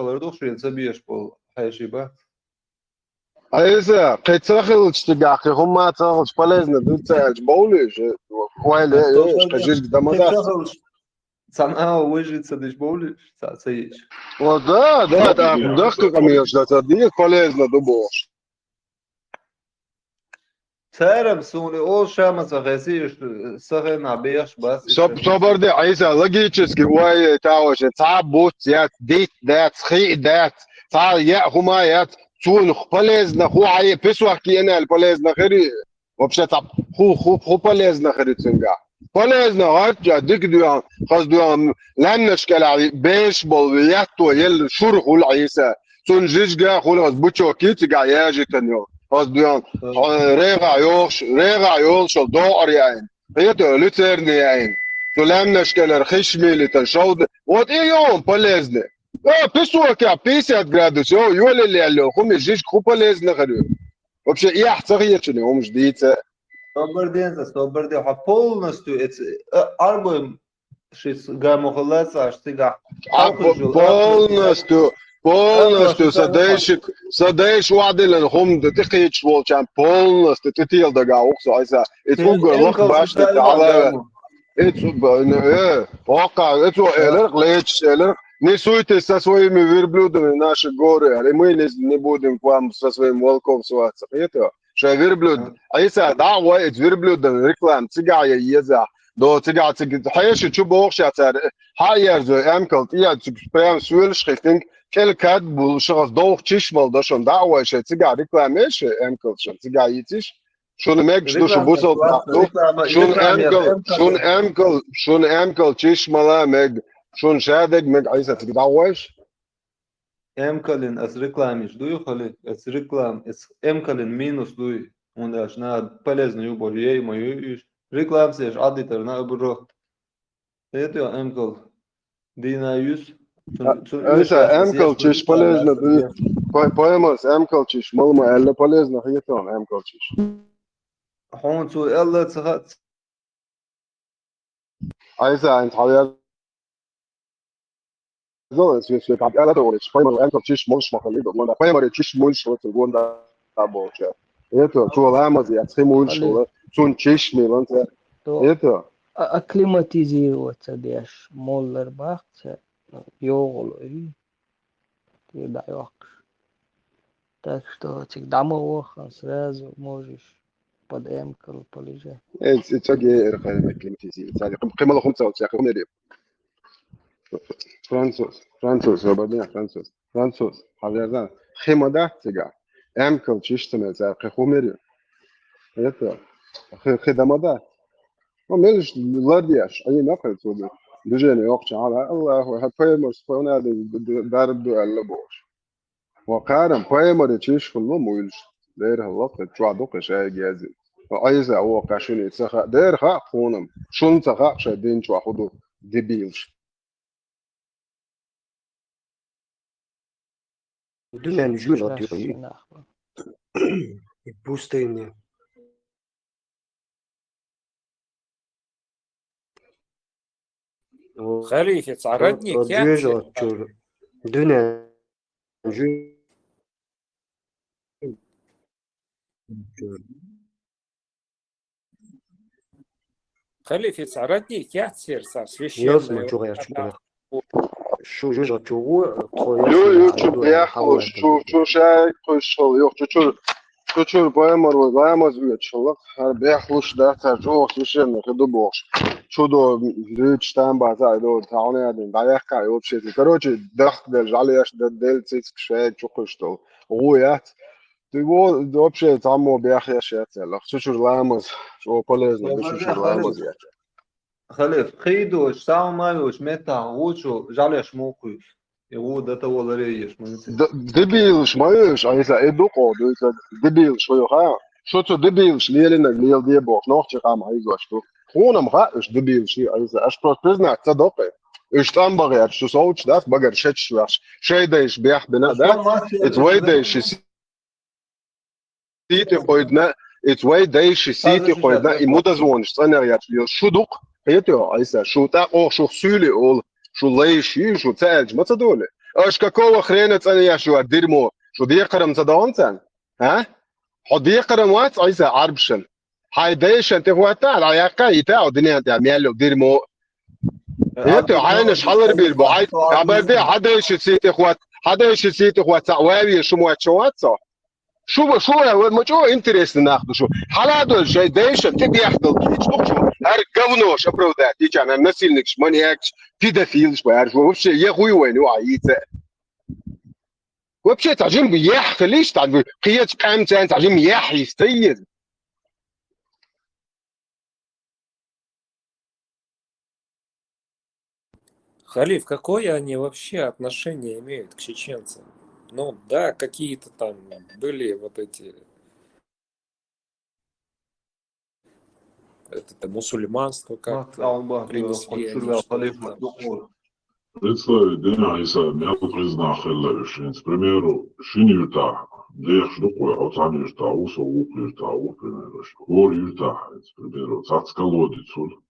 шалардох швейцабиеш пол хайшиба. Айса, кайцахилч тигах, хума цахилч полезно, дуцач боулиш, хуайле, скажи, дамада. Цана выжиться дыш боулиш, цаиш. О, да, дохка камиеш, да, дик полезно дубош. Церам суни ол шамас вагасиш сагена беш бас. Соборди, Айса, логически, ой, тауш, цабут, дит, дат, я хума, цун полезно, хуай, писуах киенел полезно, хери. Вообще там ху полезно, хери цинга. Полезно, هرجع ديك دوام خاص دوام لم نشكل على بيسبول وياتو يل شرخ العيسى سون جيجا خلاص بوتشو كيت قاع ياجي تنيو خاص دوام ريغا يوش دور يعني هيتو لترني يعني تو لم نشكل رخشمي لتنشود وات ايه يوم полезно بيسوا كا 50 градусов يولي اللي خم جيج خو полезно خريو вообще я حصريتني هم جديد Соборден, полностью аргуем шис гамохлаца штига. полностью садейш وعدل هم دقيقة شوال كان полностью تتيل دقا وقصة عيسى اتوقع لق باش على واقع اتوقع ليش не суйтесь со своими верблюдами в наши горы, а мы не будем к вам со своим волком сваться. Это что верблюд, а если да, вот верблюдом реклам, цигая еза, до цигая, حيش شو بوخش عتار، هاي زو أمكل تيا تبرم سويل شخصين كل كات بولشخص دوخ تشمل داشون دعوة شيء цигая реклам إيش أمكل شون цигая يتيش شون ماكش دوش بوصل شون أمكل تشمله ماك شون شادق ماك عايزة تدعوش أمكلين أس ريكلاميش دوي خلي أس ريكلام أس أمكلين مينوس دوي ونداش ناد полезно يبغى يي ما ييش ريكلام سيش عادي ترنا برو هيتو أمكل دينا يوس أنسى أمكل تشيش полезно دوي поэмос أمكل تشيش مالما إلا полезно هيتو أمكل تشيش هون شو إلا تخات عايزة أنت حياة So, es wird ab aller Tore, ich fange einfach Tisch Mulch machen, und da fange mal Tisch Mulch mit dem Grund da bocha. Это то лама я Mulch, so ein Tisch mir und это акклиматизироваться деш моллер бахце ёголой ты даёшь. Так что всегда можно сразу можешь под эмкал полежать. это جاي акклиматизироваться. قيمة 95 خمسة فرانسوس وبعدين فرانسوس حاجة خيمة تجا أمكن تشتمل زي خميري это خدمة وملش لاديش أي نقل تقول بيجيني وقت على الله هالبيمرس فونا دارب على بوش وقارن بيمر تشيش كله مولش دير هالوقت تروح دقش أي جازي وأيزا هو قاشوني تسخ دير خا خونم شون تسخ شدين تروح خدو دبيلش Dünyanın jül atıyor. Пустыня. خليفة تعرضني Движет чур. Dünyanın jül. خليفة تعرضني كاتسير صار Ясно, чего я чур. شو جوجا تشوفوا يوتيوب ياخذ شو شاي شو يوخ شو بايمر وبايمر ويتشلق بياخذش ده ترجو شو خدو بوش شو دو ريتش تام بعد دو تعاوني عدين بعدك يوب شيء كروجي دخ دل عليش دل تيسك شوي شو ويات تقول دوب شيء تعمو بياخي شيء يلا شو لامز شو полезно شو لامز يا خليف خيدوش ساومايوش متى وشو جالش موقف يقول ده طول ريش دبيلش مايوش عايزة ادوقو دبيلش شو يخا شو تو دبيلش ليلنا ليل دي بوخ نوختي قام عايزو اشتو خونا مخاش دبيلش عايزة اشتو بزنا تصدقي ايش تنبغي شو صوتش ده بقر شتش واش شي دايش بيح بنا ده اتس واي دايش سيتي قويدنا اتس واي دايش سيتي قويدنا يمودازونش صنعيات شو دوق هيتو عايزة شو تاقو شو سولي اول شو ليشي شو تاج ما تدولي اش какого хрена цаня شو ديرمو شو ديقرم صدونسن ها حديقرم وات عيسى عربشن هايديشن تهواتا على يقا يتا الدنيا تاع ميلو ديرمو انت عاينش حلر بالبعيد عبدي حدا يشتي اخوات حدا يشتي اخوات واوي شو موات شواتسا شو ما شو انترست ناخذ شو حلادو شيء ديشن تبي ياخذ شو هر говно شبرو ذات يجي انا насильникш маньякш педофилш بعرف вообще يا خوي وين وعيته вообще تعجبني يح ليش تعجبني قيادة قامت تعجبني يح يستيد Халиф, какое они вообще отношение имеют к чеченцам? Ну да, какие-то там были вот эти это мусульманство как-то Allah принесли они konuşur ve что-то halif там. yok mu? Представь, Деня Иса, меня тут признал Хеллевич. К примеру, Шинюта, Дех Штукой, Оцанюта, Уса, Уклюта, Уклюта, Хорюта, к примеру, Цац колодицу.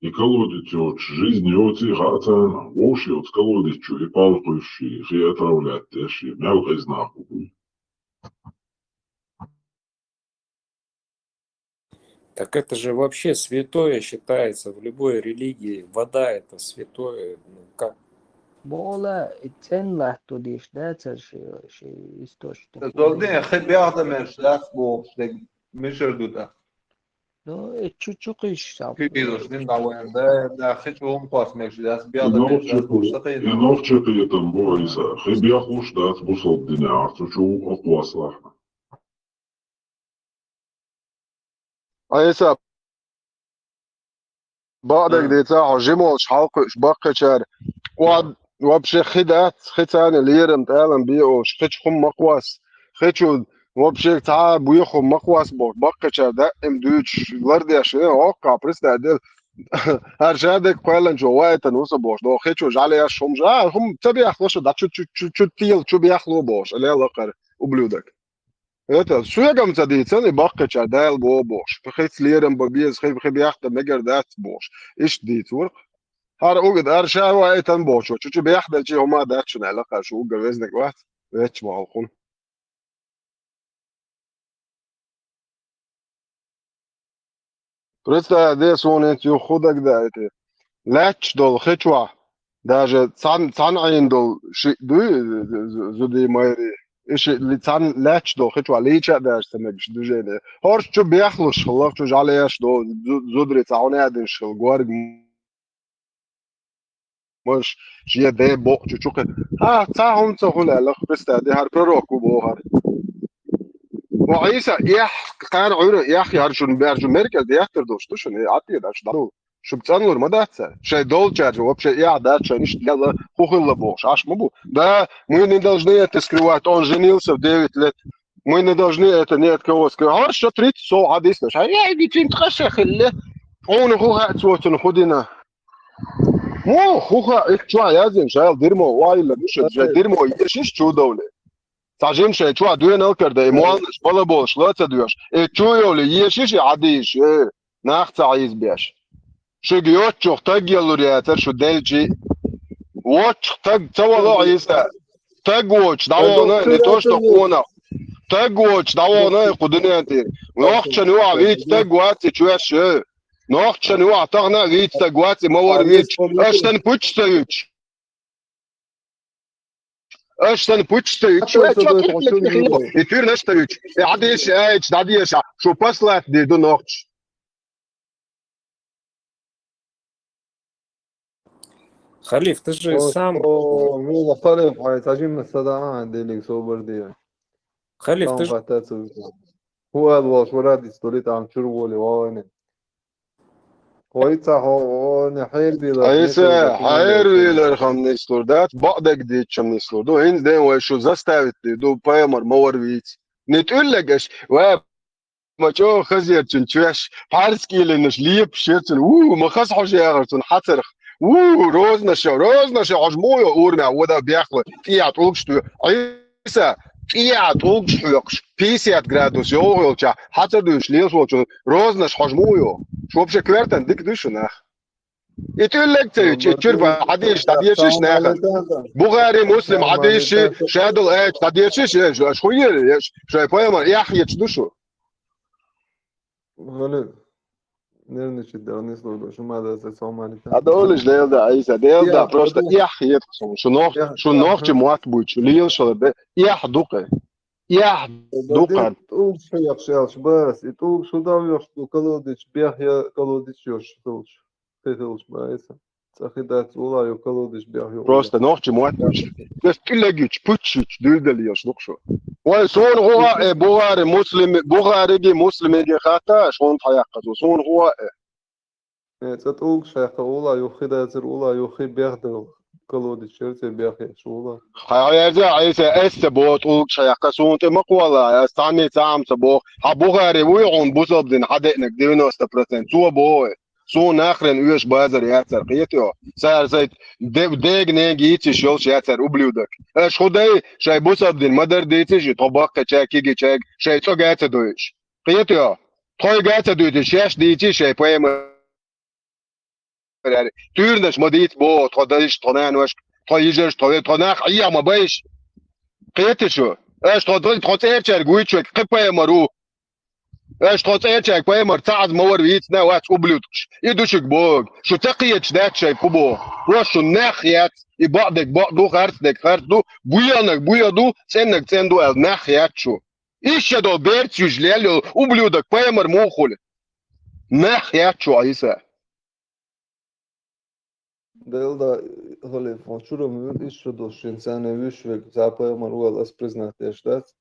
И колодицу, жизни от их отцана, уши от колодицу, и палкующие, и отравлять, и мелкой знаку. Так это же вообще святое считается в любой религии. Вода это святое. Ну, как? Bola içen lahtu diş derse şey istoştu. Zolden ya khib yağda merşlas bu işte mişerduda. No çuçuk iş yap. Kibiros din davanda da khib um pas merşlas И biyağda merşlas bolsa qeyna. новчик этом Бориса, хебях уж дать бусол Деня, Арцучу, Окваслах. عيسى بعدك دي تاعو جيموش حلقش بقى شار وعد وبشي خدات ختان ليرم تعلم بيو شخش خم مقواس خشو وبشي تعا بيخو مقواس بقى شار دائم دوش لردي عشان اوقع برستا ديل هرشادك قالن جوات نوص بوش دو خشو جالي شوم جا هم تبي يخلصوا دا شو تيل شو بيخلو بوش اللي لقر وبلودك Это шуягам цадицен и бахка чадал бо бош. Фхейц лерем бобиез хей яхта мегер дат бош. Иш дит ورق. هر اوجد ارشا وايتن بوشو. شو بيحدل شي هما دات شو علاقة شو جوزنك وقت. ويتش معلقون. Представь, здесь он эти худок да это. Лач дол хечва. Даже цан дол ши ду зуди майри. ايش اللي تان لاتش دو خطوا عليه شا داش تمش دو جيني هورش شو بيخلص الله شو عليه دو زودري تعوني هذا شو جوارج مش شيء ده بوق شو ها تاهم تقول لا بس ده هار بروك وبوهر وعيسى يح كان عيره يا اخي هرشون بيرجو مركز يحتر دوش شو عطي داش دارو شو بتصنور ما داتسا شيء دولчар вообще я дальше не делал хухилла бош аж мобу да мы не должны это скрывать он женился в 9 лет мы не должны это ни от кого скрывать что 30 سو عاديسنا я ведь تخشى خله он هو صوت خدنا مو هو شو لازم شغال ديرمو وايلا مش ديرمو ايش شو دوله تعجين شيء شو دوين الكر ده موان ولا بوش لا تدوش شو يولي يشيش عاديش ناخت عايز بيش شو جيوتشو تاج يلورياتر شو دلجي واتش تاج تولو عيسى تاج واتش دعوانا نتوش تقونا تاج واتش دعوانا قدني انتير نوخشن يوع فيت تاج واتي تشوش نوخشن يوع تغنا فيت تاج واتي مور فيتش اشتن بوتش تايوش اشتن بوتش تايوش يتير نشتايوش عاديش ايش عاديش شو باسلات دي دو نوخش Халиф, ты же сам... والله خليف تعجبني الصداعة عندي لك صوبر دي. Халиф, ты же... هو الواش وراد استوليت عم شرولي وانا. كويس هو نحير دي عيسى حير ويلر خمس لوردات بعدك دي تشمنس لوردو هين ده وشو زستاوت دو بايمر مور ويت نتقول لك ايش ما شو خزير تنشوش حارسكي لنش ليب شيرتن ما خص حجيرتن حترخ روزنا شو عجمويا اورنا ودا بياخذ فيات اوكشتو عيسى فيات اوكشتوكش 50 градус يوغلچا حتى دوش ليش وچو روزنا حجمويا شو بش كويرتن ديك دوش نخ يتقول لك تشرب عديش تعديش ناخذ بغاري مسلم عديش شادل ايش تعديش ايش شويه شويه بايمر يحيى تشدشو خلي نرني شدة نسلو شو ماذا سام عليك هذا اولش ديل دا عيسى ديل دا просто يحيى شو نوخ مواتبوت شو ليل شو يحدق يحدق تقول شو يخشاش بس تقول شو دام يخشوا كلوديش بيحيا كلوديش يوش تقولش تقولش بايسا صاحدات ولا يكلوديش بيحيا просто نوخ مواتبوت بس كلاجيش بوتشيش ديل دا ليش نقشو وصون هو بغاري مسلم بغاري مسلم خاطا شلون تحيقظ وصون هو تقول شيخ ولا يخي دازر ولا يخي بيخدر كلوديش يرتي بيحيا شو ولا هايزا عيسى استبوت او شيقسون مقولا استاني تام سبو ابوغاري ويعون بوصبدن حدنك 90% سو بو سو ناخرن ويش بازر ياتر قيتو سار زيت ديغ نيجي شول شاتر وبلودك اش خداي شاي بوصبدن مدر ديتي طبق تشاكي تشاك شاي توغات دويش قيتو توي غات دويش شاش ديتي شاي بويم تورنش مديت بو تقدرش تنان وش تايجرش تناخ ايا ما بايش قيتشو اش تقدر تقطعش جويتش قبا مرو اش تقطعش قبا مر تعز مور ويتنا وات وبلوتش يدوش بوغ شو تقيتش داك شي بوبو وشو ناخيات يبعدك بعدو خرطك خرطو بويانك سنك سندو الناخيات شو ايش دو بيرت يجلالو وبلودك بايمر موخول ناخيات شو عيسى Delda Halil Fončurom išradoši insane više zapajama ruolas priznatieši tāds.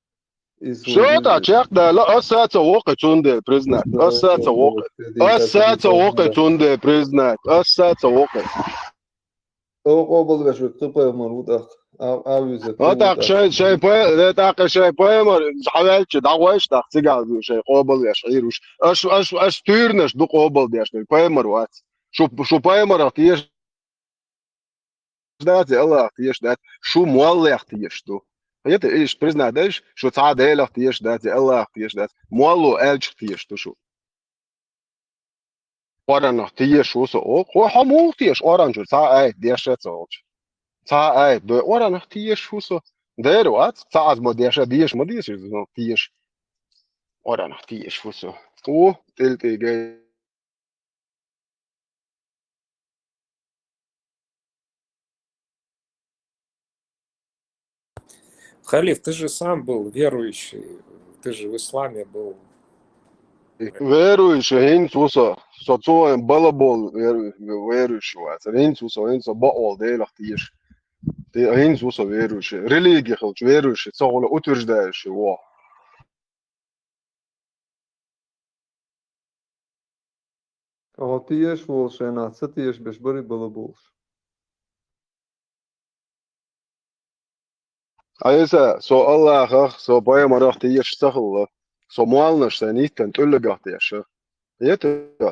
شو تعشق ده لا اسات وقت تون بريزنت اسات وقت اسات وقت تون بريزنت اسات وقت O qobal şu tıpayama rudak. Avüze. هتاق شيء باي هتاق شيء باي ما حوالش دعواش تاق تقعد شيء قابل يا شعير وش اش تيرنش دو قابل يا شيء باي مرات شو باي مرات يش دات الله يش دات شو مولع يش دو هيت ايش بريزنادش شو تعاد هلا يش دات الله يش دات مولو الش يش دو شو ورنا يش وسو هو حمو يش اورانج تا ديش تسوش تا دو ورنا يش وسو ديرو ات تعاد ما ديش ما ديش يش ورنا يش وسو او تلتي جاي Халиф, ты же сам был верующий, ты же в исламе был. Верующий, هين توصل صوتو بلبل верующий وات هين توصل هين بقول ده لاختيش هين توصل верующий религия خلص верующий صقول утверждающий во O tieši volšēnā, satieši bez bari balabūs. عيسى سو الله خخ سو باي مرة تيش سخل سو موالنش سنيتن تقول يا يت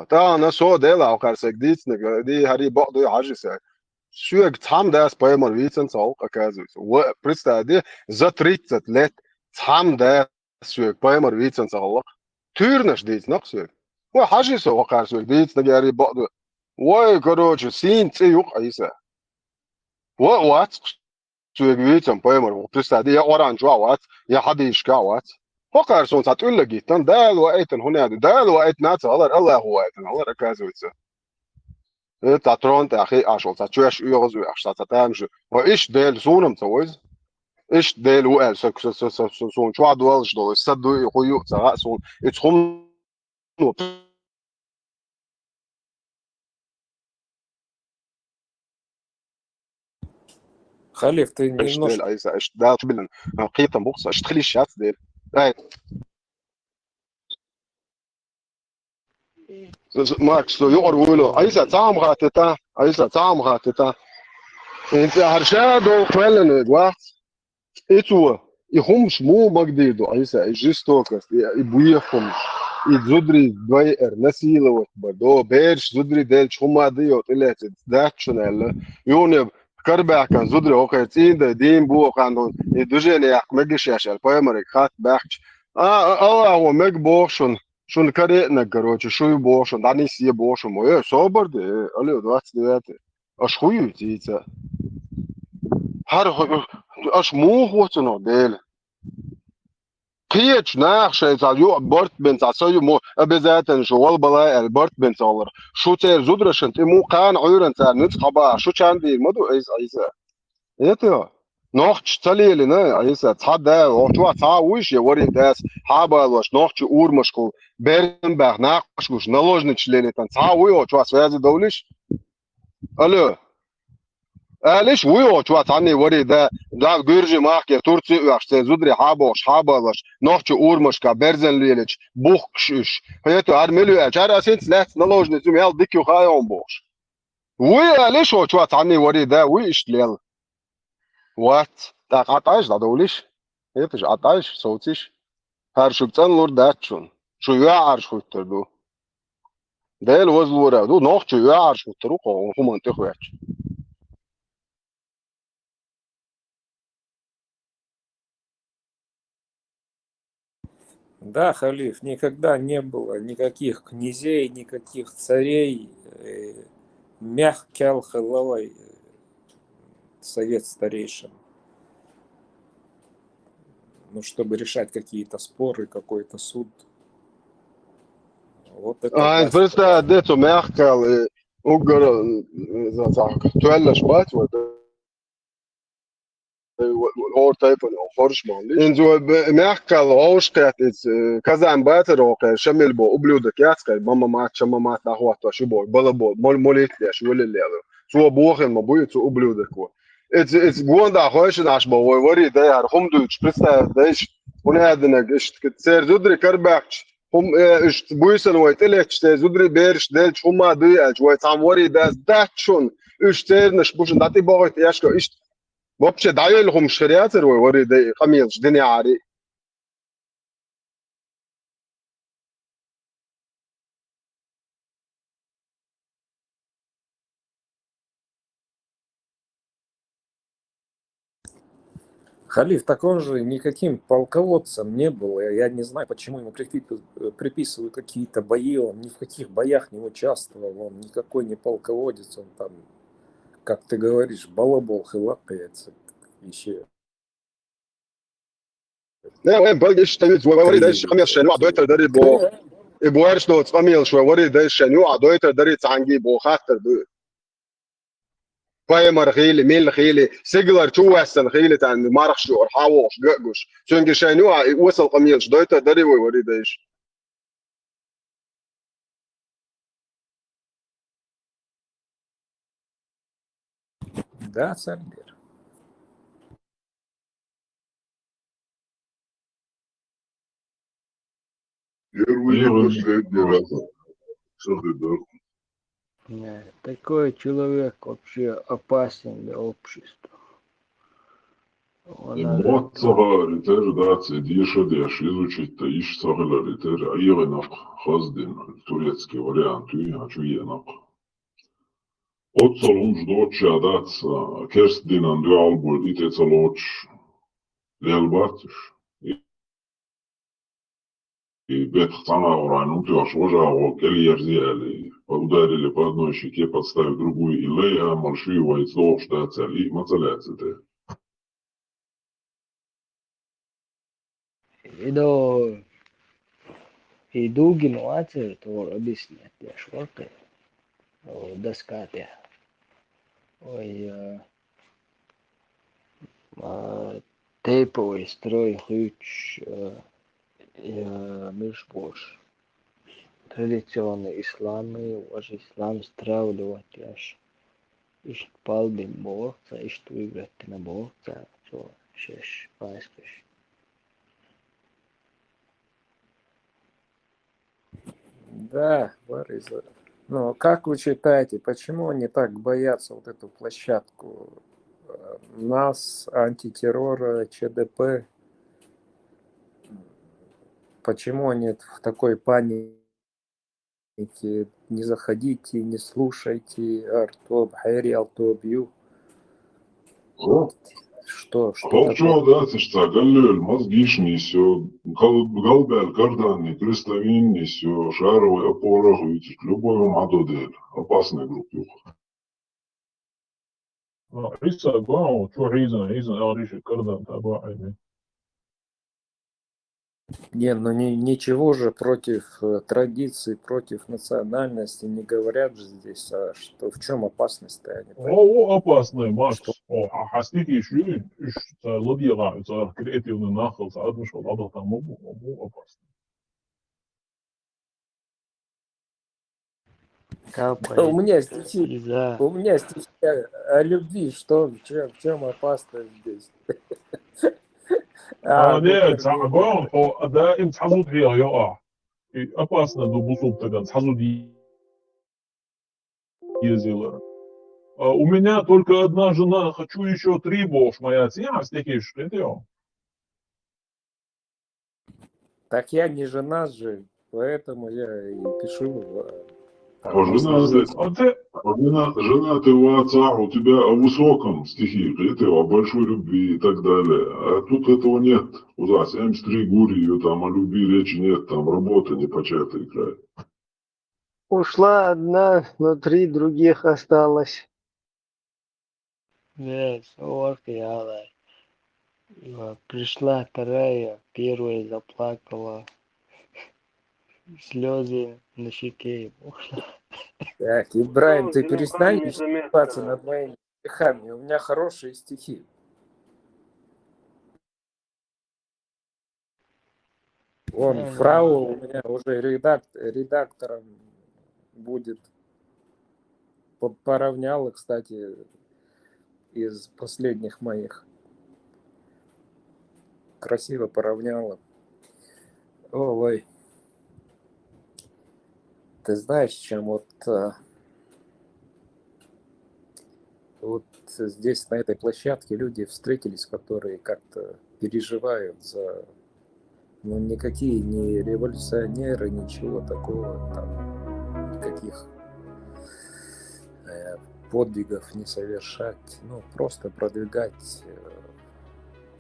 تا انا سو ديلا او كارسك ديت دي هري بعض عجسه شو تام داس باي مر ويتن سو اكازو و بريستا دي زتريت لت تام داس شو باي مر ويتن سو تورنش ديت نقص و حاجه سو كارسك ديت نجاري بعض و كروج سين تي يق عيسى و وات شو ويتن باي مر بريستا دي اوران جوات يا حد يشكاوات فقر سون تقول لك جيتن ده الوقت هنا ده الوقت ناس الله هو وقت الله ركزويتس تاترون تاخي اشول تاتشوش يوز واشتا تامش وايش ديل سونم توز ايش ديل وقال سون شو عدوالش دول صدوا يقيو تاع سون اتخم Халиф, ты ايش ديل немножко... ايش ده بلن قيتا بوكس ايش تخلي الشات ديل اي ماكس تو يقولوا ايسا تام غاتتا ايسا تام غاتتا انت هرشادو فعلا وقت اتو يخمش مو مجديدو ايسا اجيستوكس يبويخمش يزدري دوير نسيلة وتبدو بيرش زدري ديلش هما ديو طلعت داتشنال يوني كربع كان زدري وقتين دا دين بو كانون يدوجين ياك مجيش ياشال بايمريك خات باكش الله هو مجبوشن Шун каретна, короче, шуй бошу, да не си бошу, мой, собор де, алло, 29. Аж хую тица. Аж мух вот оно, дел. Киеч нахше, за ю борт бен за сою мо, обязательно шуал бала борт бен солар. Шу тер зудрашен, ты му кан ойран за нуц хаба, шу чанди, моду айса. Это نوخش تليلي نا عيسى تصدى وشو تصاويش يا وري داس حابة واش نوخش اور مشكو بيرنباخ ناقش وش نلوجنش ليلي تن تصاوي وشو سوازي دولش الو ليش ويو شو تعني وري دا جورجي ماك يا تورتي واش زودري حابة واش حابة واش نوخش اور مشكا بيرزن ليلش بوخش هيتو ارملو يا جارا سنت لا نلوجنش يال ديكيو خايون بوش وي ليش شو تعني وري دا ويش ليل What? Da قطعش da دولش هيتش قطعش صوتش هر شو بتن لور داتشون شو يعر شو تردو ده الوز لورا دو نوخ شو يعر شو تروقو هو منطقه ياتش Да, Халиф, никогда не было никаких князей, никаких царей. Мягкел халавай, совет старейшин. Ну, чтобы решать какие-то споры, какой-то суд. Вот это انت власть. فرست اديته ميحكل اوجر زعك تولش بات اور تايبن او خورش مالش انزو ميحكل اوش قات كذا باتر او شمل بو ابلودك ياتك ماما مات اخوات شو بو بلا بو موليت ليش ولا اللي هذا سو بوخن ما بو تو ابلودك it's gwanda hoje nas bo wori da yar hum du sprista deish unadna gisht kitser zudri karbach hum ist buisen wo telech te zudri bersh del huma du aj wo tam wori das dachun ist nish bush dati bogt yashko ist вообще دايل هم شريات وري دي قميص دنيا عاري Халиф, так он же никаким полководцем не был. Я не знаю, почему ему приписывают какие-то бои. Он ни в каких боях не участвовал. Он никакой не полководец. Он там, как ты говоришь, балабол хилакается. Еще. لا وين بلقي اشتغلت وري دايش قميص شنو دويتر دري بو يبوارش لو تقميص شو وري دايش شنو دويتر دري تانجي بو خاطر بو بايمر خيلي ميل خيلي سيجلر شو هسن خيلي تان ما رخ شو حاوش ققش شنو شنو وصل قميص دويتر دري وري دايش Да, Сальбер. Первый и последний раз. Что ты да? Такой человек вообще опасен для общества. Он надо... Моцага ритер даци дишадеш изучить-то иш цагала ритер айренак хаздин турецкий вариант ачуенак. Отцалумж доча даца керстдинан дуалбул итецалоч лелбатиш. И бет хтана уранум ты аж вожаго кельерзиали. Ударили по одной щеке, подставив другую илея, маршива и слов штаца и мацаляците. И Дугин Уацер, то объяснять, я шварка, доскатя. Ой, тейповый строй, ключ, мишбош. Традиционный ислам, ваш ислам стравливать, аж ищет палбин богца, ищет выиграть на богца, что шеш, паскаш. Да, Борис. Ну, как вы считаете, почему они так боятся вот эту площадку? Нас, антитеррора, ЧДП? Почему они в такой панике? Не заходите, не слушайте, Артоб, Хайри, Алтобью. что такое? Холчоодатышта, галлель, мозгишнисё, галбель, карданный, крестовиннисё, шаровый опорах, видишь, любой мадодель. Опасная группа. عيسى قاو شو عيزنا أغريش كردان تابع عيني. Не, ну ничего же против традиций, против национальности не говорят же здесь, а что в чем опасность-то, я не понимаю. هو опасный Что? Макс. حسيتي شو إيش لضيعة صار كريتيف ناخذ صار مش والله там مو опасный. У Капает меня стихи, слеза. у меня стихи о любви, что, в чем опасность здесь? А, ну нет, трагедия. قاو هو دائم تحصل فيها يقع. опасно до бусуп сразу ездила. У меня только одна жена, хочу еще 3 бож, моя тема, стихи что Так я не женат же, поэтому я и пишу А опасность жена, здесь. жена ты у отца, у тебя о высоком стихе, о большой любви и так далее. А тут этого нет. У нас М3 Гурию, там о любви речи нет, там работа не початая играет. Ушла одна, но 3 других осталось. Нет, вот я. Пришла вторая, первая заплакала. Слезы на щеке. Ушла. Так, Ибраим, ты перестань издеваться над моими стихами. У меня хорошие стихи. Вон, фрау у меня уже редактором будет. Поравняла, кстати, из последних моих. Красиво поравняла. Ой, ты знаешь, чем вот здесь, на этой площадке, люди встретились, которые как-то переживают за... Ну, никакие не революционеры, ничего такого, там, никаких подвигов не совершать. Ну, просто продвигать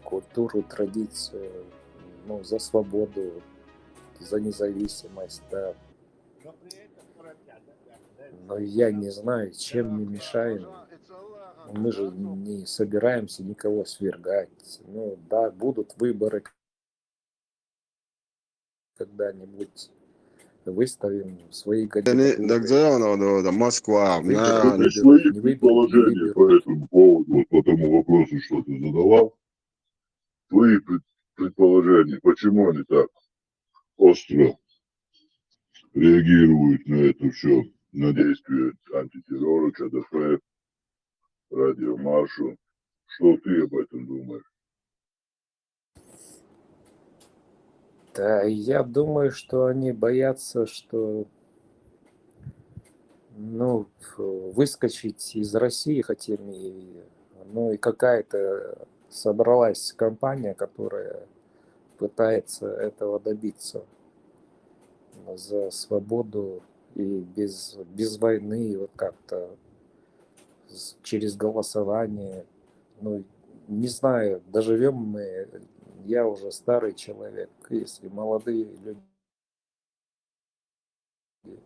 культуру, традицию, ну, за свободу, за независимость, да. Но я не знаю, чем мы мешаем. Мы же не собираемся никого свергать. Ну да, будут выборы когда-нибудь. Выставим свои кандидатуры. Да, Москва. Ты свои Не предположения по выберут. этому поводу, вот по тому вопросу, что ты задавал, твои предположения, почему они так остро реагируют на это все, на действия антитеррора, ЧДФ, радиомаршу. Что ты об этом думаешь? Да, я думаю, что они боятся, что ну, выскочить из России хотим, ну и какая-то собралась компания, которая пытается этого добиться за свободу и без войны, вот как-то через голосование. Ну, не знаю, доживем мы, я уже старый человек, если молодые люди. Ну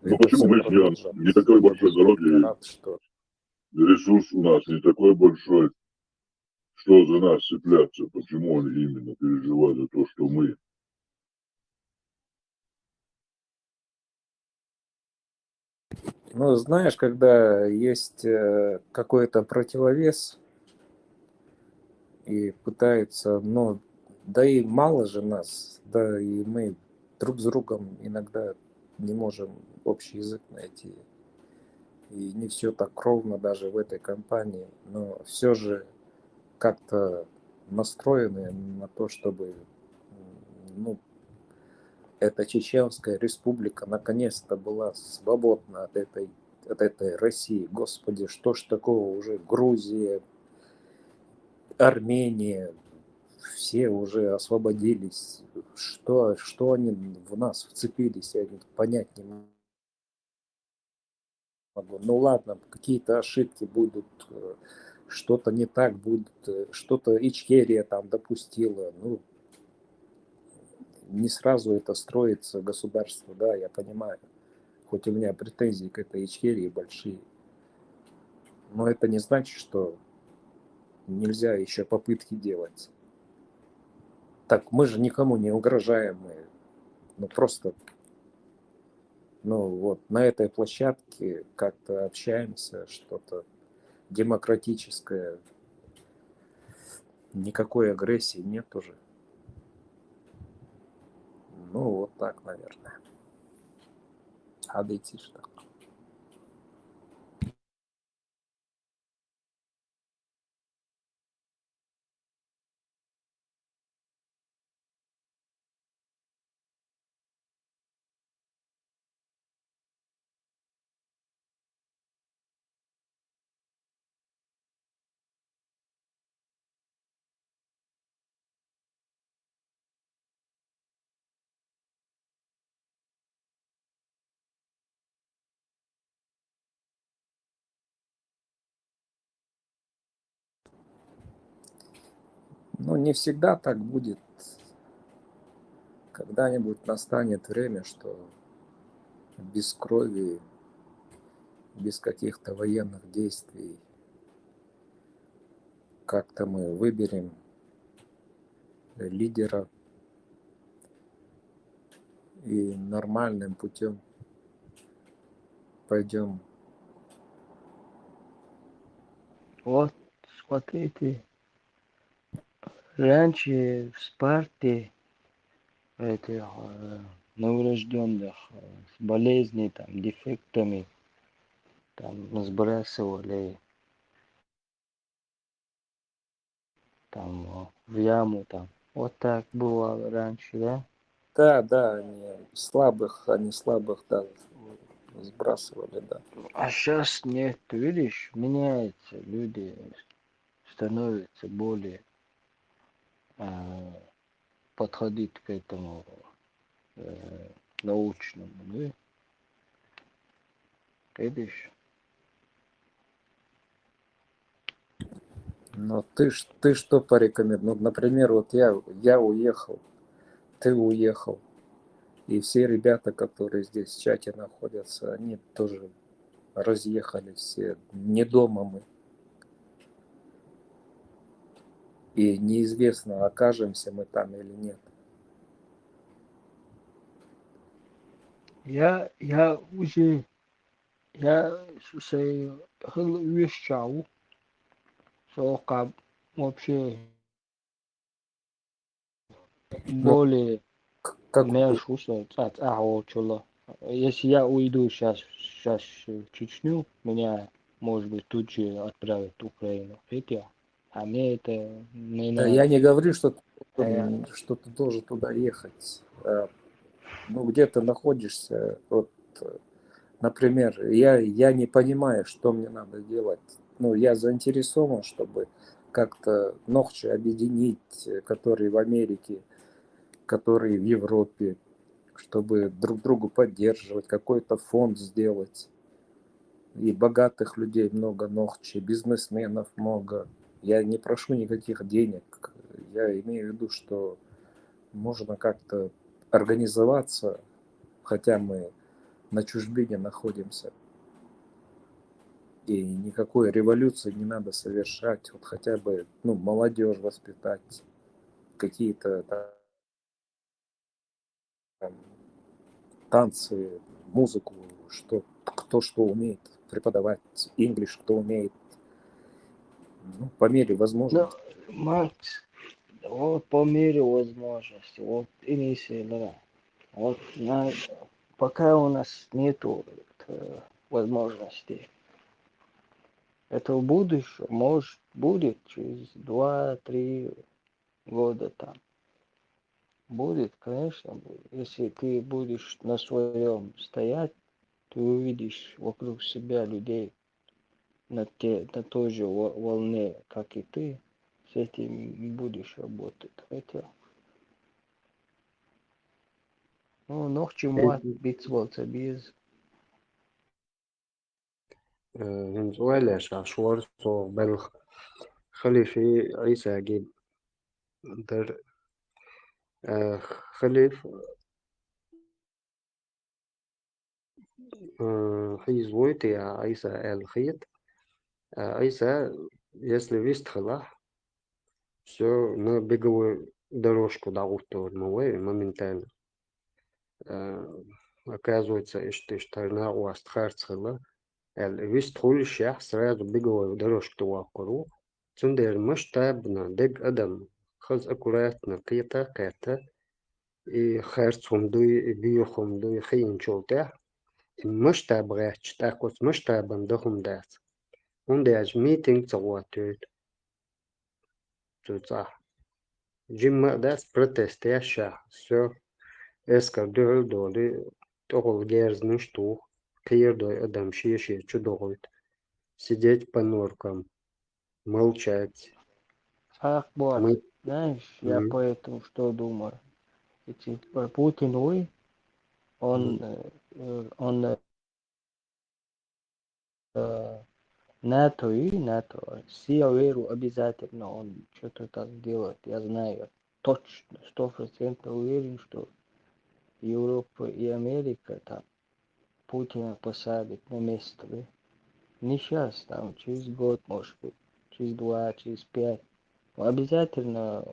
Это почему все мы продолжается. не такой большой народ, Я рад, что ресурс у нас не такой большой, что за нас цепляться, почему они именно переживают за то, что мы. ну, знаешь, когда есть какой-то противовес и пытаются, ну, да и мало же нас, да и мы друг с другом иногда не можем общий язык найти. И не все так ровно даже в этой компании, но все же как-то настроены на то, чтобы ну, эта Чеченская республика наконец-то была свободна от этой России. Господи, что ж такого уже Грузия, Армения, все уже освободились. Что они в нас вцепились, я понять не могу. Ну ладно, какие-то ошибки будут, что-то не так будет, что-то Ичкерия там допустила. Ну, не сразу это строится государство, да, я понимаю. Хоть у меня претензии к этой Ичкерии большие. Но это не значит, что нельзя еще попытки делать. Так, мы же никому не угрожаем, мы просто, вот на этой площадке как-то общаемся, что-то демократическое, никакой агрессии нет уже. Ну, вот так, наверное. Hadi işte. Ну, не всегда так будет. Когда-нибудь настанет время, что без крови, без каких-то военных действий как-то мы выберем лидера и нормальным путем пойдем. Вот, смотрите, раньше в Спарте этих новорожденных с болезнью, там, дефектами, там, сбрасывали там в яму, там. Вот так было раньше, да? Да, они слабых, да, сбрасывали, да. А сейчас нет, видишь, меняется, люди становятся более подходить к этому научному, да? Видишь? Но ты что порекомендуешь? Ну, например, вот я уехал, ты уехал, и все ребята, которые здесь в чате находятся, они тоже разъехались все, не дома мы. И неизвестно, окажемся мы там или нет. Я уже, я слушай, вещал, что как вообще Ну, более как, меньше от чуло. Если я уйду сейчас в Чечню, меня, может быть, тут же отправят в Украину. Видите? А мне это не да, я надо. не говорю, А я, что ты должен туда ехать. Ну, где ты находишься, вот, например, я не понимаю, что мне надо делать. Ну, я заинтересован, чтобы как-то Нохчи объединить, которые в Америке, которые в Европе, чтобы друг другу поддерживать, какой-то фонд сделать. И богатых людей много, Нохчи, бизнесменов много. Я не прошу никаких денег. Я имею в виду, что можно как-то организоваться, хотя мы на чужбине находимся. И никакой революции не надо совершать. Вот хотя бы молодежь воспитать, какие-то там, танцы, музыку, кто что умеет преподавать, инглиш, кто умеет, по мере ну, возможности. Макс, вот по мере возможности, вот инициатива. Вот пока у нас нету возможностей. Это в будущем, может, будет через 2-3 года там. Будет, конечно, будет. Если ты будешь на своем стоять, ты увидишь вокруг себя людей на той же волне, как и ты, с этим будешь работать. Хотя, ногчи муат битсволца без. من سؤال عشان شوار صو بلخ خليفة عيسى عقيل در خليف حيز يا عيسى الخيط عيسى если выстхала все на беговую дорожку дауто новое моментально. Оказывается, что на Уастхарцхала, выстхули шах сразу беговую дорожку туакуру. Цундер масштабно дег адам хаз аккуратно кета и харцхум дуй биохум дуй хин чолтя. Масштаб гач такос масштабом дохум дац. Он даже митинг цагуатует. Туца. Jimma das protest яша все эскар доли того герз не что кирдой адам шиши чудовит сидеть по норкам молчать Ах, вот, мы знаешь, я поэтому что думаю. Эти Путин, он НАТО, все веру обязательно он что-то так делает, я знаю, точно, 100% уверен, что Европа и Америка там Путина посадят на место, да? Не сейчас, там, через год, может быть, через 2, через 5. Но обязательно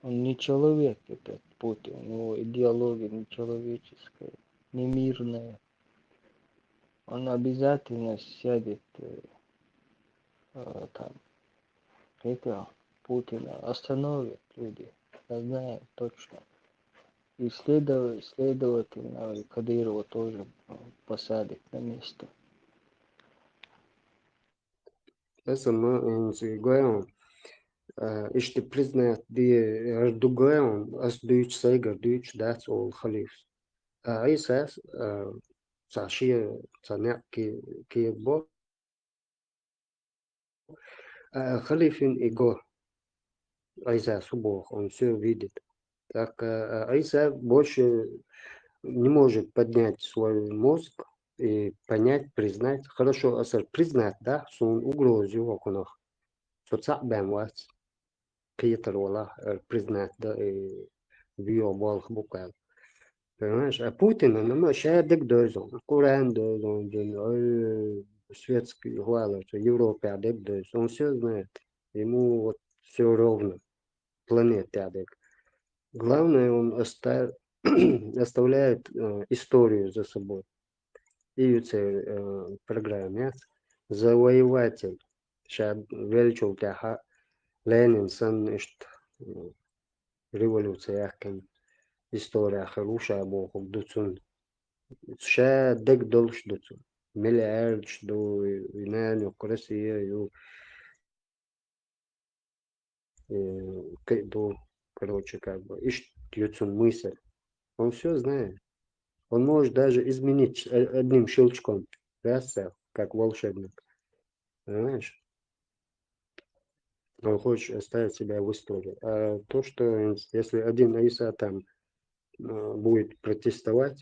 он не человек, этот Путин, у него идеология не человеческая, не мирная. Он обязательно сядет там, это Путина остановит люди, я знаю точно. И следовательно, Кадырова тоже посадит на место. это мы говорим что признает die Erdogan als Deutsch Seiger Deutsch das all Khalif أساس صاشية صنع كي بو Khalifin ego Айса Субох он все видит так Айса больше не может поднять свой мозг и понять, признать, хорошо, признать, да, что он угрозил окунах, что цапбен вас, Питер Ола, признать, да, и биоболх буквально. Понимаешь, а Путин, он шедек дозон, Куран дозон, светский глава, что Европе адек дозон, он все знает, ему вот все ровно, планете адек. Главное, он оставляет историю за собой. И программе завоеватель. Сейчас величал тяха Ленин сан революция история хорошая бог дуцун. Сейчас дек долж дуцун. Миллиард до инаню Россия до короче как бы ищ мысль. Он все знает. Он может даже изменить одним щелчком. Раз, как волшебник. Понимаешь? Он хочет оставить себя в истории. А то, что если один Аиса там будет протестовать,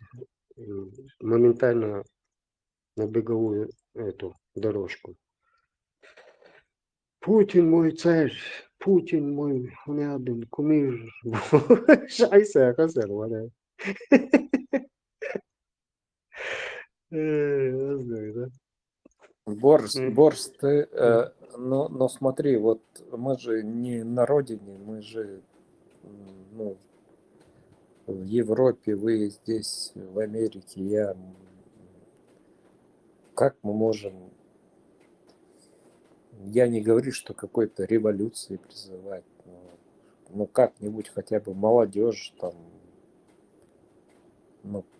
моментально на беговую эту дорожку. Путин мой царь, Путин мой рядом, кумир. Шайса, хасар, валя. Да? Борс, ты, но смотри, вот мы же не на родине, мы же ну, в Европе, вы здесь, в Америке, я. Как мы можем, я не говорю, что какой-то революции призывать, но как-нибудь хотя бы молодежь там,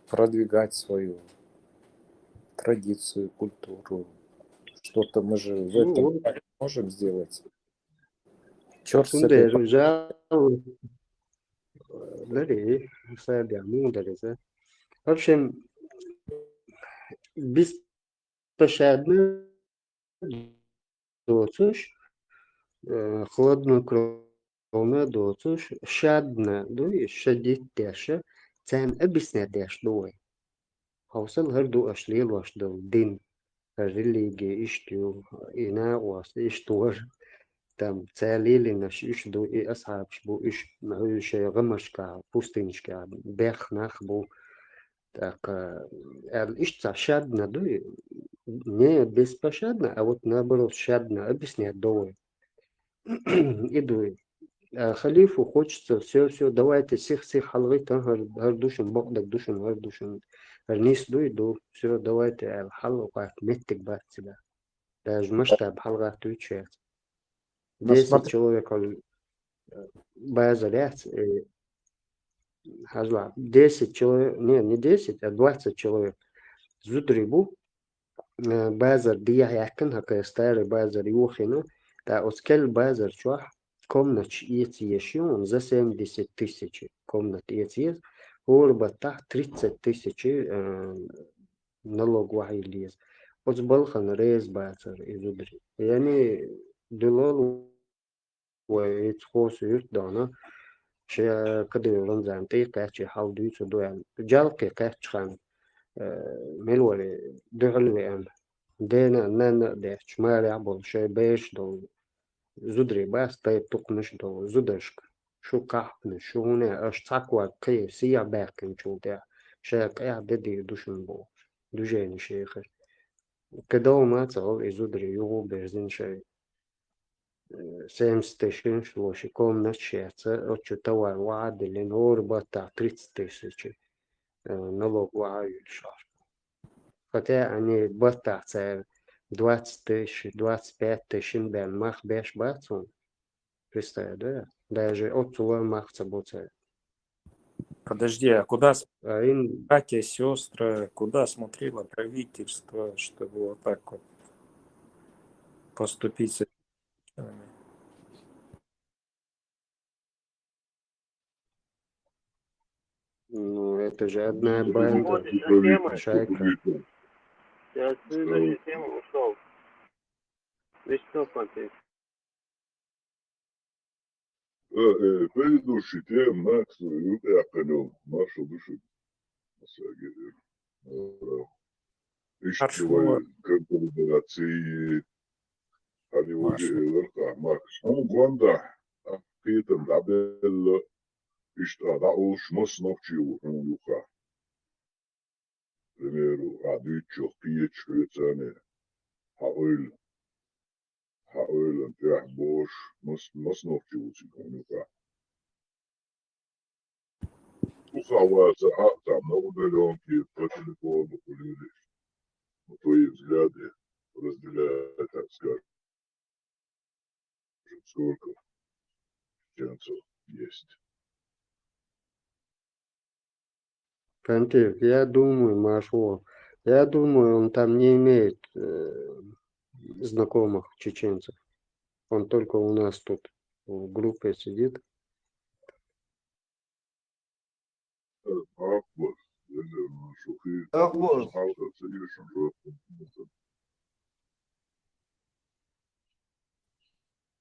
продвигать свою традицию, культуру. Что-то мы же в этом можем сделать. Черт с этой... В общем, беспощадно доцуш, хладнокровно доцуш, шадно, шадит теша, цем объяснять деш дуй. Хаусал герду ашлил ваш дол дин. религия ишью, ина уас иштуар, там целили наш ишду и асхаб шбу иш шей гамашка, пустыничка, бех нахбу, так ишца шадна дуй, не беспощадно, а вот наоборот шадно объяснять довой. Иду. Халифу хочется все, давайте всех халгы там гардушин, богдак душин, гардушин, гарнис дуйду, все, давайте халгу как меттик бат себя. Даже масштаб халга отвечает. Ну 10 смотри, человек базалят, хазла, 10 человек, не 10, а 20 человек. Зудрибу, базар дия якин, хака старый базар юхина, да оскел базар чуах, комнат ЕЦЕшин за 70 тысяч комнат ЕЦЕ, урбата 30 тысяч налог вахилиз. Оцбалхан рейс базар изудри. Yani дулал ويتخوص يردانا شيء كده يلون تي كاتش حال دوي سدوان جالك كاتش خان ملوري دعلوي أم دينا نانا ديش ما يعبل شيء بيش دو زدري باس تاي تقنش دو زدرشك شو كحن شو هنا اش تقوى كي سيا باكن شو ده شيء كيا بدي دوشن بو دوجين شيخ كدو ما تصل زدري يو بيرزين شيء 70 тысяч, слушай, комнат счется, от того вады ленор бата 30 тысяч налог ваю шар. Хотя они бата 20 тысяч, 25 тысяч бен мах беш бацун. Представь, да? Даже от того махца буце. подожди, а куда А им братья, сестры, куда смотрело правительство, чтобы вот так вот поступить с этими вещами? ну, это же одна Ну, банда, правительство шайка. правительство сказало, предыдущий тем, Макс, я понял, нашу душу, Хорошо, ищу конфедерации, они уже, Макс, ну, Гванда, Питер, Дабел, ищу, да уж, мос ночью, Юха, к примеру, Адвичо, Пьеч, Швейцария, Хаойль, Антиах, Бош, мос ночью, Юха. Ухаваться, там, на удаленке, по телефону, полили, твои взгляды разделяют, так скажем, сколько чеченцев есть. Пантеев, я думаю, Машло, я думаю, он там не имеет знакомых чеченцев. Он только у нас тут в группе сидит. Акбар, шухи, Ахбар, халка, совершенно жестко.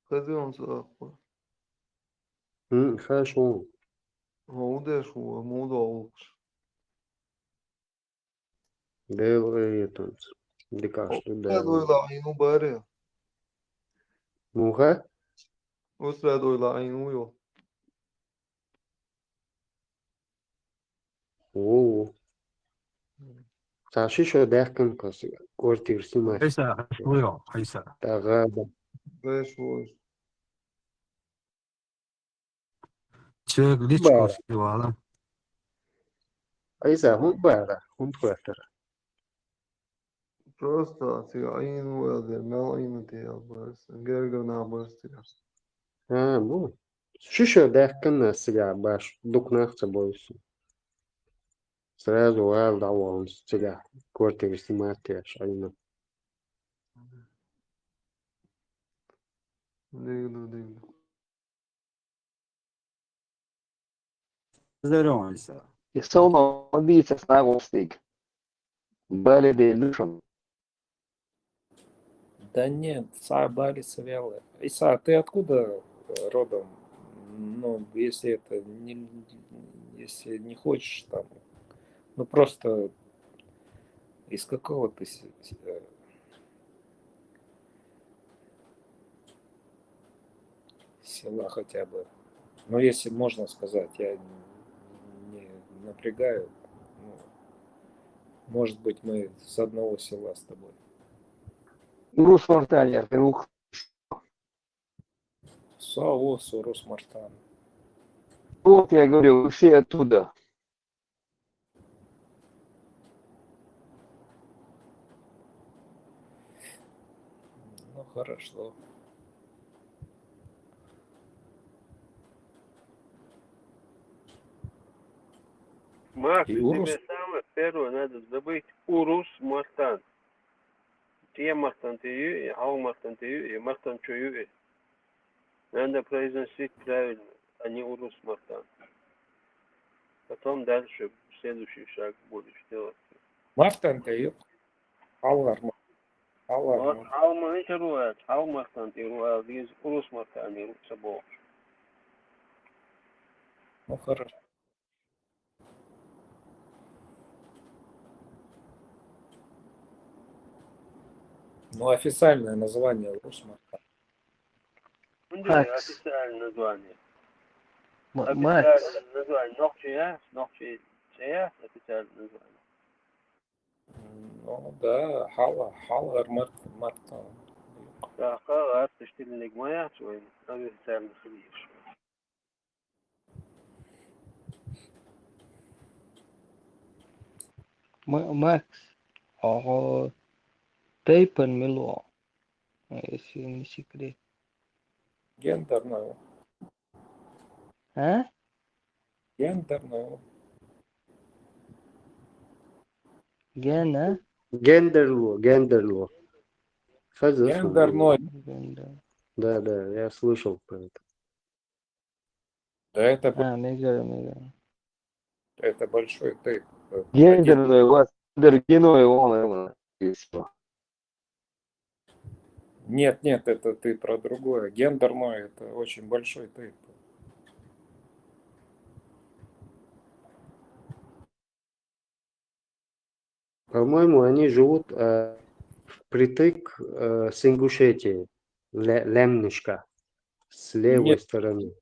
خذهم سأخبر Хорошо. موضوع شو موضوع وقش Белый этот. Дикаш, да. أستاذ إلى عينو باري Муха? أستاذ إلى عينو يو О. Саши шо дахкан касы. Квартир снимать. Haysa, buyur, Haysa. Тагада. بيش وش Человек в личку Бара. сливала. Айса, он бара. Он квартир. просто تي عينو هذا ما عينو تي بس جرجنا بس تي Ну. Шишо дахкан на себя баш. Дукнах собойся. Сразу дал он себя. Квартир снимать аж. Айна. دينو Здорово, Haysa. Sono убийца старостик. Балиды Люшин. да нет, Бали Савелы. Иса, ты откуда родом? Ну, если это не, если не хочешь там, ну просто из какого ты села хотя бы. Ну, если можно сказать, я не напрягаю. Ну, может быть, мы с одного села с тобой. Урус Мартания, Перух. Сао, Сурус, Мартан. Вот я говорю, вы все оттуда. Ну, хорошо. Макс, И тебе Урус? самое первое надо забыть Урус Мартан. Те Мартан ты и Ау Мартан ты и Мартан Чую. Надо произносить правильно, а не Урус Мартан. Потом дальше следующий шаг будешь делать. Мартан Тейп. Алар. Вот Алар. Ау Мартан руат, Ау Мартан ты руат, есть Урус Мартан и Русабо. Ну, хорошо. Ну, официальное название Урус Мартан. Да, Макс, официальное название. Макс, Официальное название. Нохчи Чая, официальное название. Ну, да, Халар Мартан. Да, Халар, ты штильник моя, свой официально ходишь. Макс, Тейпен Мило, если не секрет. Гендерную. А? Гендерную. Гена? Гендерло. Хазыфу. Гендерной. Гендер. Да, я слышал про это. Да, это, Мега. это большой тейп. Гендерную, у вас гендерную, он, и всё. Нет, это ты про другое. Гендерной это очень большой тейп. По-моему, они живут впритык с Ингушетии, Лемнишка, с левой Нет, стороны.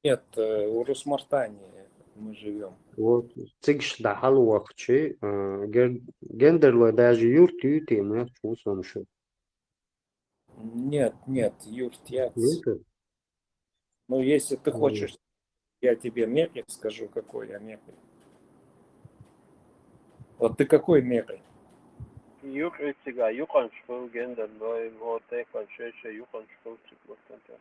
Урус Мартании мы живем. Вот, цигшда халуахчи, гендерло даже юрт темы, чувствуем, что Нет, юртяц. это. Ну, если ты хочешь, я тебе мекой скажу, какой я мекой. Вот ты какой мекой? Юг Эцега, Юхан Школ, Гендер, Ной, вот Эфа, Шеша, Юхан Школ, Циклостента.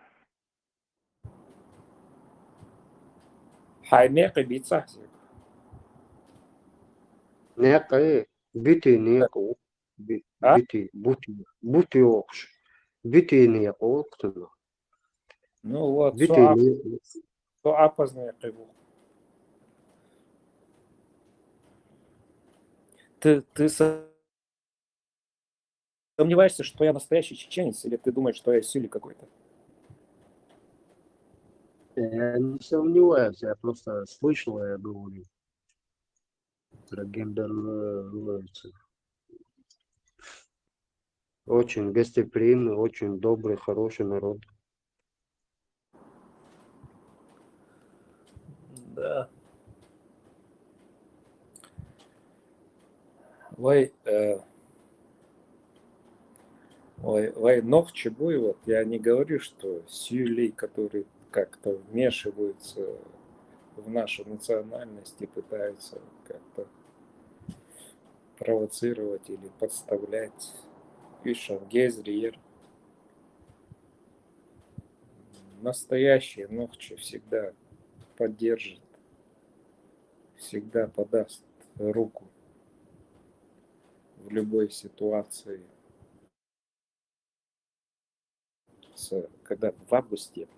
Хай мекой бицахси. Некое, бити неко, А? бути окш, бити неко, кто Ну вот, бити неко. со апознає криву. Ты сомневаешься, что я настоящий чеченец, или ты думаешь, что я сюли какой-то? Я не сомневаюсь, я просто слышал, я говорю, про гендерлоидцев. Очень гостеприимный, очень добрый, хороший народ. Да. Вай ног чебой, вот я не говорю, что сюлей, которые как-то вмешиваются в нашу национальность и пытаются как-то провоцировать или подставлять. Ишан Гезриер. Настоящий Нохчи всегда поддержит, всегда подаст руку в любой ситуации. Когда в августе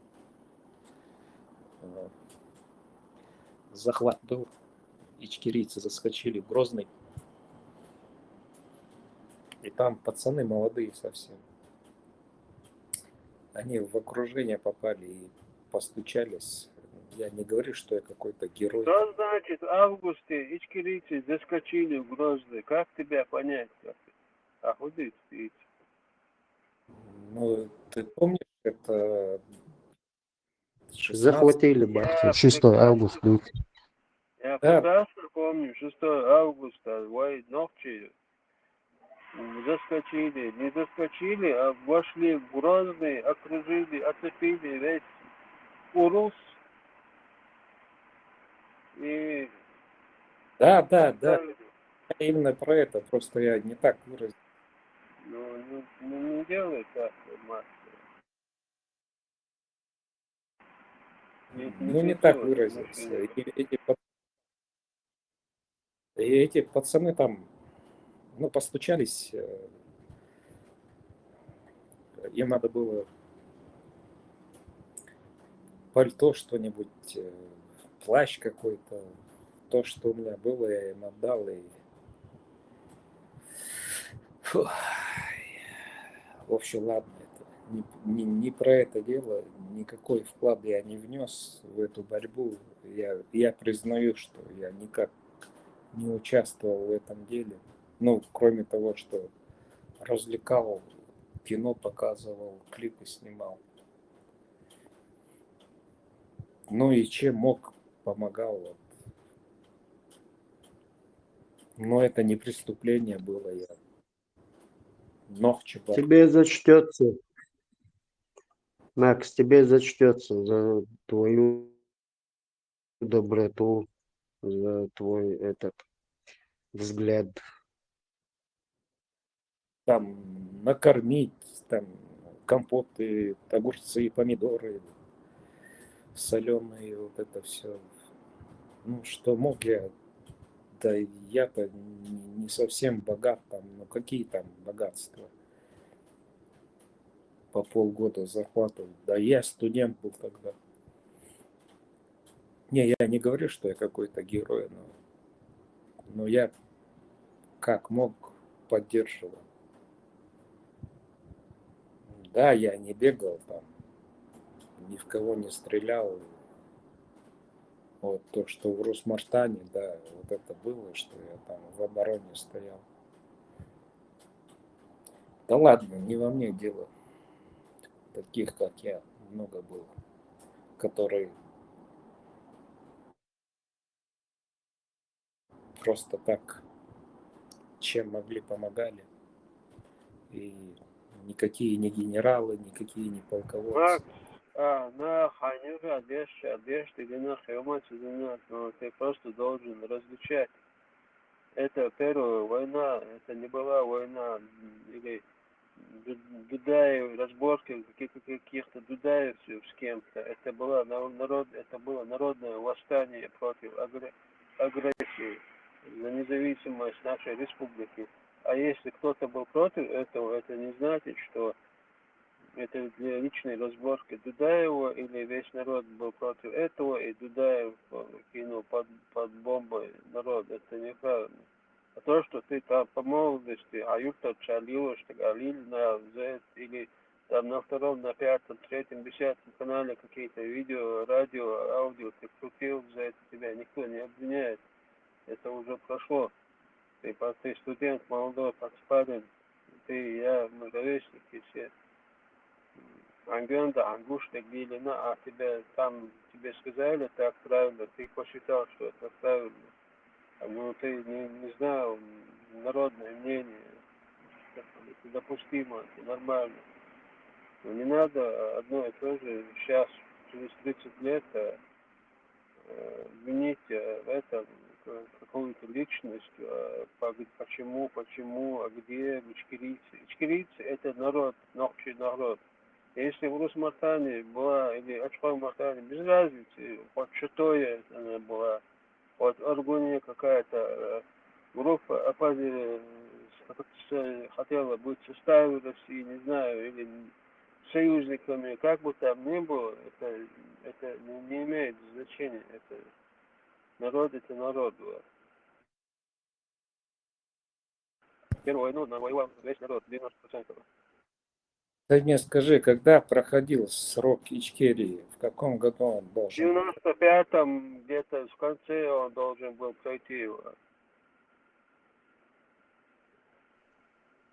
захват был, ичкерийцы заскочили в Грозный, и там пацаны молодые совсем. Они в окружение попали и постучались. Я не говорю, что я какой-то герой. Что значит в августе ичкерийцы заскочили в Грозный? Как тебя понять? А худый спит. Ну, ты помнишь, это 16. Захватили Бахмут. 6 августа. Я Да. прекрасно помню, 6 августа, ночью заскочили, не заскочили, а вошли в Грозный, окружили, оцепили весь Урус. И Да, да, да. оставили. Я именно про это, просто я не так выразил. Не делай так, Макс. Ну, не так делай, выразился. потому что И эти пацаны там, ну, постучались, им надо было пальто что-нибудь, плащ какой-то, то, что у меня было, я им отдал. И... Фу. В общем, ладно, это не про это дело, никакой вклад я не внес в эту борьбу. Я признаю, что я никак не участвовал в этом деле. Ну, кроме того, что развлекал, кино показывал, клипы снимал. Ну и чем мог, помогал. Вот. Но это не преступление было. Я Нохчебар. Тебе зачтется, Макс, тебе зачтется за твою доброту, за твой этот взгляд. Там накормить, там компоты, огурцы, помидоры, соленые, вот это все. Ну, что мог я, да я-то не совсем богат там, ну какие там богатства. По полгода зарплату. Да я студент был тогда. Не, я не говорю, что я какой-то герой, но я как мог поддерживал. Да, я не бегал там, ни в кого не стрелял. Вот то, что в Русмартане, да, вот это было, что я там в обороне стоял. Да ладно, не во мне дело. Таких, как я, много было, которые просто так, чем могли, помогали. И никакие не генералы, никакие не полководцы. Макс, на ханюре одежды, или на хромате, но ты просто должен различать. Это первая война, это не была война или Дудаев, разборки каких-то дудаевцев с кем-то. Это было народное восстание против агрессии за независимость нашей республики. А если кто-то был против этого, это не значит, что это для личной разборки Дудаева или весь народ был против этого, и Дудаев кинул под бомбой народ. Это неправильно. А то, что ты там по молодости, аюрта чалила, что галил на Z или там на втором, на пятом, третьем, десятом канале какие-то видео, радио, аудио ты крутил, за это тебя никто не обвиняет. Это уже прошло. Ты студент, молодой, парень, ты, я, мы ровесники все. Ангенда, ангушник, Гилина, а тебе сказали так правильно, ты посчитал, что это правильно. Ну, ты не знал народное мнение, это допустимо, это нормально. Но не надо одно и то же сейчас, через 30 лет, винить в этом какую-то личность, почему, а где ичкерийцы. Ичкерийцы это народ, общий народ. Если в Русмартане была, или Ачхой-Мартане, без разницы, хоть Чутоя она была, вот Аргуния какая-то группа хотела быть в составе России, не знаю, или союзниками, как бы там ни было, это не имеет значения. Это народ. Первую войну навоевал весь народ, 90%. Ты мне скажи, когда проходил срок Ичкерии, в каком году он В должен был? 95-м где-то в конце он должен был пройти его.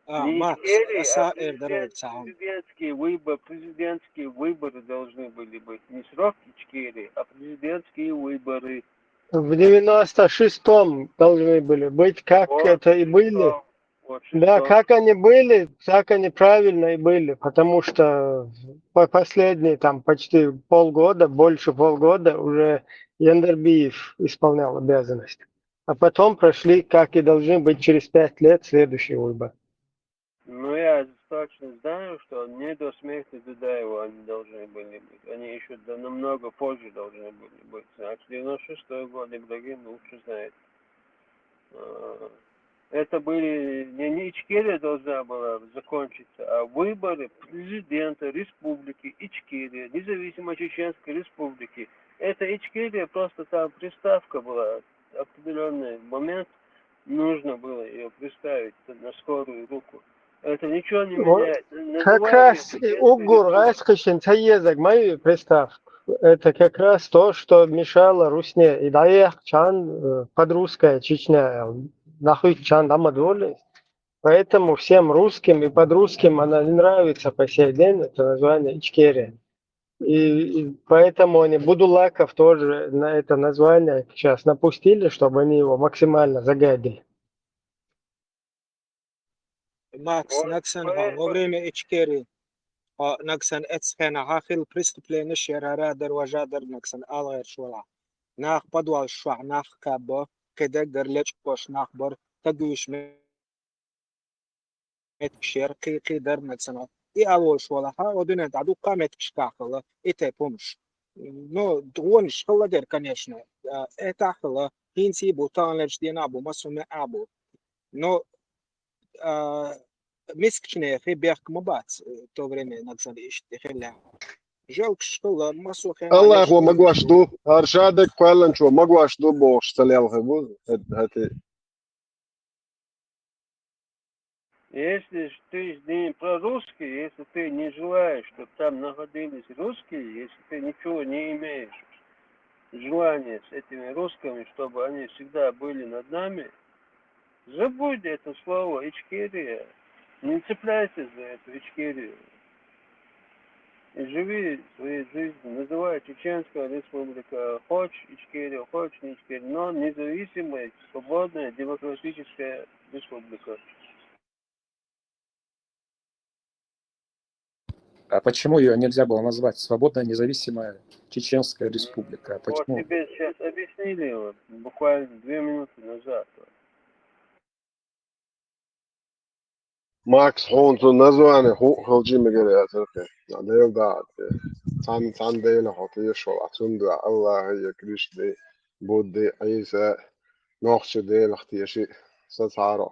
Не Макс, Ичкерия, а президентские выборы должны были быть. Не срок Ичкерии, а президентские выборы. в 96-м должны были быть, как Вот это и были. шестом, вот Да, шестом. как они были, так они правильно и были, потому что последние там почти полгода, больше полгода уже Яндарбиев исполнял обязанности. А потом прошли, как и должны быть через 5 лет, следующий выбор. Ну, я точно знаю, что не до смерти Дудаева они должны были быть. Они еще намного позже должны были быть. Значит, 96-й год, и другим лучше знает. Это были не Ичкерия должна была закончиться, а выборы президента республики Ичкерия, независимой Чеченской республики. Это Ичкерия, просто там приставка была. В определенный момент нужно было ее представить на скорую руку. Это ничего не меняет. Как раз Угур, Аскашин, Таезак, мою приставку. Это как раз то, что мешало Русне. И Даях Чан, подрусская Чечня, нахуй Чан Дамадоли. Поэтому всем русским и подрусским она не нравится по сей день, это название Ичкерия. И поэтому они Будулаков тоже на это название сейчас напустили, чтобы они его максимально загадили. Макс, во время Ичкерии, Наксан Эцхена Хахил преступление Шерара Дарважадар Наксан Алайр Швала. Нах подвал Шва, Нах Кабо, Кедек Гарлеч Пош, Нах Бор, Тагуиш Меткшер, Кидар Наксана. И Алой Швала, один аду Каметкшкахала, и те помощь. Ну, он школадер, конечно. Это хала, Хинси, Бутан, Лечдинабу, Масуме Абу. Но مسكشني في بيخ مبات توبريمي نقصد إيش تخلى جوك شكله مسوخين الله هو مقواش دو هرشادك فعلا شو مقواش دو بوش سليل هبوز هاتي Если ты не прорусский, если ты не желаешь, чтобы там находились русские, если ты ничего не имеешь желания с этими русскими, чтобы они всегда были над нами, забудь это слово Ичкерия. Не цепляйся за эту Ичкерию. И живи своей жизнью. Называй Чеченская республика. Хочешь Ичкерия, хочешь не Ичкерия, но независимая, свободная, демократическая республика. А почему ее нельзя было назвать свободная независимая Чеченская республика? Вот Почему? тебе сейчас объяснили, вот, буквально 2 минуты назад. ماكس هونتو نزواني هو خلجي مجري أتركي ديل دات تان ديل حطيه شو عتون دا الله هي كريش دي بود دي عيسى نوخش ديل اختيشي ستعرف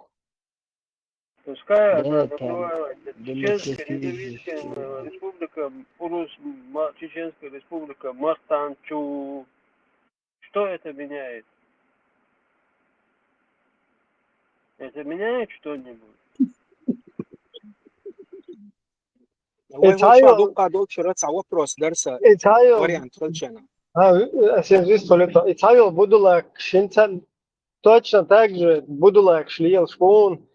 Пускай она Да, там называется Чеченская независимая республика, Чеченская республика Мастанчу. Что это меняет? Это меняет что-нибудь? вариант Рольчена. Италия Будулак, Шинцан, точно так же Будулак, Шлиел, Шпун,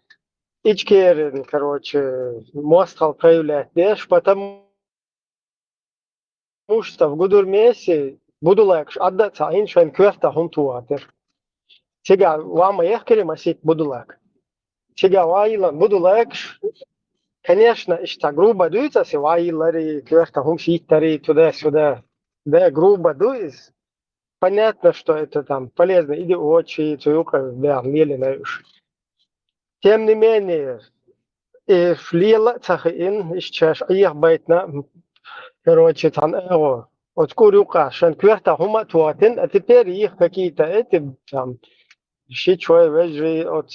Ичкерин, короче, Мостал проявлять, знаешь, потому что в Гудурмесе Будулак, отдаться, а иншайн кверта хунтуатер. Сега, вама ехкери масик Будулак. Сега, ваилан Будулак, конечно, ишта грубо дуется, си ваилари, кверта хуншитари, туда-сюда. Да, грубо дуется. Понятно, что это там полезно, иди очи, цуюка, да, мелинаешь. Тем не менее, и шлила цахин, исчаш, их байтна, короче, там эго. Вот курюка, шан кверта хума туатин, а теперь их какие-то эти там, щичой вежи от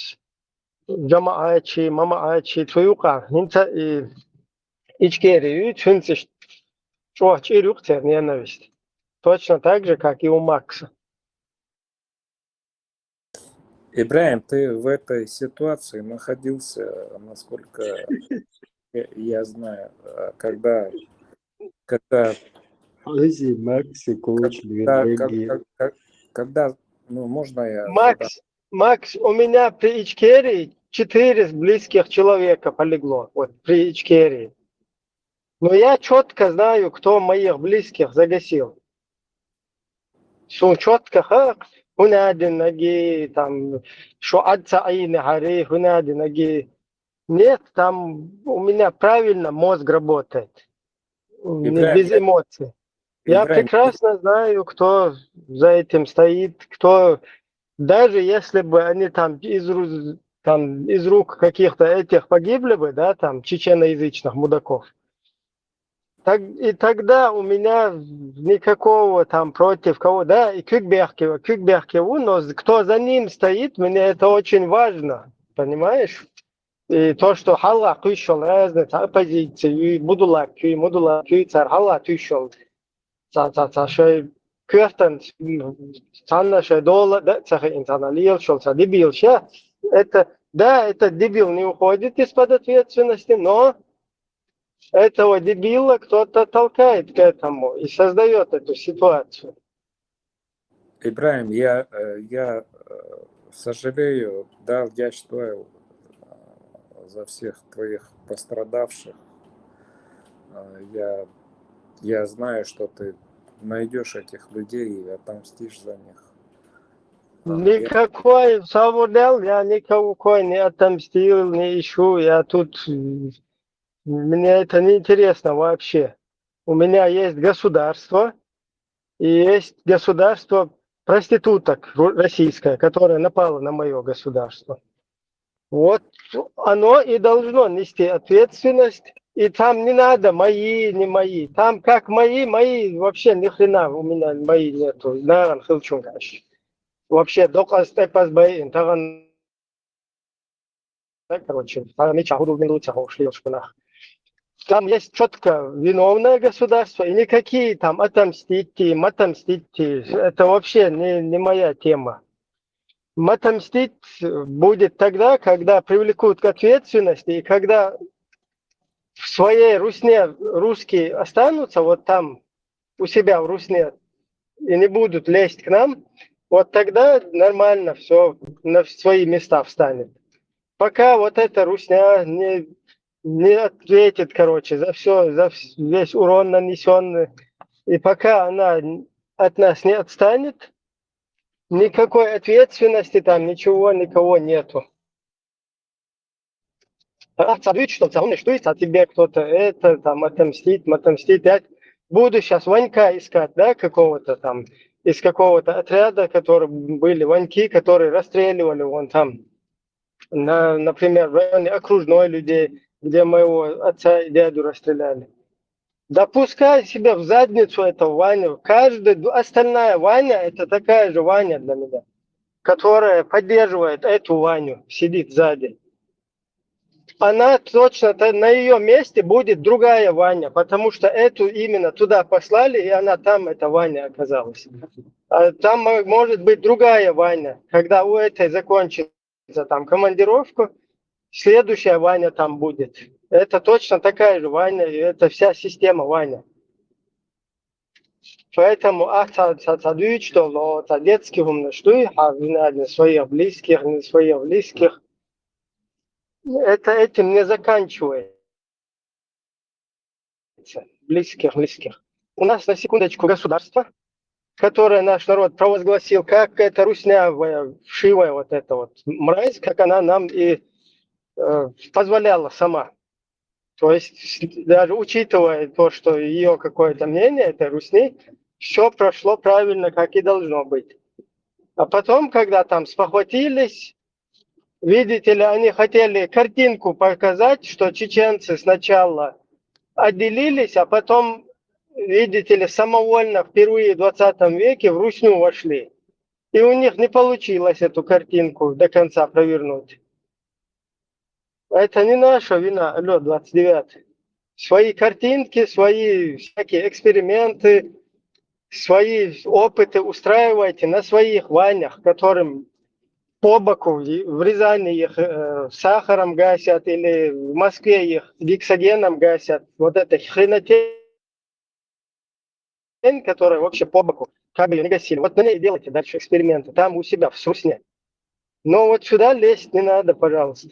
джамаачи, мамаачи, цуюка, инца и ичкерию, чунциш, чуач и рюктер ненависть. Точно так же, как и у Макса. Ибраим, ты в этой ситуации находился, насколько я знаю, когда Ализи, Макси, коуч, когда, ну, можно я Макс, у меня при Ичкерии 4 близких человека полегло вот, при Ичкерии. Но я четко знаю, кто моих близких загасил. Что четко, هنادي نجي там, что отца Аины Хари, هنادي نجي. Нет, там у меня правильно мозг работает, без эмоций. Я прекрасно знаю, кто за этим стоит, кто, даже если бы они там из рук каких-то этих погибли бы, да, там, чеченоязычных мудаков, и тогда у меня никакого там против кого, да, и Кюкберкеву, но кто за ним стоит, мне это очень важно, понимаешь? И то, что Халла тушил разные оппозиции, и Мудула царь Халла тушил, что Кюртан, Санна, что Дола, да, царь интерналил, что дебил, это, да, этот дебил не уходит из-под ответственности, но этого дебила кто-то толкает к этому и создает эту ситуацию. Ибраим, я сожалею, да, вдячствую за всех твоих пострадавших. Я знаю, что ты найдешь этих людей и отомстишь за них. Никакой Савудел, я никакой не отомстил, не ищу, я тут, мне это не интересно вообще. У меня есть государство, и есть государство проституток российское, которое напало на мое государство. Вот оно и должно нести ответственность, и там не надо мои, не мои. Там как мои вообще ни хрена у меня мои нету. Наран хилчунгаш. Вообще доказ тепас бай, таран, короче, ушли шпинах. Там есть четко виновное государство, и никакие там отомстите, это вообще не моя тема. Отомстить будет тогда, когда привлекут к ответственности, и когда в своей русне русские останутся вот там у себя в русне и не будут лезть к нам, вот тогда нормально все на свои места встанет. Пока вот эта русня не ответит, короче, за все, за весь урон нанесенный, и пока она от нас не отстанет, никакой ответственности там, ничего, никого нету. Что тебе кто-то это там отомстить. Я буду сейчас Ванька искать, да, какого-то там, из какого-то отряда, которые были Ваньки, которые расстреливали вон там, например, в районе окружной людей, где моего отца и дяду расстреляли. Да пускай себе в задницу этого Ваню. Остальная Ваня, это такая же Ваня для меня, которая поддерживает эту Ваню, сидит сзади. Она точно, на ее месте будет другая Ваня, потому что эту именно туда послали, и она там, эта Ваня оказалась. А там может быть другая Ваня, когда у этой закончится там командировку, следующая Ваня там будет. Это точно такая же Ваня, и это вся система Ваня. Поэтому что детских умножды, а не своих близких, не своих близких. Это этим не заканчивается. Близких. У нас на секундочку государство, которое наш народ провозгласил, как эта руснявая, вшивая вот эта вот мразь, как она нам и позволяла сама. То есть даже учитывая то, что ее какое-то мнение, это русни, все прошло правильно, как и должно быть. А потом, когда там спохватились, видите ли, они хотели картинку показать, что чеченцы сначала отделились, а потом, видите ли, самовольно впервые в 20 веке в Русню вошли. И у них не получилось эту картинку до конца провернуть. Это не наша вина, алло, 29-й. Свои картинки, свои всякие эксперименты, свои опыты устраивайте на своих Ванях, которым по боку, в Рязани их сахаром гасят или в Москве их гексогеном гасят. Вот эта хренотень, которая вообще по боку, как бы ее не гасили. Вот на ней делайте дальше эксперименты, там у себя в Сусне. Но вот сюда лезть не надо, пожалуйста.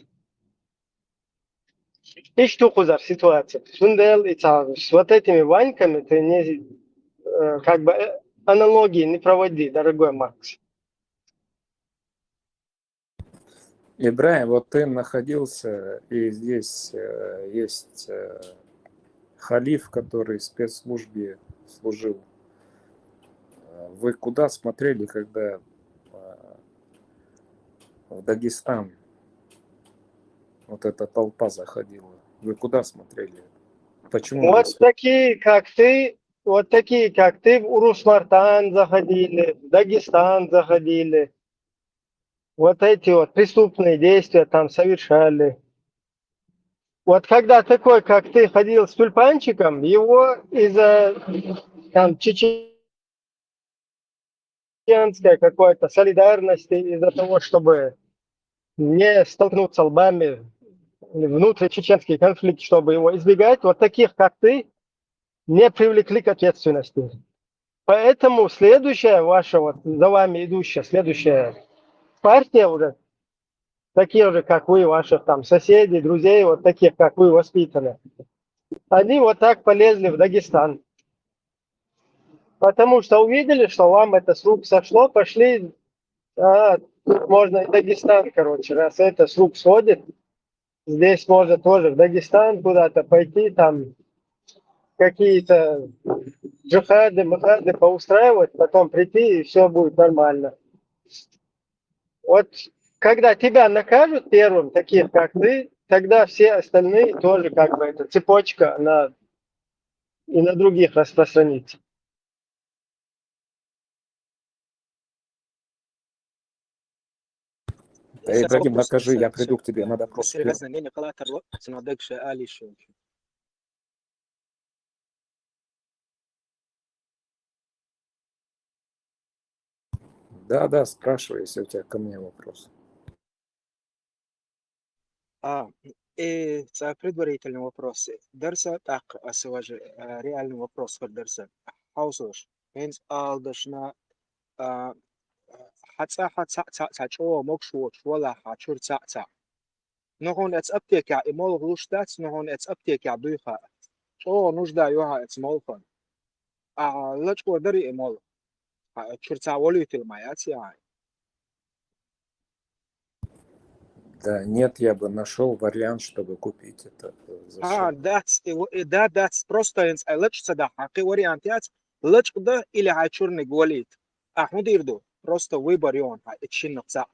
Ишь тухузар ситуация. Сундел и с вот этими ваньками ты не, как бы аналогии не проводи, дорогой Макс. Ибраим, вот ты находился, и здесь есть халиф, который в спецслужбе служил. Вы куда смотрели, когда в Дагестан вот эта толпа заходила? Вы куда смотрели? Почему вы... Вот такие, как ты, в Урус-Мартан заходили, в Дагестан заходили. Вот эти вот преступные действия там совершали. Вот когда такой, как ты, ходил с тюльпанчиком, его из-за там чеченской какой-то солидарности, из-за того, чтобы не столкнуться лбами, внутричеченский конфликт, чтобы его избегать, вот таких, как ты, не привлекли к ответственности. Поэтому следующая ваша, вот за вами идущая, следующая партия уже, такие же, как вы, ваших там соседей, друзей, вот таких, как вы, воспитаны, они вот так полезли в Дагестан. Потому что увидели, что вам это с рук сошло, пошли, тут можно и Дагестан, короче, раз это с рук сходит, здесь можно тоже в Дагестан куда-то пойти, там какие-то джихады, махады поустраивать, потом прийти, и все будет нормально. Вот когда тебя накажут первым, таких как ты, тогда все остальные тоже как бы эта цепочка и на других распространится. Ибрагим, накажи, я приду к тебе на допрос. Да, спрашивай, если у тебя ко мне вопрос. Это предварительный вопрос. Дерса так, асыважи, реальный вопрос for дерса. Хаусош. Хенс алдашна حتى تاچو مokшwo wala hachur tsa. Ногон эц аптека и мол глуштац, ногон эц аптека дуйха. Чо нужда юха эц молхон. Лачко дари и мол. Чурца волютил маяция. Да, нет, я бы нашел вариант, чтобы купить это. That's просто инс лачца да хаки вариантиац. Лачко или хачурный гвалит. Мудирду. Просто выбор он, итчиннца.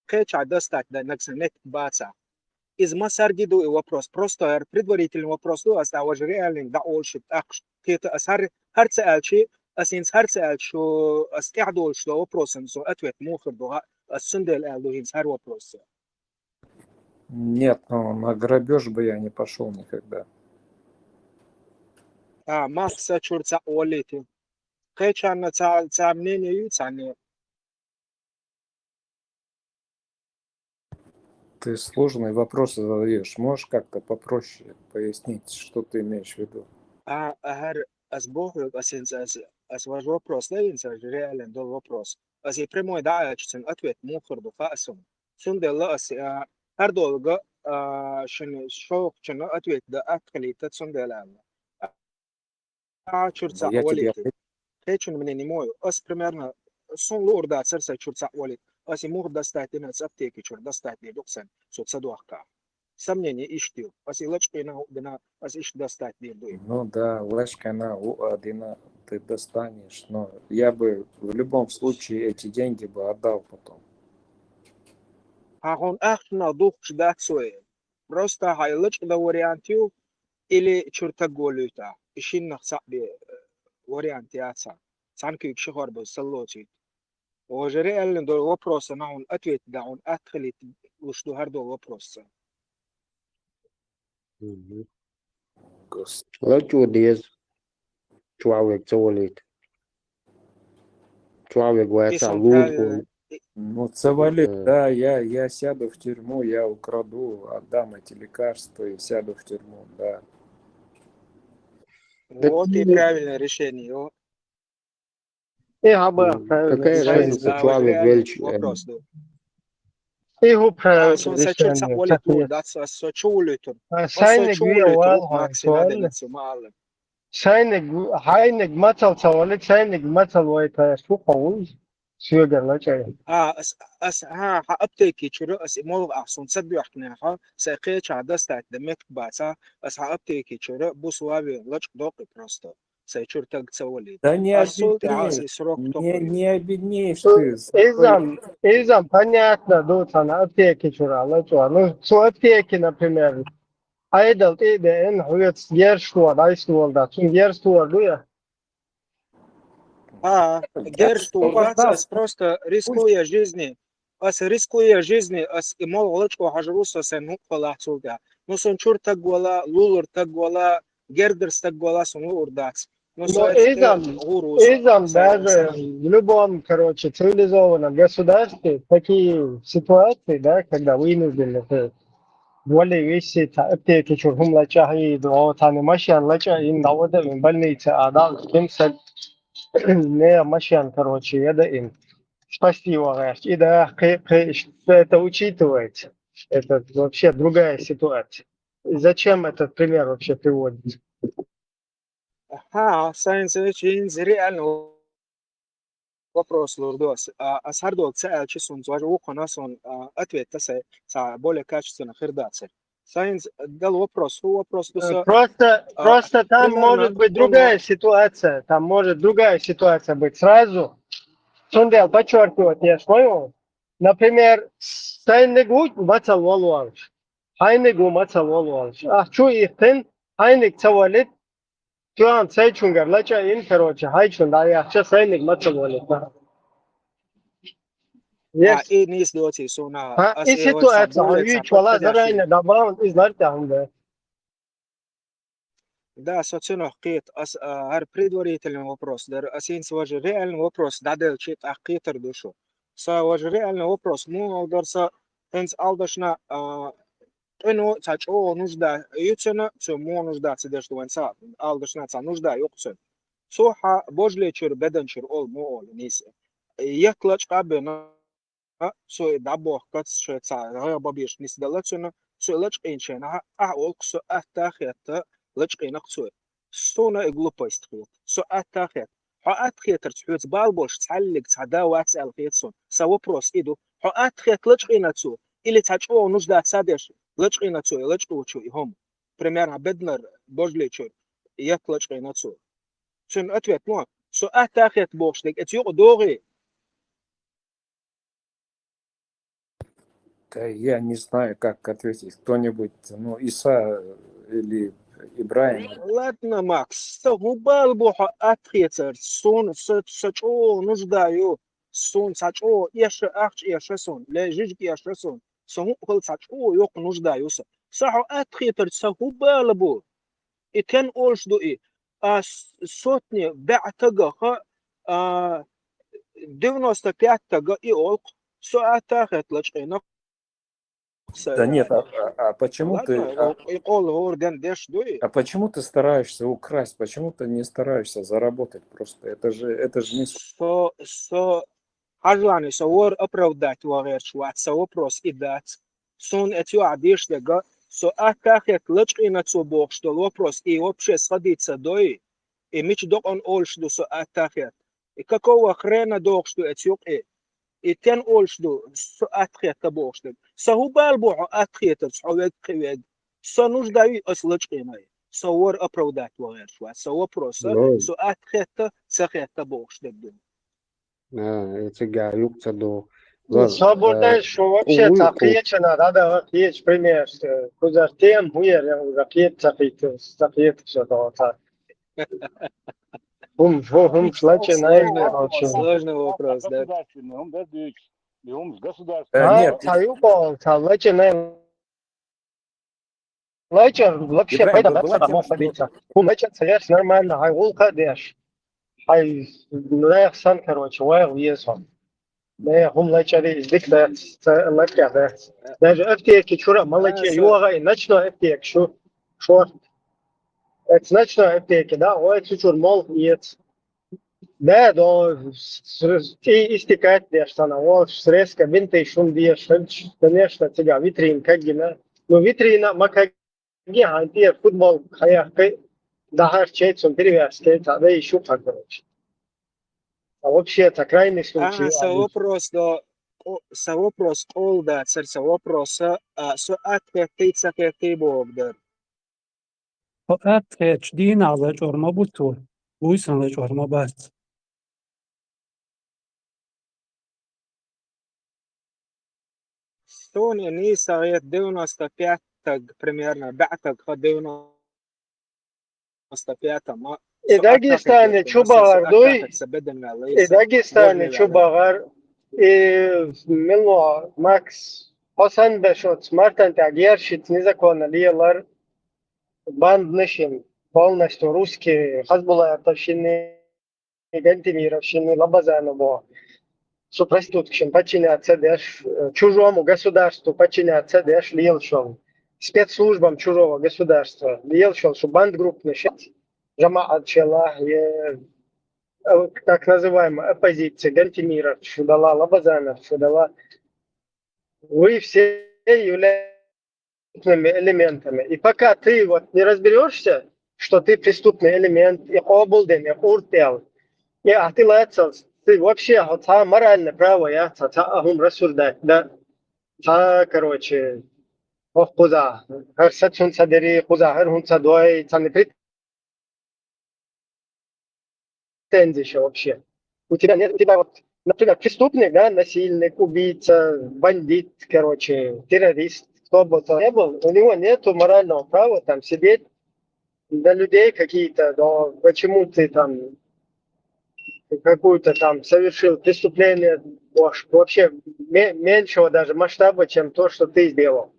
Кэча достать да наксанет баца. Из масаргиду и вопрос. Просто предварительный вопрос. Оставаж реальный да олшит. Это асар харцаалчи. Асинс харцаалчу астиадол что вопросом со ответ мухр дуга асундел алдухин сар вопрос. Нет, но на грабеж бы я не пошел никогда. Макса чурца олити. Кэча на ца мнение юцане. Ты сложные вопросы задаешь. Можешь как-то попроще пояснить, что ты имеешь в виду? Сбог, ваш вопрос, реален дол вопрос. И прямой да, ответ мухр дуфасум. Сундела هر долго шо ответ да открыто сундела. Чурца Я тебе олит. Кэчун мне не мой. Примерно сон лорда церса чурца олит. Аси мух достать на аптеки чур достать не доксан соцсадуахка. Сомнение иштил. Аси лачпина дина аси иш достать не дуй. Ну да, лачкана у Адина ты достанешь, но я бы в любом случае эти деньги бы отдал потом. Он ахна дух ждать свое. Просто хайлач да вариантию или чурта голюта. Ишин нахсаби вариантиаца. Санки икшихор бы саллочи. Уже реально до вопроса на он ответ да он отхлит уж до хардо вопроса. Лачу дез. Человек завалит. Человек говорит, лунку. Ну, завалит, да, я сяду в тюрьму, я украду, отдам эти лекарства и сяду в тюрьму, да. Вот и правильное решение. Какая разница, человек велич? إيه هو برايورتي سون سايتشر سا ولي تور داتس سو تشوليتر ساينك ويا والله ماكس هذا سؤال نتسمع ساينك هاينك مثل سوالك ساينك مثل ويتا شو قوي شو قال لك ها أبتكي شرو مول أحسن صدق إحنا ساقي شعدست دمك باسا أبتكي شرو بوسوابي لش دوقي براستا سايشر تاج تسولي Да не السولت обеднеешь, سروق не обеднеешь ты. إذا понятно دوتنا أبتكي شرو الله شو ну شو أبتكي например Айдал ты да эн хует герштуар айстуар да тун герштуар дуя герштуар да просто рискуя жизни рискуя жизни имол лочко хажруса сен хукла сулда ну сон чурта гола лулур так гола гердерс так гола сон урдац но изам даже в любом короче цивилизованном государстве такие ситуации да когда вынуждены ولا ويسي تأبتي كشرهم لجاهي دعوة تاني ماشيان لجاهي دعوة من بلني تأدال كمسد не ماشيان короче это им спасибо и да это учитывается это вообще другая ситуация зачем этот пример вообще приводится ساينس تشينز реально вопрос лордос асардо цаэл чисун зواج وقناسون ответ тасай са более качественно хердацер Сайнс дал вопрос, просто там может быть другая ситуация, там может другая ситуация быть сразу. Сундел подчеркивает, я понял. Например, сайнегут мацал волвалш, хайнегу мацал волвалш. А что их тен, хайнег цавалит, туан сайчунгар, лача ин короче, хайчун да я сейчас сайнег мацал волит. И не сделайте сона. И ситуация, вичвала заранее добавил из лартянга. Да, собственно, قيت предварительный вопрос. Асин сважи реальный вопрос. Дадел чит ахкитер душу. Сважи реальный вопрос. Ну, алдарса хенс алдашна эно цачо нужда ютсена, цо мо нужда цедеш дуанса. Алдашна ца нужда юксен. Соха божлечер беденчер ол мо ол нисе. Яклач кабена سو دابو كات شو تاع غير بابيش نيس دلاتنا سو لاش قينشنا اولك سو اتاخيت لاش قينقسو سونا غلوبايست خيت سو اتاخيت اتخيت تحوت بالبوش تعلق تعدا واتسال خيتسون سو بروس ايدو اتخيت لاش قيناتسو اللي تاچو نجدا تسادش لاش قيناتسو لاش قوچو هم примерно بدنر بوجليچو يك لاش قيناتسو سن اتويت مو سو اتاخيت بوش دك اتيو دوغي Я не знаю, как ответить. Кто-нибудь, ну, Иса или Ибраим. Ладно, Макс, губал бухо ответер, сон сачо нуждаю, сон сачо еше ахч еше сон, лежишь еше сон, сон хол сачо yok нуждаюся. Сахо ответер сагубал бу. И тен олш дуи. Сотни беатага 95 тага и олк, со атахет лачина. Да нет, почему почему ты стараешься украсть? Почему ты не стараешься заработать? Просто это же не... Ажлани савор оправдать ваверш ватса вопрос и дать. Сон этю адиш дега, со атахет лачки на цубок, что вопрос и вообще сходиться дой, и мич док он ольш до со атахет. И какого хрена док, что этюк и тен ольшду со атхета бошден сагубал бо атхета сховет квед со нуждаю ослачкиной савор оправдать ваершва со вопроса со атхета сахета бошден это гаюк цадо свободно что вообще такиечна надо есть пример куда тем хуер ракет такит все то Сложный вопрос, да. Нет, Лачер вообще поедет, лечится нормально, ай улка деш. Ай лех сан, короче, уэл езон. Не, хум лечери издик да лечер да. Даже эфтеки чура, малече, юага и ночно эфтек, шо. Это ночно эфтеки, да, ой чучур мол ец. Да, и истекать дешно, вот срезка винты шум дешно, конечно, тебя витрин как гина, но витрина макаги антия футбол хаяк, дахар чейцун перевязки, тогда еще как короче. А вообще это крайний случай. Sa вопрос olda, sa вопроса, så atvettitsa bogder. فقط HD نقل چهارما بود تو Луис نقل چهارما بس Stone Nisa je 95 примерно, بعتك 95 ما И Дагестане чубагардой, и Дагестане чубагар, и мило Макс Хосан Бешот, Мартан Тагершит незаконно лиелар банднышин, полностью русские, хазбулаятовщины, гантимировщины, лабазаново, супроституткшин, подчиняться деш, чужому государству подчиняться деш, лиелшон, спецслужбам чужого государства, лиелшон, что бандгрупп нышит, Жамаат Чела, так называемая оппозиция, Гантимиров, Шудала, Лабазанов, Шудала, вы все являетесь элементами. И пока ты вот не разберешься, что ты преступный элемент, и обулден, и уртел, и атилацел, ты вообще вот моральное право, я ахум рассуждать, да, короче, ох, куза, хар сатсун садери, куза, хар хун садой, не претензий вообще. У тебя нет, у тебя вот, например, преступник, да, насильник, убийца, бандит, короче, террорист, кто бы то ни был, у него нету морального права там сидеть до людей какие-то, но почему ты там какую-то там совершил преступление вообще меньшего даже масштаба, чем то, что ты сделал.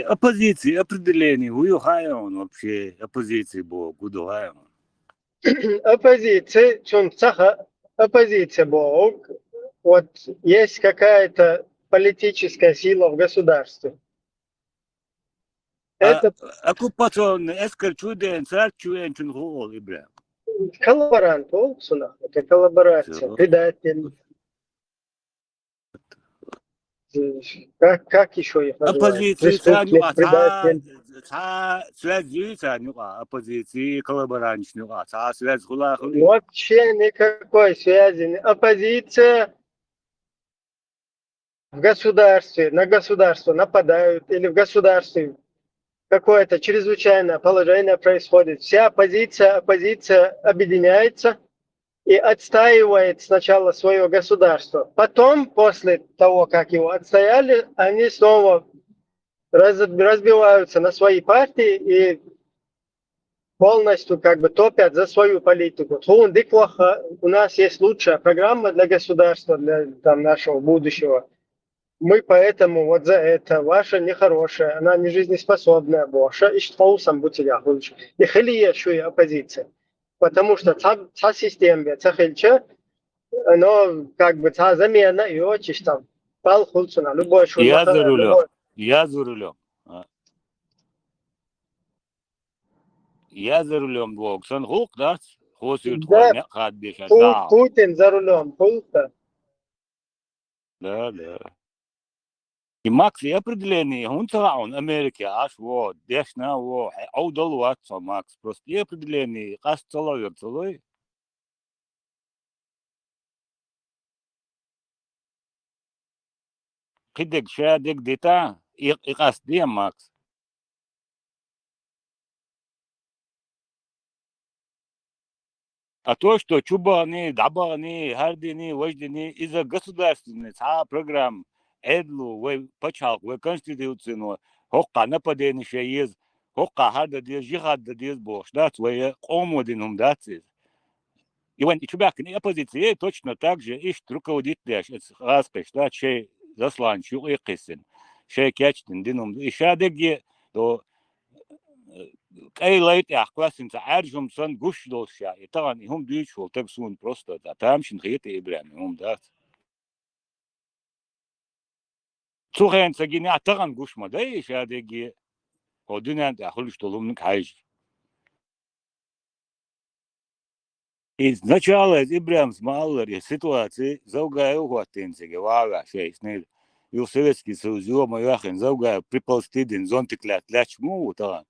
Оппозиции, определение, он вообще оппозиции был, куда Оппозиция, оппозиция Бог, вот есть какая-то политическая сила в государстве. Это оккупационный, эскорчуден, царчуен, чунгол, Ибрахим. коллаборант, это коллаборация, предатель. Как еще их называют? Оппозиции, Преступник, предатель. связь, оппозиции, коллаборанчную, связь хулахули. Вообще никакой связи. Оппозиция в государстве, на государство нападают, или в государстве какое-то чрезвычайное положение происходит. Вся оппозиция объединяется и отстаивает сначала свое государство. Потом, после того, как его отстояли, они снова разбиваются на свои партии и полностью как бы топят за свою политику. У нас есть лучшая программа для государства, для там, нашего будущего. Мы поэтому вот за это, ваша нехорошая, она не жизнеспособная, ваша, и что сам бутиля лучше. И хилия и оппозиция. Потому что та система, та хильча, оно как бы та замена, и очень там пал хулцуна, любой Я шурмаха, любой. Я за рулем. Я за рулем, Бог. Сан хук, да? Да, Путин за рулем, пулта. Да. И Макс, и определение, он он Америки, аж вот, дешна, вот, аудал ватса, Макс, просто и определение, аж целовер, целой. Кидек, шадек, дита, и аж дем, Макс. А то, что чубаны, дабаны, хардины, вождины, из-за государственной программ, эдлу, вы почал, вы конституцию, хокка нападение есть, хокка харда дез, жихад дез бош, да, свои омодинум, да, цез. И вон, и чубак, и оппозиция точно так же, и руководитель, распеш, да, чей засланчу, и кисен, чей кячтен, динум, и шадеги, то кайлайт ахкласинца аржумсан гушлоша и таган им дүйчул тагсун просто да тамшин хыйты ибрам да цухен цагини атаган гушма да шадеги одунан да хулштолумн кайж И сначала Ибрам Смаллер и ситуации заугая уготинцеге вага шейснил. И в Советский Союз его яхен заугая приползти дин зонтиклят лячму таган.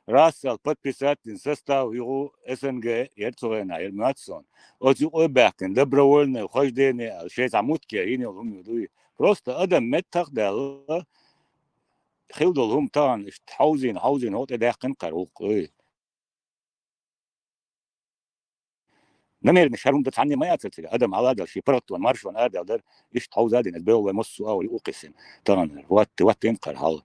Рассал подписательный состав его СНГ Ерцогена Ерматсон. Оцю ойбахкен добровольное вхождение шесть амутки инел умюдуи. Просто адам меттах дала خيودلهم طبعا حوزين هو تداخن قروق نمر نشارون دتعني ما ياتل ادم على هذا الشيء برتون مارشون هذا در ايش حوز هذا نسبه ومص او يقسم طبعا وات ينقر هذا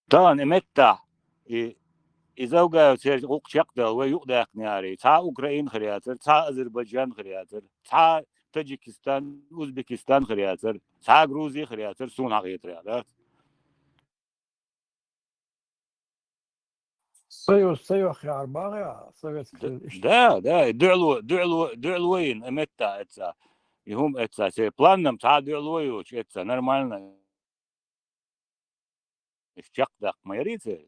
طبعا متى إذا وقع وق شقده ويقدر ناري تا أوكران خرياتر تا أذربيجان خرياتر تا تاجيكستان أوزبكستان خرياتر تا غروزي خرياتر سون خرياتر صيو خيار باغي صيوت да دعلوين متى اتسا يهم اتسا سي планом تا دعلويو اتسا нормально شقدق ما يريد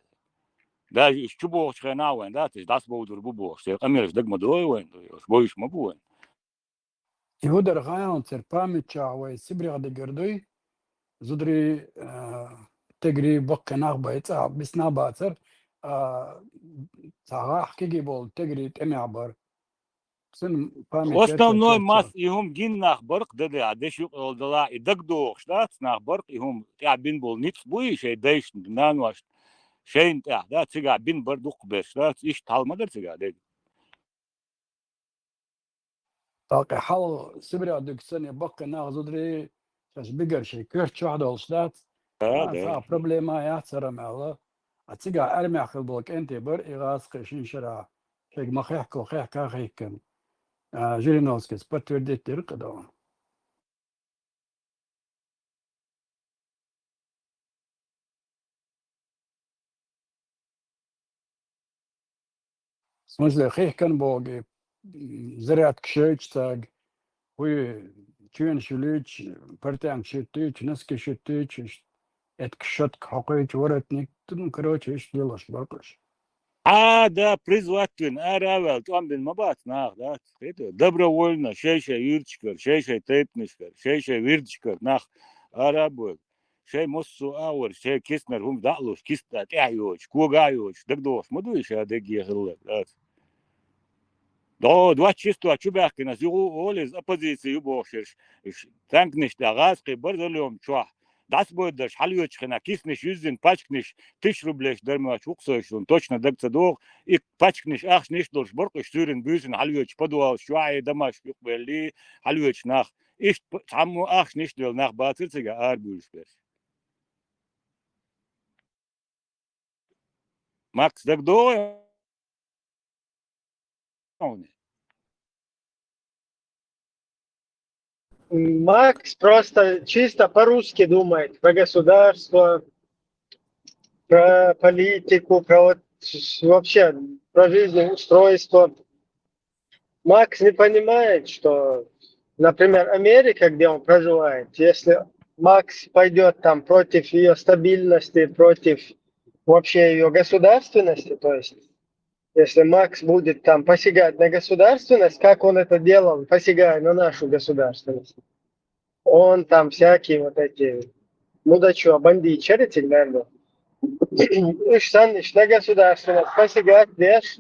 даже из чубов хренауэн, да, то есть даст боудур бубош, се америш даг мадоевэн, боиш мабуэн. يهودر غايون تر بامتشا ويسبرغ دقردوي زدري تجري بق ناغبا يتسا بسنا باتر تاغا حكيجي بول تجري تمي عبر سن В основной масс ихум гин nach барк дэдэ адэш юк олдала и дагдох штат nach барк ихум я бин бол ниц буи шей дэш нанваш шейн да цига бин бар дук беш штат иш талмадыр цига дэд. طاقة حال سبرغ دك سنة بق ناغ زدري تاش بيجر شي كرت واحد الشتات صار بروبليما يحترم الله اتيجا ارمي اخل بلك انت بر اغاس قشين شرا شيك ما خيحكو خيحكا خيكن جيرينوسكس باتورديت ترقدون смысле خيحكن بوغي زرعت كشيش تاج وي تشين شليش بارتان شتيش نسكي شتيش اتكشتك حقيش ورتنك تن كروتش دلش برقش Да, призвателен, равел, там бин мабат нах, да, это добровольно, шейша юрчкар, шейша тетмишкар, шейша вирчкар, нах, арабук, шей моссу аур, шей киснер, хум датлуш, киста, тяйоч, кугайоч, дагдош, мадуиш, адеги хилла, да. Да, два чисто, чубяхки, нас югу олез оппозиции юбошерш, танкниш, да, газки, бардалем, чуах. Das будет даже хальёчхина, киснеш юзин, пачкнеш 1000 рублей, дармач уксоешь, он точно дагца дох, и пачкнеш ах ниш долж боркаш сюрин бюзин, хальёч подуал, шуай дамаш юкбели, хальёч нах, иш таму ах ниш дел нах бацирцига арбюльспеш. Макс дагдо Макс просто чисто по-русски думает про государство, про политику, про вот вообще про жизнеустройство. Макс не понимает, что, например, Америка, где он проживает, если Макс пойдет там против ее стабильности, против вообще ее государственности, то есть если Макс будет там посягать на государственность, как он это делал, посягая на нашу государственность, он там всякие вот эти мудачо, бандит, черти, наверное, на государственность посягать, лишь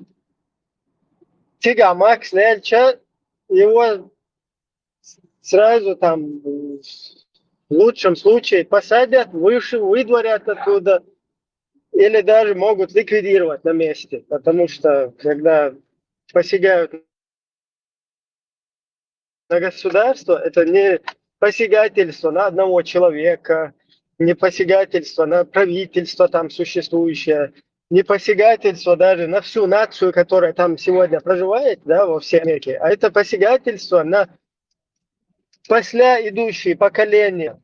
тига Макс Нельча, его сразу там в лучшем случае посадят, выдворят оттуда, или даже могут ликвидировать на месте, потому что когда посягают на государство, это не посягательство на одного человека, не посягательство на правительство там существующее, не посягательство даже на всю нацию, которая там сегодня проживает, да, во всей Америке, а это посягательство на после идущие поколения.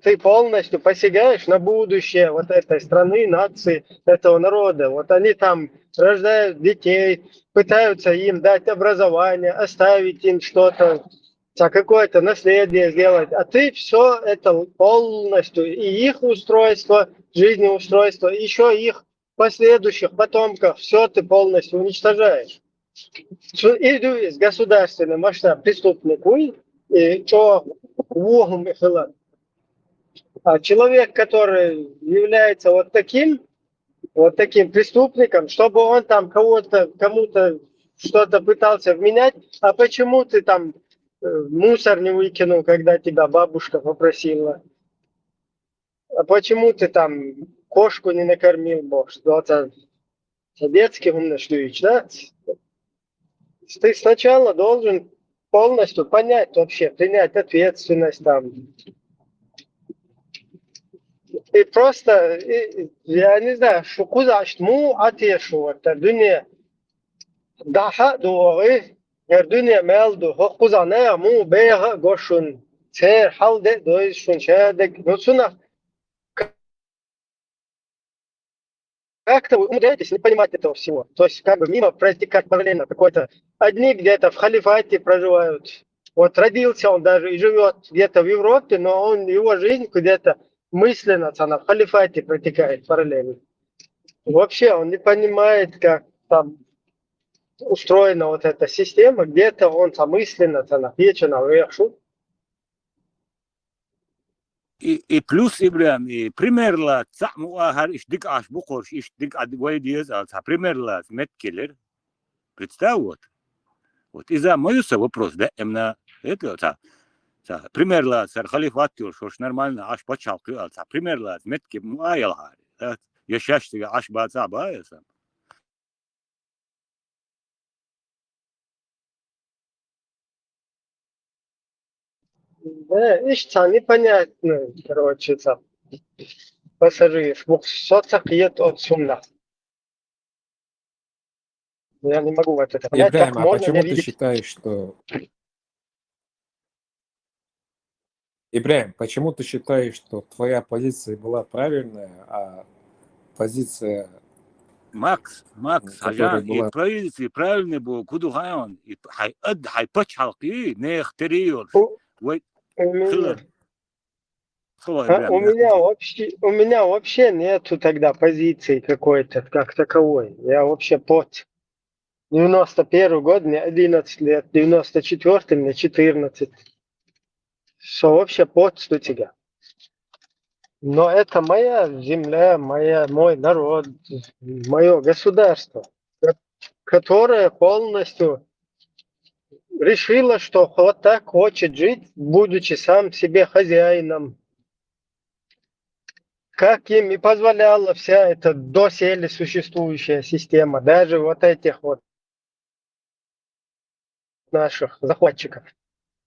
Ты полностью посягаешь на будущее вот этой страны, нации, этого народа. Вот они там рождают детей, пытаются им дать образование, оставить им что-то, какое-то наследие сделать. А ты все это полностью, и их устройство, жизнеустройство, еще их последующих потомков все ты полностью уничтожаешь. Иду из государственного масштаба преступнику и что вогум эхла. А человек, который является вот таким преступником, чтобы он там кому-то что-то пытался вменять, а почему ты там мусор не выкинул, когда тебя бабушка попросила? А почему ты там кошку не накормил, бог? Что это советский умнождуич, да? Ты сначала должен полностью понять вообще, принять ответственность там. И просто, я не знаю, что куда му атешу, это dünya daha doğru, dünya meldu, kuzа не му бега гошун, цер халде дойшун чедек, ну сунах. Как-то вы умудряетесь не понимать этого всего. То есть как бы мимо протекать параллельно какой-то. Одни где-то в халифате проживают. Вот родился он даже и живет где-то в Европе, но его жизнь где-то мысленно она в халифате протекает параллельно. Вообще он не понимает, как там устроена вот эта система, где-то он там мысленно она вечером наверху. И плюс Ибрам, и примерно цамуахар ишдик аш бухорш ишдик адвайдиез алца примерно меткелер. Представь вот из-за моюся вопрос, да, именно это примерно сар халифатюр, что ж нормально аш почалки алца примерно метки муаялхар. Я счастье аш баца баеса. Да, ишь, непонятно, короче, там. Пассажир, соцакиет от сумна. Я не могу вот это понять, Ибрахим, как а можно почему не ты видеть. считаешь, что... Ибрахим, почему ты считаешь, что твоя позиция была правильная, а позиция, Макс, которая Хажан, и была... правильный был, куду хайон, и хай почалки, не хтериор. Вот, У меня, слово Ибрахим, у меня вообще нету тогда позиции какой-то как таковой. Я вообще под 91 год, мне 11 лет, 94 мне 14. Что вообще под что тебя. Но это моя земля, мой народ, мое государство, которое полностью решило, что вот так хочет жить, будучи сам себе хозяином. Как им и позволяла вся эта доселе существующая система, даже вот этих вот наших захватчиков.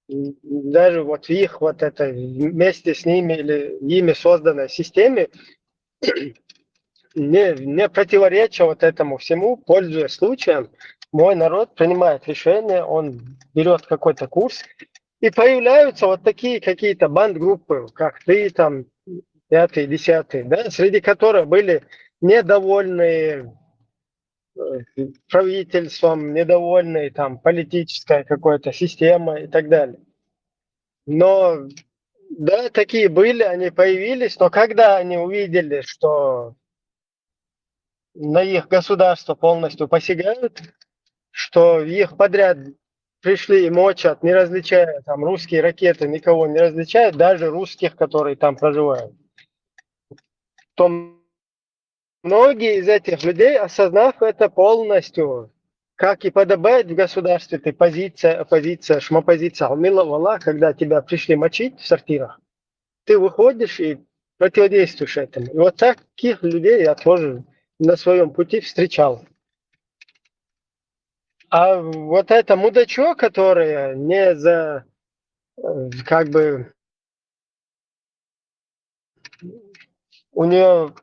Даже вот в их вот это вместе с ними или ими созданной системе не противореча вот этому всему, пользуясь случаем, мой народ принимает решение, он берет какой-то курс, и появляются вот такие какие-то бандгруппы, как ты там, 5-й, 10-й, да, среди которых были недовольные правительством, недовольные там политической какой-то системой и так далее. Но да, такие были, они появились, но когда они увидели, что на их государство полностью посягают, что их подряд пришли и мочат, не различая там русские ракеты, никого не различают, даже русских, которые там проживают, то многие из этих людей, осознав это полностью, как и подобает в государстве, ты оппозиция, шмопозиция, умиловала, когда тебя пришли мочить в сортирах, ты выходишь и противодействуешь этому. И вот таких людей я тоже на своем пути встречал. А вот это мудачок, которое не за, как бы, у нее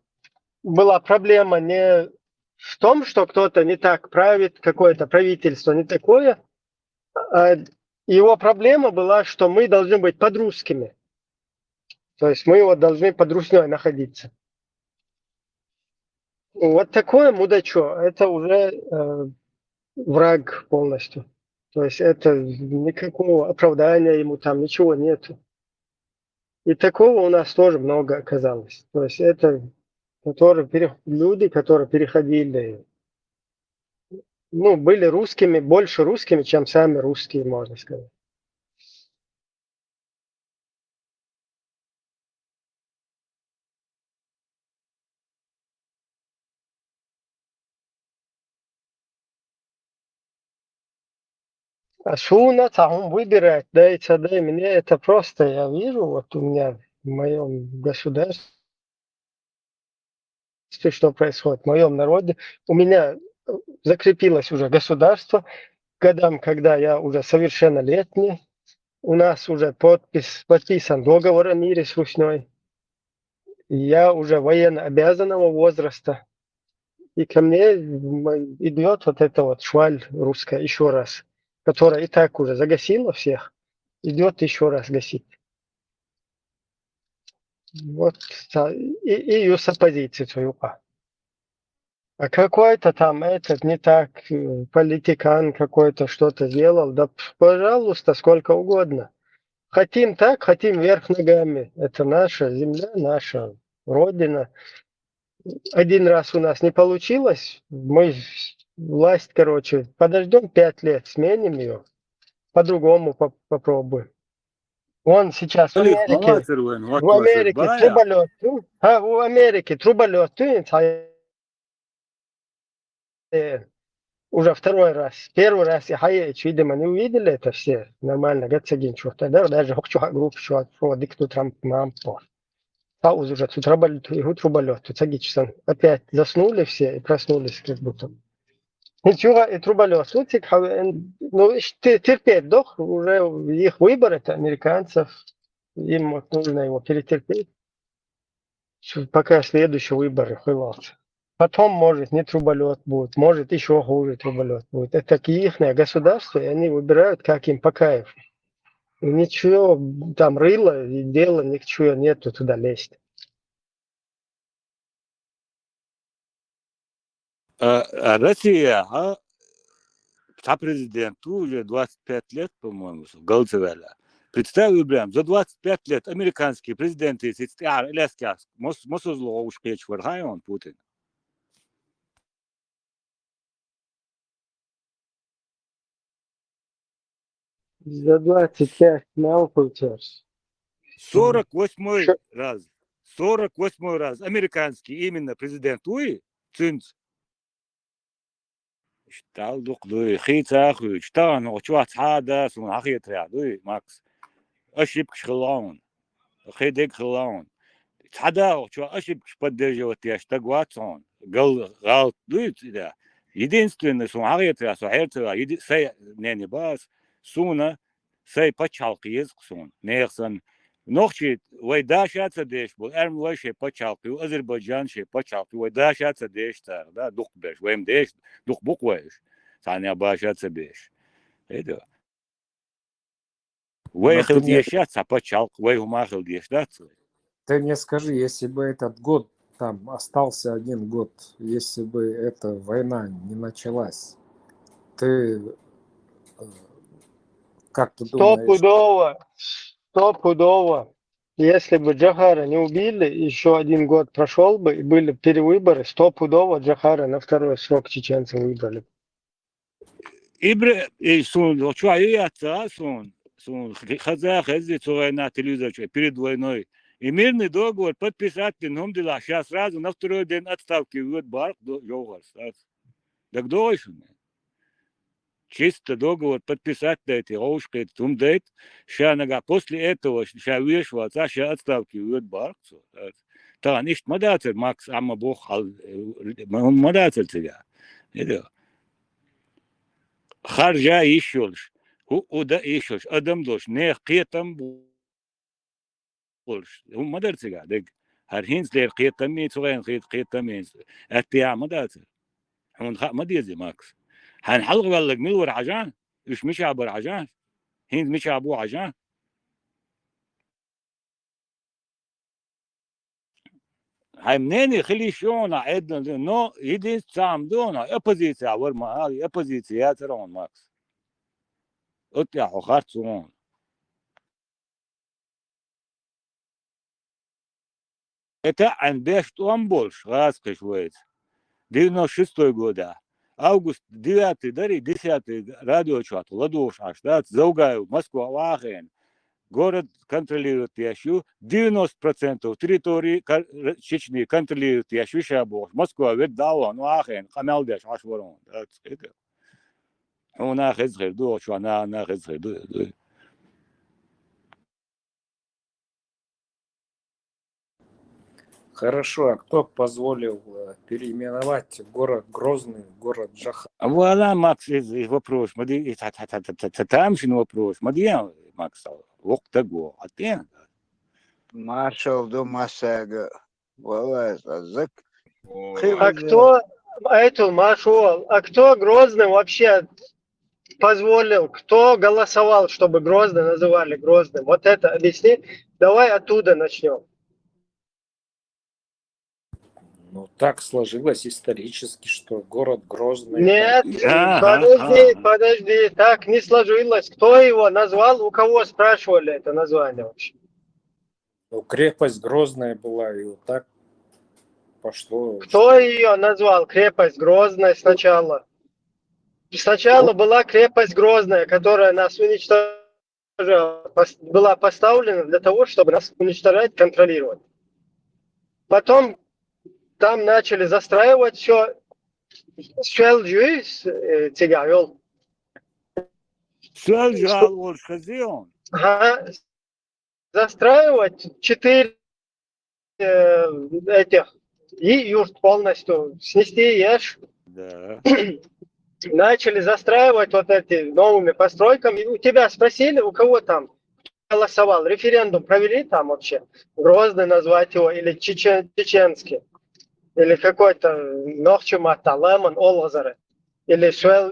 была проблема не в том, что кто-то не так правит, какое-то правительство не такое, а его проблема была, что мы должны быть под русскими. То есть мы вот должны под русней находиться. Вот такое мудачо, это уже враг полностью. То есть это никакого оправдания ему там, ничего нету. И такого у нас тоже много оказалось. То есть это люди, которые переходили, ну, были русскими, больше русскими, чем сами русские, можно сказать. А шуна там выбирать, да, мне это просто, я вижу, вот у меня в моем государстве, что происходит, в моем народе, у меня закрепилось уже государство, годам, когда я уже совершеннолетний, у нас уже подписан договор о мире с Русней, и я уже военно обязанного возраста, и ко мне идет вот эта вот шваль русская еще раз, которая и так уже загасила всех, идет еще раз гасить. Вот, и ее с оппозицией свою. А какой-то там этот не так, политикан какой-то что-то сделал, да пожалуйста, сколько угодно. Хотим так, хотим вверх ногами. Это наша земля, наша родина. Один раз у нас не получилось, мы власть, короче, подождем 5 лет, сменим ее, по-другому попробуем. Он сейчас в Халиф, Америке, Мавацервен, в Америке Ваквашербая. труболет, в Америке труболет, уже второй раз. Первый раз я Хаевич, видимо, не увидели это все нормально, гацагин, что тогда даже хочу группу, что дикту Трамп мампо. Паузу уже тут труболет, тут сагичсон. Опять заснули все и проснулись как будто. Ничего, и труболет. Ну, терпеть, дох, уже их выбор, это американцев, им вот нужно его перетерпеть, пока следующие выборы хватит. Потом, может, не труболет будет, может, еще хуже труболет будет. Это их государство, и они выбирают, как им по кайфу. И ничего, там рыло и дела, ничего нету туда лезть. Россия, президенту уже 25 лет, по-моему, Галцевеля. Представил прям, за 25 лет американские президенты, Ляскя, Мосозло, уж печь он Путин. За 25 мал получается. 48 раз. 48 раз. Американский именно президент Уи, Цинц. Штал дух хейцаху, штал, но чувак хада, сун ахиет рядуи, Макс. Ошибка шхалаун. Хейдек шхалаун. Хада, чувак ошибка поддерживать я, штагватсон. Гал, дует, да. Единственное, сун ахиет ряд, сухерцева, сей, не бас, суна, сей пачалки язык сун, нехсан. Нохчи, вайда шатса деш, был эрм вайше пачалки, Азербайджан ше пачалки, вайда шатса деш, да, дух беш, вайм деш, дух бук вайш. Саня башатся беш. Это. Выехал дешаться, пачалк, выехал дешаться. Ты мне скажи, если бы этот год там остался 1 год, если бы эта война не началась, ты как ты думаешь? Стопудово. Если бы Джахара не убили, еще 1 год прошел бы, и были перевыборы, стопудово Джахара на 2-й срок чеченцы выбрали. И сон, что я сон, хазах, на телевизор перед войной. И мирный договор подписать, Номдила, сейчас сразу на 2-й день отставки вот Барк Йогар. Так дольше. Чисто договор подписать дайте, ошкает, тумдейт, ща после этого, ща вышла, ща отставки вот Барк. Та nicht мадацель, Макс, ама бог, мадацель тебя. Это. Харжа ишёлш. Уда ишёлш. Адам дош. Не қиятам болш. Мадар цига. Дег. Хар хинс лер қиятам мейн. Цугайн қиятам мейн. Аттия мадацель. Хун خا مديزي ماكس. هن حلق قال ميور عجان. مش عبر عجان. هند مش عبو عجان. هاي منين خلي شلون عدنا نو يدين سام دونا opposition ورما هاي opposition يا ترون ماكس. اطلع وخارتون. Это Анбештом больше, раскрывается. 96 года. Август 9 дари, 10 радиочат, Ладош, Аштат, Заугаю, Москва, Ахен. Город контролирует Яшу, 90% территории Чечни контролирует Яшу Шабох. Москва, Веддауан, Ахен, Хамалдеш, Ашворон. Это. Он ахезгер, до, что она ахезгер, до. Хорошо, а кто позволил переименовать город Грозный в город Джахар? Voilà, Max, вопрос. Там же вопрос. Макс, того, а ты? Маршал до Масага. Валай, язык. А кто, это маршал, а кто Грозный вообще позволил, кто голосовал, чтобы Грозный называли Грозным? Вот это объясни. Давай оттуда начнем. Ну, так сложилось исторически, что город Грозный... Нет, подожди, так не сложилось. Кто его назвал, у кого спрашивали это название вообще? Ну, крепость Грозная была, и вот так пошло. Кто ее назвал? Крепость Грозная сначала. Сначала была крепость Грозная, которая нас уничтожила, была поставлена для того, чтобы нас уничтожать, контролировать. Потом там начали застраивать все. Застраивать 4 этих и юрт полностью снести ешь. Да. Начали застраивать вот эти новыми постройками. И у тебя спросили, у кого там голосовал, референдум провели там вообще? Грозный назвать его или чеченский? Или какой-то Нохчумата, Лемон, Олазаре, или Швел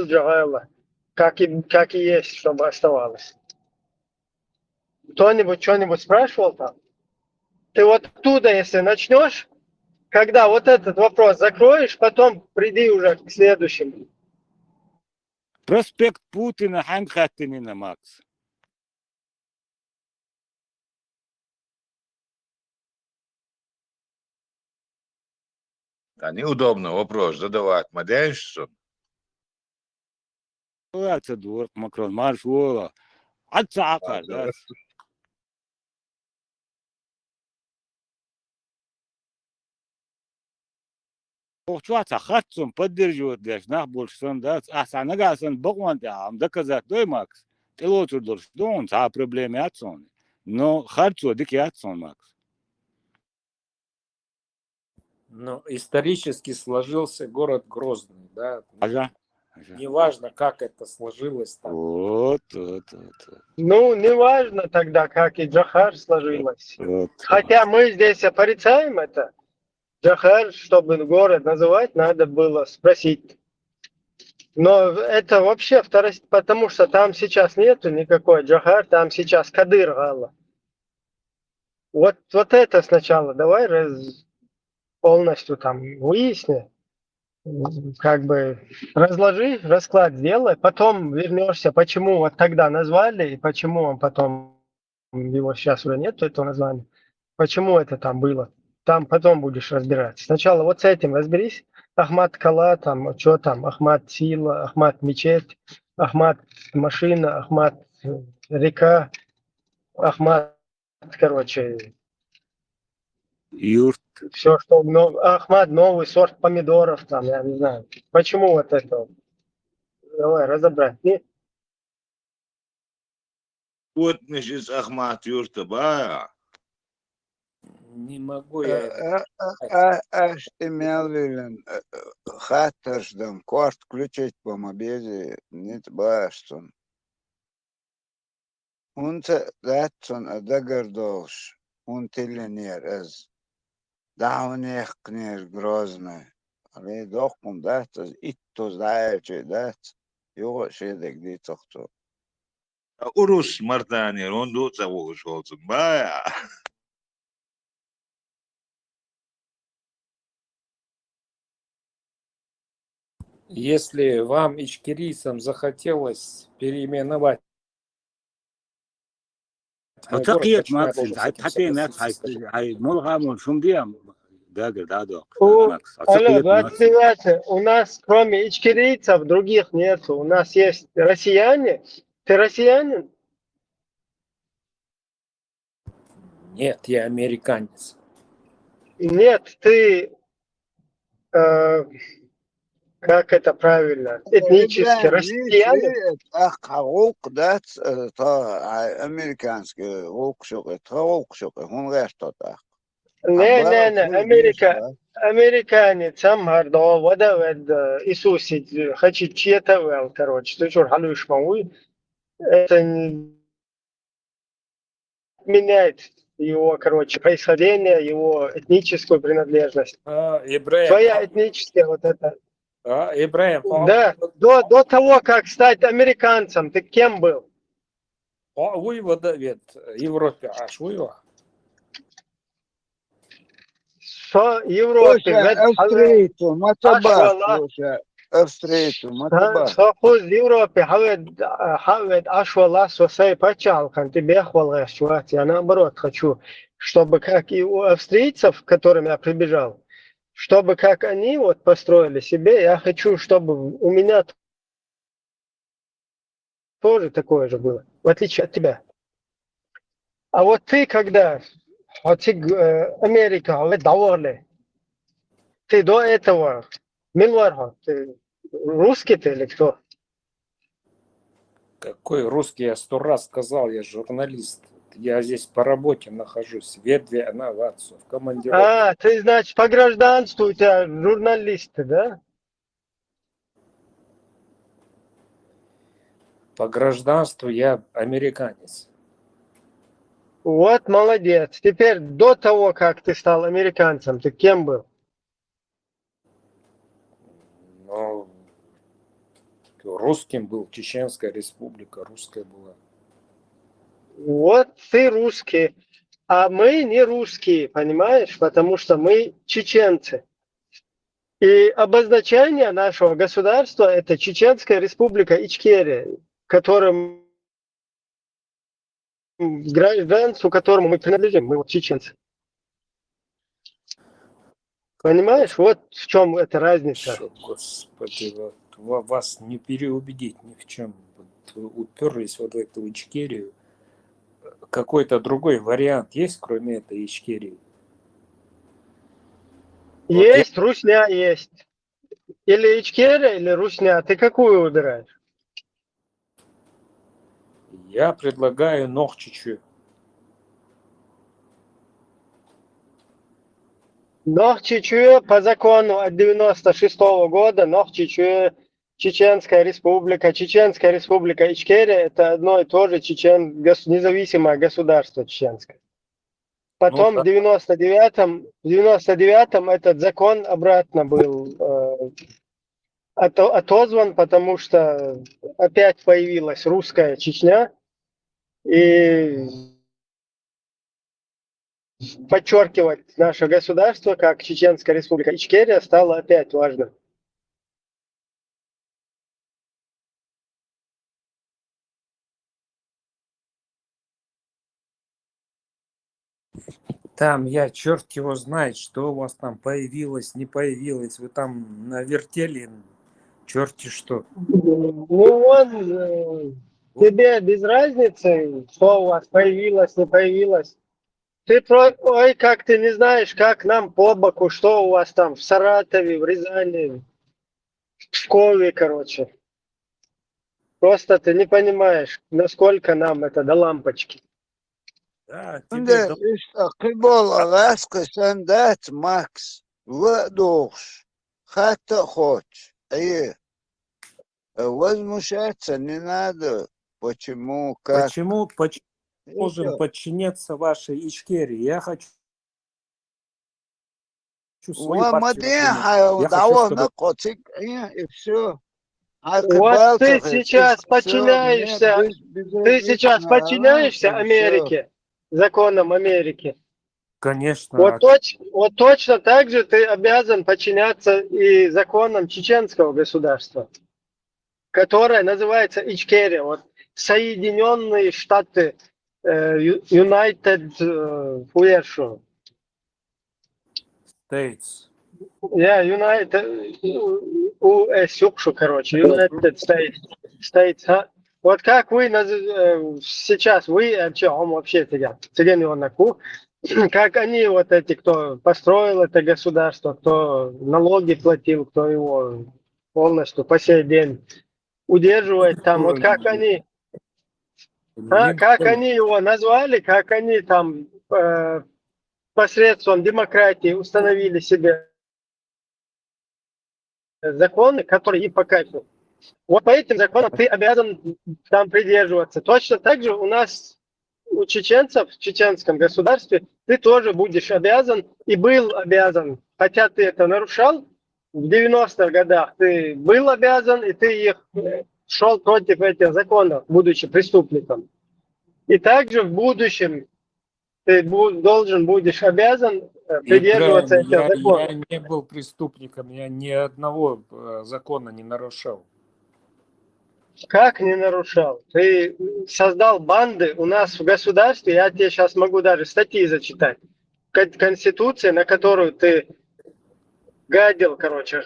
Джоэла, как и есть, чтобы оставалось. Кто-нибудь что-нибудь спрашивал там? Ты вот оттуда, если начнешь, когда вот этот вопрос закроешь, потом приди уже к следующему. Проспект Путина, Ханхаттинина, Макс. Да, неудобно вопрос задавать. Маденшсон. Это дурак, Макрон, маршала. Отцакар, да. Охчуаца, хатцум поддерживает даже, больше сон, да. А санага сон богван, да, доказать, да, Макс. Ты лучше должен, да, он, а проблемы отцон. Но хатцу, дики отцон, Макс. Ну, исторически сложился город Грозный, да. Ага. Неважно, как это сложилось там. Вот. Ну, не важно тогда, как и Джахар сложилось. Вот. Хотя мы здесь порицаем это. Джахар, чтобы город называть, надо было спросить. Но это вообще потому что там сейчас нету никакой Джахар, там сейчас Кадыр Гала. Вот это сначала давай полностью там выясни, как бы разложи, расклад сделай, потом вернешься, почему вот тогда назвали, и почему он потом, его сейчас уже нет, этого названия, почему это там было. Там потом будешь разбираться. Сначала вот с этим разберись. Ахмат Кала, там, что там, Ахмат Сила, Ахмат Мечеть, Ахмат Машина, Ахмат Река, Ахмат, короче, Юрт. все, что Ахмат, новый сорт помидоров, там, я не знаю. Почему вот это? Давай разобрать. Вот из Ахмат Юрта, ба. Не могу я... Эмелвилен, хаттерсден, кост включить по мобизе, нет баштон. Унте датсон адагардош, унтиленер из давних книж Грозный. Але дохкум дат, итто знаючи дат, его шедек дитохто. Урус мартанер, он дуца вошолцун, бая. Если вам, ичкерийцам, захотелось переименовать Ну Мой так город и почему я Макс, должен с этим хотя Макс, согласиться, скажи? мулгамон шумдиям, да, У, Макс. А так алло, и Макс. 29. У нас кроме ичкерийцев других нету. У нас есть россияне. Ты россиянин? Нет, я американец. Нет, ты, как это правильно, этнически إبراهيم ليش россиянин? حقوق ذات أمريكانski حقوق شغل حقوق شغل هم غير تطاق عبارة Не, كل ليش американец, амгардо, водовед, Иисусить, хочет чьето, короче, ты что, халюш мауи? Это не меняет его, короче, происхождение, его этническую принадлежность. Ибраим, Твоя этническая вот это. Ибраим, Да, до того, как стать американцем, ты кем был? вывода вет Европе аж вывод. Что Европе, слушай вед أفريقيا ما تبع ашвала, слушай أفريقيا ما تبع что хуз Европе, хавед ашвала, сосай пачалхан, тебе хвала, я наоборот хочу, чтобы как и у австрийцев, к которым я прибежал, чтобы как они вот построили себе, я хочу, чтобы у меня тоже такое же было, в отличие от тебя. А вот ты, когда Америка, ты до этого, Милварха, ты русский ты или кто? Какой русский, я 100 раз сказал, я журналист. Я здесь по работе нахожусь, ветви инновацию, в командировке. А, ты, значит, по гражданству у тебя журналисты, да? По гражданству я американец. Вот, молодец. Теперь до того, как ты стал американцем, ты кем был? Но русским был, Чеченская республика, русская была. Вот ты русский, а мы не русские, понимаешь? Потому что мы чеченцы. И обозначение нашего государства – это Чеченская республика Ичкерия, которым гражданству, которому мы принадлежим, мы вот чеченцы. Понимаешь, вот в чем эта разница. Что, господи, вот, вас не переубедить ни в чем. Вот вы уперлись вот в эту Ичкерию. Какой-то другой вариант есть, кроме этой Ичкерии? Есть, русня есть. Или Ичкерия, или русня. Ты какую выбираешь? Я предлагаю Нохчичу. Нохчичуе по закону от 96 года, Нохчичуе Чеченская республика. Чеченская республика Ичкерия – это одно и то же независимое государство чеченское. Потом Ну, в 99-м этот закон обратно был отозван, потому что опять появилась русская Чечня. И подчеркивать наше государство, как Чеченская республика Ичкерия, стало опять важно. там я черт его знает, что у вас там появилось, не появилось. Вы там навертели черти что. Ну, тебе без разницы, что у вас появилось, не появилось. Ой, как ты не знаешь, как нам по боку, что у вас там в Саратове, в Рязани, в Пскове, короче. Просто ты не понимаешь, насколько нам это до лампочки. Да, عند قبل غاسق سندات ماكس ودوش حتى خوش ايه возмущаться не надо. Почему, как? Почему должен подчиняться вашей Ичкерии? Я хочу свою партию ومديحة دعوة نقطك и все. Вот ты сейчас подчиняешься Америке, законам Америки. Конечно. Вот точно так же ты обязан подчиняться и законам чеченского государства, которое называется Ичкерия. Вот Соединенные Штаты United Fuerzo. States. Я United Юкшу, короче, United States. Вот как вы сейчас, вы вообще как они вот эти, кто построил это государство, кто налоги платил, кто его полностью по сей день удерживает там, вот как они, как они его назвали, как они там посредством демократии установили себе законы, которые им по кайфу. Вот по этим законам ты обязан там придерживаться. Точно так же у нас, у чеченцев, в чеченском государстве, ты тоже будешь обязан и был обязан, хотя ты это нарушал, в 90-х годах ты был обязан, и ты шел против этих законов, будучи преступником. И также в будущем ты должен будешь обязан придерживаться этих законов. Я не был преступником, я ни одного закона не нарушал. Как не нарушал? Ты создал банды у нас в государстве, я тебе сейчас могу даже статьи зачитать. Конституция, на которую ты гадил, короче,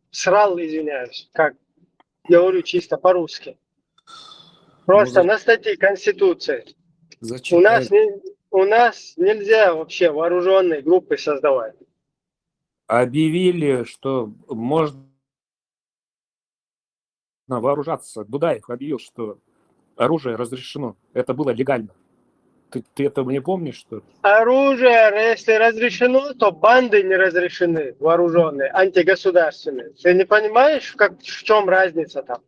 срал, извиняюсь, как говорю чисто по-русски. Просто на статьи Конституции. У нас нельзя вообще вооруженные группы создавать. Объявили, что можно вооружаться. Дудаев объявил, что оружие разрешено. Это было легально. Ты этого не помнишь, что ли? Оружие, если разрешено, то банды не разрешены, вооруженные, антигосударственные. Ты не понимаешь, в чем разница там?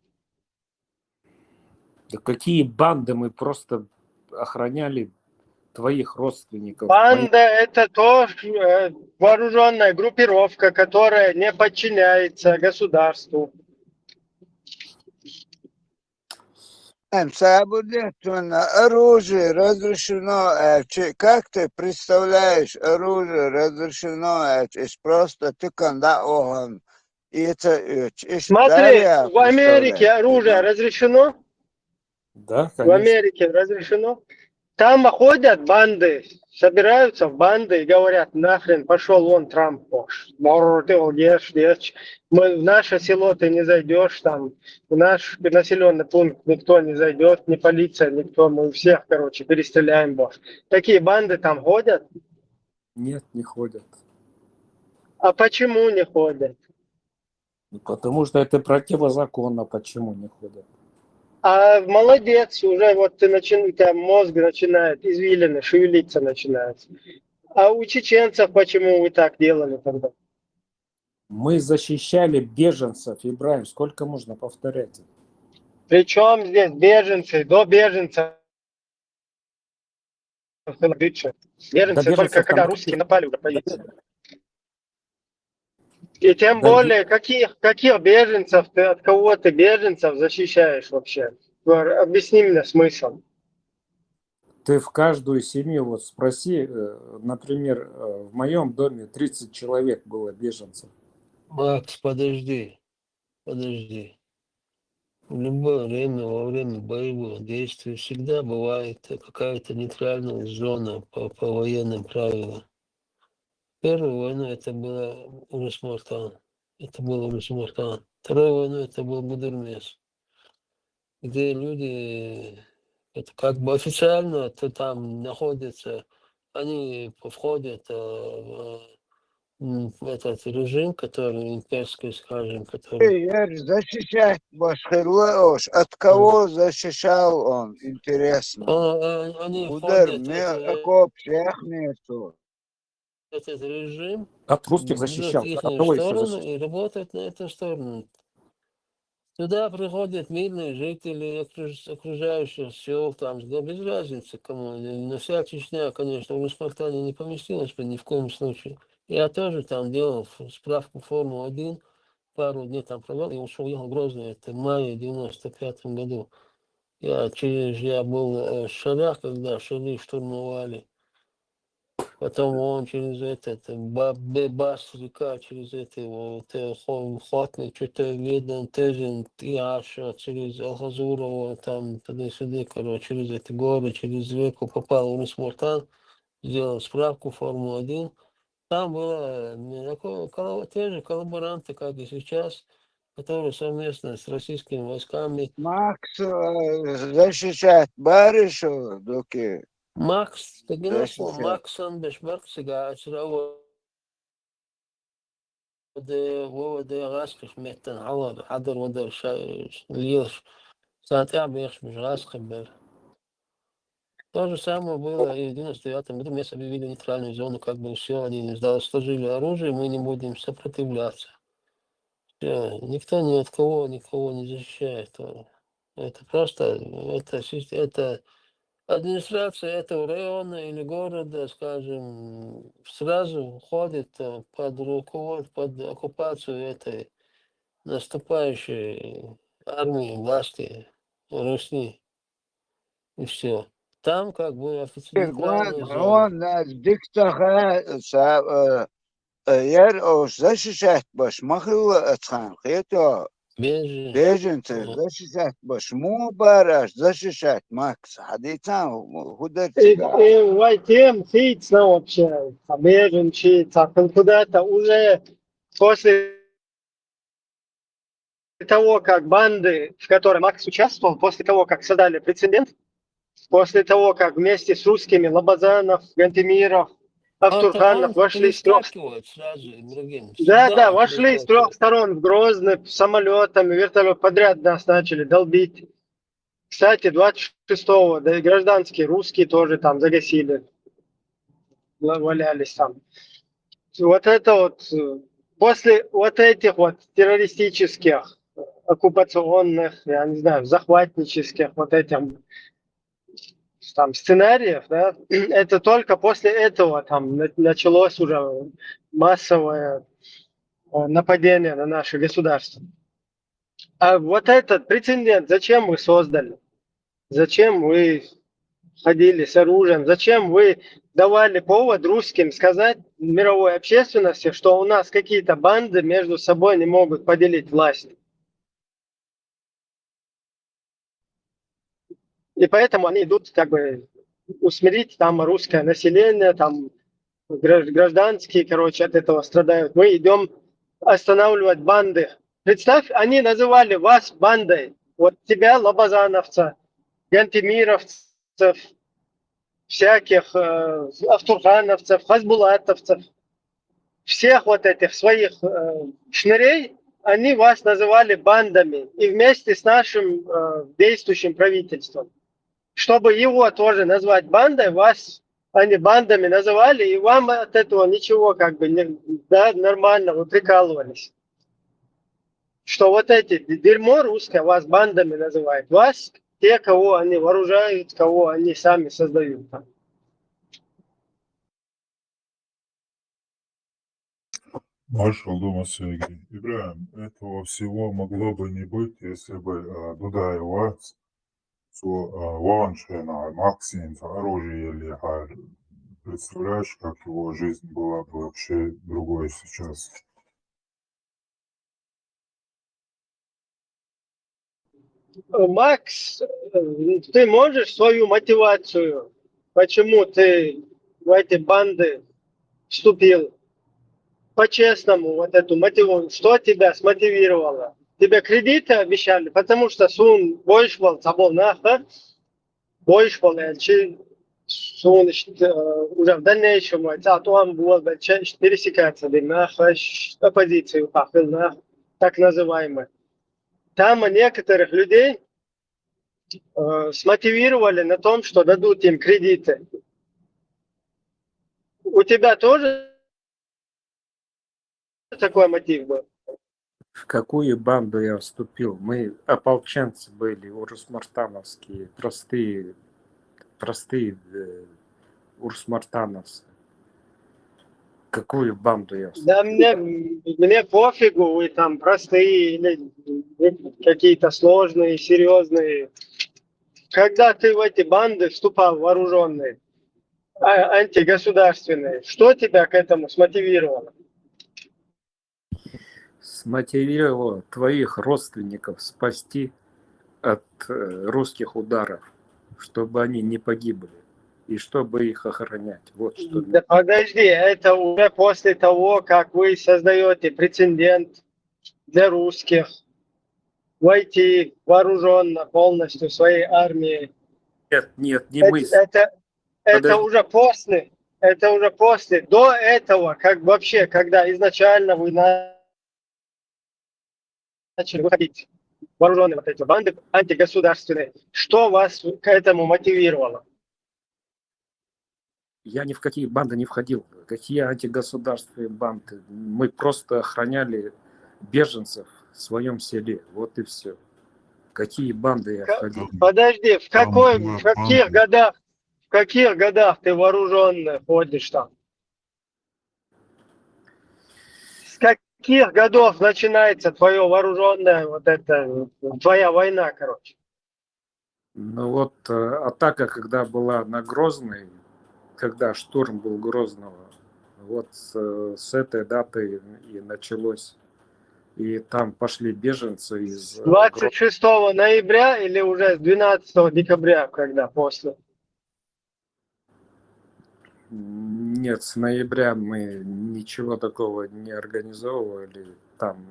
Да какие банды? Мы просто охраняли твоих родственников. Банда – это тоже вооруженная группировка, которая не подчиняется государству. Оружие разрешено. Как ты представляешь, оружие разрешено? Это просто тыканда огонь. Смотри, в Америке оружие разрешено? Да, конечно. В Америке разрешено. Там ходят банды, собираются в банды и говорят: нахрен, пошел вон Трамп, ты лгешь, в наше село ты не зайдешь, там, в наш населенный пункт никто не зайдет, ни полиция, никто, мы всех, короче, перестреляем, Такие банды там ходят? Нет, не ходят. А почему не ходят? Потому что это противозаконно. Почему не ходят? А молодец, уже вот у тебя мозг начинает, извилины, шевелиться начинается. А у чеченцев почему вы так делали тогда? Мы защищали беженцев, Ибраим. Сколько можно повторять? Причем здесь беженцы, до беженцев? Беженцы только когда русские напали уже полиция. И тем более, каких беженцев ты, от кого ты беженцев защищаешь вообще? Объясни мне смысл. Ты в каждую семью вот спроси, например, в моем доме 30 человек было беженцев. Макс, подожди. В любое время, во время боевых действий всегда бывает какая-то нейтральная зона по военным правилам. Первую войну это было Урус-Мартан. Вторую войну это был Будермес. Где люди, это как бы официально, то там находятся, они входят в этот режим, который имперский, скажем, который... Защищать Башхилош. От кого защищал он? Интересно. Они Удар, входят... какого всех нету. Этот режим от русских защищал. их От кого еще сторону защищал? и работает на эту сторону. Туда приходят мирные жители окружающих сел, там, без разницы кому. Но вся Чечня, конечно, в Спартане не поместилась бы ни в коем случае. Я тоже там делал справку Форму-1, пару дней там провел, и ушел, ехал в Грозный, это в мае 95-м году. Я был в Шарах, когда Шары штурмовали. потом он через этот, Бебас река, через это, вот, Хотный, что-то видно, Тезин, Тиаша, через Алхазурова, там, туда-сюда, короче, через эти горы, через реку попал в Урус-Мартан, сделал справку Формулу-1. Там было те же коллаборанты, как и сейчас, которые совместно с российскими войсками. Макс защищает барышу, доки Макс, тагинасу, защищает. Максан бешбарксига, ачраво, وده غاسقش مهتن عوض حضر ودر ليش ساعتها بيخش مش غاسق بل. То же самое было и в 99 году. Мы объявили нейтральную зону, как бы все, они сложили оружие, мы не будем сопротивляться. Всё, никто ни от кого никого не защищает. Это просто, это администрация этого района или города, скажем, сразу входит под руководство, под оккупацию этой наступающей армии, власти, Руси, и все. Там как бы нейтральная зона. Он диктаха yer o защищать баш махил ацхан хето беженцы защищать баш му бараш защищать Макс хадицан худерчика. Тем хитно вообще, беженцы, куда-то уже после того, как банды, в которой Макс участвовал, после того, как создали прецедент, после того, как вместе с русскими Лобазанов, Гантемиров, Автурханов вошли с трех... Да, вошли с 3 сторон в Грозный самолетами, вертолет подряд нас начали долбить. Кстати, 26-го, да и гражданские русские тоже там загасили, валялись там. Вот это вот, после вот этих вот террористических, оккупационных, я не знаю, захватнических вот этих там сценариев, да, это только после этого там началось уже массовое нападение на наше государство. А вот этот прецедент зачем вы создали? Зачем вы ходили с оружием? Зачем вы давали повод русским сказать мировой общественности, что у нас какие-то банды между собой не могут поделить власть? И поэтому они идут как бы усмирить там русское население, там гражданские, короче, от этого страдают. Мы идем останавливать банды. Представь, они называли вас бандой. Вот тебя, лобазановца, гантемировцев, всяких автурхановцев, хазбулатовцев, всех вот этих своих шнырей, они вас называли бандами. И вместе с нашим действующим правительством. Чтобы его тоже назвать бандой, вас они бандами называли, и вам от этого ничего как бы не, да, нормально, вы прикалывались. Что вот эти дерьмо русское вас бандами называет. Вас те, кого они вооружают, кого они сами создают. Маршал Дома Сергей. Ибраим, этого всего могло бы не быть, если бы Дуда и Вац Ваншена, Максим, оружие или представляешь, как его жизнь была бы вообще другой сейчас. Макс, ты можешь свою мотивацию, почему ты в эти банды вступил, по-честному, вот эту мотивацию, что тебя смотивировало? Тебе кредиты обещали, потому что сун бойшвал, забыл нахуй, бойшвал, сун уже в дальнейшем, а то он был пересекаться, нахуй, оппозицию, так называемый. Там некоторых людей смотивировали на том, что дадут им кредиты. У тебя тоже такой мотив был? В какую банду я вступил? Мы ополченцы были, урус-мартановские, простые урус-мартановцы. Какую банду я вступил? Да мне пофигу, вы там простые или какие-то сложные, серьезные. Когда ты в эти банды вступал вооруженные, антигосударственные. Что тебя к этому смотивировало? Смотивировало твоих родственников спасти от русских ударов, чтобы они не погибли, и чтобы их охранять. Вот что. Да подожди, это уже после того, как вы создаете прецедент для русских войти вооруженно полностью своей армией. Нет, не мы. Это уже после. Это уже после. До этого, как вообще, когда изначально вы начали выходить вооруженные вот эти банды антигосударственные, что вас к этому мотивировало? Я ни в какие банды не входил. Какие антигосударственные банды? Мы просто охраняли беженцев в своем селе. Вот и все. Какие банды я входил? Подожди, в каких годах ты вооруженный ходишь там? С каких годов начинается твое вооруженное, вот это, твоя война, короче? Ну вот атака, когда была на Грозный, когда штурм был Грозного, вот с этой даты и началось. И там пошли беженцы из... 26 ноября или уже с 12 декабря, когда после? Нет, с ноября мы ничего такого не организовывали. Там,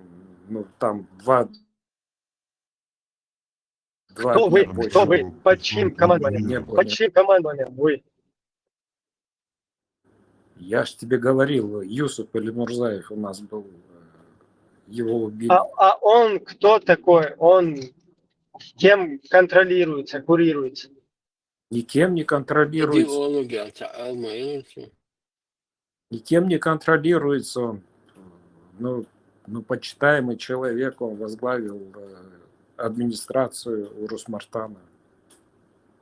ну, там два Кто дня вы? Кто вы? Под чьим командованием? Под чьим командованием вы? Я ж тебе говорил, Юсуп или Мурзаев у нас был, его убили. А он кто такой? Он кем контролируется, курируется? Никем не контролируется. Никем не контролируется он. Ну, почитаемый человек, он возглавил администрацию Урус-Мартана.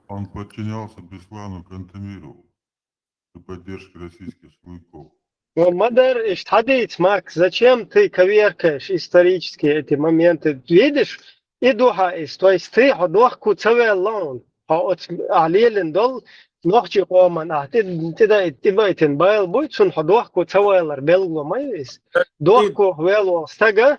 Он подчинялся Беслану Кантемирову при поддержке российских силовиков. Мадар Иштхадиц, Макс, зачем ты коверкаешь исторические эти моменты? Видишь, идуха, то есть ты ходохку цавеллон, от алилен дол, нохчи оман, ты итибайтен байл буйцун ходохку цавеллар белгло майвис, дохку вело стага,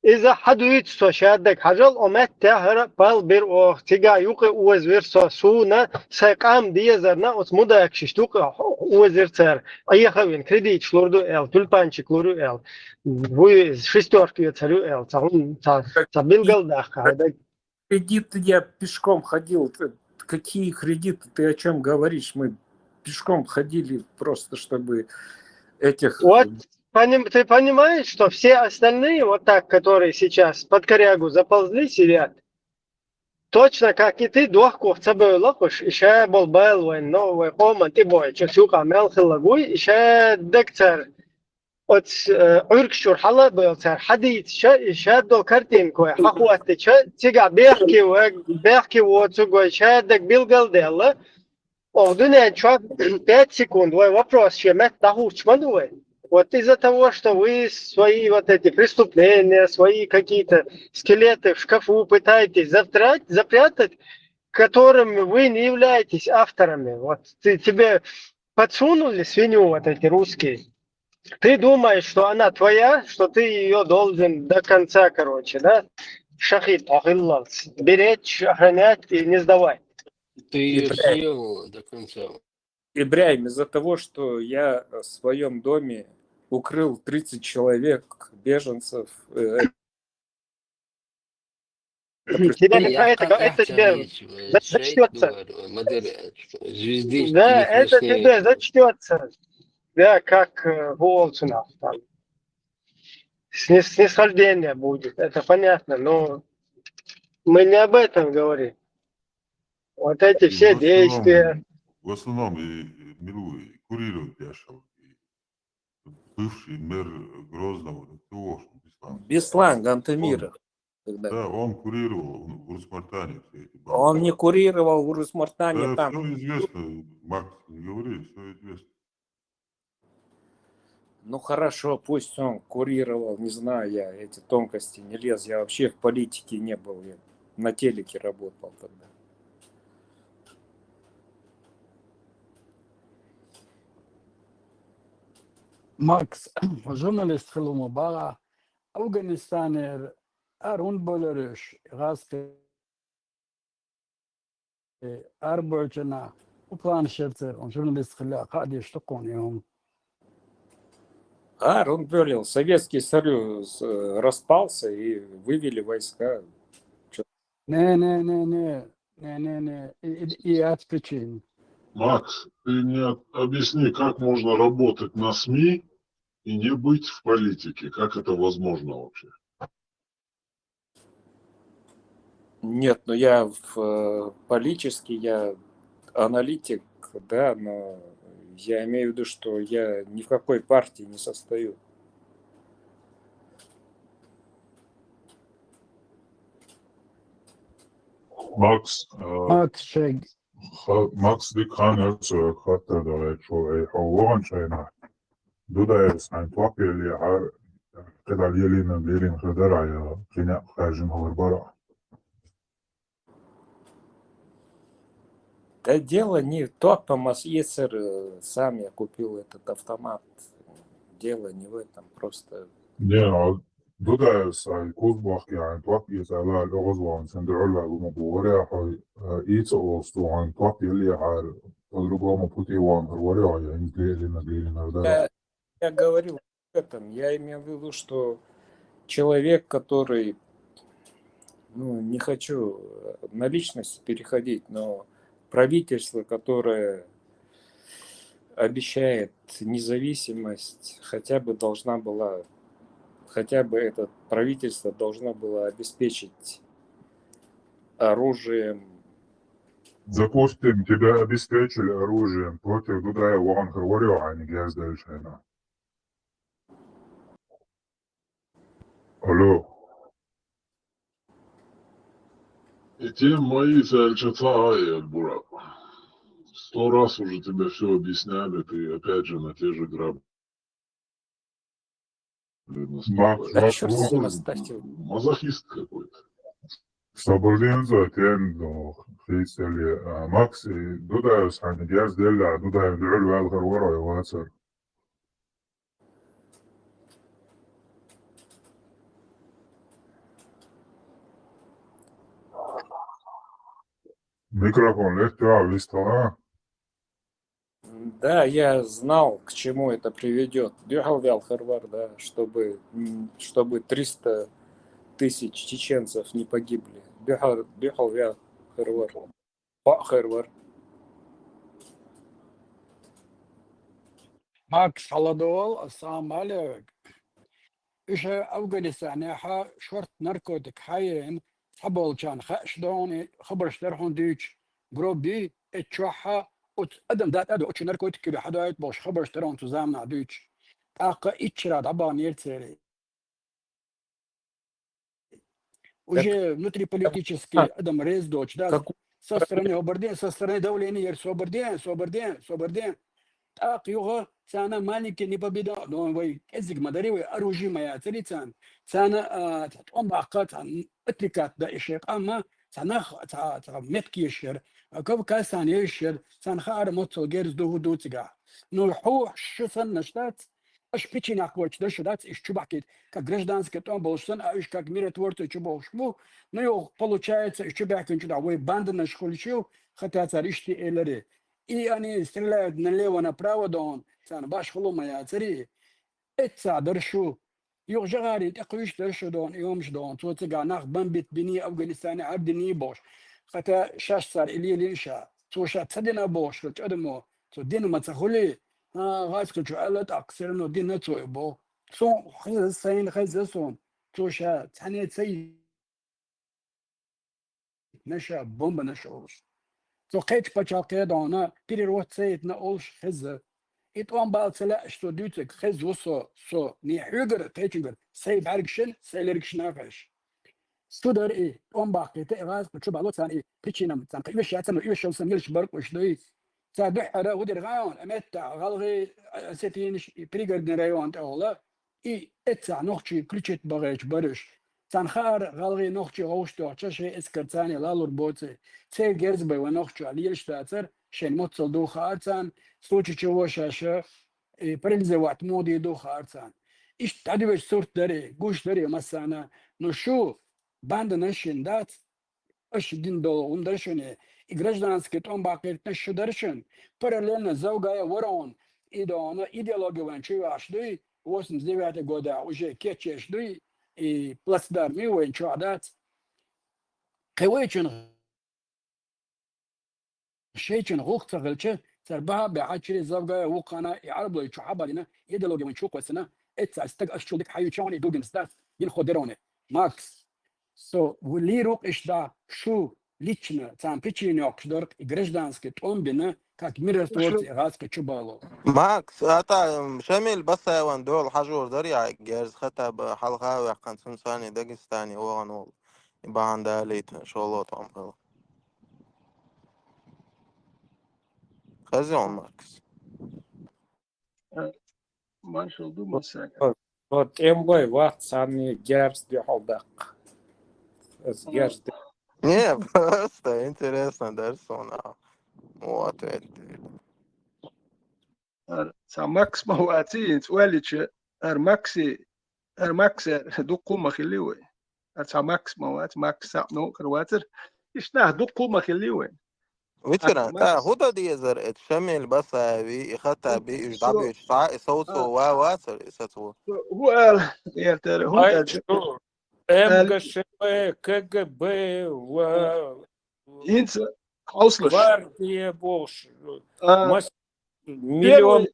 إذا حدويت شادك حجل أمت تهر بال بير أو تيجا يوقي وزير سونا ساقام ديزرنا أتمودا يكشتوك وزير تر أي خوين كريديت شلوردو إل تلبانشي كلورو إل وي شستوركي تلو إل تهم تبيلغل داخل. Кредиты я пешком ходил. Какие кредиты? Ты о чем говоришь? Мы пешком ходили просто, чтобы этих... Вот. Ты понимаешь, что все остальные, вот так, которые сейчас под корягу заползли, сидят, точно как и ты, дохку в цабой лопуш, еще был был, новый хома, ты бой, часука мелхи лагуй, еще дектор от уркшур хала был цар хадид, еще до картинку, хахуатты, тига бехки вот цугой, еще дек билгалделла, овдуне чак 5 секунд, твой вопрос, чем это тахуч мануэ. Вот из-за того, что вы свои вот эти преступления, свои какие-то скелеты в шкафу пытаетесь запрятать, которыми вы не являетесь авторами. Вот тебе подсунули свинью вот эти русские. Ты думаешь, что она твоя, что ты ее должен до конца, короче, да? Шахид, беречь, охранять и не сдавать. Ты ее съел до конца. Ибрahim, из-за того, что я в своем доме укрыл 30 человек, беженцев. Это тебе зачтется. Да, это тебе зачтется. Да, как Волчинов там. Снисхождение будет, это понятно, но мы не об этом говорим. Вот эти все действия. В основном Милу курирует Яшев, бывший мэр Грозного, Беслан Гантемиров. Да, он курировал в Урус-Мартане. Он не курировал в Урус-Мартане. Да, там. все известно, Макс, не говори, все известно. Ну хорошо, пусть он курировал, не знаю, я эти тонкости не лез, я вообще в политике не был, я на телеке работал тогда. ماكس جورناليست في المباراة أفغانستان أرون بولرش غاسك أربعة وبلان شرتر جورناليست خلا قاعد يشتقون يوم. Он говорил, Советский Союз распался и вывели войска. Не, и отпечень. Макс, ты мне объясни, как можно работать на СМИ и не быть в политике? Как это возможно вообще? Нет, ну я политический, я аналитик, да, но я имею в виду, что я ни в какой партии не состою. Макс, شيء Макс dik han också kvartar då jag tror jag har tjejna. Då där är det en topp اللي har كده ليلين خدر على قناع خارج هو برا. Да дело не топом, а если сам я купил этот автомат. Дело не в этом, просто... Не, då där är det kostbart يعني topp يسأل الأغزوان سندروا له بمبورة إيش أوستو عن topp اللي har по-другому путеван говорю يعني ليلين خدر. Я говорил об этом, я имел в виду, что человек, который, ну, не хочу на личность переходить, но правительство, которое обещает независимость, хотя бы это правительство должно было обеспечить оружием. Допустим, тебя обеспечили оружием против Дудая Ван говорю, а не гязда Шайна. Алло. И те мои царь Бурак. 100 раз уже тебе все объясняли, ты опять же на те же грабли. Мазохист какой-то. Соболден за тем, но христиане Макс и Дудая Шайна гязда, Дудая Дурал говорю, и Вацар. Микрофон легко, вистола. Да, я знал, к чему это приведет. Бегал Харвар, да, чтобы 300 тысяч чеченцев не погибли. Бегал Харвар. ماكس حلدول السلام عليك. إيش أفغانستان شرط ناركوتيك حيين حبول كان خش دوني خبر اشترحون ديش جروبي اتشوحها وتقدم ذات أدو اتش ناركوتيك كده حدايت باش خبر اشترون تزامنا ديش تاقا اتشراد عبان يرتسري уже внутриполитически Адам Рейс дочь, да, со стороны Оберден, со стороны давления Соберден, так его цена маленький не победа, но вы язык мадаревый оружие моя царицан, цена он бахкат отликат да ишек, ама цена меткий ишер, كيف كاسان يشر سان خار موتو جيرز دو تيجا نو حو شو سن نشتات اش بيچي ناكوچ да шдат иш чубакет как гражданский том болсын а иш как миротворцы чубошму ну получается иш чубакин чуда вы банды наш хуличил хотя царишти элери и они стреляют налево направо дон сан баш хулума я цари اتسا درشو يو جغاري تقويش درشو دون يومش دون تو تيجا ناخ بنبت بني افغانستان عبدني بوش خطا شاش صار إلي لينشا تو شا تسدنا بوش لك أدمو تو دين ما تخلي غاز كل شو قالت أكثر إنه دين نتو يبو صون خيز سين خيز صون تو شا تاني تسي نشا بومب نشوش تو قيتش بتشاقي دونا تيري روح تسيت نقولش خيز إتوان بالسلا شتو دوتك خيز وصو ني حجر تيجر سيب عرقشن سيلرقش نافش ستودر إيه أم باقي تأغاز بتشوف على لسان إيه بتشينام تان قيمش يعتمد قيمش يوصل ميلش برك وشدوي تادح على ودر غاون أمت غالغي ستينش بريجر نرايون تأولا إيه اتسع نخشي كلشت بغيش برش تان خار غالغي نخشي غوشتو تشي إسكر تاني لالور بوتي تسير جيرز بي ونخشي عليش تأثر شين موتصل دو خارتان سوتشي تشوشاشا парализовать моды и духа арцан. Иш тадивеш сорт даре, гуш даре масана, но шо банда нашин дат, аш дин дол ундаршоне, и гражданский том бакет нашу даршон, параллельно заугая ворон, и до она идеология ван чуваш, да 89 года уже кетчеш, да и плацдарм, и ван чуадат, кевечен شيء غوخ تغلشه سربها بعشر زوجة وقنا يعرب له يشوف حبالنا يدلو جمن شوك وسنا استج أشتغل حيو شاني دوجن ستات ينخدرونه ماكس واللي روك إيش دا شو ليشنا تام بيتشين يوكشدرك إجرجدانسك تقوم بنا كاك ميرر تورت إغاسك تشوبالو ماكس هتا شامل بس وان دول حجور دريا جارز خطا بحلقة وقان سنساني داغستاني وغنول يبقى عندها ليت شغلات عم خزيون ماكس Marshall do مساك Вот МВ вахт сами герсти холдак. Герсти. Не, просто интересно درسونا مو ответ. ماكس ما هو أتين سؤالش ماكس دقو ما خليوي ماكس ما هو ماكس نو كرواتر إيش دقو ما خليوي ويتشرا تا هودا دي زر شامل بس بي خطا بي إيش دابي إيش ساعة صوته واسر إساتو هو قال يا ترى هم أي شو МГШ КГБ و ينسى أوصلش гвардия бош миллион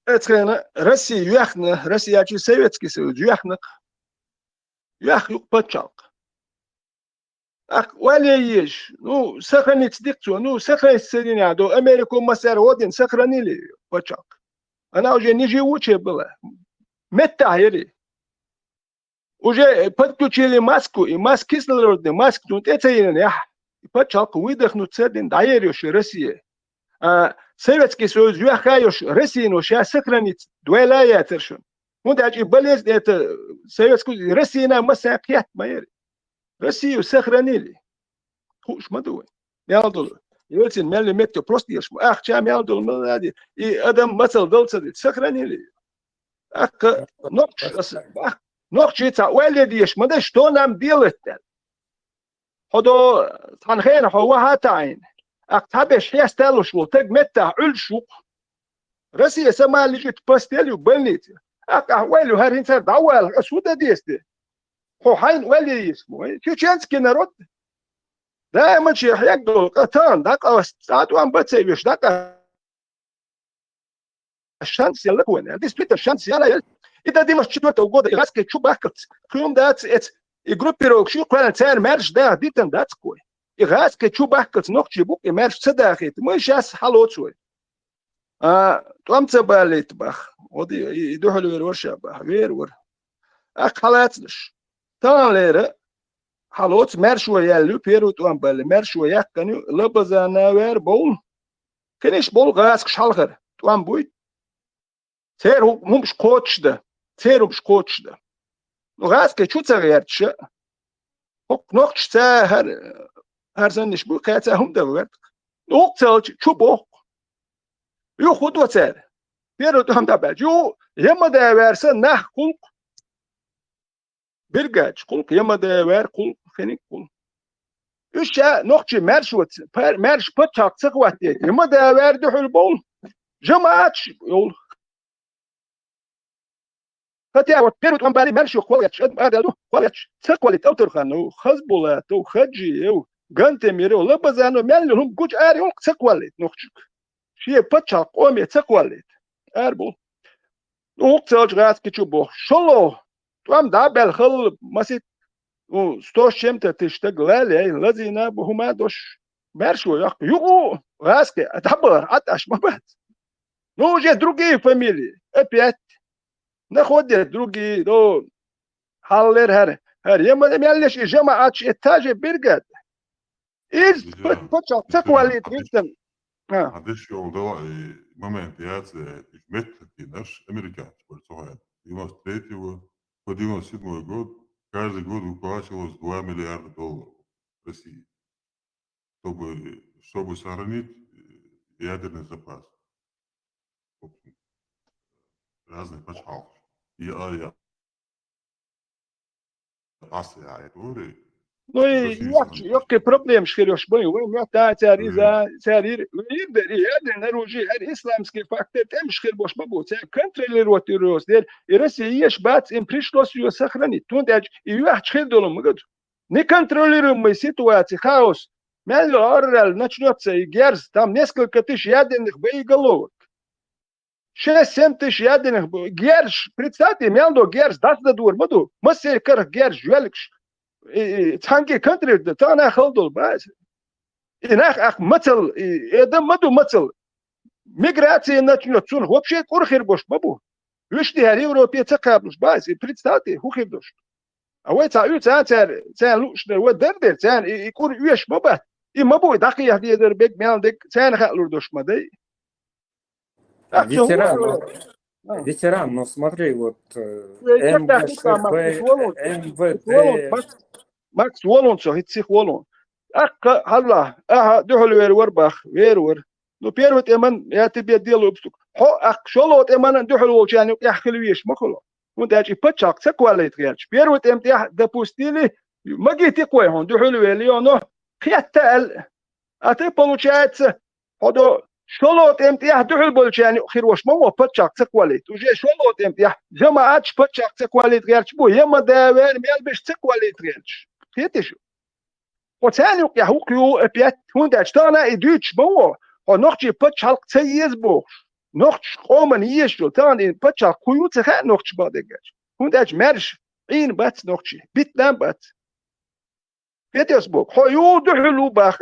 это Россия юхна Россия чи Советский Союз юхна юх подчалк ах валеешь ну сохранить дикцию ну сохранить Соединенные Америку масер один сохранили подчалк она уже не живучая была метаери уже подключили маску и маск кислородный маск тут это я подчалк выдохнуть один даерешь Россия Советский Союз юхаешь Россию но сейчас сохранить дуэлая тершон ну даже болезнь это Советский Россия на масакет майер Россию сохранили хуш мадуй мялдул يقولون مالي متو просто يش ах ча мялдул млади и адам масал долцадит сохранили ах ночь ولديش ما что нам делать-то هذا تنخين هو هاتين أكتبش هي استلوش وتج متى علشوا رسي سما اللي جت باستيلو بنيت أحوالو هارين صار دعوة السودة ديستي هو حين ولي اسمه شو chance كنا رد دائما شيء يقدر قطان داك ساعات وان بتسويش داك الشانس يلا كون دي سبيت الشانس يلا إذا دي مش تشوت وجود غاسك شو باكت كيوم دات يجروبيروك شو كان تاني مارش ده ديتن دات كوي إغاز كتشو بحكت نقطة بوك إمارش صداقيت مش أس حلوت شوي توام تباليت بخ ودي يدوحوا له ورشة بخ ور حالاتش تان ليرة حلوت مارشوا يالو بيرو توام بالي مارشوا ياك كانوا لبزانا وير بول كنيش بول غاز كشالغر توام بوي تير هم مش كوتش ده تير مش كوتش ده غاز كتشو تغيرتش هوك نقطة تا هر زنش بو كاتا هم دورت نقطة شو بو يو خود وتر بيرو هم دبل يو يما دورسن نه قلق برگاج قلق يما دور قلق خنيك قلق يش نقطة مرشوت مرش بتشاق تقوت يما دور دحول بول جماعتش يول فتى وتبيرو تقوم بالي مرشو قويتش هذا قويتش تقولت أوتر خانو خزبولا تو خجي يو Ganте miro labazano melhum guj ari un tsakwallet nochchuk shie patchal qome tsakwallet arbo uqtsalj gas kichubo sholo twam da bel khol masit sto shemta tishtag lale lazina buhuma dosh mershو yaq yugo gaske atabar atash mabat ну уже другие фамилии опять находят другие до халлер هر يما مالش جماعه اتاج برجد إيش بتشوف تقوى جدا عندش يوضوع моментият изметки наш американцы большое. 93-97 год каждый год выплачивалось $2 миллиарда в России, чтобы сохранить ядерный запас. разный почал. Я Asijā tur ir. Nu, jokie problēma šķiroši boju, vai tā ir neroži, ir islāmskie faktori, tem šķirboši babūts, kontrolirot ir Россия бац, им пришлось ее сохранить. Тут и я шкирдолом говорю, неконтролируемая ситуация, хаос, мелло оррал начнется и герз, там несколько тысяч ядерных боеголовок. 6-7 тысяч ядерных герж, представьте, мелло герж, дастадур, маду, массе кар герж, великш. تانكي كنتري تانا خلدول باز إنك أخ مثل إذا مدو مثل ميغراتي نتشنو تون هو بشيء كور خير بوش بابو يشتي هاري أوروبيا تقابلش باز بريتستاتي هو خير دوش أوي تعيو تان لوش ده دردر تان يكون يش بابا مابو دقي يهدي در بيك ميال ديك تان خلور دوش مدي Ветеран, но смотри, вот Макс Волон, so hit sich Волон. Ach, halla, дохол وربخ ور. Ну первый эман я тебе делаю обстук. Ах, шолот эман дохол волчаню يحكي вещь махло. Вот эти пачак цеквалит герч. Первый эм тебя допустили, маги такой он дохол велионо. Хиаттал. А ты получается, ходо شلوت امتياح دحل بولشاني خيروش مو بتشاك تكواليت وجي شلوت امتياح جماعات بتشاك تكواليت غيرش بو يما داوين ميلبش تكواليت غيرش خيتش وثاني يا هوكيو بيت هونداش تانا اديتش مو هو نوختي بتشالك تسيز بوش نوختش قومن يشو تاني بتشالك كيو تخا نوختش بادغاش هونداش مرش عين بات نوختشي بيتنام بات خيتش بوك هو يو دحلو باخ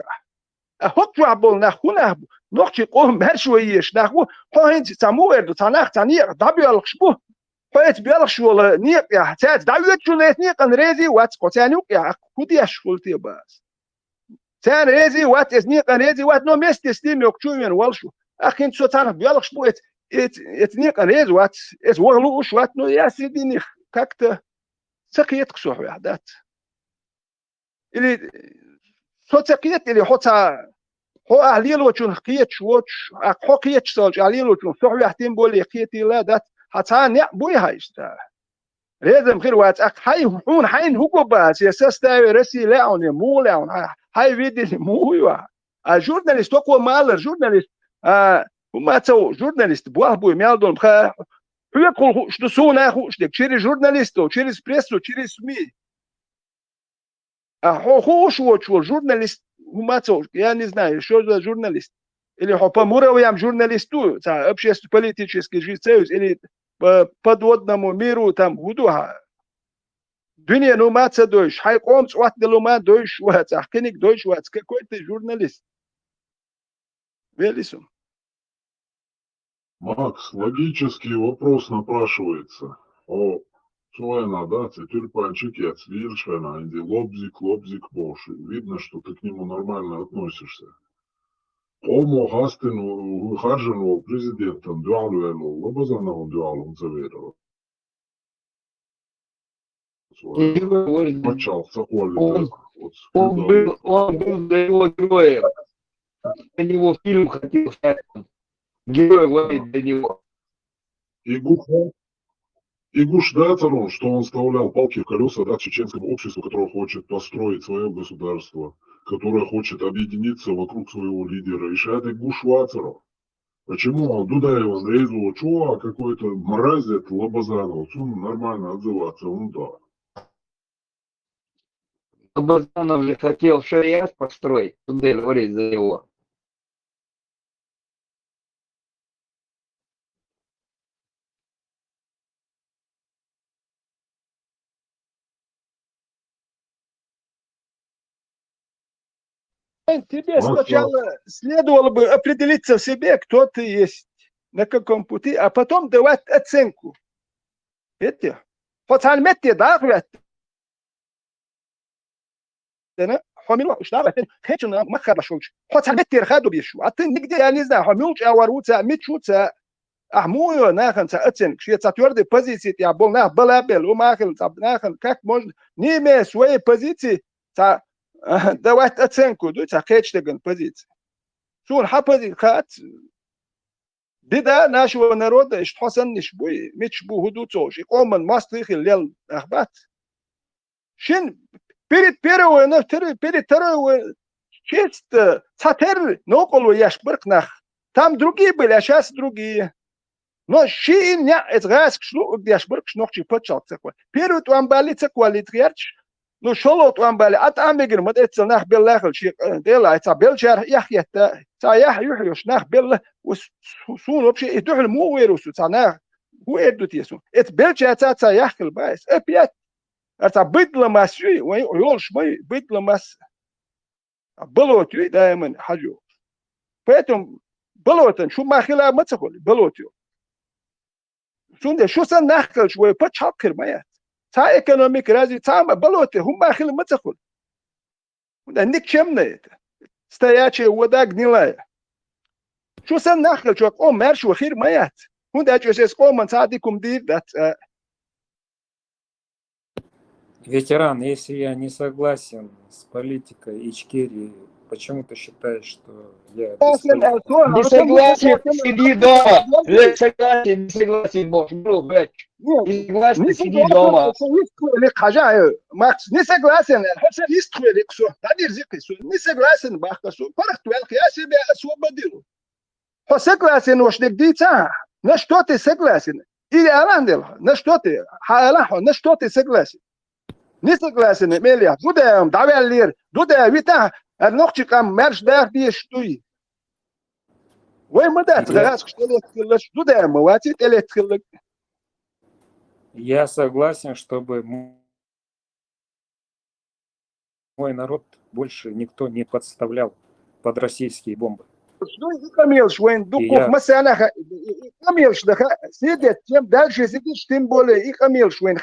هوك وعبول ناخونا نوختي قوم مرشويش ناخو هوينت تاموير تاناخ تانيق دابيالك شبو هويت بيالك شو نيق يا تات داويت شو نيق ان ريزي وات قوتانيو يا كودياش قلتي باس تان ريزي وات اس نيق ان ريزي وات نو مست ستيم يوكشوين والشو اخين سو تاناخ بيالك شبو ات نيق ان ريز وات اس وغلوش وات نو يا سيدي نيخ كاكت سقيت قصوح وحدات اللي سو سقيت اللي حطها هو أهليلو تون قيت شوتش أقو قيت سالج أهليلو تون صحوا يحتين بولي قيتي لا دات حتى نع بوي هايشتا ريزم خير وات أق هاي هون حين هو باس يساس تاوي رسي لاون مو لاون هاي فيدي مو يوا جورناليست أقوى مالر جورناليست وما تو جورناليست بواه بوي مالدون بخا هو يقول شو سونا خو شدك شيري جورناليستو شيري سبريسو شيري سمي هو شو جورناليست وما تصور я не знаю что за журналист или по-муровым журналисту за общественно-политический союз или по подводному миру там гудуха дунья ну маца дойш хай комц ват делума дойш ват ахкеник дойш ват какой ты журналист велисум Макс, логический вопрос напрашивается. Суэна, да, тюльпанчик я цвиршена, инди лобзик боши. Видно, что ты к нему нормально относишься. Омо гастину харжену президентом дуалуэлу, лобазанову дуалу заверил. Почал соколи. Он был для его героя. Для него фильм хотел снять. Герой ловит для него. И Гушдатарон, что он вставлял палки в колеса, да, чеченскому обществу, которое хочет построить свое государство, которое хочет объединиться вокруг своего лидера. И шайты Гушвацаров. Почему он Дудаева зарезал чува какой-то мразит Лобазанов? Он нормально отзываться, он да. Лобазанов же хотел шариат построить, туда говорит за него. Тебе сначала следовало бы определиться в себе, кто ты есть, на каком пути, а потом давать оценку. Видите? Вот сальметти, да, حملوا اشتغل خيتش ما خرجوش خد سالمتي رخادو بيشو عطين نقدي يعني زا حملوش اوروتا ميتشوتا ahmujo nahan sa ocen kšie sa tvrde pozicije ja bol nah balabel umahel sa nahan как можно не имея своей позиции sa давать оценку, да, sa хештеген позиции. Сун хапази хат ده нашего народа, что Хасан не шбуй, меч бу худуцош, и он мастых лел ахбат. Шин перед первой, но перед второй чисто цатер ноколу яшбыркнах. Там другие были, а сейчас другие. Но шин не эцгас шло, где яшбырк шнохчи почал цеква. Первый туам бали цеква литгерч. Ну шоло туам бали, ат амигр мат эцнах беллахл ши дела эца белчар яхьета. صحيح يحيوش ناخ بيلا وسون وبشي يدوح المو ويروسو صناخ هو ادوت يسون ات بيلشا تا يحكي بايس ابيات ارتا بدل ما سوي ويولش مي بدل ما بلوتي دائما حاجو فاتم بلوتن شو ما خلا ما تقول بلوتيو سون ده شو سن ناخل شوي بتش حقر مايات تا ايكونوميك رازي تا بلوتي هم ما خلا ما تقول ده نيك شمنه стоячая вода гнилая. Что сам нахал, чувак, о, мерш, вахир маят. Он да, что здесь, о, ман садикум дир, да. Ветеран, если я не согласен с политикой Ичкерии, почему ты считаешь, что я бесполезен? Не согласен, сиди дома. Не согласен, бог, блядь. Не согласен, сиди дома. Макс, не согласен, хотя есть твой все. Да не рзикай, не согласен, бахкасу. Парах твой, я себя освободил. По согласен, уж не бдится. На что ты согласен? Или арандел, на что ты? Хаалахо, на что ты согласен? Не согласен, Мелия. Дудаем, давай лир. Дудаем, вита. النقطة مرش داخل دي شتوي وين ما دات غاز كشتلي تخلش دودا مواتي تلي تخلك. Я согласен, чтобы мой народ больше никто не подставлял под российские бомбы. شنو يكملش وين دوكوك مثلا يكملش ده سيدت тем дальше сидишь тем более يكملش وين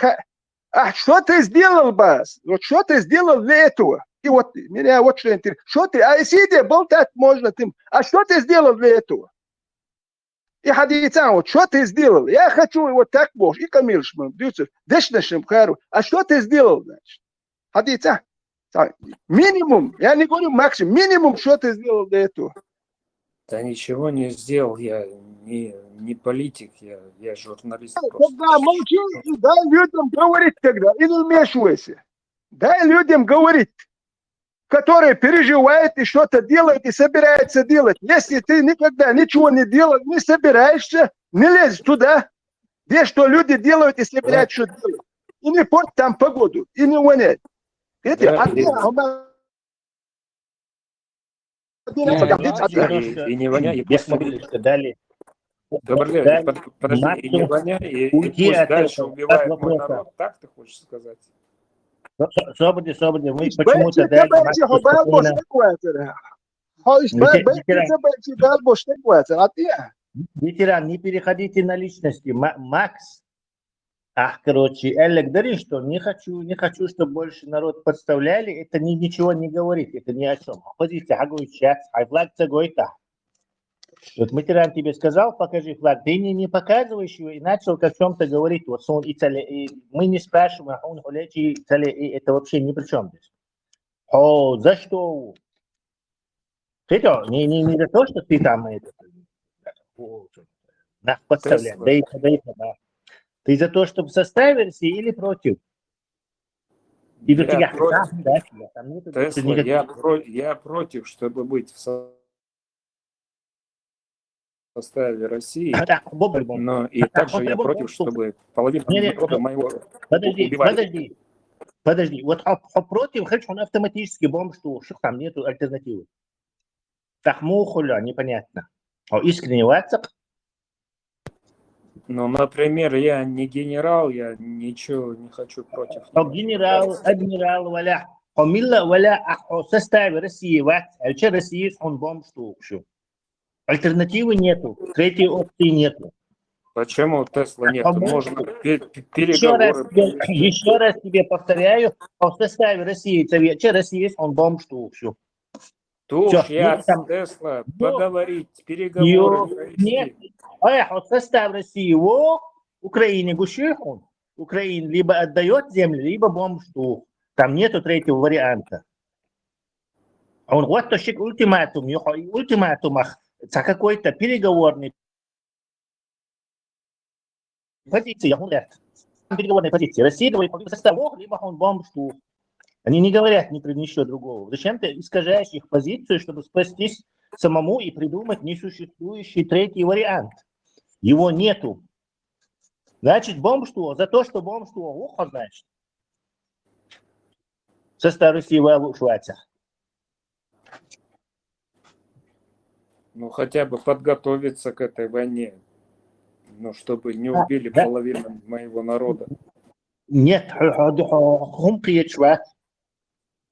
что ты сделал бас? Вот что ты сделал для этого? И вот меня вот что интересно. Что ты, а сидя болтать можно тем, а что ты сделал для этого? И хадицан, вот что ты сделал? Я хочу вот так бож, и камильшман, дюцев, дешнешем хару. А что ты сделал, значит? Хадицан. Минимум, я не говорю максимум, минимум, что ты сделал для этого? Да ничего не сделал, я не политик, я журналист. Тогда молчи и дай людям говорить тогда, и не вмешивайся. Дай людям говорить, которые переживают и что-то делают и собираются делать. Если ты никогда ничего не делал, не собираешься, не лезь туда, где что люди делают и собираются что делать. И не порт там погоду, и не воняй. Видите, и не воняй, и пусть дали. Добрый, подожди, и не воняй, и пусть дальше убивает мой народ. Так ты хочешь сказать? Свободе, мы почему-то дали... Ветеран, не переходите на личности. Макс, короче, Элек говорит, что не хочу, чтобы больше народ подставляли. Это ничего не говорит, это ни о чем. Позиция, хагуй сейчас, флаг цагой-то. Вот ветеран тебе сказал, покажи флаг, ты не показываешь его и начал о чем-то говорить. Вот он и мы не спрашиваем, а он и это вообще ни при чем здесь. О, за что? Не за то, что ты там нас подставляешь. Да. Ты за то, чтобы в составе России или против? И до тебя я против, чтобы быть в составе России, но и также я против, чтобы половина народа моего убивали. Подожди, вот против, хочу, он автоматически бомб, что там нету альтернативы. Так мухуля, непонятно. Искренне вацак. Ну, например, я не генерал, я ничего не хочу против. Генерал, адмирал, валя. Милла, валя, в составе России вацак. А че Россия, он бомб, что альтернативы нету, третьей опции нету. Почему Тесла нету? Можно переговоры. Еще раз тебе повторяю, в составе России, че Россия, он бомб, что все. Тут я с Тесла поговорить, переговоры. Нет, в состав России, Украине гушехун, Украина либо отдает землю, либо бомб, что там нету третьего варианта. А он вот то ультиматум, ультиматумах, какой-то переговорный Позиция, переговорная позиция. Россия говорит, либо он бомбштух. Они не говорят ни про ничего другого. Зачем ты искажаешь их позицию, чтобы спастись самому и придумать несуществующий третий вариант? Его нету. Значит, бомбштух. За то, что бомбштух, ухо, значит. Со старости Швейцарии. Ну, хотя бы подготовиться к этой войне. Ну, чтобы не убили половину моего народа. Нет,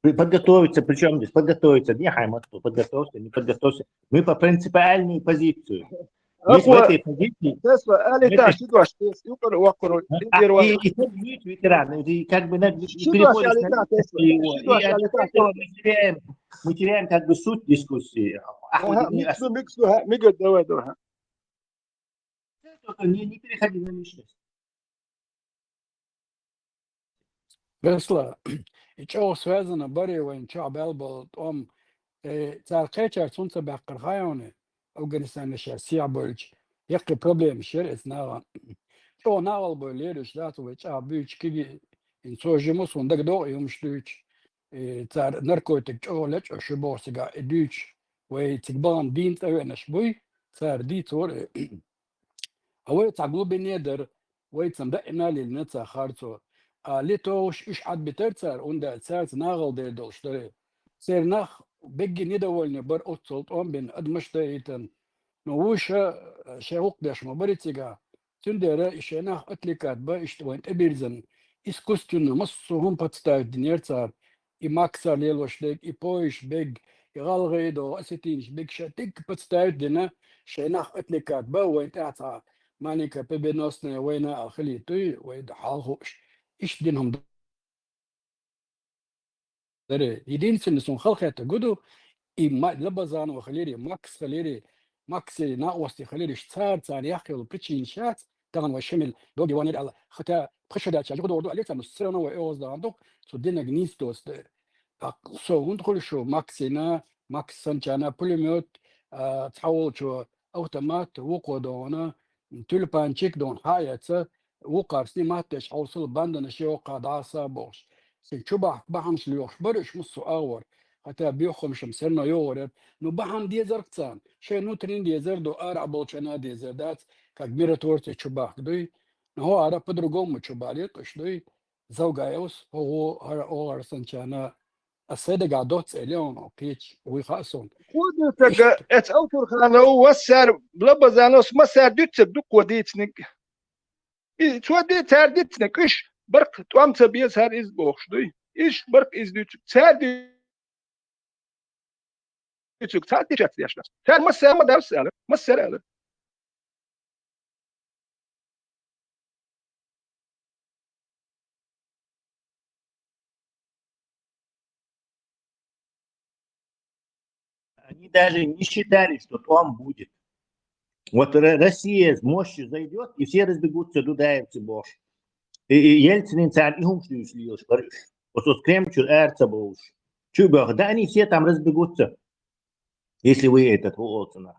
подготовиться, причем здесь подготовиться, не хаймату, подготовься, не подготовься. Мы по принципиальной позиции. Есть в этой позиции. И ветераны, и как бы переходишь мы теряем как бы суть дискуссии. Не переходи на личность. Весла, и что связано барева, и что белбал, том, царкача, солнце бакархайоны, Афганистан еще сиабольч, який проблем шерец на, что навал бы лериш, да, то ведь бюч киги, и что жему сундак до и умштуч, цар наркотик, что леч, шиборсига, и дюч, вей цигбан дин, тавенаш буй, цар ди цор, а вы цаглубы недер, вей цамда инали льнеца харцо. Литош иш от бетерцер, und царц нагал der долштре. Сер нах бегги недовольны бар отцолт он бен адмаштейтен. Но уша шаук даш мабаритига. Тюндера иш нах атликат ба иштвант эбирзен. Искусственно массугум подставить днерцар. И максар лелошлек, и поиш бег, и галгейдо, асетинш бег шатик подставить дина. Шенах атликат ба уэнт аца. Маника пебеносная война ахлитуй, уэд халхуш. إيش دينهم دري يدين سن خلقة تجدو إما لبزان وخليري ماكس خليري ماكسي ناقوستي خليري شتار تاني يحكي البريتشين شات طبعا وشمل دوجي وانير على ختا بخشدات شاجو دو عليك أنو سرنا وإيوز دا عندك سودينا جنيستوس سو ندخل شو ماكسينا ماكس سانشانا بوليموت تحول شو أوتومات وقو دونا تلبان تشيك دون حياة وقع سنيماتش حوصل باندنا شي وقع دعسا بوش سنشبح بحم شليوش برش مصو أور حتى بيوخم شمسرنا يورد نو بحم ديزر كتان شي نوترين ديزر دو أرع بولشنا ديزر دات كاكبيرة تورتي شباح دوي نهو أرع بدرقوم شباليت وش دوي زوجا يوس هو أور سنشانا السيدة قعدوت اليوم وكيتش ويخاصون خودتك ات اوتر خانه وسر بلبزانوس مسر ديتك دك وديتنك تودي ترديتنك ايش برق توام تبيز هر از بوخشدوي ايش برق از ديتك تردي ديتك تردي جات ياشنا تر مسر ما درس على مسر على Они даже не считали, что там будет. Вот Россия с мощью зайдет, и все разбегутся дудаевцы Бош. И Ельцин инцар и умшлюсь льешь, барыш. Вот тут Кремчур эрца Бош. Чубах, да они все там разбегутся. Если вы этот Волцина,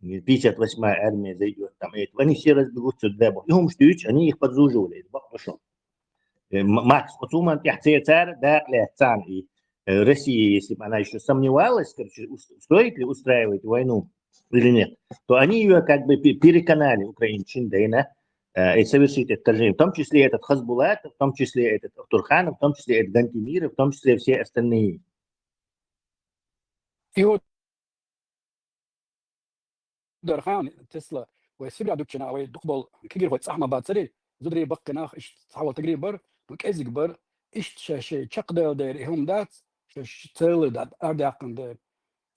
58-я армия зайдет там, они все разбегутся туда. И умшлюсь, они их подзуживали. Пошел. Макс, вот уман тяхцея царь, да, лехцан и Россия, если бы она еще сомневалась, короче, стоит ли устраивать войну или нет, то они ее как бы переконали, украинчин, да, и совершить это вторжение. В том числе этот Хазбулат, в том числе этот Турханов, в том числе этот Гантимир, в том числе все остальные. И вот Дархан, Тесла, وسبع دكتنا أو دقبل كبير وتصح ما باتري زدري بقنا إيش تحاول تقريبا وكأزك بر إيش شيء شقدر دير هم دات تسيل دات أرداقن دير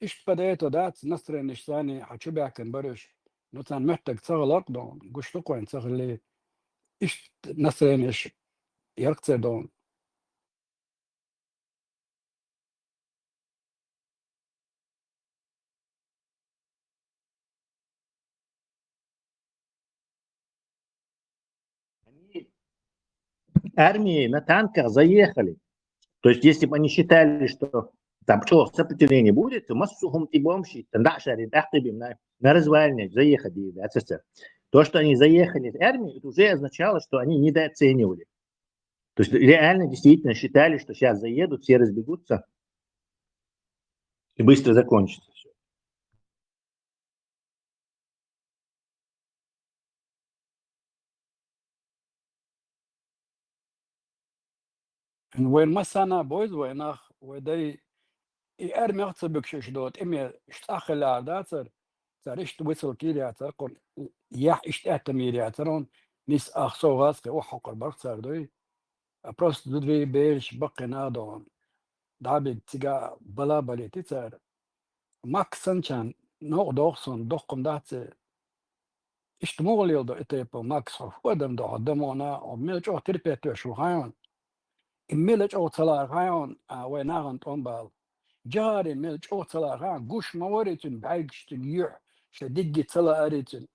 إيش بدأت دات نصر النشاني حشبع كن برش نتان محتاج تغلق دون قش لقوين تغلي إيش نصر النش يرقص دون Армии на танках заехали. То есть, если бы они считали, что там что, сопротивление будет, то массу хумти бомщи, на развальник заехали в СССР. То, что они заехали в армию, это уже означало, что они недооценивали. То есть реально действительно считали, что сейчас заедут, все разбегутся и быстро закончится все. وين ما سنة بويز ويناخ ودي ارمي اغتصب بكشش دوت امي اشتاخل عاداتر تاريشت وصل كيلياتر قل يح اشتاعت ميلياترون نيس اخصو غاسقي وحق البرقصر دوي بروست دودري بيرش بقي نادون دابي تيغا بلا بالي تيتر ماك سنشان نوغ دوغسون دوغكم داتي اشتمول يلدو اتيبو ماكس ودم دو دمونا وميلجو تربيتو شو غايون الميلجو تلا غايون ويناغن طنبال جاري ميلجو تلا غايون قوش موريتن بعيقشتن يوح شديدي تلا اريتن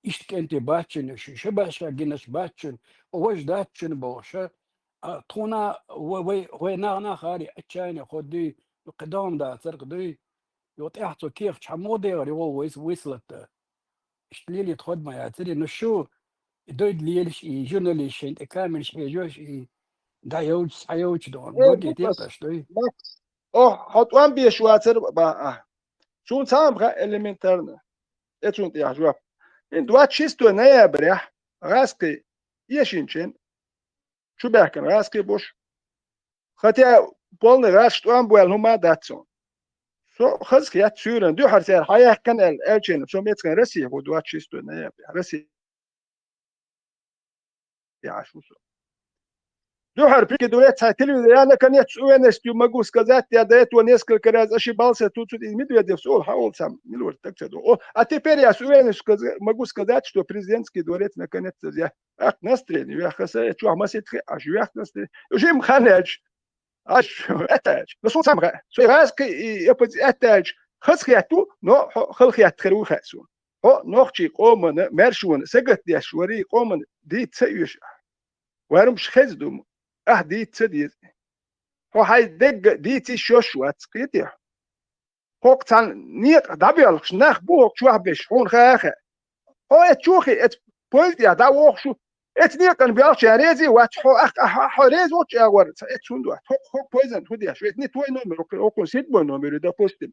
اشتكنتي باتشن شباشا جنش باتشن ووش داتشن بوشا تونا ويناغنا خاري اتشاني خدي القدام دا ترقدي يوطيحتو كيف حمودي غري ويسلت اشتليلي تخد ما يعتري نشو دويد ليلش جورناليش انت كامل شبيجوش دا يوج سايوج دون إيه بوجي بس تيقش دوي ماكس حطوان بيشواتر بقى شو سام غا elementarna اتشون تيا جواب ان دوات شيستو نيا بريح راسكي يشينشن شو بيحكن راسكي بوش خاتيا بولن راشت وان بوال هما داتسون سو خزك يا تشورن دو حرسير حياة كان الالشين سو ميتسكن رسي هو دوات شيستو نيا رسي يا شو Дюхар прикидывается телевизионная конец уверенностью могу сказать, я до этого несколько раз ошибался, тут и Медведев хавал сам, милорд, так сказал. А теперь я с уверенностью могу сказать, что президентский дворец наконец-то я настроение, я хасаю, что маситхи, аж я настроение. Уже мханач, аж этач. Но сам раз и этач, хасхиату, но халхиат хрухасу. О, нохчи قومن مرشون سقط يا شوري قومن دي تسيش. وارمش خزدم دي تسديز هو هاي دق دي تي شوشوات سقيتي هوك تان نيق دابيالش ناخ بوك شو بيش هون خاخه هو اتشوخي ات بولتيا دا وخ شو ات نيق كان بيالش ريزي وات اخ ريز وات اغور ات سوندو هوك بويزن هودي شو ات ني توي نومير اوكو سيت بو نومير دا بوستين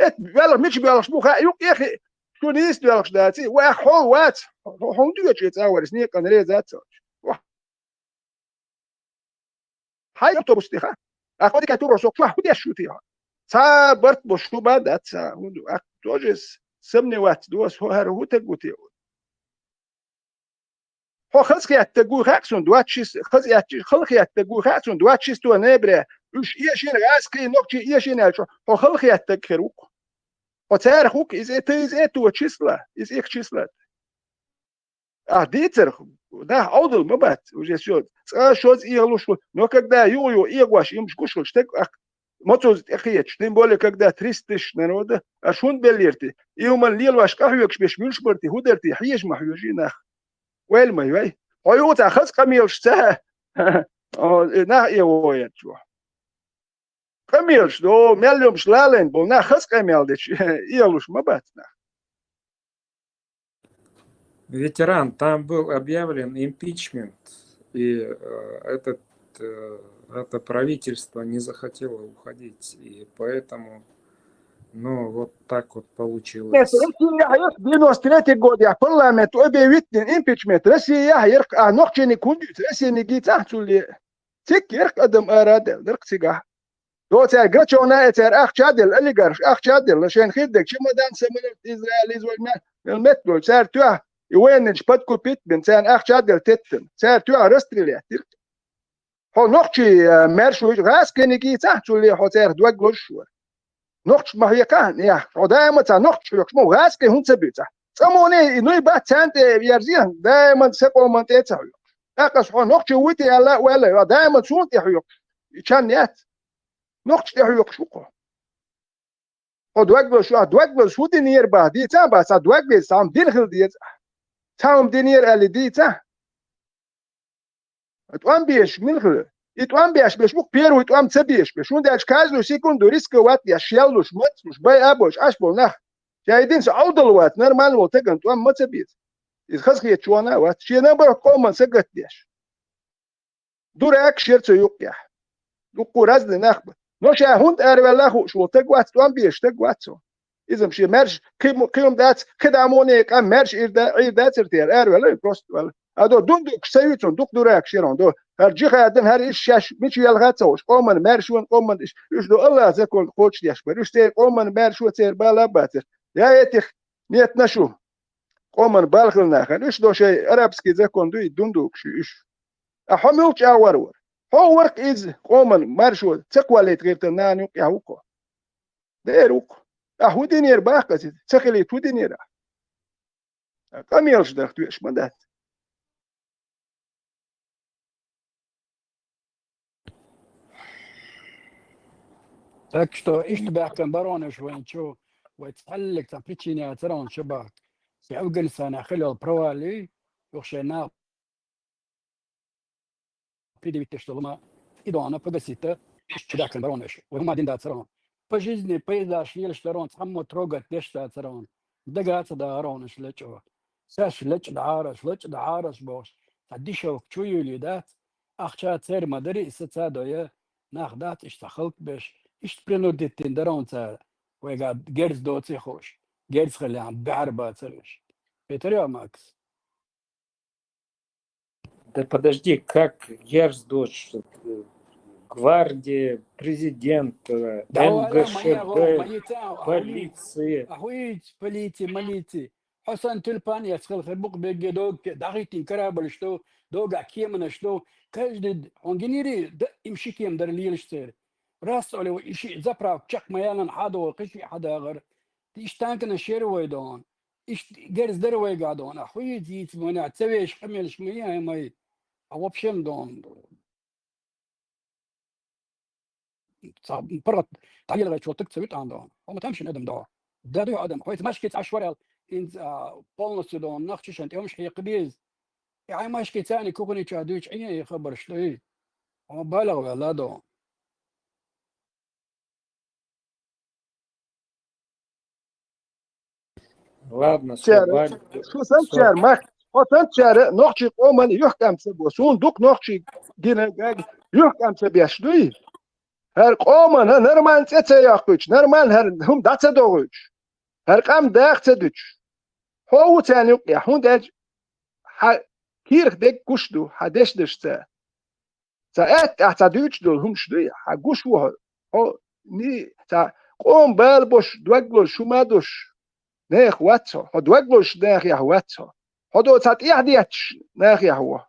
ات بيلا مش بيالش بوخا يوك يا اخي شو نيس بيالش داتي واخ هو وات هون دو ات اغور نيق كان ريزات هاي اوتوبوس تيخا اخودي كاتورو سوق شو هودي شوتيها سا برت بوشو بعد سا هودو اكتوجس سمني وات دوس هو هرو تغوتي هو خلص تغو خاكسون دواتشيس خلص تغو خاكسون دواتشيس تو نبره وش يشين راسكي نوكشي يشين الشو هو خلص تغروك هو تارخوك از اتو تشيسلا از اك تشيسلا ديتر да аудал мабат уже все шоз и лушу но когда ю игваш им шкушл штек мотоз эхиет тем более когда 300 тысяч народа ашун белерти и уман лилваш кахюк беш мюшберти худерти хиеш махюжинах ويل ما يوي هيوتا خص قميلش تا نا يويت شو قميلش دو مليوم شلالن بولنا خص قميلدش يلوش мабат Ветеран, там был объявлен импичмент, и это правительство не захотело уходить, и поэтому, ну, вот так вот получилось. Россия هيك 93 год я парламент объявит импичмент. Россия هيك نوخشني كونديت Россия не гит ахтули. تك يرك ادم اراد درك سيغا. دو تاع غراتشونا تاع اخ شادل اللي قرش اخ شادل عشان خدك شي مدان سمن الاسرائيلي زول المترو تاع تو وين شبت كوبيت بن تاع اخ شادل تتن تاع تو رستريليا هو نوخشي مارشو غاس كان جيت احتولي هو تاع دوغلوش نوخش ما هي كان يا دائما تا نوخش مو غاس كي هون تبيتا سموني نوي بات تانت يرزيان دائما سقو منطقه اقص هو نوخش ويتي لا ولا دائما سونت يحيق كان يات نوخش يحيق شوكو هو دوغلوش شو دينير بعدي تا بس دوغلوش سام ديرخل ديت تام دينير اللي ديتا اتوان بيش منخل اتوان بيش بوك بيرو اتوان تبيش بشون داش كازلو سيكوندو ريسك وات يا شيلوش مش باي ابوش اشبو نخ جايدين سعودل وات نورمال وتكن اتوان ما تبيت خزخيت شوانا وات شينا بر قوم سقت ديش دورك شيرت يوقيا يقو رزن نخب نوش هوند اربلا شو تقوات توان بيش تقواتو إذا مشي مرش كيم دات كداموني كان مرش إيدا ترتير اربلا بروست ولا هذا دوندك سيوتون دوك دورك شيرون دو هرجي خادن هر الشاش مش يلغاتوش قوم مرشون قوم ايش دو الله زكول قوتش ديش بريش تي قوم مرشو تير بالا باتر يا يتخ نيت نشو قوم بالغلنا خن ايش دو شيء عربسكي زكون دوي دوندوك شو ايش احملش اورور هو ورك از قوم مرشو تقوى غير تنانو يهوكو ديروك اهو دينير باقه تخلي تو دينير كم يلش دخت ايش مدات Так что اشتباك برون شوين شو ويتحلق تبريتشينيا ترون شباك في أفغانستان خلال بروالي وخشينا في دي بتشتغلنا إدوانا بقسيته اشتباك برونش وهم دين داترون بجيزني بيداش يلشترون تحمو تروقت ديش داترون دقات دارونش لجوا ساش لج دعارش بوش تديشو شو يولي دات أخشات سير مدري استسادوية ناخدات اشتخلت بش اشتبرنو ديتين درون تا ويقعد جيرز دوتي خوش جيرز خلي عم بعربات سرش بيتريا ماكس Да подожди, как Герсдош, гвардия, президент, МГШБ, полиция. أهويت مليتي حسن تلبان يسخل خربوق بيجدوك دغيتين كرابل شتو دوغا كيمن شتو كجد هونجينيري يمشي كيم در ليلشتير راس على شيء زبرا تشك ميالن حادو قشي حدا غير تيش تانكنا شير ويدون إيش جرز در ويقعدون أخوي جيت منع تسويش حمل شمية ماي أو بشم دون صعب برت تعيل غير شو تكتسبت عندهم وما تمشي ندم دوا دادو عدم خويت مشكت عشوار إن بولنس دون نخشش أنت يومش هي قبيز يعني مشكت ثاني كوكوني تشادوش عيني خبر شلوي هو بالغ ولا دون Ладно, شو سنتشار ماك هو سنتشار نوخشي قومن يحكم سبو سون دوك نوخشي جينا يحكم سبيشدوي هر قومن نرمان تتياقوش نرمان هر هم داتا دوغوش هر قام داخت دوش هو تاني يحون داج كيرخ ديك كوشدو حدش دشتا ساعات اعتدوش دول هم شدوي حقوش هو ني تا قوم بالبوش دوغلو شما دوش نيخ واتسو هو دوغلوش نيخ يهواتسو هو دو تات يهديتش نيخ يهوه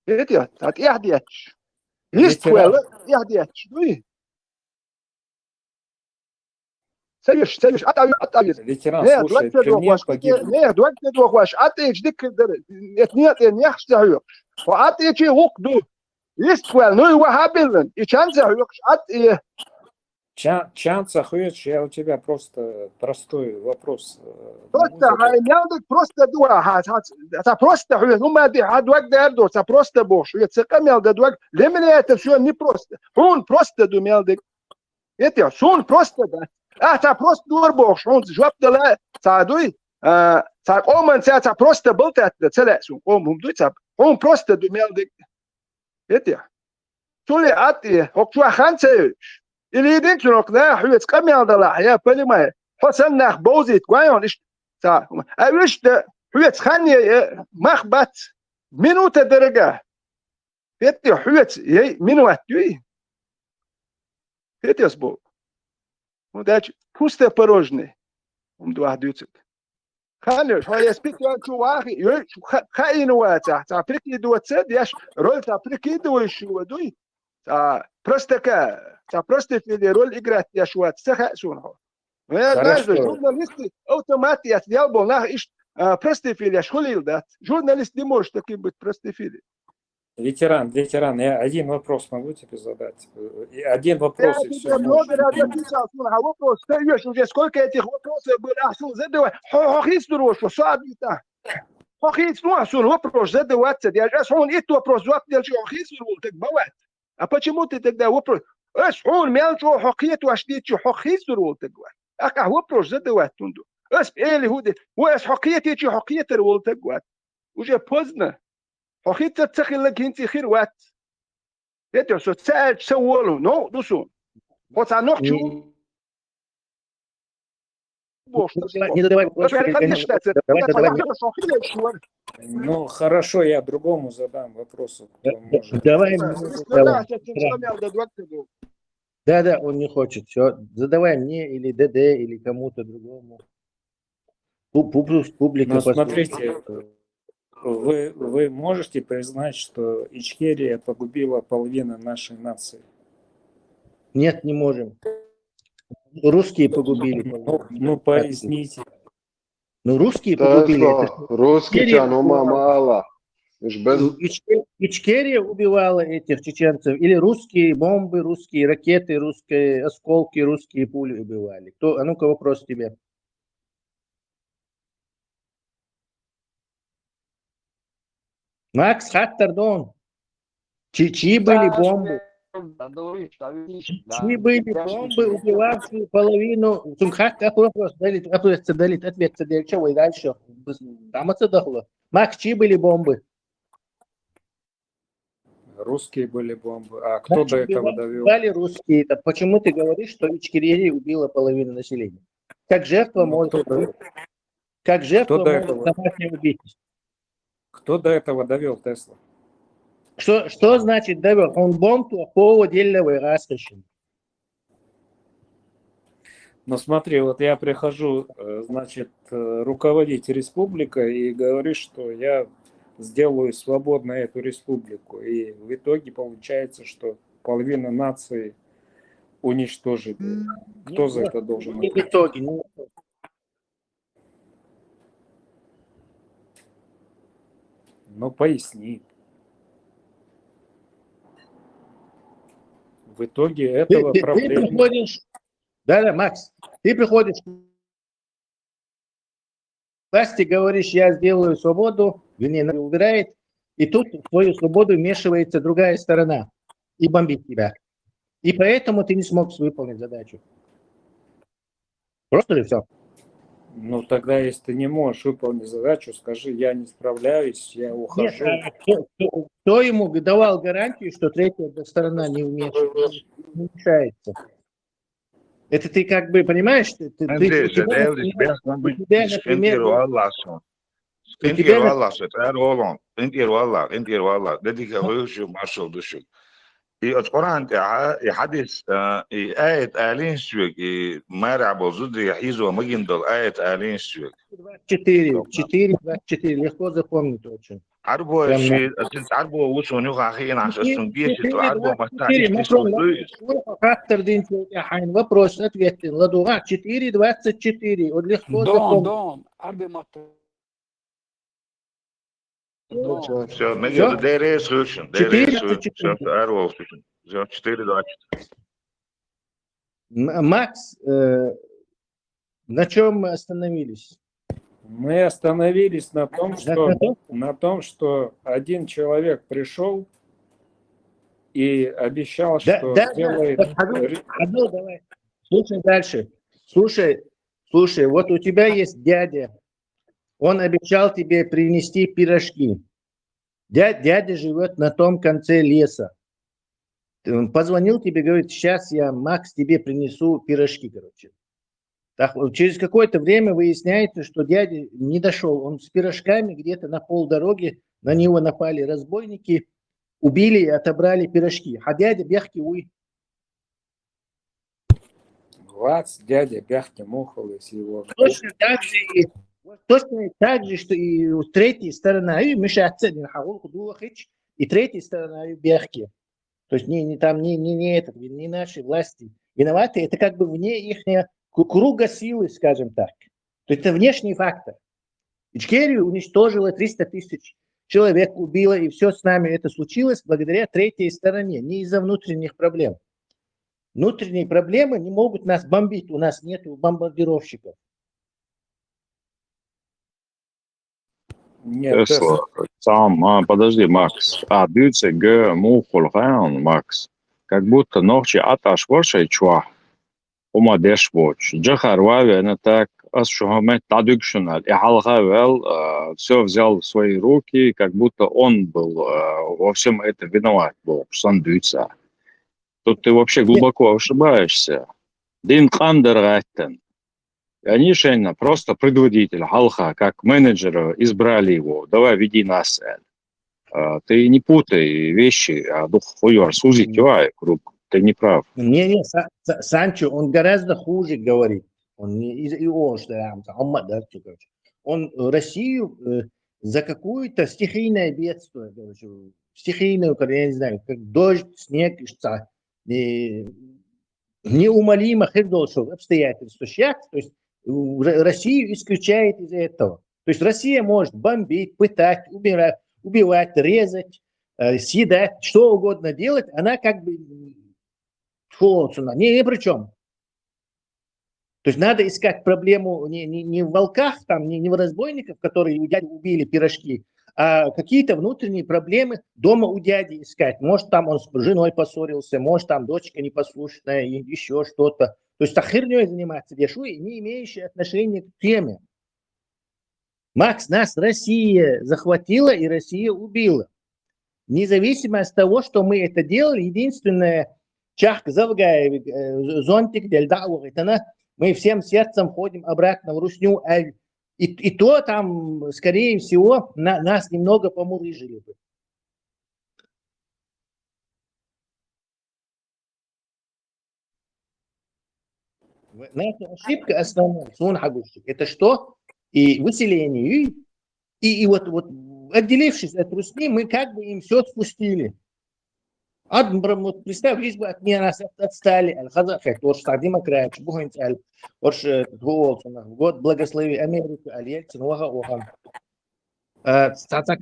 يهديت تات يهديتش يستوى يهديتش دوي سيش أتابي ветеран слушает, при мне погиб. نه دوغ دوغواش أتيج ديك اتنيات يخش تهيوش وأتيجي وقدو يستوى نوي وهابلن يشان تهيوش أتي Чанца Хуич, я у тебя просто простой вопрос. Просто мелдик просто дуа تا просто هم دي حد وقت دردو تا просто бош يتسقى مелда دوق لمن это все не просто он просто ду мелдик это сон просто да تا просто дур бош он جواب دلا تا دوي تا قومن تا просто был تا цела сон قوم دوي تا он просто ду мелдик это تولي اتي هوكوا خانته اللي يدين شنوكنا حويت قمي دلا يا بلما حسن نخ بوزيت كويون ايش تا اوش حويت خاني مخبت منو تدرجه يتي حويت يي منو اتوي يتي اسبو وداч пусте порожне دو واحدوتك خاني شو يسبيك شو واخي خاين واتا تا بريكي دو تسد ياش رول تا بريكي دو شو دوي تا تا просто федерал играть я шват саха сунхо я знаешь журналисты автоматически сделал на иш просто фили школил да журналист не может таким быть просто фили Ветеран, я один вопрос могу тебе задать? Один вопрос и все. Много раз отвечал на вопрос, ты видишь уже сколько этих вопросов было, задавай, хохис дурочку, садита. Хохис, ну, асун вопрос задаваться, я же он этот вопрос ждал, что хохис так бывает. А почему ты тогда вопрос ايش حول مالجو حقيت واشديت شو حقيت ضرورت جوا اقع هو بروجيت دوات توندو أس إيه هودي وأس حقيقتي شو حقيقة الولد قوات وجا بوزنا حقيقة تسخن لك هنتي خير وات يتو سو تساعد سوولو نو دوسون وتا نوحشو Не задавай вопрос. Ну, хорошо, я другому задам вопрос. Давай. Да, он не хочет. Все, задавай мне или ДД, или кому-то другому. Публика. Но смотрите, вы можете признать, что Ичкерия погубила половину нашей нации? Нет, не можем. Русские погубили. Ну, поясните. Ну, русские погубили. Русские, ну, мало. Ичкерия убивала этих чеченцев, или русские бомбы, русские ракеты, русские осколки, русские пули убивали? Кто? А ну-ка вопрос тебе. Макс Хаттардон. Чьи были бомбы? Чьи были бомбы, убивавшие половину? Какой вопрос? Ответ. Чего и дальше? Там отсюда. Макс, чьи были бомбы? Русские были бомбы. А кто до этого довел? Русские. Почему ты говоришь, что Ичкерия убила половину населения? Как жертва может быть? Как жертва может домашнее убийство? Кто до этого довел Тесла? Что значит довел? Он бомб плохого отдельного расхищен. Ну смотри, вот я прихожу, значит, руководить республикой и говорю, что я сделаю свободно эту республику. И в итоге получается, что половина нации уничтожили. Кто за это должен? Не в итоге. Ну поясни. В итоге этого проблема. Ты приходишь, да, Макс, ты приходишь к власти, говоришь, я сделаю свободу, вернее, убирает, и тут в твою свободу вмешивается другая сторона и бомбит тебя. И поэтому ты не смог выполнить задачу. Просто ли все? Ну тогда, если ты не можешь выполнить задачу, скажи, я не справляюсь, я ухожу. Нет, кто ему давал гарантию, что третья сторона не вмешается? Это ты как бы понимаешь? И от Коран и хадис и аят алин свек и маря бозуд яхизу магиндал аят алин свек. 4:24 легко запомнить очень. Арбо ши арбо вусуню хахин ашун бьет арбо мастаиш вопрос ответен. Ладуга 4:24. Вот легко запомнить. Все, медиа деревья слышен. Все, 4:20. Макс, на чем мы остановились? Мы остановились на том, что один человек пришел и обещал, что сделает... Давай. Слушай дальше. Слушай, вот у тебя есть дядя. Он обещал тебе принести пирожки. Дядя живет на том конце леса. Он позвонил тебе, говорит, сейчас я, Макс, тебе принесу пирожки, короче. Так, через какое-то время выясняется, что дядя не дошел. Он с пирожками где-то на полдороги, на него напали разбойники, убили и отобрали пирожки. А дядя бяхки уй. Дядя бяхки мухал из его... Точно так же, что и третья сторона, и третья сторона, и бяхки. То есть не наши власти виноваты, это как бы вне их круга силы, скажем так. То есть это внешний фактор. Ичкерию уничтожила 300 тысяч человек, убила, и все с нами это случилось благодаря третьей стороне, не из-за внутренних проблем. Внутренние проблемы не могут нас бомбить, у нас нет бомбардировщиков. Тесла. Подожди, Макс. Дюце г мухулхан, Макс. Как будто ночи аташ воршай чуа. Ума дешбоч. Джахарвави, она так Ашухамет Тадыкшинал и Халхавел все взял в свои руки, как будто он был во всем это виноват был, Сандуйца. Тут ты вообще глубоко ошибаешься. Дин Кандергаттен. Они же просто предводитель Халха, как менеджера избрали его. Давай, веди нас. Ты не путай вещи, а дух хуёр, сузить круг. Ты не прав. Не, Санчо, он гораздо хуже говорит. Он не он Россию за какое-то стихийное бедствие, стихийное, я не знаю, как дождь, снег, неумолимых обстоятельств. Сейчас, то есть Россию исключает из этого. То есть Россия может бомбить, пытать, убивать, резать, съедать, что угодно делать, она как бы ни при чем. То есть надо искать проблему не в волках, там, не в разбойниках, которые у дяди убили пирожки, а какие-то внутренние проблемы дома у дяди искать. Может, там он с женой поссорился, может, там дочка непослушная, еще что-то. То есть херней заниматься дешуй, не имеющие отношения к теме. Макс, нас Россия захватила и Россия убила. Независимо от того, что мы это делали, единственное, зонтик, мы всем сердцем ходим обратно в Русню, и то там, скорее всего, нас немного помурыжили бы. Наша ошибка основная, это что? И выселение, и вот отделившись от Русни, мы как бы им все спустили. Представь, лишь бы от нас отстали. Демократия, год благослови Америку, Ельцин,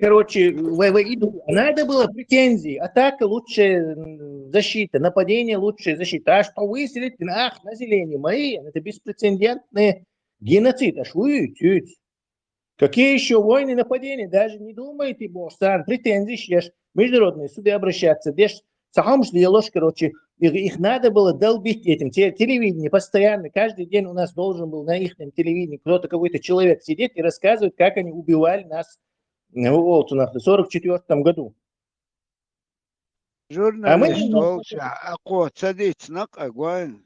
короче, надо было претензии. Атака лучшая защита, нападение лучшая защита. А что выселить? Население мои, это беспрецедентный геноцид. Какие еще войны, нападения? Даже не думайте, Бошсан, претензии ешь. Международные суды обращаться. Короче, их надо было долбить этим. Телевидение постоянно, каждый день у нас должен был на их телевидении кто-то, какой-то человек сидеть и рассказывать, как они убивали нас в 1944 году. Журналист Волча, ако цадицнак агуайн.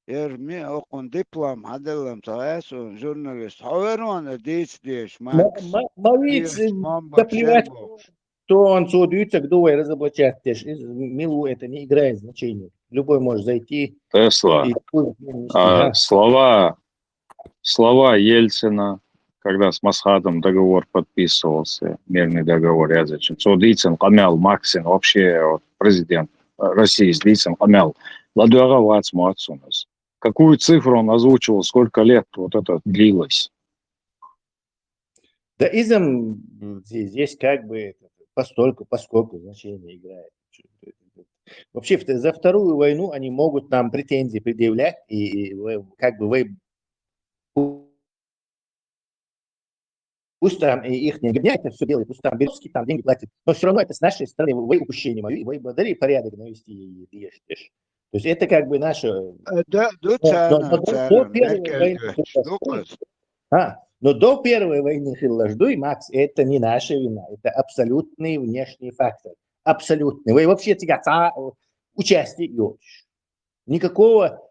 Ерми окон диплом хаделам таэсун журналист. Хаверон дийс Макс. Мавиц, доплевать, что он судится, кто и разоблачать. Милу это не играет значения. Любой может зайти. Тесла. Слова Ельцина, когда с Масхадом договор подписывался, мирный договор, я зачем. Судицын Камял Максин, вообще вот, президент России, Судицын Камял, ладуаровать Муацунас. Какую цифру он озвучивал, сколько лет вот это длилось? Да изм здесь как бы поскольку значение играет. Вообще за вторую войну они могут нам претензии предъявлять, и как бы вы пусть там их не гоняют, все делают, пусть там Белорусский там деньги платят, но все равно это с нашей стороны вы упущение мое, вы благодари порядок навести и ешь. То есть это как бы наше... Но до первой войны Хиллаждуй, Макс, это не наша вина, это абсолютный внешний фактор. Абсолютный. Вы вообще участие никакого,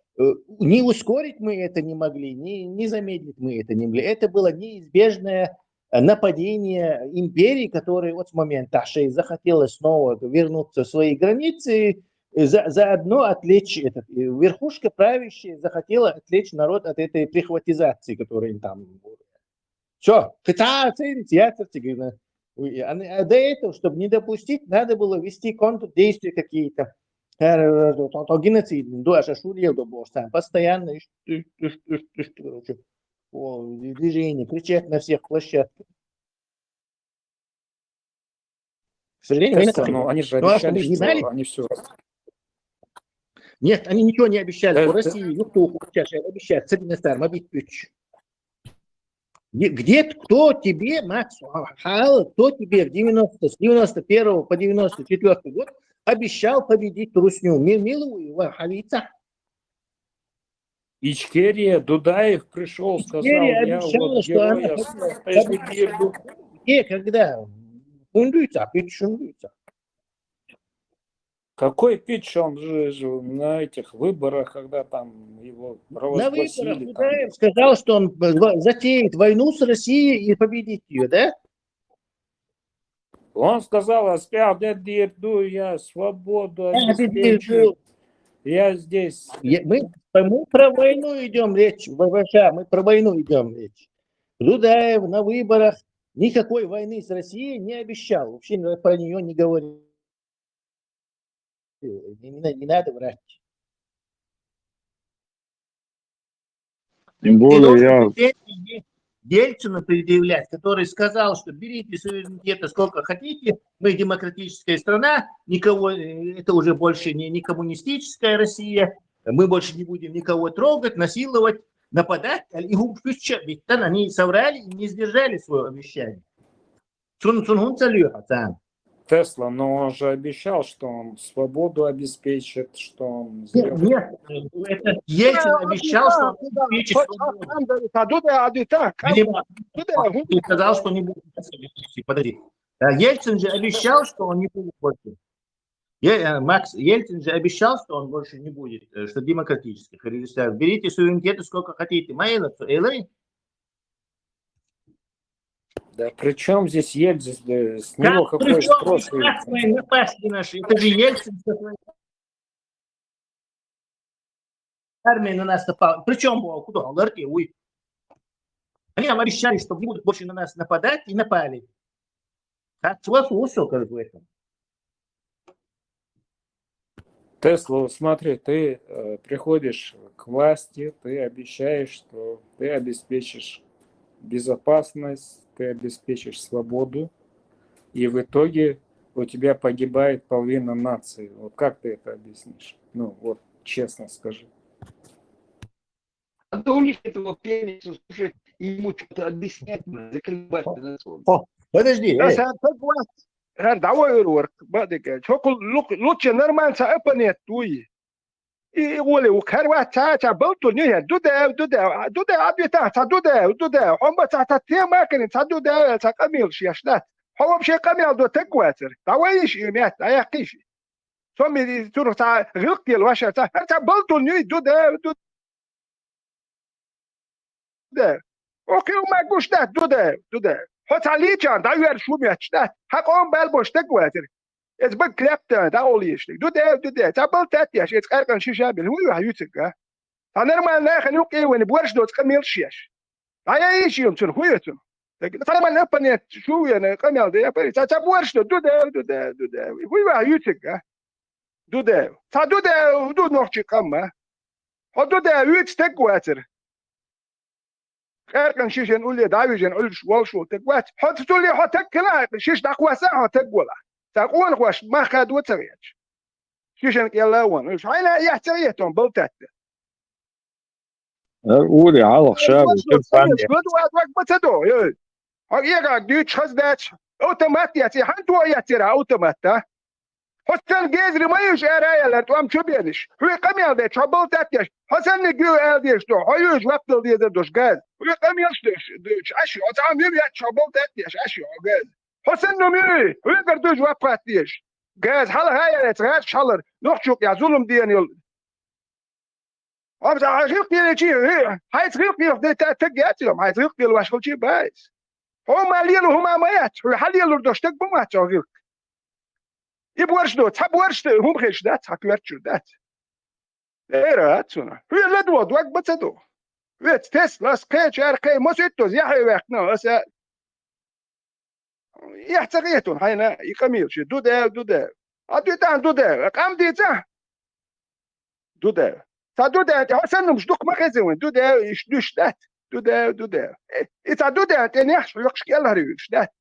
не ускорить мы это не могли, не замедлить мы это не могли. Это было неизбежное нападение империи, которая вот с момента Ашей захотела снова вернуться в свои границы, заодно отвлечь верхушка правящая захотела отвлечь народ от этой прихватизации, которая там... Все, до этого, чтобы не допустить, надо было вести контрдействия какие-то. Геноцид, постоянно движение, кричать на всех площадках. К сожалению, они же обещали, что они все... Нет, они ничего не обещали. В России никто обещает. Где кто тебе, Макс, кто тебе с 91 по 94 год обещал победить Русню? Милую Халица. Ичкерия, Дудаев пришел, сказал, Ичкерия я обещала, вот что она герой Эшвидирду. когда? Шундуйца, пить шундуйца. Какой питч, он же на этих выборах, когда там его На выборах провозгласили. Там. Дудаев сказал, что он затеет войну с Россией и победит ее, да? Он сказал, Эшвидирду, я свободу обеспечу. Я здесь. Мы про войну идем речь, ВВШ, мы про войну идем речь. Дудаев на выборах никакой войны с Россией не обещал, вообще про нее не говорил. Не надо врать. Тем более я... Ельцину предъявлять, который сказал, что берите суверенитета сколько хотите, мы демократическая страна, никого, это уже больше не коммунистическая Россия, мы больше не будем никого трогать, насиловать, нападать. Ведь они соврали и не сдержали свое обещание. Тесла, но он же обещал, что он свободу обеспечит, что он... Нет, это Ельцин обещал, что он обеспечит свободу. Ты сказал, что не будет. Подожди. Ельцин же обещал, что он не будет больше. Макс, Ельцин же обещал, что он больше не будет, что демократических. Берите суверенитеты сколько хотите. Да при чем здесь Ельцин? С него какой спрос? Это же Ельцин. Армия на нас напала. Причем куда? Они нам обещали, что не будут больше на нас нападать, и напали. Тесла, смотри, ты приходишь к власти, ты обещаешь, что ты обеспечишь безопасность, ты обеспечишь свободу, и в итоге у тебя погибает половина нации. Вот как ты это объяснишь? Ну, вот честно скажи. А то у них этого пьяницу, слушай, ему что-то объяснять, заколебать на сон. Подожди. Давай урок, бадыка. Лучше нормально апанет туи. И оли у карва та болту не дуда абита та дуда. Он ба та тема кани та дуда та камил шяшнат. هو вообще камил до текватер. Давай ищи мят, а я киши. Соми тур та гылкел ваша та болту не дуда. Окей, ما گوش ده دوده هتالی جان دا ور شو میچ ده حقام بل بوشته گواتر از با کلپت دا اولیش دوده تا بل تاتیش از قرقن شیشه بل هو هیوتک تا نرمال نه خنو کی ون بورش دوت کمیل شیش دا ایش یوم چون هویتون تا نرمال نه پنیت شو ین کمیل ده پری تا بورش دوده هو هیوتک دوده تا دو نوچی کم ها دوده هیوتک گواتر كان شيشن نقول لي دايجن نقول والشو تقوات حط تقول لي حط كلا شيش دقوا ساعه تقولا تقول واش ما خد وتريج شيشن يلا وان مش عينا يحتريتهم بلتات قولي على شاب كيف ثانية وقت بتدو يا دي تشخدات اوتوماتيتي حنتو يترا اوتوماتا حسن جزري ما يش ارايا لا توام تشبيدش هو قميل ده تشبلتات يش حسن نجو اديش تو هيوش وقت دي دوش جاز هو قميل دوش اشي وتعام يبي تشبلتات يش اشي جاز حسن نمي هو قردوش وقت يش جاز حال هاي تراش شالر نحشوك يا ظلم ديان يل ابدا غير يجي هاي تغير ده تجاتهم هاي تغير واش كل شيء بايس هما ليلو هما مات هو حل يلو دوش تك بمات غير يبورش دوت حبورش هم خيش دات حكيرتشو دات ايه راتسونا هي لدوت وقت بتدو ويت تسلا سكيتش اركي موسيتوز يحيى وقتنا بس يحتقيتون هاينا يقميل شي دودا اديتان دودا قام ديتا دودا تا دودا حسن مش دوك ما خزون دودا يشدوش دات دودا ايه تا دودا تاني يحش يقش يلا ريش دات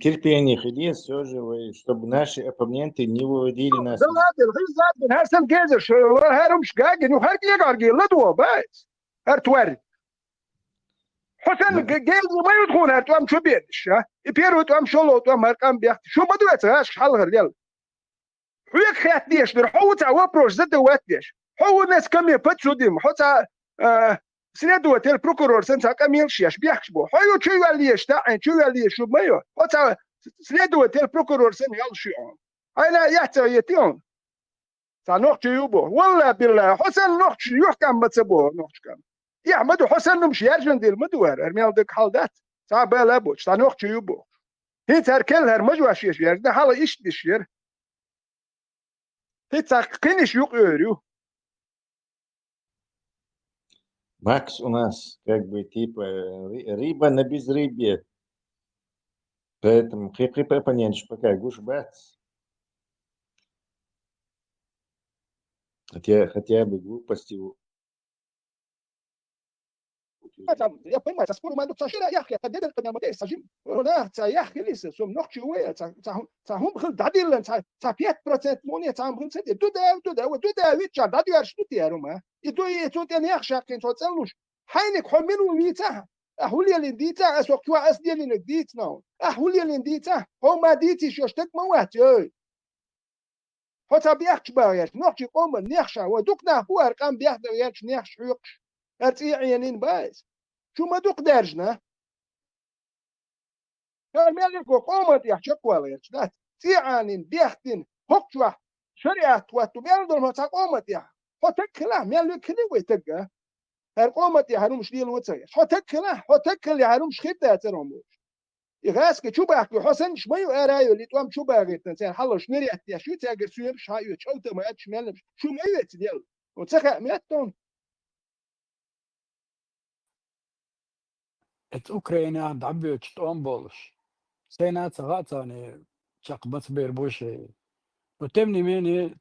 Терпение, ходи, все же, чтобы наши оппоненты не выводили нас. ده هذا هرسن جازر شو هرمش جاجن وهرجي يجارجي لدوا بس هرتوري حسن جيل ما يدخون هتوام شو بيدش ها يبيرو توام شلو توام هرقام بيحت شو ما دوت هاش حل غير يلا حويك خيات ديش برحو تا وبروش زد واتديش هو الناس كم يفتشو ديم حتى سنادو تل بروكورور سنتا كم يلشيش بيحكش بو هايو شو يليش تاعين شو يليش شو مايو حتى سنادو تل بروكورور سن يلشيون انا يحتى يتيون تا نوخش يوبو والله بالله حسن نوخش يحكم بتسبو نوخش كم يحمدو حسن نمشي يرجن ديل مدوار ارميال دك حالدات تا بالا بوش تا نوخش يوبو هي تركل هر مجواش يشير ده حالا ايش دشير هي تاقينش يوق يوريو Макс у нас как бы типа рыба на безрыбье. Поэтому понятно, пока гуш бац. Хотя бы глупости. يا بما تسكون ما نقطع شيء يا أخي تدير القدام ده سجيم ولا يا أخي لسه سوم نقطع شوية تهم بخل تعديل تا 5% مونية تهم بخل سد دودا ويتشار دادو يرش نتيارو ما يتو تاني يخشى كين توصلوش حينك حملوا ويتها أهولي اللي ديتا أسوق شو أسدي اللي ديت ناو أهولي اللي ديتا هو ما ديتي شو اشتك موات يوي حتى بيحكش بايش نقطع قوم نيخشى ودوكنا هو أرقام بيحضر يرش نيخش حيقش أرتي عيانين بايز شو ما دوق دارجنا قال مالك وقومت يحشق ولا يشنات تيعانين بيحتين هقشوا شريعة واتو بيردل ما تقومت يح هتكلا مالك كني ويتقى هرقومت يا هرومش ديال وتسيش هتكلا يا هرومش خدة ترموش يغاسك شو بحكي حسن شميو ارايو اللي توام شو باغيت نسان حلو شنري اتيا شو تاجر سو يمش هايو تشوت ما اتش مالك شو ما يوت ديال وتسخى ميتون את אוקראינה דעביות שטום בולש. סיינה צרצני צ'קבץ ברבושי. وتمني مني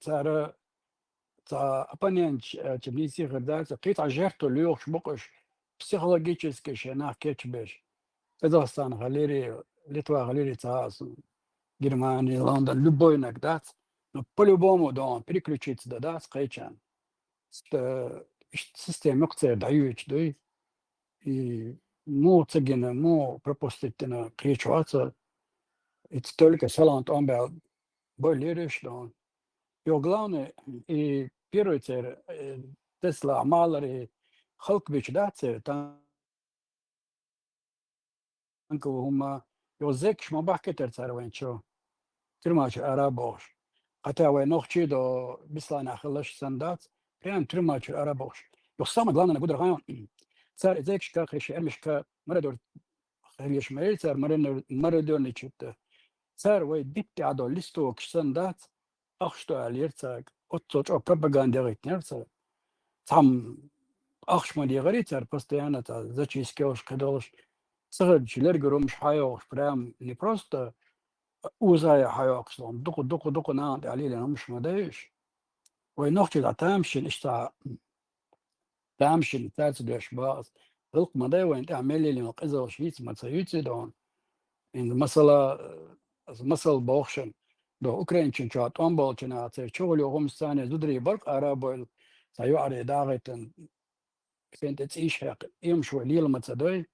تا أبانينش تبنيسي غردات قطع جرتو ليوخ بقش психологически شنا كيتشبش كازاخستان غاليري ليتوا غاليري تاس Германия, Лондон, любой иногда, но по-любому да, переключиться да, скайчан. Система кцер дают, да, и му цегина, му пропустить на кричаться, это только салант он был более да. И главное, и первый цер, Тесла, Малари, Халквич, да, цер, танково хума, يوزك شما بحكي ترتر وين شو ترماش أرابوش حتى وين نخشي دو بسلانا خلش سندات كان ترماش أرابوش يقسم главное نقدر غايون صار زيك شكا خشي أرمشكا مرة خليش مريل صار مرة دور نشوت صار وين دبتي عدو لستو كسندات أخشتو على يرتاق أتصوت أو بروباغندا غيت نرتاق تام أخش ما دي غريت صار постоянно تا زاتشي سكوش كدولش صار شلر مش حيوش برام не просто وزاي حيوكسون دق ناند عليه لأنه مش مدايش وينوختي تامشن اشتا تامشن تاس دوش باز غلق مداي وين تعملي لأنه قزا وشيت ما تسيوتي دون إن مسألة بوخشن دو أوكرانشن شات أمبولشن عطير شغل يوم الثانية زدري برق أرابويل سايو على داغتن فين تتعيش حق يمشوا ليل ما تدوي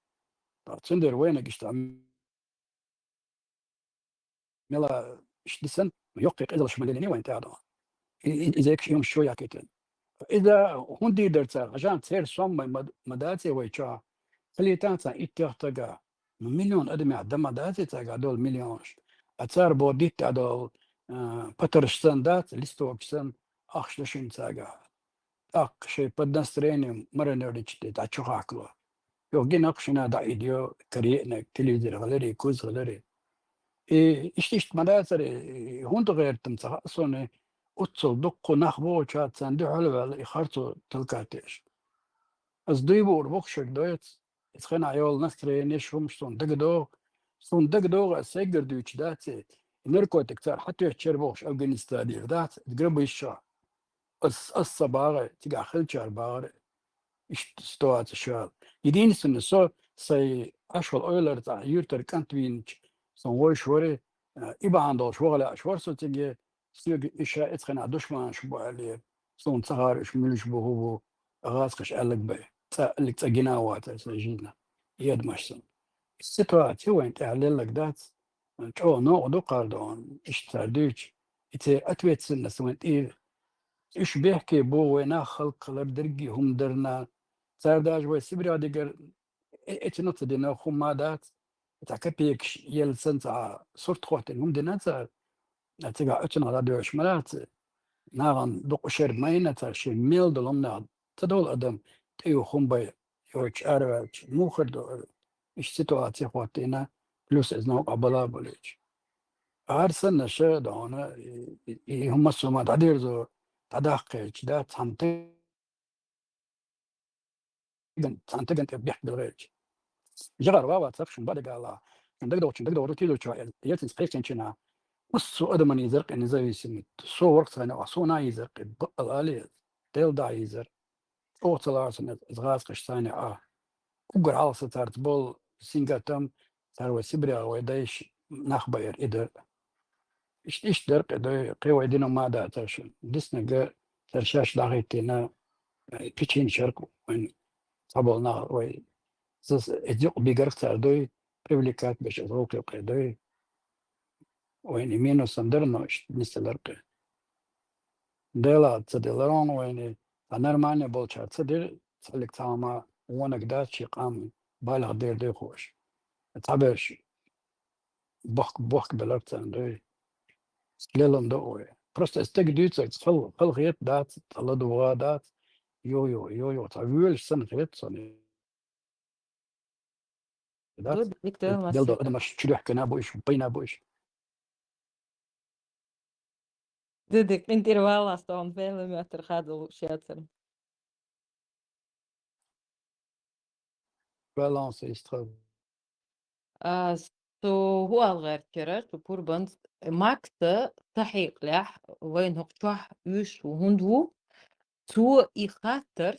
تصندر وينك اشتا ملا اشتسن يقيق إذا مش مدني وين تعدون إذا يوم شوية كتن إذا هندي درتا عشان تصير صم مداتي ويشا خلي تانسا إتيختجا مليون أدمي عدم مداتي تاجا دول مليونش أتصار بوديت عدول باترشتن دات لستوكسن أخشلشين تاجا أق شيء بدنستريني مرة نردشتي تأشوف عقله يوجين أقشنا دا إيديو كريئنا تلفزيون غلري كوز غلري إشتيشت مداتر هوند غير تمسح أصلا أتصل دقو نخبو شات سندو حلوة إخارتو تلقاتيش از دوی بخشک دویت اتخن عیال نستره نشوم شون دق سيجر دويش داتي نركوت كتار حتى يحشر بوش أفغانستان يردات تقرب الشا الصباغة تقع خلشار باغر استوات الشال يدين سن سو سي أشغل أويلر تاع يورتر كانت بينش سنوي شوري إبا عنده شغل أشوار سو تيجي سيج إشاء اتخن عدوش ما شبو عليه سون صغار إش ملش بوهو غاسقش قالك بي قالك تجينا وات سجينا يدمشن السيتواتي وين تعلل لك دات جو نوع دو قاردون اشتردوش إتي أتويت سنة سوين إيش بيحكي بو وينا خلق لردرقي هم درنا سارداج ويسبري ودقر إتي نقطة دينا خم دات تاكبيك يل سنتا صورت خوتين هم دينا تيجا أتنا راديوش مرات ناغن دوق شير ماينة شي ميل دولم ناغ تدول أدم تيو خم بي يوش أروش موخر دو إيش سيتواتي خوتينا بلوس إزنو قبلا بوليش عارسنا شو دعونا هم السوما تعدير زو تداقي دا تنتقن بيحك بالريج جغر بابا تفشن بعد قال عندك دو روتيلو شو يلتن سبيشن شنا وسو ادمن يزرق ان زي سمت سو ورك انا وسو نا يزرق بقل عليه ديل دا يزر او تلارسن زغاس قشتاني وقر على ستارت بول سينغاتم تارو سبريا ويدايش نخبير إذا إيش درق إذا قوي دينو ما دا ترشن دسنا جا ترشاش لاغيتنا كيتشين شرق وين صابولنا وي زس إديق بيجرق تردوي بريفليكات باش أزروك لقيدوي وين يمينو سندرنا إيش نستلرق ديلا تدلرون وين أنرمانيا بولشار تدير تسلك تاما وانا قدات شي قام بالغ دير دي خوش تعبش بوخ بلرتن دوي سليلن دوي просто استجديت فل غيت دات الله دوا دات يو تعويل سنة غيت سنة دات Good Victor دل دو Masika. ادم شلوح كنا بوش بينا بوش Dedik intervālā stāv vēlami ar kādu šķietam. بالانس يستخدم So هو الغير كرة تبور بند ماكتا تحقيق لح وين هقتوح يش وهندو تو يخاطر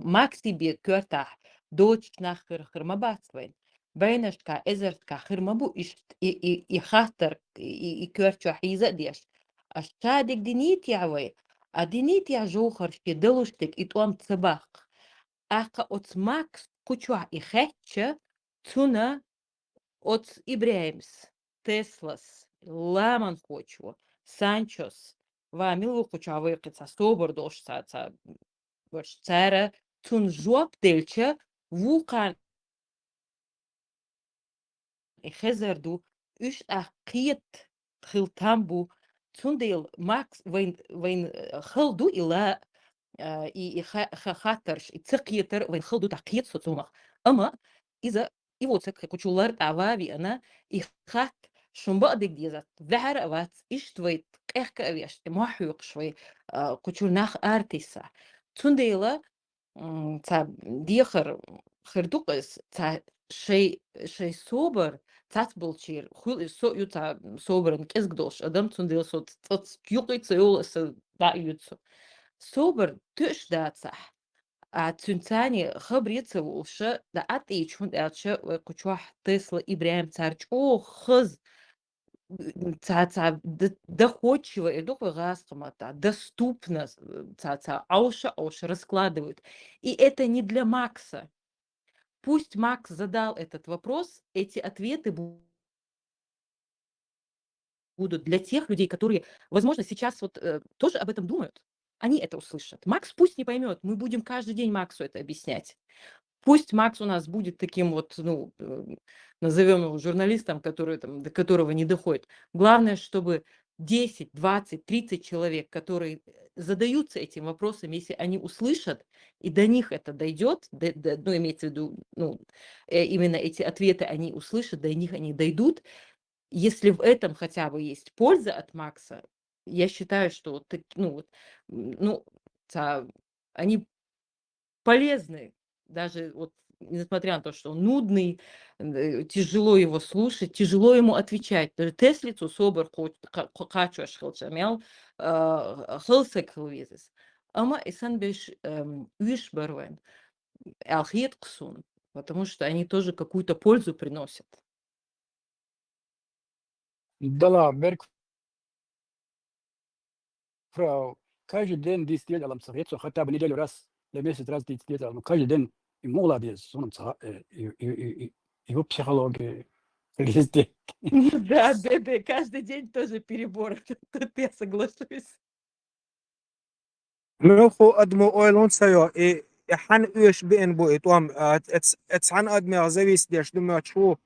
ماكسي بيكورتاح دوتش ناخر خرما باتوين بينش كا ازرت كا خرما بو يخاطر يكورتوح يزديش اشتادك دينيت يعوي ادينيت يا جوخر في دلوشتك اتوام تسباق اقا اوت ماكس كوچوح يخاتش تuna от Ibrahim's, Teslas, Laman Koču, Sančos, va milu Kočavaikica, Sobordošca, vārš cera, tun žopdelča, Vukan Hezardu, üš aqiet Khiltambu, tundil Max, vain Khildu ila خاطرش تسقيتر وين خلدو تحقيق صوتهم اما اذا يوتك كوچولار تعوابي انا يخات شنبقدك ديزات ظهر اوات اشتويت احكا اويش محيق شوي كوچول ناخ ارتيسا تنديلا تا ديخر خردوقس تا شي صوبر تاتبلشير خول سو يوتا صوبرن كزغدوش ادم تنديل سو تيوقيت يول دا يوتسو صوبر تش دات صح تنتاني خبريتsa وش да атичун дача кучуах Тесла Ибрahim царч о хыз ца доходчиво и дохода гастромата доступно ца ауша раскладывают. И это не для Макса. Пусть Макс задал этот вопрос, эти ответы будут для тех людей, которые, возможно, сейчас вот тоже об этом думают. Они это услышат. Макс пусть не поймет, мы будем каждый день Максу это объяснять. Пусть Макс у нас будет таким вот, ну, назовем его журналистом, который, там, до которого не доходит. Главное, чтобы 10, 20, 30 человек, которые задаются этим вопросом, если они услышат, и до них это дойдет, ну, имеется в виду, ну, именно эти ответы они услышат, до них они дойдут. Если в этом хотя бы есть польза от Макса, я считаю, что вот, ну, они полезны, даже вот несмотря на то, что он нудный, тяжело его слушать, тяжело ему отвечать. Даже Теслицу собор хочу ашхилчамел хилсек хилвизис. Ама исан беш уишбарвен алхиет ксун, потому что они тоже какую-то пользу приносят. دلا برك فراو كاج دين دي ستيل على مصريت سو خطا بني ديل راس لميس راس دي ستيل على كاج دين и молодец, солнце, его психология. Везде. Ну да, каждый день тоже перебор. Тут я соглашусь. Nuhu admo oilon sayo han ush bin bo itwam it's han admi завис деш думаю чу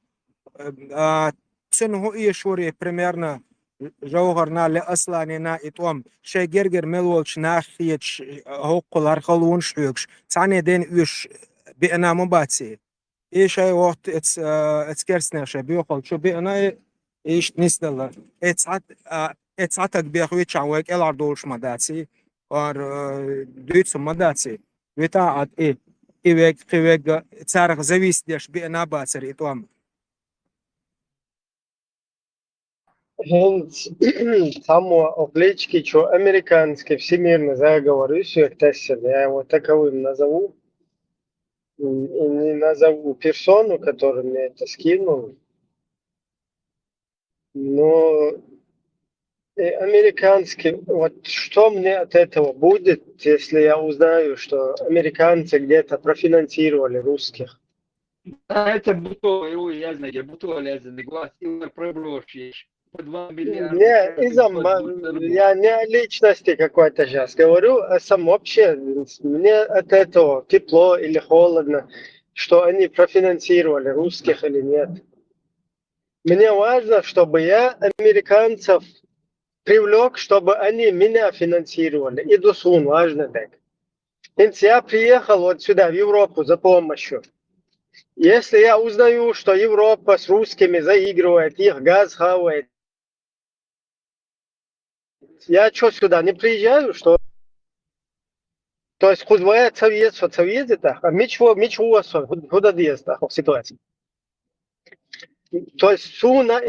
цен هو شوري примерно جوهرنا لأصلاننا إتوام شيء جرجر ملولش ناخيتش هوقلار خلونش حيوكش تعني دين إيش بأنا مباتي إيش أي وقت إتكرسنا شيء بيوخل شو بأنا إيش نسدلا إتسعتك بيخويتش عويك إلار دولش مداتي or duitsu madaci vita at ivek царах зависишь бена бацер итвам Само оклички, что американский всемирный заговор, и все их тестят. Я его таковым назову. И не назову персону, которая мне это скинул. Но американский, вот что мне от этого будет, если я узнаю, что американцы где-то профинансировали русских? Это бутово, его я знаю, бутово лезет, глаз, и проброшишь. По 2 миллиарда. Я не о личности какой-то сейчас говорю, а сам вообще мне от этого тепло или холодно, что они профинансировали русских или нет. Мне важно, чтобы я американцев привлек, чтобы они меня финансировали. И досун, важно так. Я приехал вот сюда, в Европу, за помощью. Если я узнаю, что Европа с русскими заигрывает, их газ хавает, я что, сюда не приезжаю, что? То есть, куда совет, а мичего, куда есть в ситуации? То есть, суна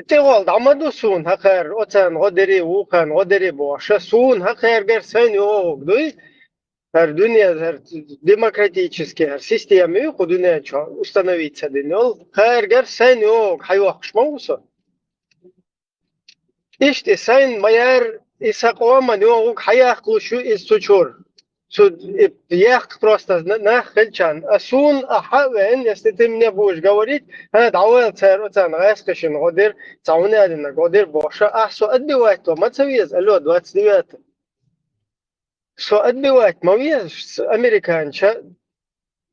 Тирол, дамаду сун, хакер, оцен, годери, ухан, годери, боша, сун, хакер, герсен, йог, дуй, дуния, демократические системы, кудуня, установиться, динол, хакер, герсен, йог, хайвах, шмаусо. İşte sen mayar isaqoma нёг хаях клушу из сучур. Ях просто нахельчан. Асун ахавен, если ты мне будешь говорить, давай царцан раскашин годер, цаунадина годер боша, со отбивать то мацавез, алло, 29. Со отбивать мавез американча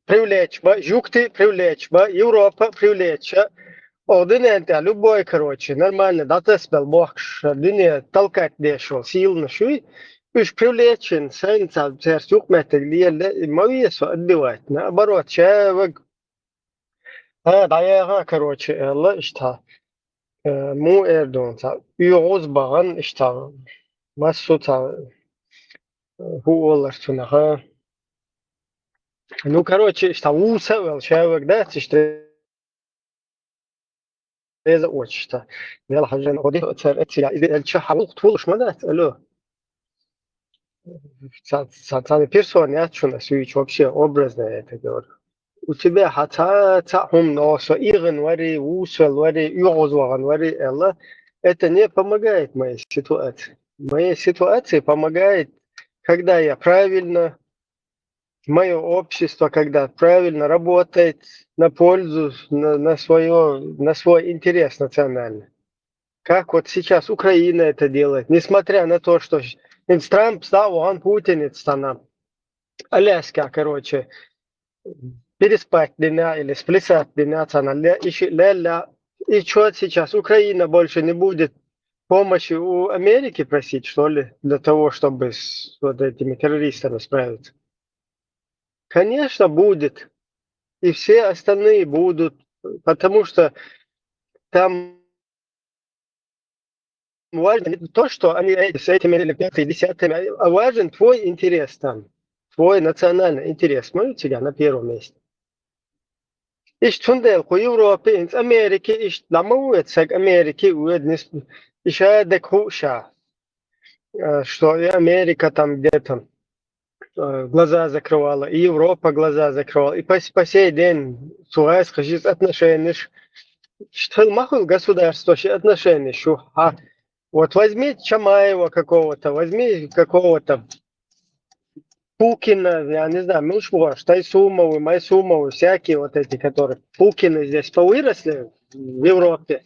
привлечь ба, югты привлечь ба, Европа привлечь. Одиненте, любой, короче, нормально, дата спел бокш, дуния толкать дешево, сильно шуй, уж привлечен, сенца, церстюк метр, лье, мавесу отбивать, наоборот, человек, да я, короче, элла, что, му эрдон, юоз баган, что, массу, хуолар, сунаха, ну, короче, что, усавел человек, да, что, إذا وجهته يلا حاجة ودي أثر أتلا إذا الشح طولش مدات ألو صار персоны شو نسويش вообще образное это говорю у тебя حتى تعهم ناس إيغن وري وصل وري يعوزوغن وري الله это не помогает моей ситуации помогает когда я правильно мое общество, когда правильно работает на пользу, на свой интерес национальный. Как вот сейчас Украина это делает, несмотря на то, что Трамп стал, он путинец там. Аляска, короче, переспать дня или сплясать дня, и что сейчас Украина больше не будет помощи у Америки просить, что ли, для того, чтобы с вот этими террористами справиться? Конечно, будет. И все остальные будут. Потому что там важно не то, что они с этими или 5-й, 10-ми, а важен твой интерес там. Твой национальный интерес. Мы у тебя на первом месте. إيش تندل خو Европы, إنت أمريكا إيش لما ويتسق أمريكا ويدنس إيش هذاك هو شا что и Америка там где-то глаза закрывала, и Европа глаза закрывала, и по сей день суайские отношения, что махал государство отношения, что вот возьми Чамаева какого-то, возьми какого-то Пукина, я не знаю, Милшвош, Тайсумовы, Майсумовы, всякие вот эти, которые Пукины здесь повыросли в Европе.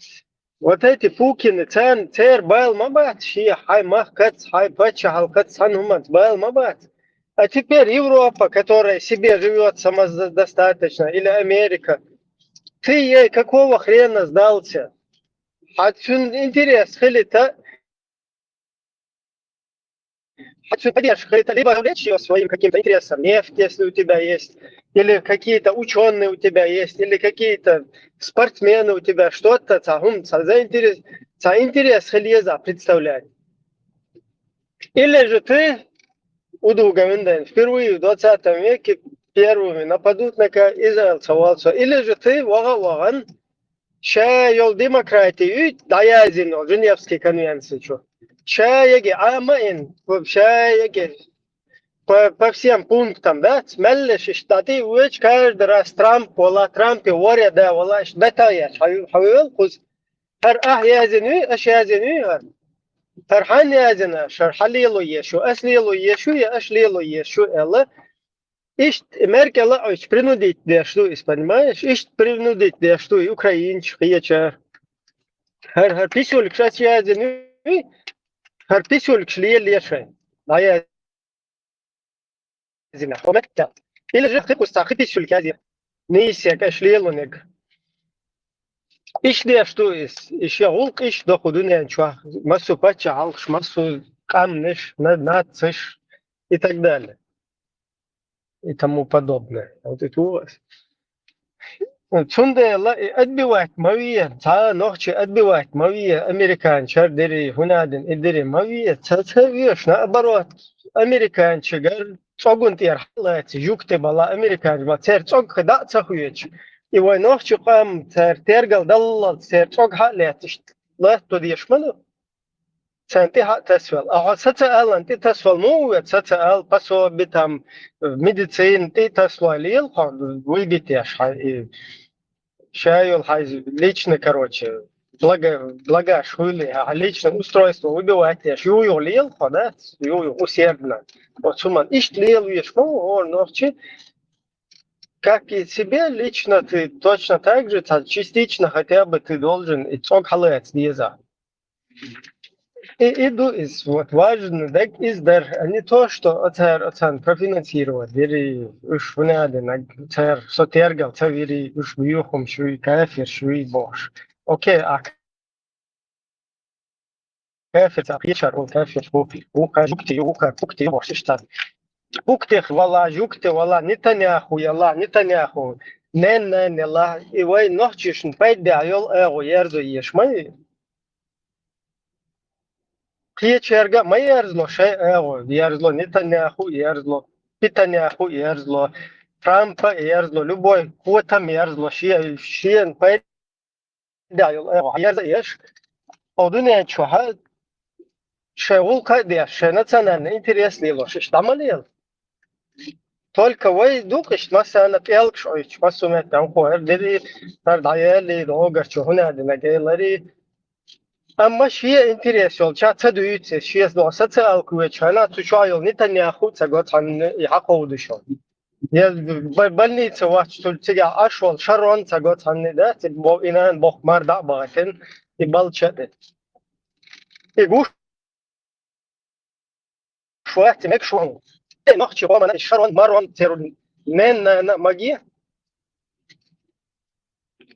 Вот эти Пукины, цер байл мабат, ши хай махкац, хай пача халкац, санумат байл мабат. А теперь Европа, которая себе живет самодостаточно, или Америка, ты ей какого хрена сдался? Отсюда интерес, хелита, отсюда поддержка, это либо увлечь ее своим каким-то интересом, нефть, если у тебя есть, или какие-то ученые у тебя есть, или какие-то спортсмены у тебя, что-то, за интерес хелиза представлять. Или же ты, Удугавинден, впервые в 20 веке первыми нападут на израильцев, или же ты, ваган, شايل ديمقراطي دايازين Женевской конвенции что шаяги амаин шаяги по всем пунктам да смеллишь штаты уч каждый раз Трамп и воря да вала бетая хавил куз هر أحيازني أشيازني هر حنيازنا شر حليلو يشو أسليلو يشو يا أشليلو يشو الله Ишь, Меркел, принудить, да что, понимаешь? Ишь, принудить, да что, украинч, хиячар. Хар писюльк, сейчас я один, хар писюльк шли лешай. А я зина, хомекта. Или же ты кустах писюльк один. Нисия, кашли лунек. Ишь, да что, ишь, я улк, ишь, доходу не анчуа. Массу пача, алкш, массу камнеш, нациш и так далее. И тому подобное. Вот это у вас. Цундела отбивать мавия, та ночи отбивать мавия, американчар дери, хунадин и дери мавия, веш, наоборот, американчар, цогунтер халать, жукте бала американчар, цер цог хада цахуеч. И вой ночи кам цер тергал далла, цер цог халать, ла то дешману. سنتي تسول أو ستسأل أنت تسول مو ستسأل بسوا بتم ميديسين تي تسواليل قام ويديتش شايل حاجة лично короче блага шули а личное устройство выбивать шую юлил да шую усердно вот сумма ищ лил ешь ну ночи как и себе лично ты точно так же частично хотя бы ты должен и цог халец деза. Иду из вот важно, так из дар, а не то, что отцар профинансировать, вери уж в надо, отцар сотергал, отцар вери уж в юхом, шуй кафир, шуй бош. Окей, а кафир, а пьечар, он кафир, ука жукти, бош, штат. Пуктех вала, жукте вала, Нетаняху, яла, Нетаняху, не ла, и вой ночишн, пайда, йол эго, ерзу ешмай. Пьечерга, мои ерзло, ерзло, Нетаняху, ерзло, Питаняху, ерзло, Трампа, ерзло, любой, кого-то ерзло, шиен, пайда, ерза еш, одуне чуха, шеулка, ше национальный интерес лило, штамалил. Только вы дукش مثلا تيالك شوي مسومة تنقو هردي ترد عيالي دوغر شهونا دنجيلري أما شيء إنتريس يول شات تدويت شيء دو ست الكوي شانا تشايل نتنياهو تقول عن يحقو دشون يل بلني تواش تلتجا أشول شرون تقول عن ده تبو إنان بوخ مرد باكن يبل شد يقول شوية تمك شون نخشى وما الشرون مرون ترون نن магия.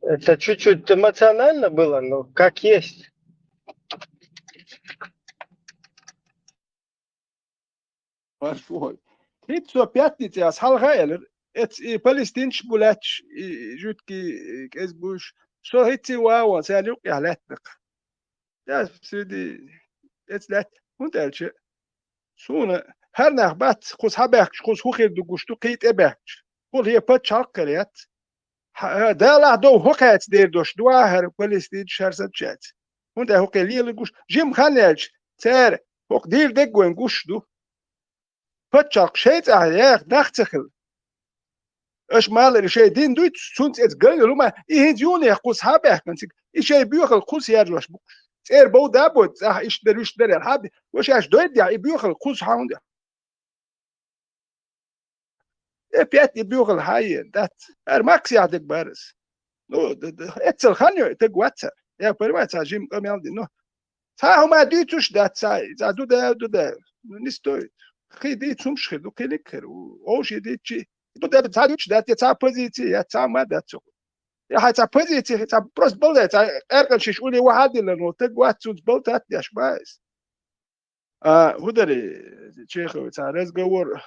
Это чуть-чуть эмоционально было, но как есть. Большой. Hit så pjattigt jag halga eller ett palestinsk bulach jutki esbush så hit wow så jag jag lättnak. Ja så det ett lätt och det så her نخبت خوز هبخش خوز خوخیر دو گوشتو قیت ابخش خود هی پت چاق کریت ده لا دو حقیت دیر دوش دو هر پلستین شرسد چت اون ده حقی لیل گوش جیم خانیج تر حق دیر دگوین گوش دو پت چاق شیت احیاق دختخل اش مال شی دین دویت سونت ات گل لوما ای هیونی خوز هبخ کنسik ای شی بیوخل خوز یارلوش بو تر بو دابوت اش دروش در هب وش اش دوید یا بیوخل خوز هاوند بيات يبيوغ الحي دات ماكس يعدك بارس نو اتسل خانيو تقواتسر يا بريما تاجيم قام يالدي نو تا هما ديتوش دات ساي تا دو نستوي خي دي تسومش خي دو كيليكر اوشي ديتشي دو دا تاجوش دات تا بوزيتي يا تا ما داتسو يا هاي تا بوزيتي تا بروس بلد تا ارقل شيش ولي واحد لانه تقواتسو بلتات ياش بايس هدري تشيخو تا رزقور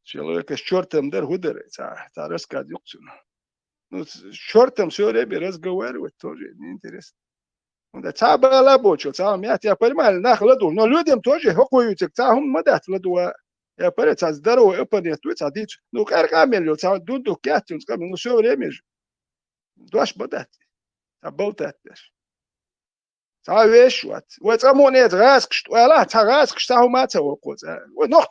человек с чертом дар худere та рассказывать юксуна. Ну, с чертом все время разговаривать тоже неинтересно. Да та бала бочо, та я понимаю, нахладу, но людям тоже хокуются, та хум мадат ладу. Я понимаю, та здорово, опанет, та дичь. Ну, как камель, та дуду кятин, скажем, ну все время же. Дуаш мадат. Та болтат. Та вещь вот. Вот само нет раск, что ала, та раск, что хумаца окот. Вот noch.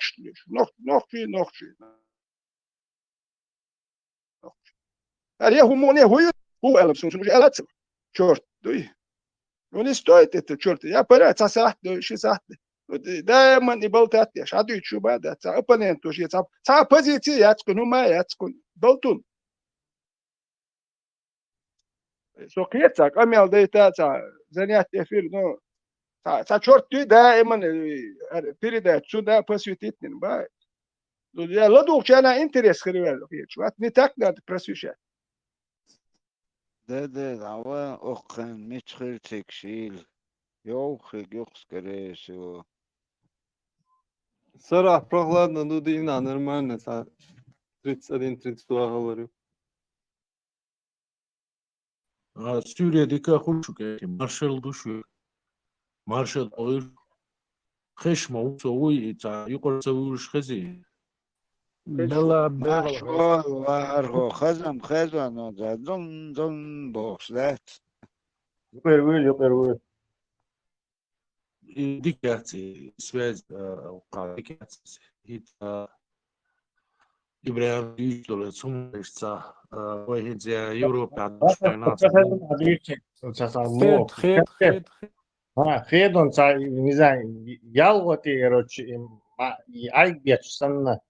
Я хумоне хую, элапсун, что элац. Черт, дуй. Ну не стоит это, черт. Я понимаю, та сахт, ши сахт. Дайма не болтат, я шаду чуба, да, та оппонент тоже, та позиция, я цкну, я цкну, болтун. Сокетак, амел да та занятие эфир, ну, та черт ты, да, передать сюда посвятить, бай. Ну, я ладу, что она интерес хривел, чувак, не так надо просвещать. ده دعوة أخن متخل تكشيل يوخي يوخ скорее всего. Сарах прохладно, ну да и на, нормально, 31-32 говорю. Suriye'deki hoşuk marshal düşüyor. Marshal oil خشمه وسوي يقول سوي خزي بلا محشول وارهو خزم ده دون بوخشلات. يقروي ديكاتي связь дикати hit Ibrahim Yüzdol'u sunmuşsa o hediye Avrupa خيط خير он не знаю ялготи короче и айбет санна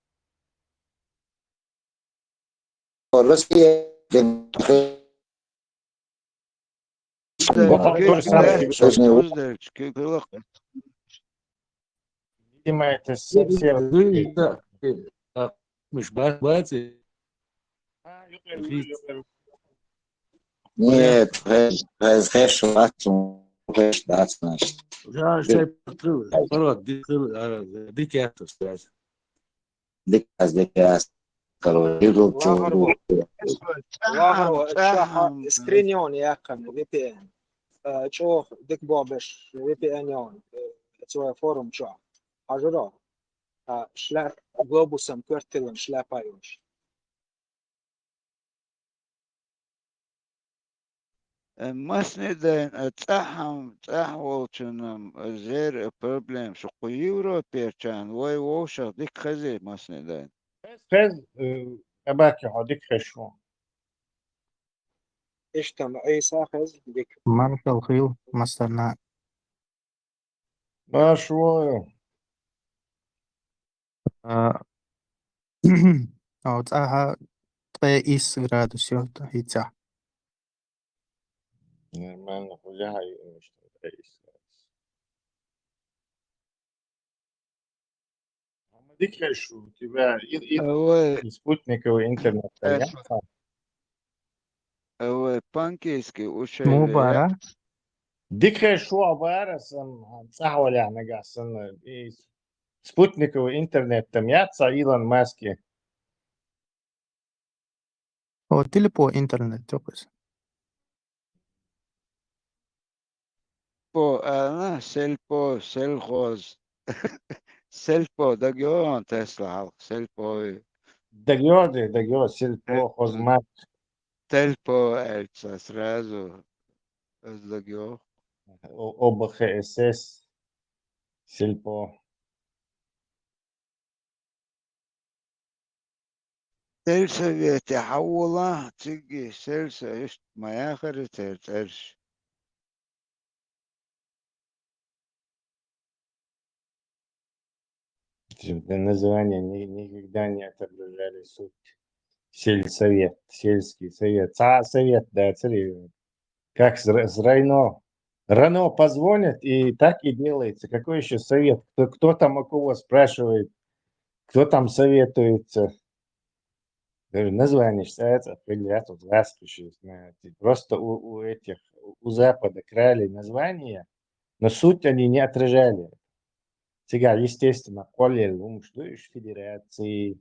видимо это совсем مش باتي Нет, разрешил дать, значит. Я шейп пород дикати связь. Дикас. Короче, واغرو تشاح سكرينيون يا اخي في بي ان تشوف ديك بوبش في بي ان يون تسوي فورم تشوف حجرو شلا глобусом квартилом шляпаешь. مسندن تحول شنم زير بروبلم شقو يوروبيا كان وي ووشا ديك خزي مسندن فز أباكي هاديك خشون ايش تم عيسى خز ديك مارشال خيل مسترنا ما شوية вот ага 3 градусов hitza. нормально гуляю ديك خشو у тебя спутниковый интернет بانكيسكي وشي مباراة ديك خشو عبارة عن صح ولا يعني قاعد спутниковый интернет там яца Илон Маски هو تليبو إنترنت توكس بو أنا سيلبو سيلخوز سيلبو دقيقون تسلا سيلبو دقيقة سيلبو خزمات تلبو التسا سرازو دقيقو ОБХ СС سيلبو سلسة تحولة تجي سلسة إيش ما ياخر ترش названия никогда не отображали суть. Сельсовет, сельский совет, совет, да, цари. Как с Райно. Рано позвонят, и так и делается. Какой еще совет? Кто там у кого спрашивает, кто там советуется? Название считается, определяют вот ласкающие, знаете. Просто у Запада крали названия, но суть они не отражали. Сега, естественно, колел, что из федерации,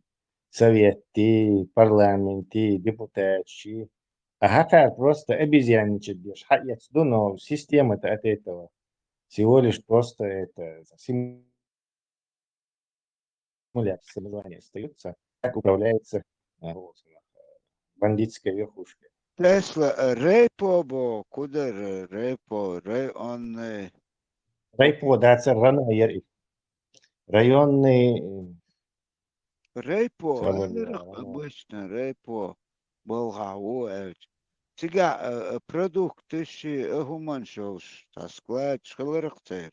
советы, парламенты, депутаты. А хакар просто обезьянничать бьешь. Но система-то от этого всего лишь просто это симуляция названия остается, как управляется бандитская верхушка. Tesla repo куда repo он Райпо, да, это районный repo свободно. обычно repo болгау Сега продукты ши гуманшош склад шхалархтер.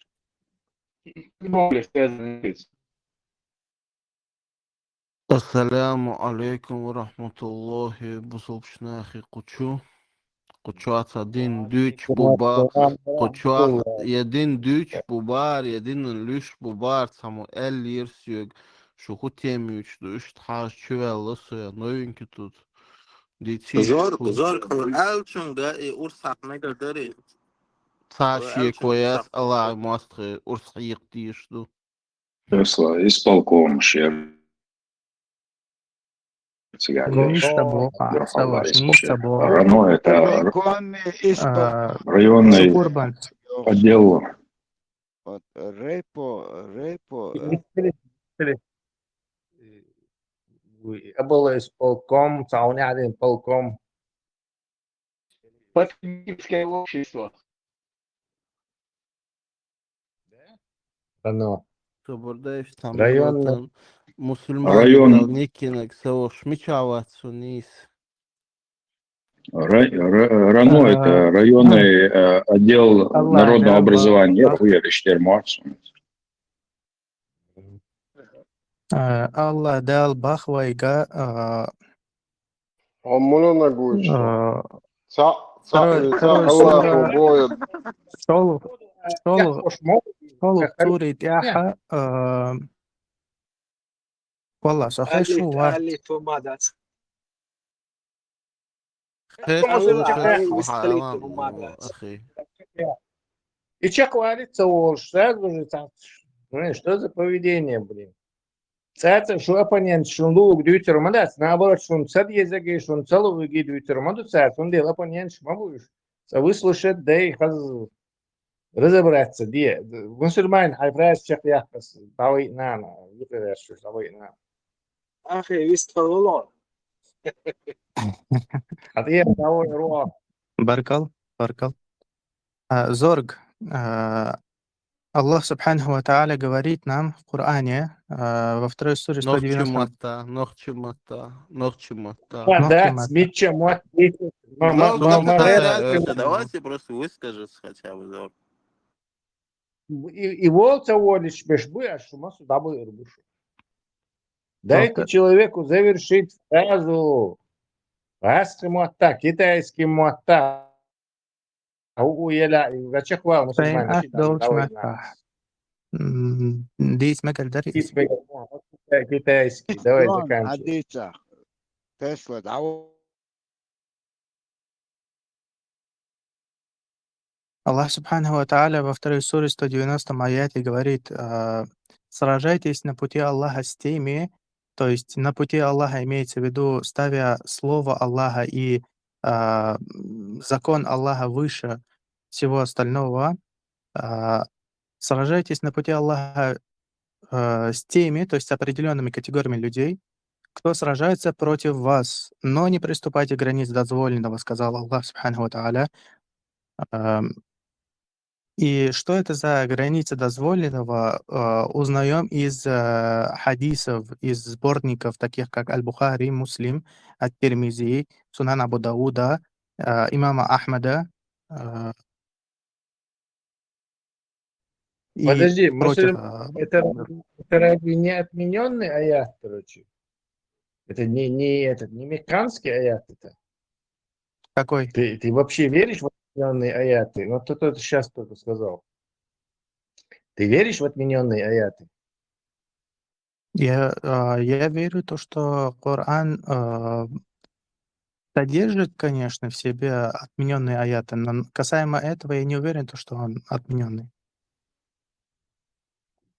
السلام عليكم ورحمة الله بصوبشنا أخي قوتشوات دين دوش بوبا قوتشوات يدين دوش بوبار يدين لوش بوبار سامو يرسيوغ شو خو تيميوش دوش تحاش شوال لسويا نوينكي توت دي تيش Зорг, Elčun, da i ursak mega dari. تاشي كويس الله ماستخي أرسحيق تيش دو Тесла исполком шер. Ниста Боха, Саваш, Ниста Боха. Рано это районный Сукурбан. отдел. Репо. было исполком, сауняли полком. Потребительское общество. Рано. Собордаешь там Районный. мусульмане Никинек Савош Мичават Сунис. Рано это районный отдел народного образования. Allah dal Бахвайга. Амуна нагуйша. Шолу Тури Тяха. والله صحيح شو واحد ألف ومادات أخي И че хвалится Волш, сразу же там, что за поведение, блин. Цаца, что оппонент, что лук, дютер, мадас, наоборот, что он сад языки, что он целую ги дютер, маду цац, он дел оппонент, что могу, выслушать, да и разобраться, где. Мусульман, хайфрайс, чехлях, давай нана, выпираешь, что давай нана. أخي يستغلون Отъем, давай, руа. Баркал. Зорг. Аллах Субханаху ва Тааля говорит нам в Коране во второй суре 190. Нохчемата. Давайте просто выскажись хотя бы. И волца волишь, бешбы, а шума сюда бы рубушу. Дайте человеку завершить фразу. Расский муатта, китайский муатта. Дис Мекальдари. Китайский, давай заканчивай. Тесла, Аллах Субханаху ва Тааля во второй суре 190 аяте говорит: сражайтесь на пути Аллаха с теми, то есть на пути Аллаха имеется в виду, ставя слово Аллаха и закон Аллаха выше всего остального. Сражайтесь на пути Аллаха с теми, то есть с определенными категориями людей, кто сражается против вас, но не приступайте к границ дозволенного, сказал Аллах Субханаху ва Тааля. И что это за граница дозволенного, узнаем из хадисов, из сборников, таких как Аль-Бухари, Муслим, Ат-Тирмизи, Сунан Абу Дауда, имама Ахмада. и Подожди, против это разве не отмененный аят, короче? Это не мекканский аят это. какой? Ты вообще веришь в отмененные аяты? Вот кто-то сейчас только сказал. Ты веришь в отмененные аяты? Я верю то, что Коран содержит, конечно, в себе отмененные аяты, но касаемо этого я не уверен, то, что он отмененный.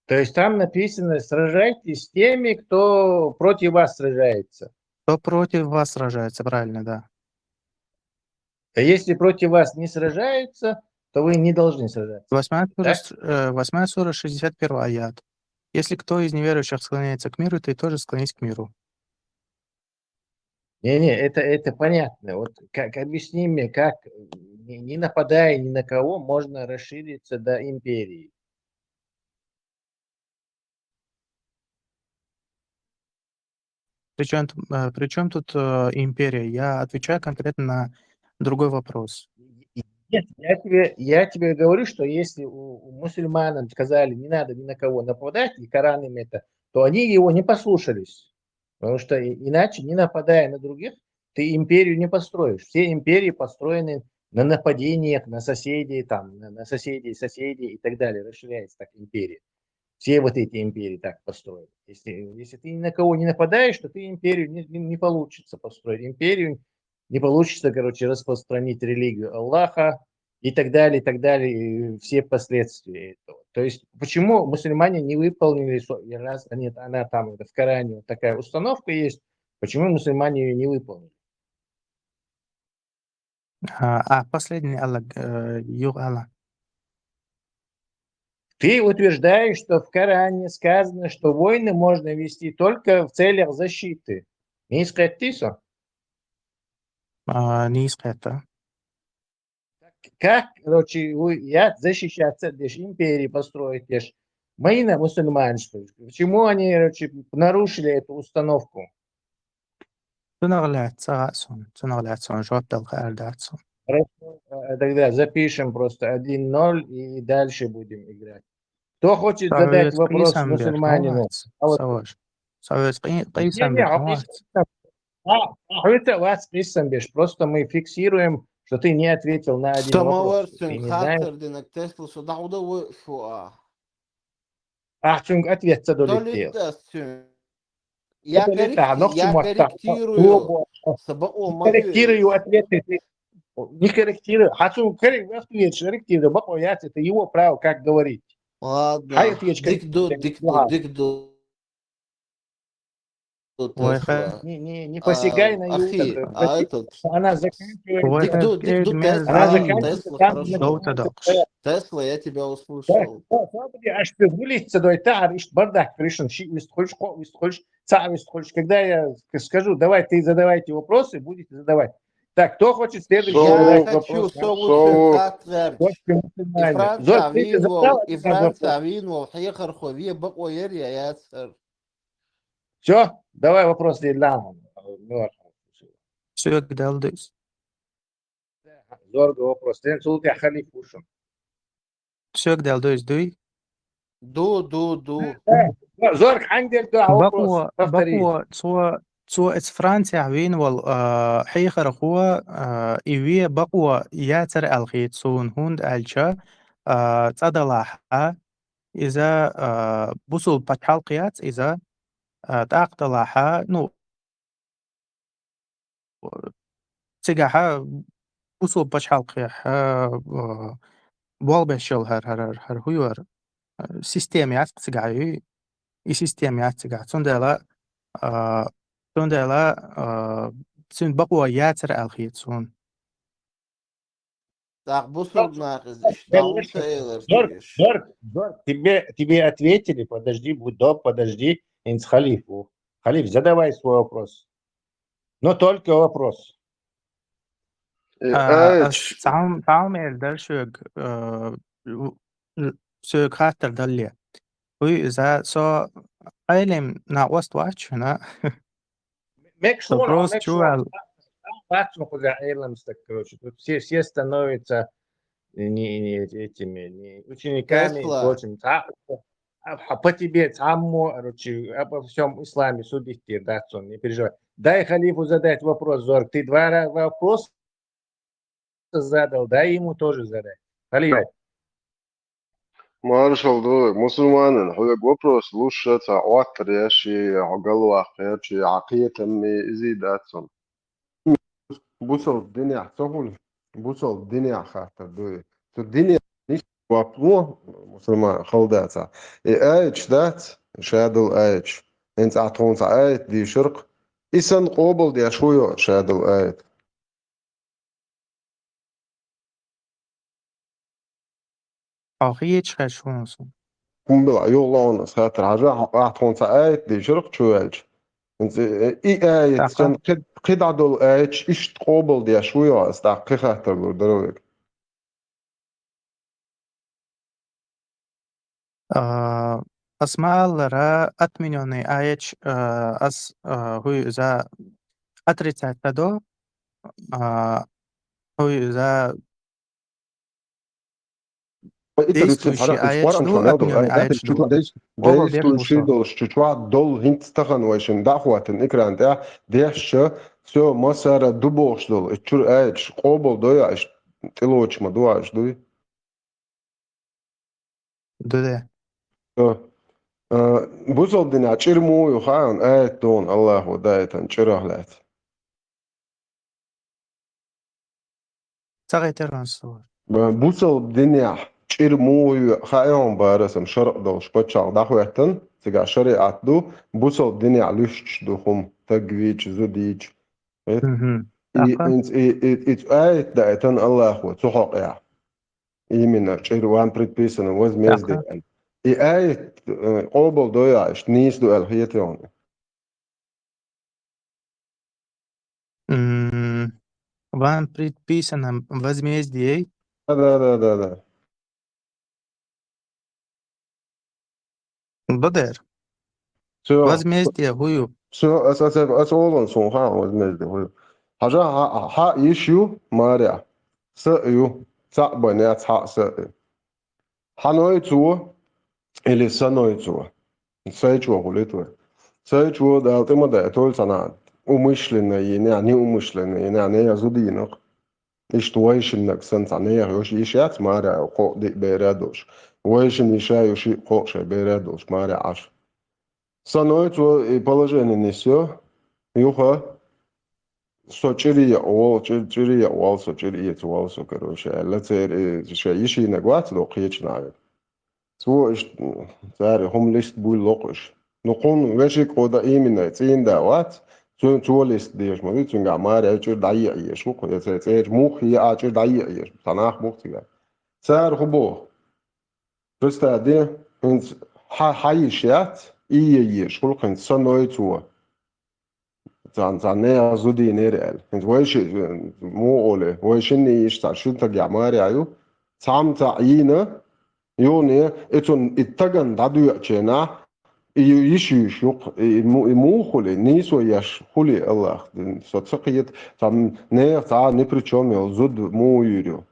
То есть там написано: сражайтесь с теми, кто против вас сражается. Кто против вас сражается, правильно, да. А если против вас не сражаются, то вы не должны сражаться. 8 сура, 61 аят. Если кто из неверующих склоняется к миру, ты тоже склонись к миру. Не, это понятно. Вот как объясни мне, как не нападая ни на кого, можно расшириться до империи. Причем тут империя? Я отвечаю конкретно на другой вопрос. Нет, я тебе говорю, что если у мусульман сказали, не надо ни на кого нападать, и Коран им это, то они его не послушались. Потому что иначе, не нападая на других, ты империю не построишь. Все империи построены на нападениях на соседей, там, на соседей и так далее. Расширяется так империя. Все вот эти империи так построены. Если ты ни на кого не нападаешь, то ты империю не получится построить. Империю не получится, короче, распространить религию Аллаха и так далее, и все последствия этого. То есть, почему мусульмане не выполнили, раз она там в Коране вот такая установка есть, почему мусульмане ее не выполнили? Последний Аллах, Аллах. Ты утверждаешь, что в Коране сказано, что войны можно вести только в целях защиты. Не искать тисо? Не искать-то. Как, короче, я защищаться, дешь, империи построить, дешь, мои мусульманство. Почему они, короче, нарушили эту установку? Жауап дал. Хорошо, тогда запишем просто 1-0 и дальше будем играть. Кто хочет задать вопрос мусульманину? Просто мы фиксируем, что ты не ответил на один вопрос. Ты не знаешь. Ответ задолетел. Я корректирую Корректирую ответы. Не корректирую. Хочу корректирую. Это его право, как говорить. ладно. Дикду. Не посягай на его. Она заканчивает. Тесла, я тебя услышал. Когда я скажу, давай, ты задавайте вопросы, будете задавать. Так, кто хочет следующий Я задать хочу вопрос? солнце хатверч. И Франция винвол, хехар хове, бакоер я яцер. Все, давай вопрос Лилам. Все, Далдыс. Зорго вопрос. Ты слушай, я халиф ушел. Все, Далдыс, дуй. Ду. Зорг, ангел, да, вопрос. Повтори. سو اس فرانسيا عوين حيخر خو إيوي بقوة ياتر الخيت سون هوند ألشا تصدلاح إذا بوصل بتحلقيات إذا تأقتلاحا نو تجاها بوصل بتحلقيح والبشل هر هيور سيستميات تجاهي سيستميات تجاه تندلا سن بقوة ياتر الخيت سون Так, бусул нахиз, иштаун сейлер. Зорг, тебе ответили, подожди, подожди, инс халифу. Халиф, задавай свой вопрос. Но только вопрос. تعال ميل شوك خاطر دليا وإذا سو علم на وست هنا Короче, тут все становятся не этими не учениками и Тесла. прочим. По тебе самому, короче, обо всем исламе судить, да, сон, не переживай. Дай халифу задать вопрос, Зорг. Ты два вопроса задал, дай ему тоже задай. Халиф. Marshall do Musulmanen هو Gopros Lusha ta Watriashi Ogalwa Khachi Aqiyatam Zidatson. Busol Dinia Sohul Busol Dinia Khata do to Dinia Wapu Musulman Khaldata. Age that Shadow Age. Ent Atons Ait di Shirk. Isan Qobel di Ashuyo Shadow Ait. آخه چشم هستم. Kumbel Ayolon Satra Haja Atons Ait di Shirk Chuelch. انت اي آية كان قد عدل آية إيش تقابل دي شوية استحقيقها تقول دروك Asmalara atminjoni aici as hui za atricēta do hui za действующий aici do atminjoni aici do. Oval ديش dek تون شي buso. دول شتوا دول هنت تخن ويشن دعوة الإكران تاع ديش سو مسار دبوش دول اتشور آية قابل دويا إيش تلوش مدوا إيش دوي Dode. بوزل دنا تشيرمو يخاون آية دون الله ودايتن تشيرهلات Цагай тернсо. بوصل بدنيا تشير مو خايون بارسم شرق دو شبتشال داخويتن تيجا شريعت دو بوصل بدنيا لوش دوخم تجويج زوديج انت ايت دايتن الله هو تحق يا يمين تشير وان بريد بيسن وز ميز دي ايت قوبل دويا اش نيس دو الهيتيون Вам предписано возмездие. Да. Додер. Все. Возмездие хую. Все, это олон сон ха возмездие хую. Хажа ха issue мария. Саю цабаня ца са. Ханой цу или саной цу. Сайчу гулиту. Сайчу да тема да толь сана. Умышленное и не умышленное, не язудинок. И что вайшинок сенсане yoshi ишат мария ко ди берадош. Вайшин иша yoshi ко ше берадош мария аш. Саной цу и положение несё. Юха سوتشيري أول سوتشيري أول سوتشيري أول سكروش لا تير شيء نقاط لو قيتش نعرف سو إيش تاري هم ليست بول لقش نقول وشي قودا إيمنا تين دعوات تو ليست ديش ما بيتون جماعة أجر دعية إيش مو قوي تير مو هي أجر دعية إيش تناخ مو تيجا سار خبو بس تادي إنت حيشيات إيش كل كن سنوي تو زانيا زودي نيرال انت ويش مو اولي ويش اني يشتع شو انت جماري ايو سام تعينا يوني اتون اتجن دادو يأتينا يشيش يق مو خلي نيسو يش خلي الله ستسقيت سام نير تا نبريتشوم يو زود مو يريو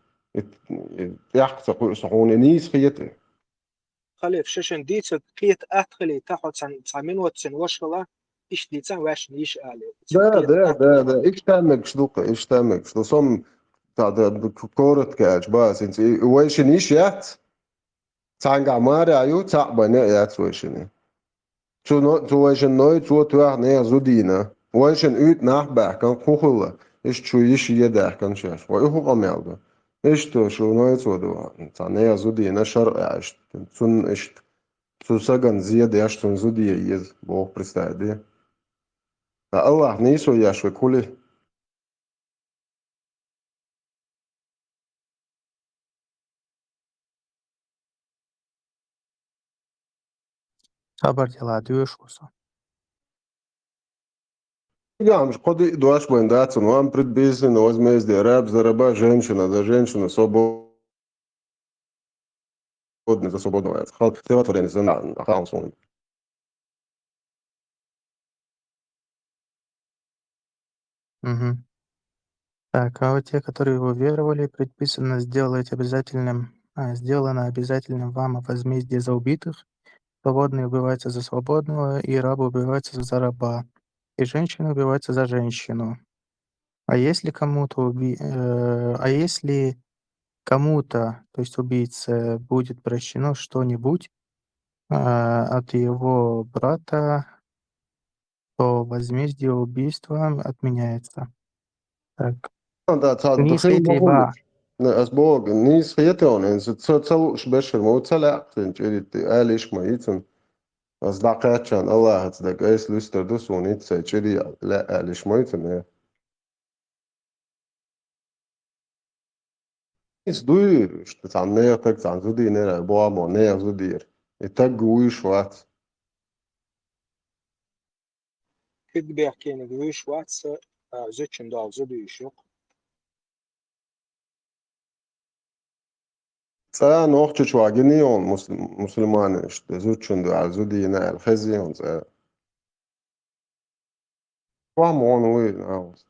يحق سقون نيس خيتي خليف ششن ديتك قيت أدخلي تاخد سامين واتسن وشلا إيش ديتان واش نيش آلي ده ايش تعمل شدوق ايش تعمل شدوق صم تاع كورة كاج باس انت ويش نيشيات تانجا ماري ايو تاع بنا يات ويشني تو ويش نوي تو توه نه زودينا ويش اوت nach كان خوخلا ايش شو يش يده كان شاف ويهو قمالده ايش تو شو نوي تو دو تاع نه زودينا شرق ايش تون ايش تو سجن زيادة ايش تون زوديه يز بو представь الله نيسو ياشوي كله Sabır dela diyor kusa. Я мш коди дуаш бендацу, но вам предбисано возмездие раб зараба женщина за женщину свободный за свободного. Хал тева творение за на хаосон. Так, а вот те, которые уверовали, сделано обязательным вам возмездие за убитых, свободный убивается за свободного, и раб убивается за раба, и женщина убивается за женщину. А если кому-то, то есть убийце, будет прощено что-нибудь от его брата, то возмездие убийства отменяется. Так. Da tad Nis خيل rietībā. مغول أسبوع نيس خيتون إن تسلوش بشر مو تسلقتن جريت آليش ما يتن أصدقائك كان الله هتصدق إيش لستر دوسون يتسا جري لا آليش ما يتن نيس دوير تتعن نير تتعن زودي نير بوامو نير زودير يتقوي شوات Kid bihkini gwish wats zütchen da zudishuk. سا نوخش شو أجنيون مسلمان زوجون دو على زودي نير خزيون سا بوامو نوي ناوس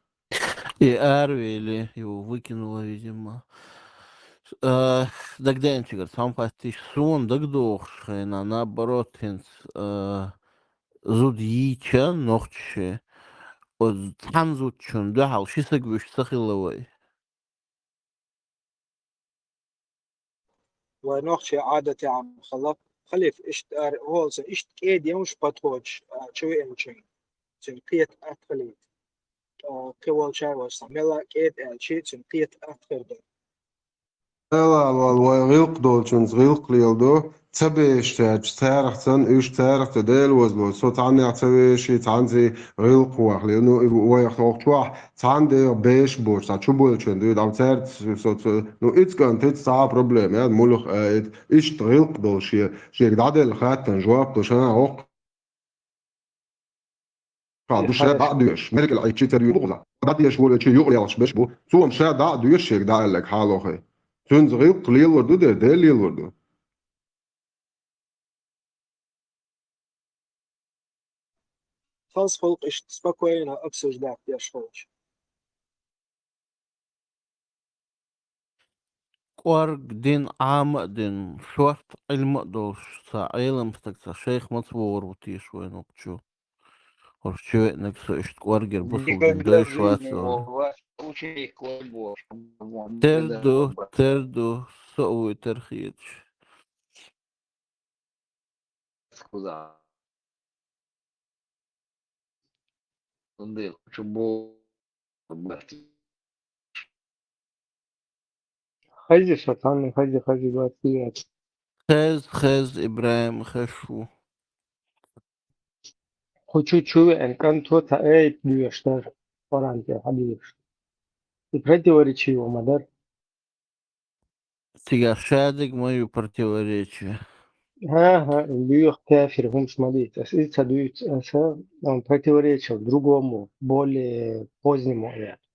И Арвели его выкинула, видимо. Дагденчик, сам пастиш сун, дагдохшена, наоборот, зудьича, нохче, там зудчун, да, шисак виш сахиловой. ونوخشي عادتي عم خلف اشت هولز اشت كيد يمش باتوج شوي انشين تنقيت أتخلي كوال شاي واستعملها كيد شيء تنقيت أتخلي لا غيلق دولشنز غيلق ليلدو تبي اشتاج تارختن ايش تارخت ديل وزلو صوت عني تبي شي تانزي غيلق واخ لانه ويخ وقتوح تاندي بيش بورش تا شو بولشن دو دام تارت صوت نو اتس كان تيت سا بروبليم يا مولخ ايش غيلق دولشي شي دادل خاتن جواب دوشنا اوق قاعد شا داديش ملك العيتشي تري يغلا داديش بول شي يغلا يلش بيش بو سوم شا داديش شي دال لك حالو خي Tun غيلق ليل وردو ده ليل وردو خلص فوق اشت спокойно обсуждать я шоч Quark din عام din شوت علم دوش سا علم ستكسا شيخ مصور وتيش وين وقتشو ورشو نكسا اشت قوارجر بصل din Никогда в دوش жизни واسول у вас ученик был, تردو سوي ترخيتش куда он был, чубо, خزي شطان خزي باتيات خز إبراهيم خشو Хочу ان تو تا اي بيشتر فرانتي حبيبي противоречиво мадер تيجا شادق ما يبرتيوريتش ها бьёх кафир هم смотреть это дует он противоречил другому более позднему аяту.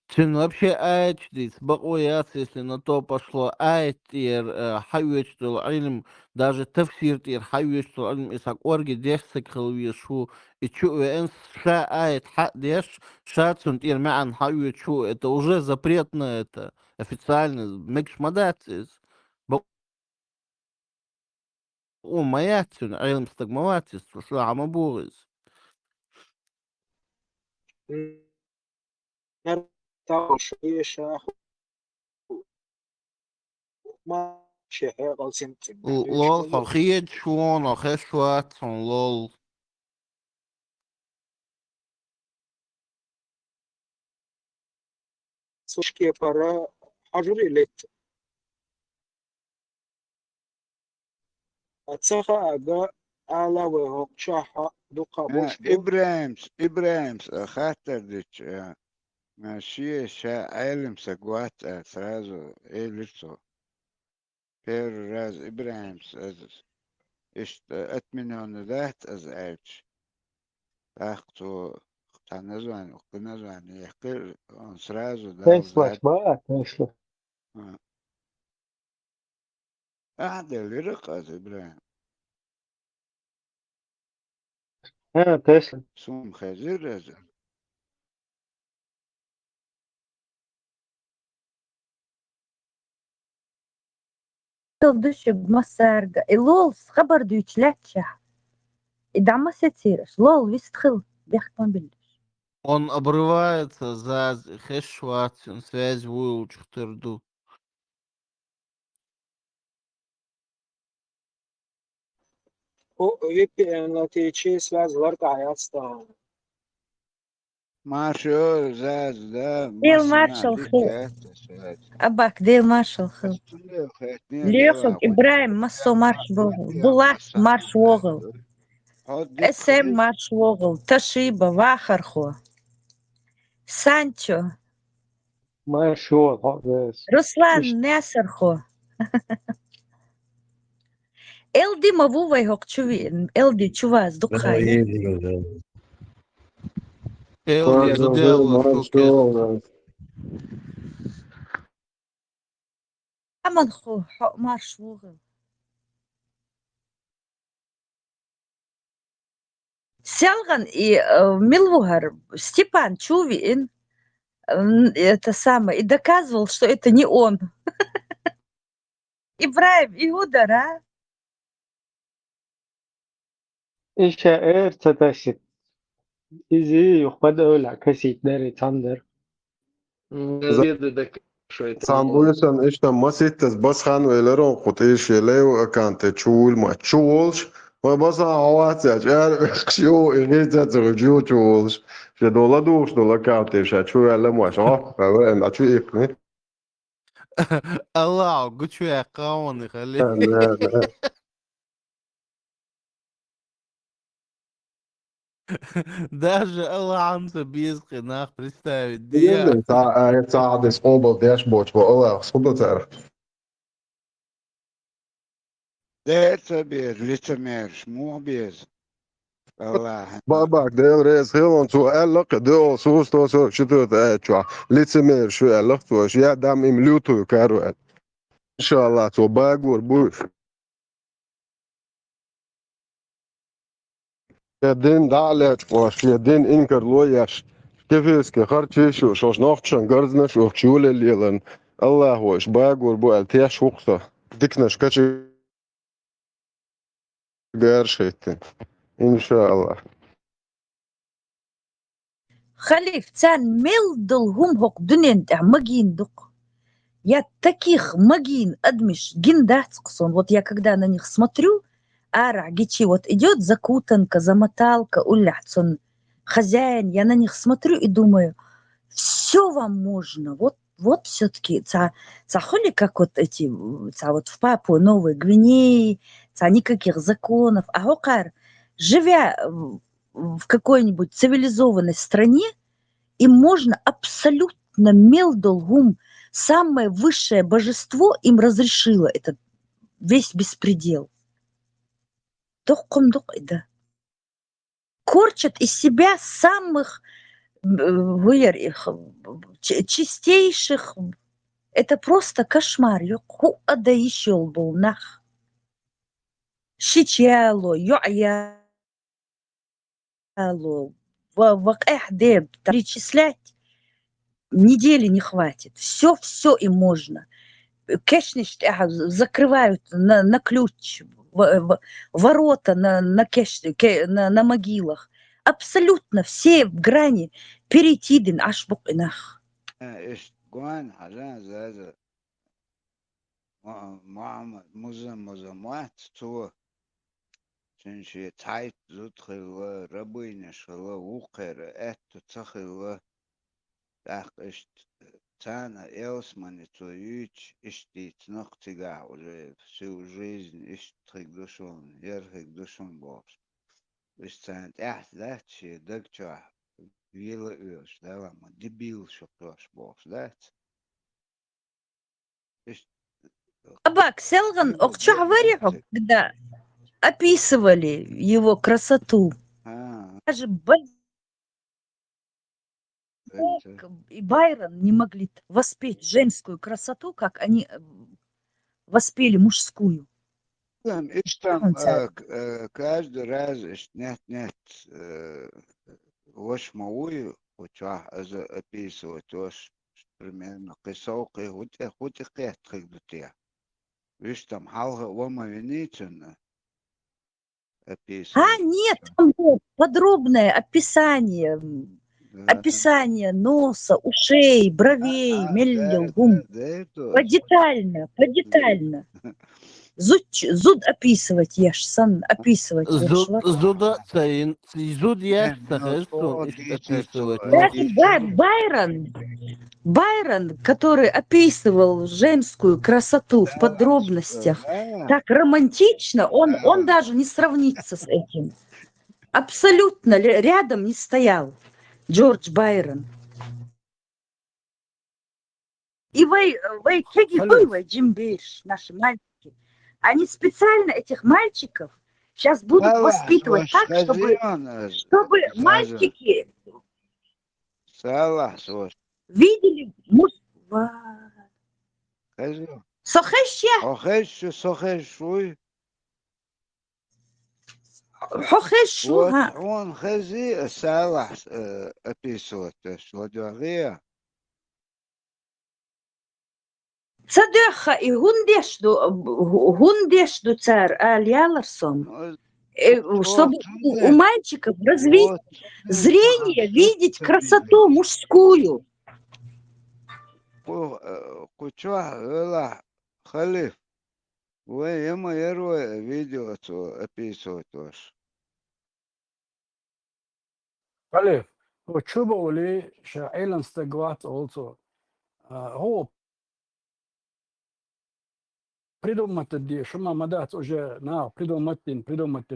Тин вообще аятдис бакуяс, если на то пошло, аятир хайвечтул илм, даже тавсиртир хайвечтул илм исак орги дешсак халвишу, и чу энс ша аят ха деш, ша цунтир мян хайвечу, это уже запрет на это, официально, мекш мадатис. Баку маятин, илм стагмаватис, что амабурис. تعرف ايش ما شيء غلطين ليش لول كله حقيقة شوان أخشوات لول سوشكي برا حجري ليت أتسخى أجا على وهو شاحة دوقا بوش بو إبراهيمس خاطر ديش ماشي شا علم سقوات سرازو إيه لسه بير راز إبراهيمس أز إشت أتمنى ذات أز عيش أختو تنزوان وقنزوان يحكي سرازو دال Tesla ذات بقى Tesla أحد اللي رقص إبراهيم ها تسلا سوم خزير رزق Тылдышы бмасарга. Лол خبر дүйчляча. Идама сетираш. Лол вистхил. Бехтан биллиш. Он обрывается за хэшватсен, связь выучу тырду. O VPN-ла связывал каяцта. Marshall zaz da Дел masina маршал хил. likata swat. Абак дел маршал хил. Leo khatni Лехов leo Ибраим массо марш вогл. Булат марш вогл. Hoddik SM марш вогл. Ташиба вахархо. Санчо. ما شو هذا إيش Руслан Несархо. Элди мавувай хок чуви. Элди чуваз дукхай. Элди заделал хукет. Аманхо марш вогл. Сялган и Милвугар Степан Чувин это самое и доказывал, что это не он. Ибраим Иудара. إيش إير تتأسد إزاي يخبد أولع كسيت داري تندر Sambulisan işte masittes bashan veleron kutiş yelev kante çul ma çulş ve basa havat ya şo inizat rücu çulş je dola duş dola kante şa çu yele ma şa ve en açu ikni Allah, гучу я кауны хали. Даже Аланса бизки нах представить. Дия. Sağda spobal dashboard bu ola spobal Deta bir licemer shmu biz. Allah. Babak devres hilon tu elak de sus to so şutu da çu litsemer şu elak tu ya dam im lutu karu İnşallah tu bagur bu يدين دعلت وش يدين إنكر لويش كيفيس كخرتش وش نوختشن قرزنش وخشول الليلن الله وش باقور بو التياش وقته ديكنش كتش قارشيتين إن شاء الله Халиф цан мелдл гум хок дунен магин дук. Я таких магин адмиш гиндацксон. Вот я когда на них смотрю, ара гичи вот идет закутанка, замоталка, уляцон хозяин, я на них смотрю и думаю, все вам можно. Вот все-таки холи как вот эти, вот в Папуа Новой Гвинеи, никаких законов. А хокар, живя в какой-нибудь цивилизованной стране, им можно абсолютно мелдолгум, самое высшее божество им разрешило этот весь беспредел. Да. Корчат из себя самых чистейших. Это просто кошмар. Ху ада еще был нах. Щичало, ю'яло. Перечислять недели не хватит. Все им можно. Кэшниш закрывают на ключ, ворота на могилах. Абсолютно все грани перейти аж букинах. Ишгуан хажан заза Muhammed музамат то çünkü tayt zutkhılı rabıyla şılı uqır et tıkhılı так Тана Элсман то юч ишти нохтига уже всю жизнь иштрик душон ерхик душон бос Вистан дачи дакча вилла уж да лама дебил шоктош бос да Абак Селган Окчахварихов, когда описывали его красоту, даже и Байрон не могли воспеть женскую красоту, как они воспели мужскую. Там каждый раз нет восьмую уча описывать тоже примерно кисалки хоть и кет как дутя Видишь, там Халга Ома Венециана А, описывает. нет, там вот подробное описание, Да. описание носа, ушей, бровей, меллилгум. Да, это Подетально. Зуд описывать ешсан, описывать ешла. Зуд яшта, ну, хэштон, то ишт дичь, описывать. то Даже дичь. Байрон, который описывал женскую красоту в подробностях, Да, так романтично, он даже не сравнится с этим. Абсолютно рядом не стоял Джордж Байрон. И Халиф, Джимбейш, наши мальчики, они специально этих мальчиков сейчас будут Салах, воспитывать так, чтобы Сажа, мальчики Салах, видели Скажи. Сохеща, Сохещуй. хохешу, Вот он хази Салах описывает, что говоря. цадеха и гундешду цар Аль-Яларсон, чтобы у мальчиков развить зрение, видеть красоту мужскую. Куча, Халиф, вы ему видео описывать ваш. Халиф, شو بقولي شايلن استجوات also هو придумать шума мадат уже придумать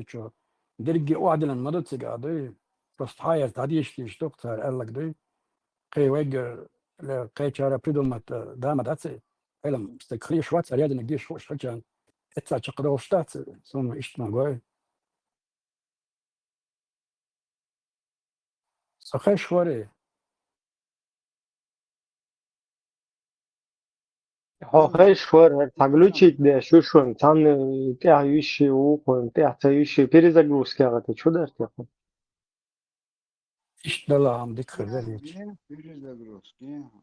что درجة واحدة مدت سجادي بس هاي تعديش تشتغل قال لك دي كي وجه كي شارع придумать да مدات علم استخلي شوات سريع نجدي شو شجعان اتلا شقدو شتات ثم اشتنا جوي سخي شوري Хохешвар, таглючик, да, шушун, там тяющий ухун, тяющий перезагрузки, а ты чудо что? اشتلا عم ديك ذلك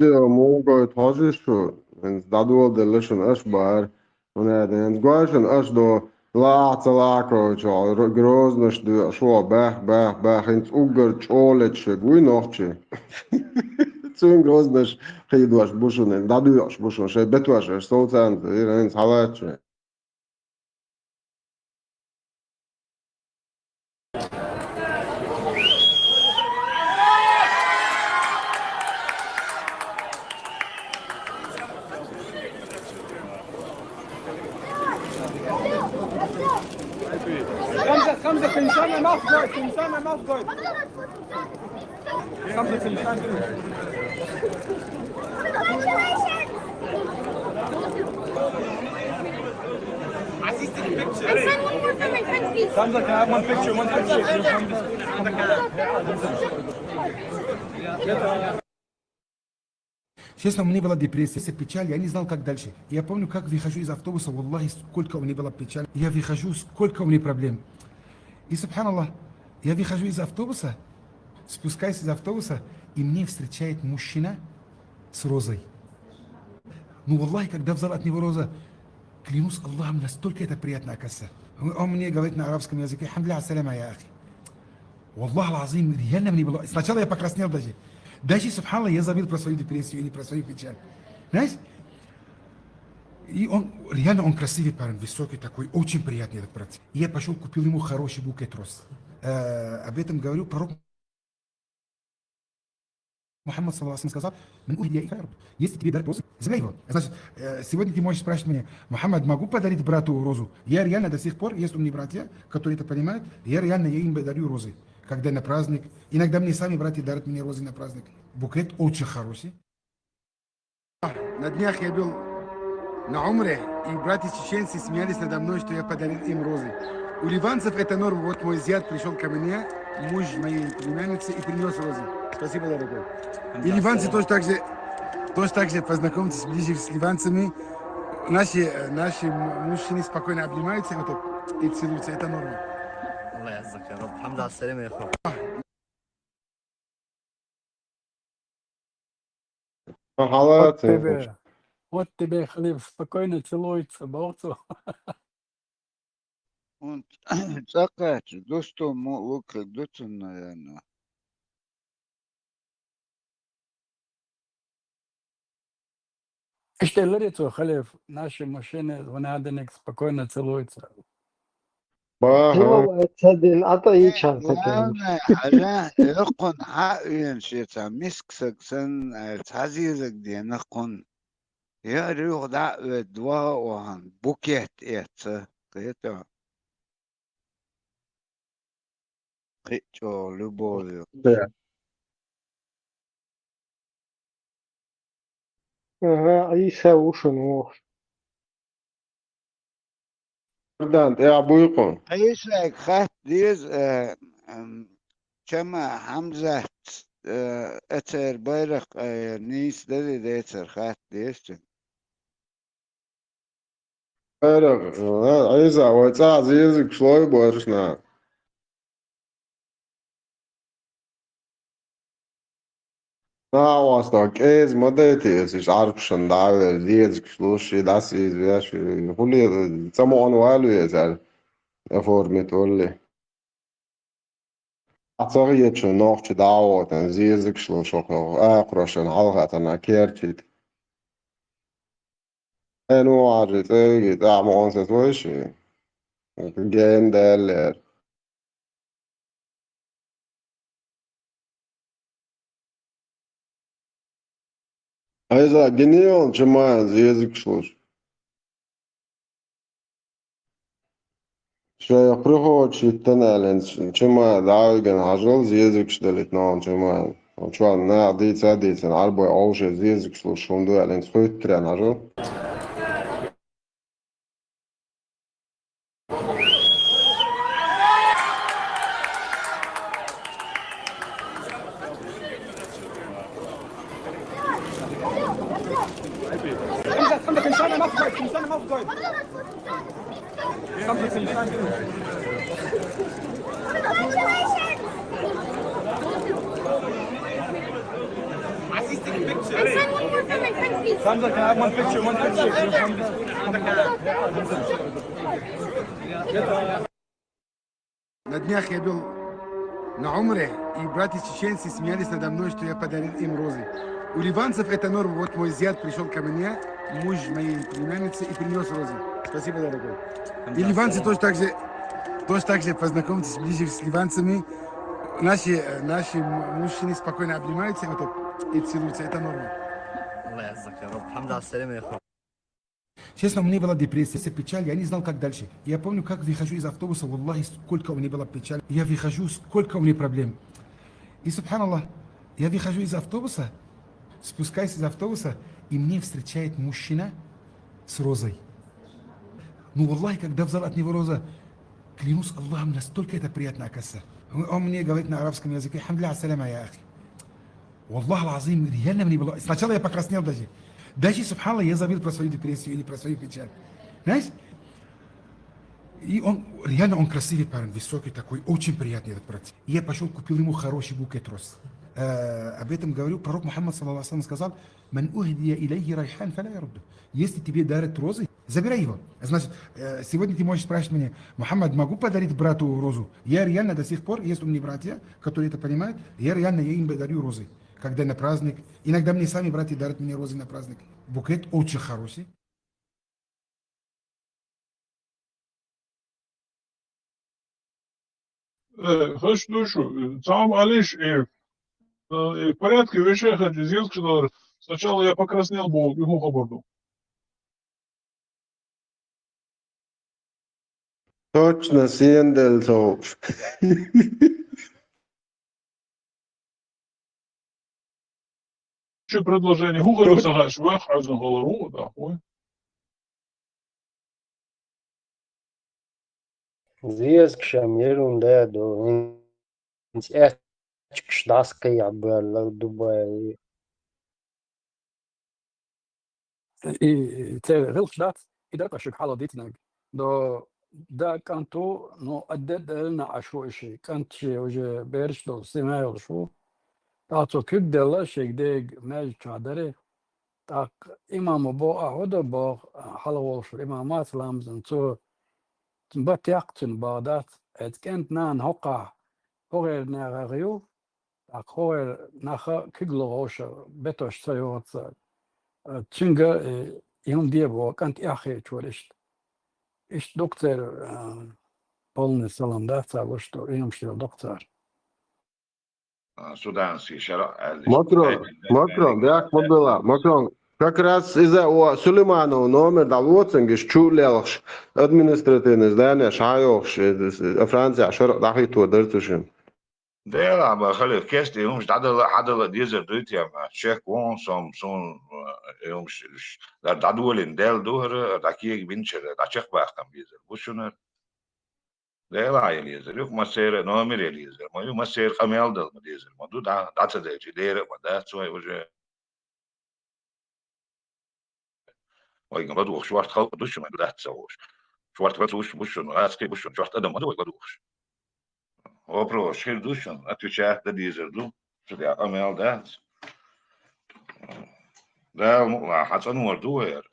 موقع تاجش شو دادو دلشن اش بار ونادن گوشن اش دو لا تلاكو چا گروز نش دو شو بخ انت اوگر چولت شگوی نوچه چون گروز نش خیدوش بوشون دادوش بوشون شه بتوش سوتن این حالات خمسة تنسانة ما في جوي خمسة تنسانة خمسة كلام one picture Честно, у меня была депрессия, печаль, я не знал, как дальше. Я помню, как выхожу из автобуса, валлахи, сколько у меня была печаль. Я выхожу, сколько у меня проблем. И, субханаллах, я выхожу из автобуса, спускаюсь из автобуса, и мне встречает мужчина с розой. Ну, валлахи, когда взял от него роза, клянусь Аллахом, настолько это приятно, оказывается. Он мне говорит на арабском языке, «Хамдля ассаляма, я ахи». Валлах алазим, реально мне было... Сначала я покраснел даже. Даже, субханаллах, я забыл про свою депрессию или про свою печаль. Знаешь? И он, реально он красивый парень, высокий такой, очень приятный этот брат. И я пошел, купил ему хороший букет роз. Об этом говорю пророк Мухаммад саллаллаху алейхи сказал, если тебе дать розу, забей его. Значит, сегодня ты можешь спрашивать меня, Мухаммад, могу подарить брату розу? Я реально до сих пор, есть у меня братья, которые это понимают, я им дарю розы. Когда на праздник, иногда мне сами братья дарят мне розы на праздник. Букет очень хороший. На днях я был на умре, и братья чеченцы смеялись надо мной, что я подарил им розы. У ливанцев это норма. Вот мой зять пришел ко мне, муж моей племянницы, и принес розы. Спасибо, дорогой. И ливанцы тоже так же познакомьтесь ближе с ливанцами. Наши мужчины спокойно обнимаются вот так, и целуются. Это норма. الله يعزك يا رب الحمد لله على السلامة يا اخوي حالات طيب Вот тебе, Халиф, спокойно целуется, бауцу. Он цакач, досто лука, доцу, наверное. Что ларицу, Халиф, наши машины, ванаденек спокойно целуются. Baha. تدين عطا شانسك главное, حاجة يقن حق ينشيطا مسك سكسن تعزيزك دي نقن يقريو دعوة دواء وهن بوكيت إيتس قيتا قيتو لبوذيو عيسى وشنو Verdant, ja, buyurun. عيسى خات ديز كما حمزة اتر بيرق نيس دادي ديتر خات ديز Erg, Isa, vai tāds iezīgs šloibošs nāk. Nav так, смотрите, إيش عارفشن دعوة زيزك شلوشي داسي زياش هولي تسمعون والو يزال أفورمي تقولي أعتقد شو نوع دعوة زيزك شلوشو أقرشن حلقة أنا كيرتيت أنو عارف إيه تعمل سويشي جين دالر إذا جنيون جماعة زيزك شلوش شوية приходит тоннель, чема дауген ажал зезик штелит нон чема. Чуа на дица арбой олже зезик шло шунду ален схойт трен ажал. خمسة إنسان ما في قايد، إنسان ما في قايد. خمسة إنسان. خمسة كلام one picture. На днях я был на Умре, и братья-чеченцы смеялись надо мной, что я подарил им розы. У ливанцев это норма. Вот мой зять пришел ко мне, муж моей племянницы, и принес розы. Спасибо, дорогой. И ливанцы тоже так же познакомьтесь ближе с ливанцами. Наши мужчины спокойно обнимаются вот так, и целуются. Это норма. الله يعزك يا رب الحمد لله على السلامة يا أخوي. Честно, у меня была депрессия, печаль, я не знал, как дальше. Я помню, как выхожу из автобуса, валлахи, сколько у меня была печаль. Я выхожу, сколько у меня проблем. И, субханаллах, я выхожу из автобуса, спускаюсь из автобуса, и мне встречает мужчина с розой. Ну, валлахи, когда взял от него роза, клянусь Аллахом, настолько это приятно, оказывается. Он мне говорит на арабском языке: «Хамдля ассаляма, я ахи». Валлах алазим, реально мне было... Сначала я покраснел даже. Даже, субханаллах, я забыл про свою депрессию или про свою печаль. Знаешь? И он, реально, он красивый парень, высокий такой, очень приятный этот брат. И я пошел, купил ему хороший букет роз. Об этом говорю пророк Мухаммад, саллаллаху алейхи ва саллям, сказал: «Ман ухдия илейхи райхан фаля ярудду». Если тебе дарят розы, забирай его. Значит, сегодня ты можешь спрашивать меня: «Мухаммад, могу подарить брату розу?» Я реально до сих пор, есть у меня братья, которые это понимают, я им дарю розы. Когда на праздник. Иногда мне сами братья дарят мне розы на праздник. Букет очень хороший. Хочу душу. Сам Алиш и в порядке вещей хочу сделать, что сначала я покраснел, был бегу по борду. Точно, Сиендельцов. Еще предложение. Гугл сагаш, вахазу голову, да, ой. زيزك شاميرون دادو انت اتش داسكي عبال دبي И це гилшдат, і дерка шик хало дитнак. Да канту, ну, аддед лنا عشو شيء كانت شيء وجه بيرش دو سمايل شو تعطو كيك دلا شيك ديك ماج تعدري Tak imam bo ahoda bo halawolsh imamat lamzan so bat yaqtin badat et kent nan hoqa hoger na riu tak hoger nacha kiglo osha betosh sayot tsinga yom die bo kant yache chorish ish doktor polny salam da sa что yom shtel doktor Суданский шара. Макрон, как было? Макрон, как раз из-за Сулейманова номер дал Уотсенгиш чулелш административное здание шайош Франция шара дахи то дартушим. Да, aber خلي كاستي يومش عدل ديزر دوت يا ما شيك وون سون يومش لا دادول ديل دوهر داكي بنشر دا شيخ باختم ديزر وشنر ده لا يليزر يوك مسير نومر يليزر ما يو مسير خميل دل ديزر ما دو دا تدري دير ما دا سوي وجه ويجن بدوخ شوارت خلق دوش ما دا تسوش شوارت بدوش بوشن اسكي بوشن شوارت ادم ما دو بدوخ Вопрос, шхир душан, отвечает да дизер ду, что я амел да. Да, мула, хацан мордуер.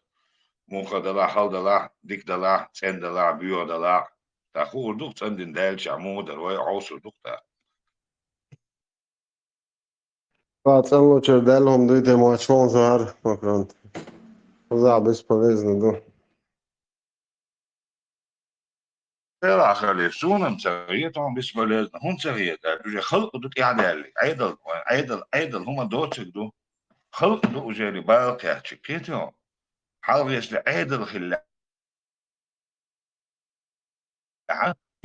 Муха дала, хал дала, дик дала, цен дала, био дала. Та хур дух цендин дельча, мудер, ой, аусу дух та. Пацан чердалом дуйте мачмон зар, Макрон. За бесполезно ду. لا خلي سونم تغييرهم بسبلازنا هم تغيير ده خلق دوك يعدل عيدل هما دوتك دو خلق دو جاري باقي تشكيتو حاول يسل عيدل خلا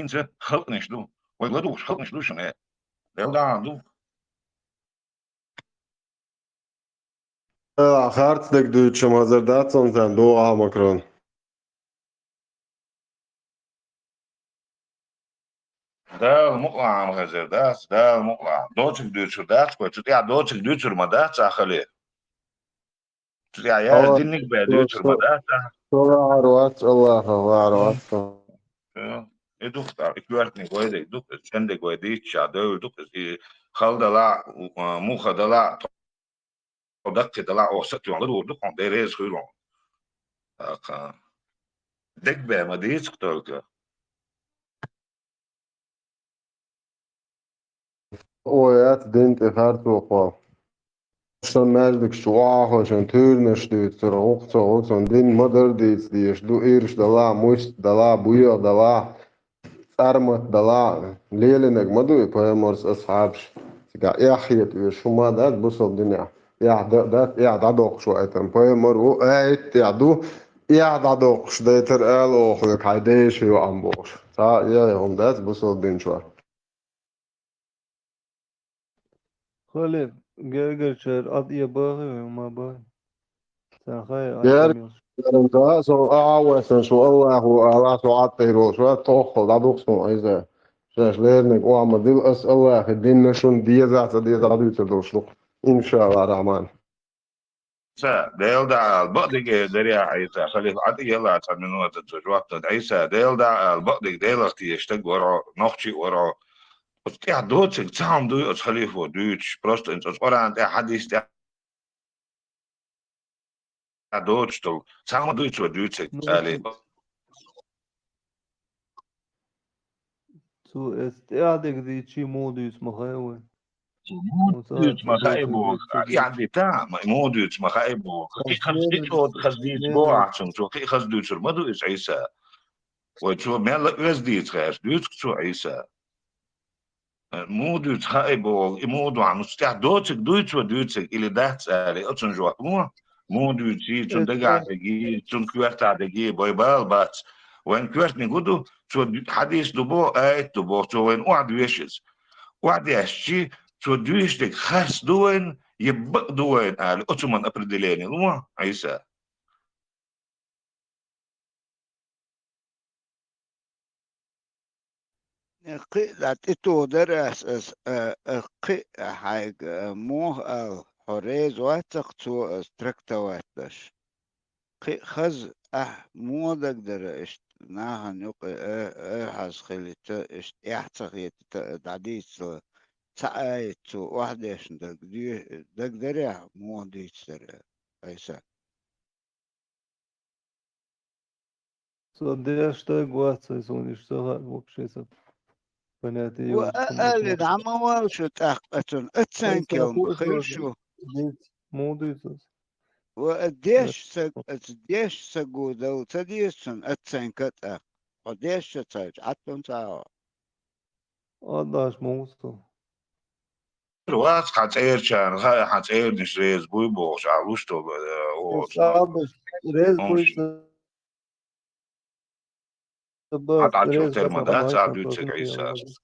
انت خلق نشدو ويقولوش خلق نشدو شنو ده عنده Хаарт дэг дүйч мазардацон зан дууга Макрон. ده المقلع غزير ده المقلع دوتك دوتشر داس كويس تطيع دوتك دوتشر ما داس خليه تطيع يا دينك بدوتشر ما داس الله عروات الله عروات. Eduk da ikvertni goede eduk sende goede chado eduk khalda la muha da la odak da la osat yon do eduk on deres khulon aka dekbe ma dis ktolka Oet dint hart op. Stan meldik swaag en turne stuurt er ook zo din mother die is do eerst da la moest da la buya da la armat da la lelenek madu poemors ashabs ga yaxyet weer shuma dat busol dunya ja dat ja dat ook zo etem poemor o eit ja do ja dat ook steter el och kaidesh yo ambos sa ja om dat busol din shwa خالد جرجر شر قضية باغي وما باغي ساخي Ja, zo oude en zo Allah zo atero zo toch dat ook zo is er. Zes leerling o maar dil is Allah gedin schon die zaten die dat uit door slok. Inshallah Rahman. sa del da al badig daria isa khalif ati yalla taminu tatjwat isa del da al badig del اختي يشتق ورا نخشي ورا وتطيع دوتك تسام دو خليف ودوتش بروست انت ورا انت حديث دوتش تو تسام دوتش ودوتك عليه سو استعادك ذي شي موديس مخاوي موديت مخايبو يعني تا موديت مخايبو خزيت خزيت بو عشان شو خزدوتش ما دوتش عيسى وشو مال وزديت خاش دوتش شو عيسى مودو تخايبو مودو عم نستع دوتك دوتش ودوتك اللي ده تسالي اتشن جوا مودو تي تون دغا دغي تون كوارتا دغي باي بال بات وين كوارت نيغودو شو حديث دبو ايت دبو شو وين وعد ويشز وعد يشي شو دويش دك خاص دوين يبق دوين قال اتشمن ابردليني لو عيسى قي لا تتو درس قي حاجة مو حريز واتقتو استركتا واتش قي خز مو دقدر اشت ناهن يق حاز خليت اشت احتقيت دعديت سايت واحدش دقدر مو ديتر عيسى Så der steig was so nicht so hat وبشيسة بناتي وقال عم وشو تحقتن اتسانكم خيرشو مو ديزوس قديش سجودة وتديسن اتسانكت قديش تساج عطن ساعة الله موسو الوقت حتعير حتعير نشريز بوي بوش عروشتو صعب ريز بويس عطعتشو ريز بس ترمدات ما ساعدو يتسك يسافر عيسى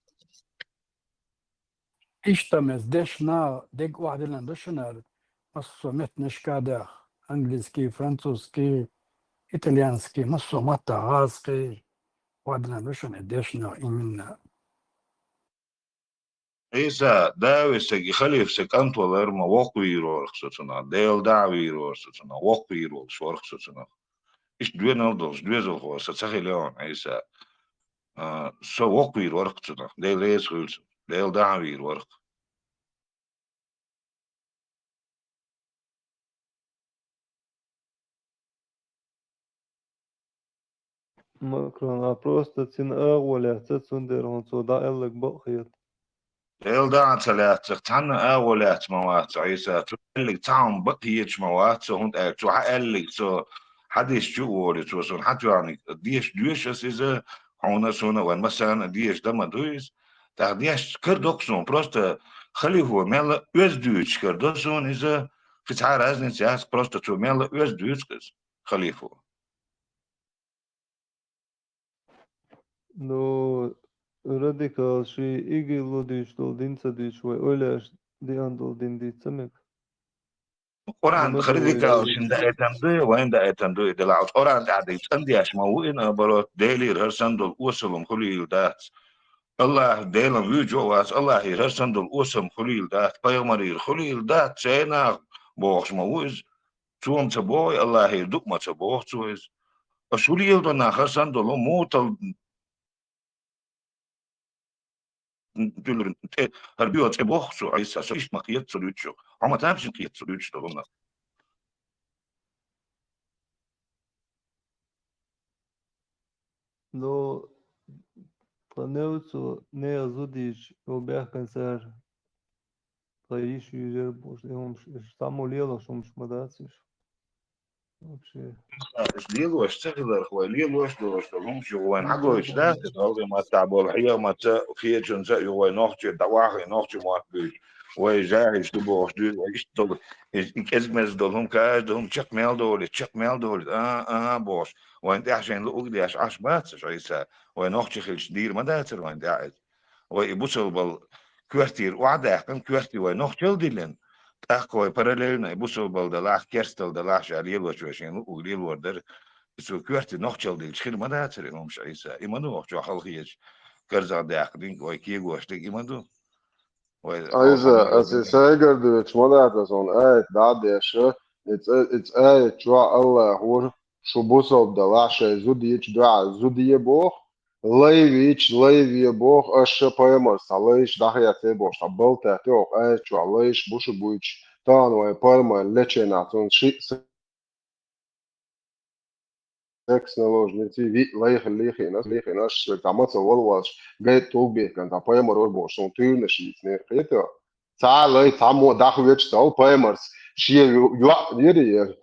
Ištames dešna, deg vahdelen dešnar, maso metneška da, angliski, francuski, italijanski, maso mata, gazki, vahdelen dešne dešna imina. عيسى داوسك يخليفسك أنت ولا إرما وقويرو رخصتنا ديل دعويرو رخصتنا وقويرو شو رخصتنا إيش دوين ألدوش دويزو خو ستسخي ليون عيسى سو وقويرو رخصتنا ديل ليس خلص ديل دعويرو رخ ماكرون просто цин أول تسندر هون صدا لك بقيت ديل دعت سلاتك تحنا أولات موات عيسى تقلك تعم بقيتش موات سو هند تو حقلك سو حدش جووري تو سون حتى يعني ديش دويش إذا هون سونا وين مثلا ديش دم دويس تاخديش كردوكسون просто خلي هو مالا öz دويش كردوسون إذا في تعال أزن سياس просто تو مالا öz دويش خلي هو No radikal šī igiludīšu to dincadīšu vai oļāšu diandol dindīcamek. قرآن خريجك عشان ده أتندي وين ده أتندي ده لعوت قرآن ده عديت أندي عش موين برات ديلي رسندل وصلهم خليل دات الله ديلم يجوا واس الله يرسندل وصم خليل دات بيومرير خليل دات سينا بوخش مويز توم تبوي الله يدق ما تبوخ تويز أشوليل ده ناخر سندل موتل هربيو تبوخ شو عيسى شو إيش مقيت سلوتشو عم تامش مقيت سلوتشو ده No planeucu neazudīšu, jo bēhkansēr plaišu ir būs, jums ir samu lielašu mums madācīšu. Вообще. ليلوش تغلر خوي ليلوش دوش لهم شو وين حقوش ده تقولي ما تعبوا الحياة ما في جنزة هو نوختي دواخي نوختي ما بيج ويجاهش دبوش دو ويشتغل إزمز دولهم كاش دولهم تشك ميل دولي بوش وين عشان لقوا دي عش باتش عيسى وين نوختي خلش دير ما داتر وين قاعد ويبوسوا بال كوارتير وعدا كم كوارتي وين نوختي ديلن أخوي parallelna busol bal da lach kerstel da lach alielo chweshin u liel order so kwert noch chel ding schir ma da tsere om shaisa imanu och chal khiyes kerza da akhdin ko ki goshte imanu عايزة أساسا قردوش مدة تسون بعد يشة it's شو الله هو شو بوصل دلاشة زوديش دعاء زودية بوخ ليفي بوخ أش بايمرس ليش دحية تبوش تبلت توق شو ليش بوش بوش تان وين بايمر لتشينا تون شيء سكس نلوجنيتي ليخي ناس تعمل والواش جاي توبي كان بايمر بوش تون تون شيء نيرتو تعال تعمو داخويتش تاو بايمرس شيء يري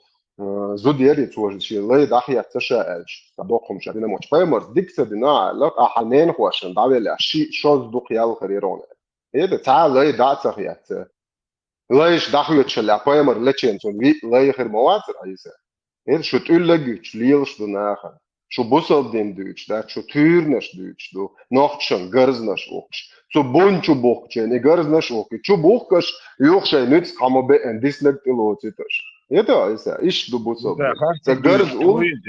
زوديري توجد شيء لا داخل تشاءش تبقهم شادين موش بايمرس ديكس دينا لك أحنين خواشن دعوة شيء شوز دقيال خريرون هذا تعال لا دعت خيات ليش داخويتش لا بايمر لتشين تون لا يخير مواد عيسى هذا شو تقول لك ليلش دناخا شو بوصل دين دوتش ده شو تورنش دوتش دو نوختشن غرزنش وقش شو بونچو بوخچن غرزنش وقش شو بوخش يوخش نيتس قامو بين ديسلك تلوتش يدا إيسا إيش دو بوصل تغرز أول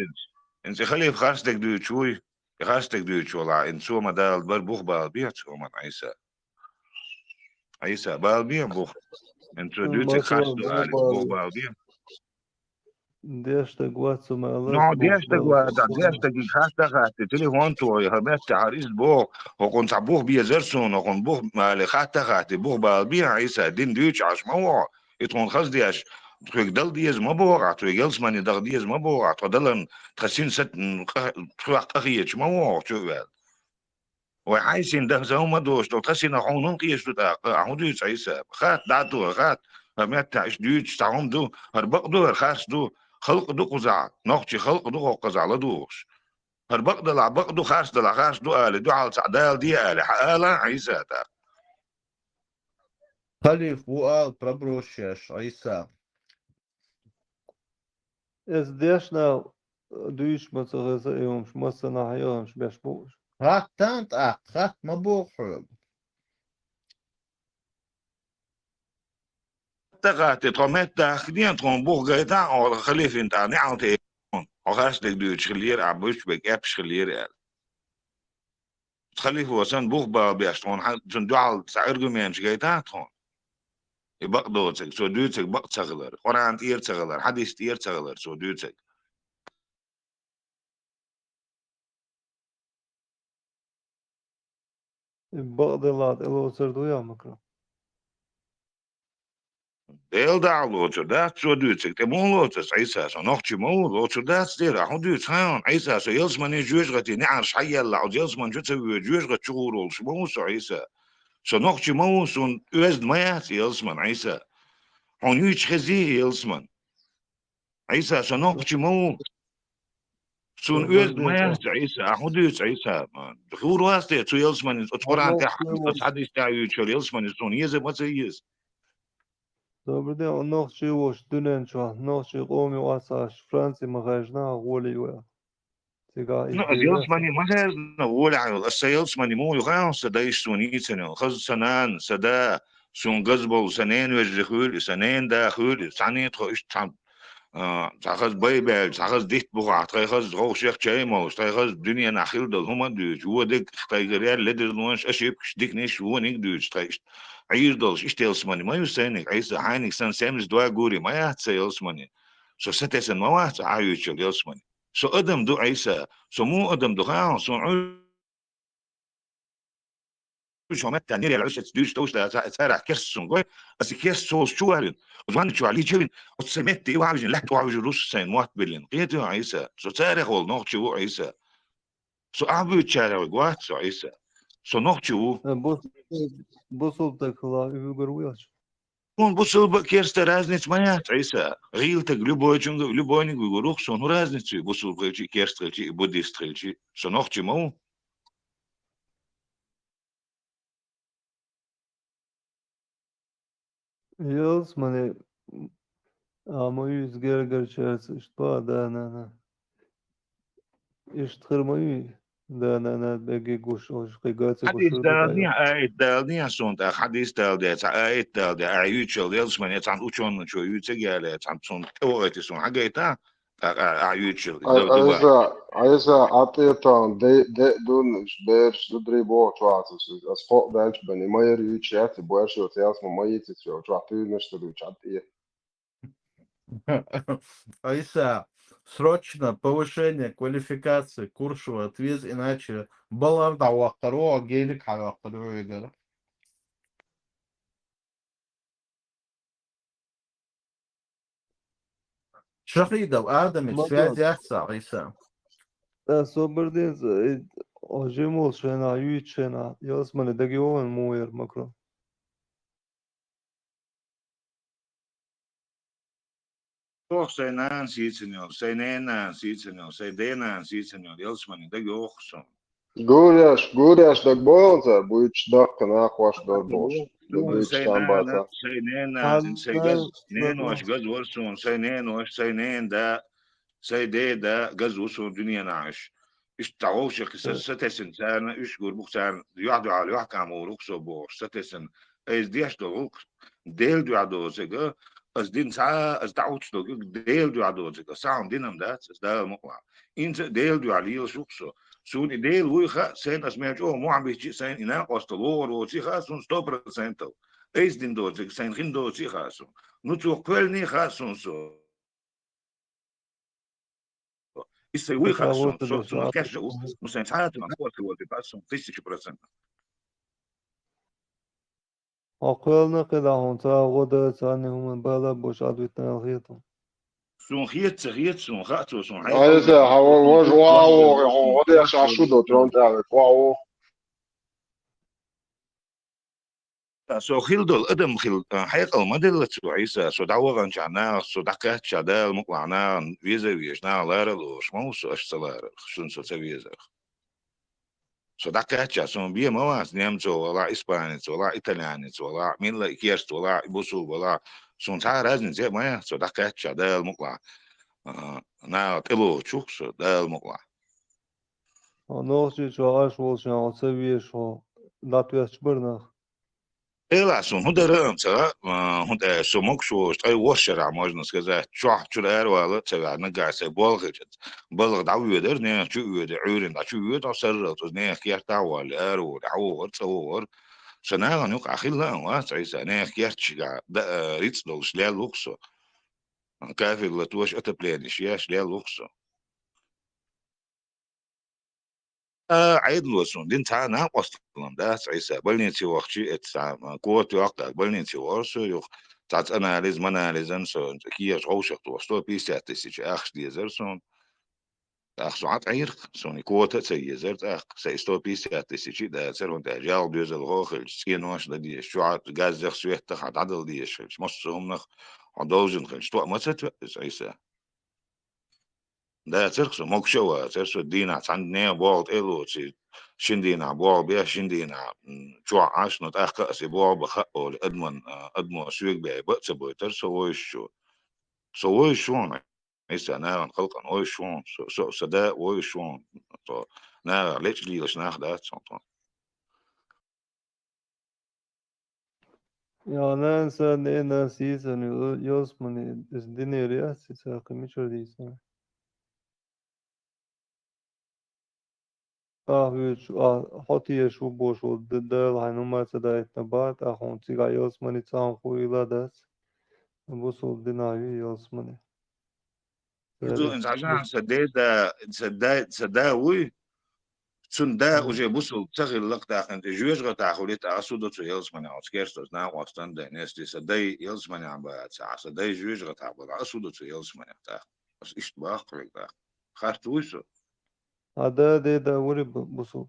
انت خلي خاصتك دو شوي خاصتك دو شو لا ان سو ما دال بوخ بالبيت سو ما عيسى بالبيت بوخ انت دوتك خاصتك على بوخ بالبيت ديشتك واتسو ما No, desta gasta gasta telefon to ya hamet تعريس بو هو كنت بوه بيزرسون هو كنت بوه ما لخاتا غاتي بوه بالبيع عيسى دين ديوش عش موع يتون خز ديش تخيل دل ديز ما بوقع تخيل اسمني دل ديز ما بوقع تدلن تخسين ست تخوح قخيش ما وقع شو بعد وعايزين ده زي ما دوش لو تخسين حونون قيش ده عودي عيسى خات دعتو خات متى ايش ديوش تعهم دو هربق دو خاص دو خلق دو قزع نقطي خلق دو قزع لدوش هربق دلع بق دو خاص دلع خاص دو آلي دو على تعدال دي آلي حقالا عيسى تا خليف وقال بربروشيش عيسى Es diešana dušmas redzējums, masanājums, bez būs. هات تانت هات مبوخ تقاتي تقومت تاخدين تقوم غيتا او خليف انت نعطي او خاص دك دو تشخلير عبوش بك ابش خلير تخليف وسن بوغ بيشتون جن دوال سارغومين غيتا تون يبق دوتك سو دوتك بق تغلر قران تير تغلر حديث تير تغلر سو دوتك Bagdalad elosar duyamıkra. ديل داع لوتر دات سو دوتك تمون لوتر عيسى سو نوختي مو لوتر دات ستير احو دوت هاون عيسى سو يلزمن جوج غتي نعرش حي الله عود يلزمن جو تسوي جوج غت شغور شمو سو عيسى سو نوختي مو سو اوزد ميات يلزمن عيسى هون يوش خزي يلزمن عيسى سو نوختي مو سون اوزد ميات عيسى احو دوت عيسى خور واسطه سو يلزمن القران حديث تاع يوش يلزمن سون يزب ما يز Добрый день, ночи уж дуненчо, ночи оми уасаш, Франции магажна, голиуя. Сега يلزمني ما نقول على السيلزمني مو يغاص دايش سونيتنا خز سنان سدا سون غزبل سنين وجهول سنين داخل سنين تخش تام تاخذ بايبل تاخذ ديت بقع تاخذ روح شيخ تشايمو تاخذ دنيا ناخيل دل هما دوج هو ديك تايغريال لدر نوش اشيبش ديك نيش هو نيك دوج تايش عير دلش ايش تيلسمني ما يسينك عيسى هاينك سان سامس دوا غوري ما ياتسيلسمني سو ستسن ما وات عايوش يلسمني سو ادم دو عيسى سو مو ادم دو خان سو شو متى نيري العشة تدوش توش سارع كرسون قوي بس كرسون شو هالين وزمان شو عليه جبين وتسميت ايه وعاوزين لحت وعاوزين روس سين موات بلين قيتو عيسى سو سارع هول نوخ شو عيسى سو عبو تشارع وقوات سو عيسى سو نوخ شو بوصل تكلا يقروياش. он бусыл керсте разниц маят عيسى غيلتك любой гурух сон разницу бусыл керсте буддист сон нох чему Yalnız mani ama yüz gerger çersi işte da na işte kırmayı da na begi kuş hoş kıygatı حديث kuşur دالني da آية دالني سون تا حديث دال ده تا آية دال ده أعيوتشل يلسمن يتعن أوشون شو يتجي على يتعن سون توقيت سون حاجة تا أعيوتشل عايزة أعطيتان دي دون بيرش ددري بو شواتس أسقط دانش بني ما يري يتشات بوارش وتياس ما يتشو شواتي نشتري شاتي Айса, срочно повышение квалификации, курсовый ответ, иначе баллар да вахтаро, гелик вахтаро игра. شقيقة وآدم связь يحصل عيسى. Sobrdien ožimošana, jučena, jās mani degi oven mūjer makro. toch سينان سيتسنيو سينان سيتسنيو سيدينا سيتسنيو يلسمن ده يوخسون Gurjaš dok bolza, bujić dok nakvaš dorboš. سينان سينان واش جز ورسون سينان واش سينان ده سيدي ده جز ورسون دنيا نعيش إيش تعوش ستسن سان إيش جور سان يعدو على يحكي عم ورقصو بوش ستسن إيش ديش دوق ديل دو عدو زيجا از دين ساعة از تعوش دوق ديل دو عدو زيجا ساعة دينم دات از ده مقلع إنت ديل دو عليه شوكسو سون ديل ويخا سين اسمعت مو عم بيجي سين إنا قصتلور وشي خاصون 100% إيش دين دو زيجا سين خين دو شي خاصون نتو كلني خاصون سو يسوي خاصون سو كاش مثلا ساعات ما هو في الوقت بس 50% أقلنا كده هون غدا ثاني هم بلا بوش عدوتنا الخيطة. سون خيت سون خاتو سون حي Aí você, hoje o rodeio ajuda, pronto, qual سو خيل دول ادم خيل حيق المدل سو عيسى سو دعوة شعنا سو دقة شدال مقلعنا فيزا ويشنا لارل وشمو سو اشتلار شون سو تفيزا سو دقة سو بيه مواس نيمتو ولا اسبانيت ولا ايطاليانيت ولا مين لا كيرست ولا بوسو ولا سون تعرض زي ما سو دقة شدال مقلع نا تلو تشوك سو دال مقلع نوخشي شو عاش وشان سوي شو لاتويا شبرنا. إلا سون هدا رأم ترى هدا سموك شو أي وشرع можно сказать شو شرع ولا ترى نقع سبالغ بالغ دعوة يدر نه شو يدر عورين دا شو يدر سر نه خيار تعوال أرو دعوة تصور سنة نوك أخيل لا واسع سنة خيار شجع دا ريتس دول شلال لوكسو كافي لتوش أتبلين شياش شلال لوكسو عيد لوسون دين تانا أصلا ده عيسى بلني تي وقتي اتسام قوة وقت بلني تي ورسو يخ تعت أناليز مناليزن سون كياش غوشك توستو بيسات تسيج أخش ديزرسون أخ ساعات عير سوني قوة تسيزرت أخ سيستو بيسات تسيج ده سرون تاجال بيوز الغوخل سكين واش دي شوعت غاز زخ سويت تخت عدل ديش مصهم نخ عدوزن خل شتوى ما تتوقس عيسى ده ترخص موكشوا ترسو دينا عندنا بعض إلو تي شندينا بعض بيا شندينا شو عاش نتأخ كأسي بعض بخقو لأدمن أدمن سويك بيا بقتبو ترسو ويشو سو ويشون إيسا نارن خلقا ويشون سو سداء ويشون نار ليش لي لش ناخ دات يا نانسا نينا سيسن يوسمني الدنيا رياسي ساقي مشور ديسان. هيش حطيه شو بوشو ددال هنو ما تدايت نبات أخون تيجا يوسمني تسان خوي لادس بوصل ديناوي يوسمني. برضو إنت عشان سداء وي تون دا وجه بوسو تغير لقطة أنت جوج غتا خوليت أسودو تو يلز من عوض كيرستوس نا وستان دا ناس دي سداي يلز من عم بعد ساعة سداي جوج غتا بعد أسودو تو يلز من عتاخ بس إيش باقي دا خارت ويسو هذا ده وري بوصل.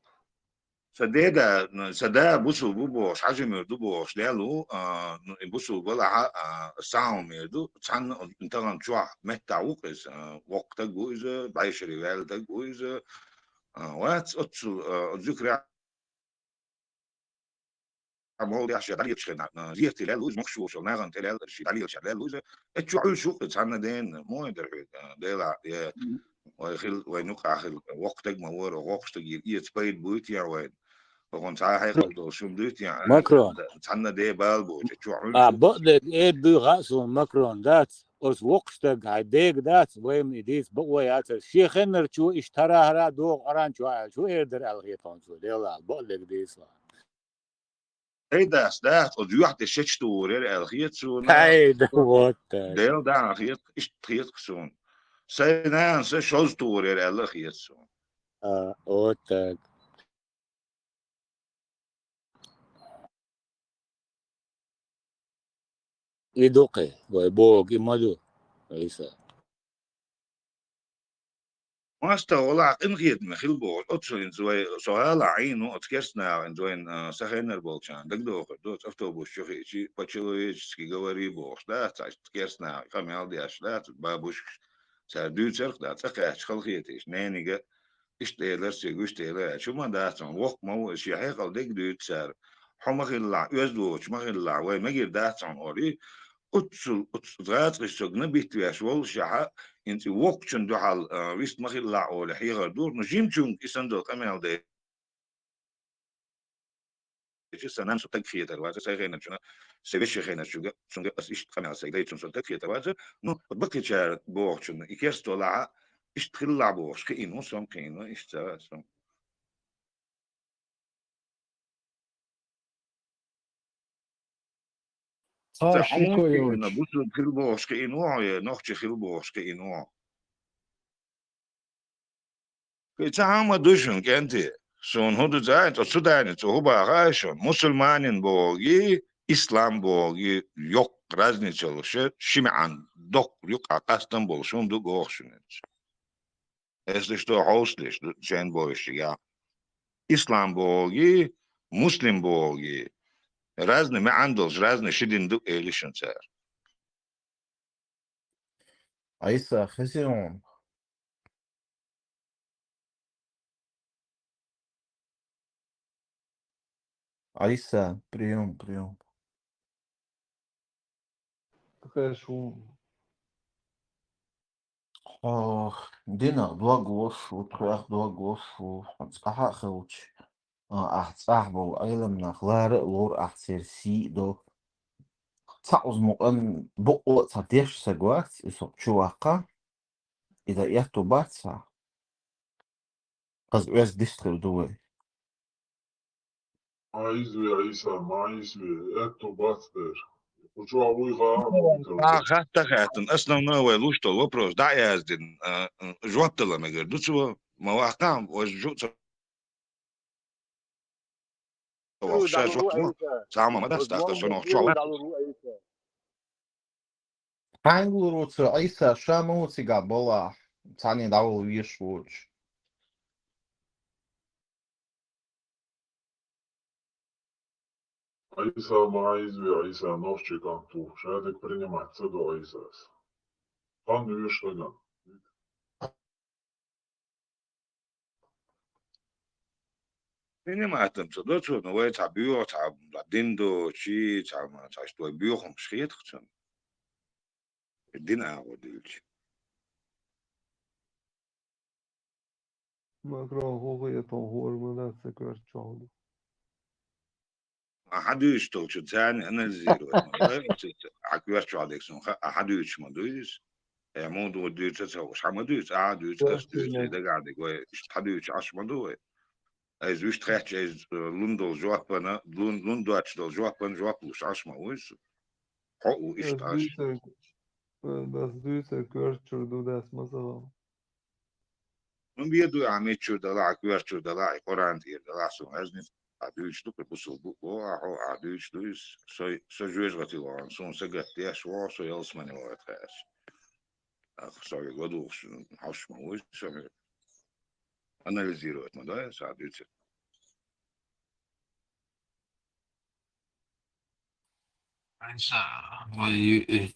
سداء بوسو بوبوش حاجة مردو بوش لالو بوسو ولا ساوم مردو تان انتظر شو متى وقز وقت جويزة بعيش ريال جويزة وات أتصل ذكرى عمود يا شيخ علي تشخنا زيت لا لوز مخشوش وناغن تلا شي علي شغال لوز اتشو شو تسعنا دين مو يدر ديلا يا ويخل وينوق اخر وقتك ما ور وقتك يتبيد بوت يا وين فكون ساعه هي قلت شو بديت يعني ماكرون تسعنا دي بالبو تشو بقدر ايه بغاسون ماكرون ذات os وقتك عديك ذات وين يديس بقويات الشيخ انر شو اشترى هرا دوغ اران شو يقدر الغيطون شو ديلا بقدر ديس اي ده وديوحت الشتور الخيط سون هاي دوت ديل دا خيط خيط سون سينان شوز تور الخيط سون اوتك يدوقي ويبوك يمدو ليس ما استوى إن غير مخيل بول أتصل زوي سؤال عينه أتكسنا إن زوين سخن البولشان دكتور دوت أفتوبوس شوخي شيء بتشلويش كي جواري بوش لا تكسنا كمال دي أشلات بابوش سادو ترك ده تكاش خلقيتش نانيجا إشتيلر سيجوش تيلر شو ما ده تون وقت ما هو شيء هيقل دك دوت سر حما خلا يزلوش ما خلا وين ما جير ده تون أوري أتصل غات رشتنا بيتواش وول شحا انت وقتن دوحال ويست مخي لا ولا حيغا دور نجيم تشون اسندو كمال دي سنان سو تكفيه ترواز سيغينا شنا سيغيش خينا شوغا سونغا اس ايش كمال سيغي تشون سو تكفيه ترواز نو بكي تشار بوقتن يكيرستو لا ايش تخلع بوش كينو سون كينو ايش تا سون شكو يوج نبوسو خيل بوش كينو نوختي خيل بوش كينو كيتعامل دوشن كنتي شون هدو زايد السوداني هو بقى شون مسلمانين بوغي İslam boğu yok razni çalışı şiman dok yok akastan bolşum du goğşunuz. Esli što hostliş sen boğuşu ya. İslam boğu Muslim boğu razni me andolş razni şidin du elişin ser. عيسى خزيون عيسى прием Какая шум. ох دينا два гошу трах два гошу صحا خوش صاحبه ايلم نخلار لور احسر سي دو تعوز مقن بقو تديش سجوات يسوق شواقة إذا يهتو باتسا قصد ويز ديستر دوي Maizvi Isa, maizvi, eto baster. Хочу авуйга Hatta hatın основной луштол вопрос да яздин жваттала мегер дуцу мавакам вожжут وخشاش وقت سامة ما دست أخذ شنو خشوا هنگلوروتر عيسى شاموتي قابلا تاني داول ويشوش Иса, маизви Иса, новчик анту. Шадик принимать, цеду Исас. Хан виштаган. ما أتم صدقت نوع تعبير تعب ديندو شيء تعب تعشتوا بيوخم شخيت خشن الدين أعوديلش Macron hoge طهور من سكر شغل. أحد يشتغل شو ثاني أنا الزيرو عكوير شو عليك سون أحد يش ما دويس موضوع دويس تسوي شو ما دويس دويس دويس إذا قاعد يقول أحد يش عش ما دوي از وش تخش از لندو جوابنا لندو أشتغل جوابلوش عش ما ويس حقو إيش تعش بس دويسة كورتشر دو داس مثلا. من بيدو عميت شو دلع كوير شو دلع قران دير دلع سو هزني عدوش دوك بوصل بو عدوش دويس سو جويز غتيلان سون سجت ياش واسو يلسمني واتاش سو يقولوا حش ما ويس أنا الزيرو اتمدى ساعدوش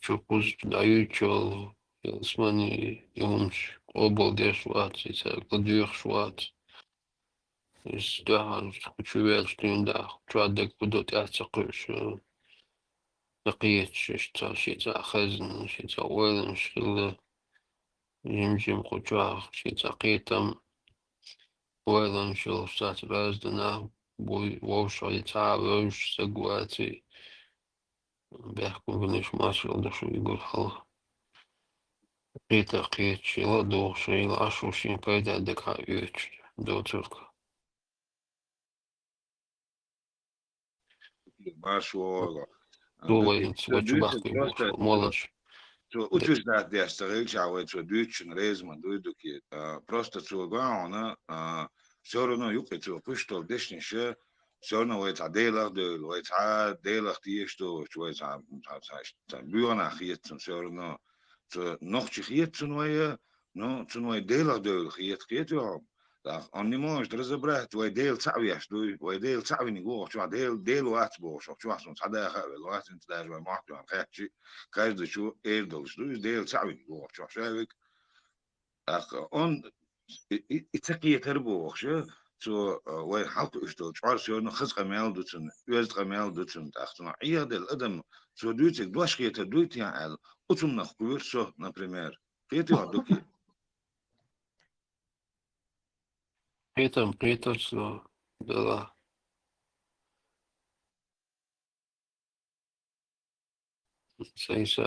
Чопуз даючо Ялсмани Юмш обалдеш шват, кладюх шват. Is daar goed sturen daar. Tradek bedoelt ja zakers. بقية شيتا خزن شيتا ويلن شيل جيم قجار شيتا قيتم ويلن شيل سات بازدنا ووش يتعب ووش سقواتي بيحكم بنيش ما شيل دشو يقول حلا قيت شيل دو شيل عشو شين قيدا دكا يوش دو ترك ما شو دو انت وچو باقي بوش مولش Учусь да дестарил, чавай, что дючен резма, дуйдуки, просто цугана, все равно юки цу, пусть дешнише, все равно это делах, это делах тие, что это бюрна хиетсон, все равно, что ночи хиетсон, но цуной делах хиет, да, он не может разобрать твой дел цавьяш, твой дел цавьни го, что дел уатбо, что он садаха, луатин даже махту, хачи, каждый что дел, что дел цавьни го, что шавик, он и такие тербо, что وين حلقوا اشتغل شعار سيرنا خزق ميل دوتن يزق ميل دوتن تحتنا عياد الأدم سو دوتك دوش خيت دوت يعني أتم نخبر سو например خيتي هدوكي قيتم سو دلا سيسا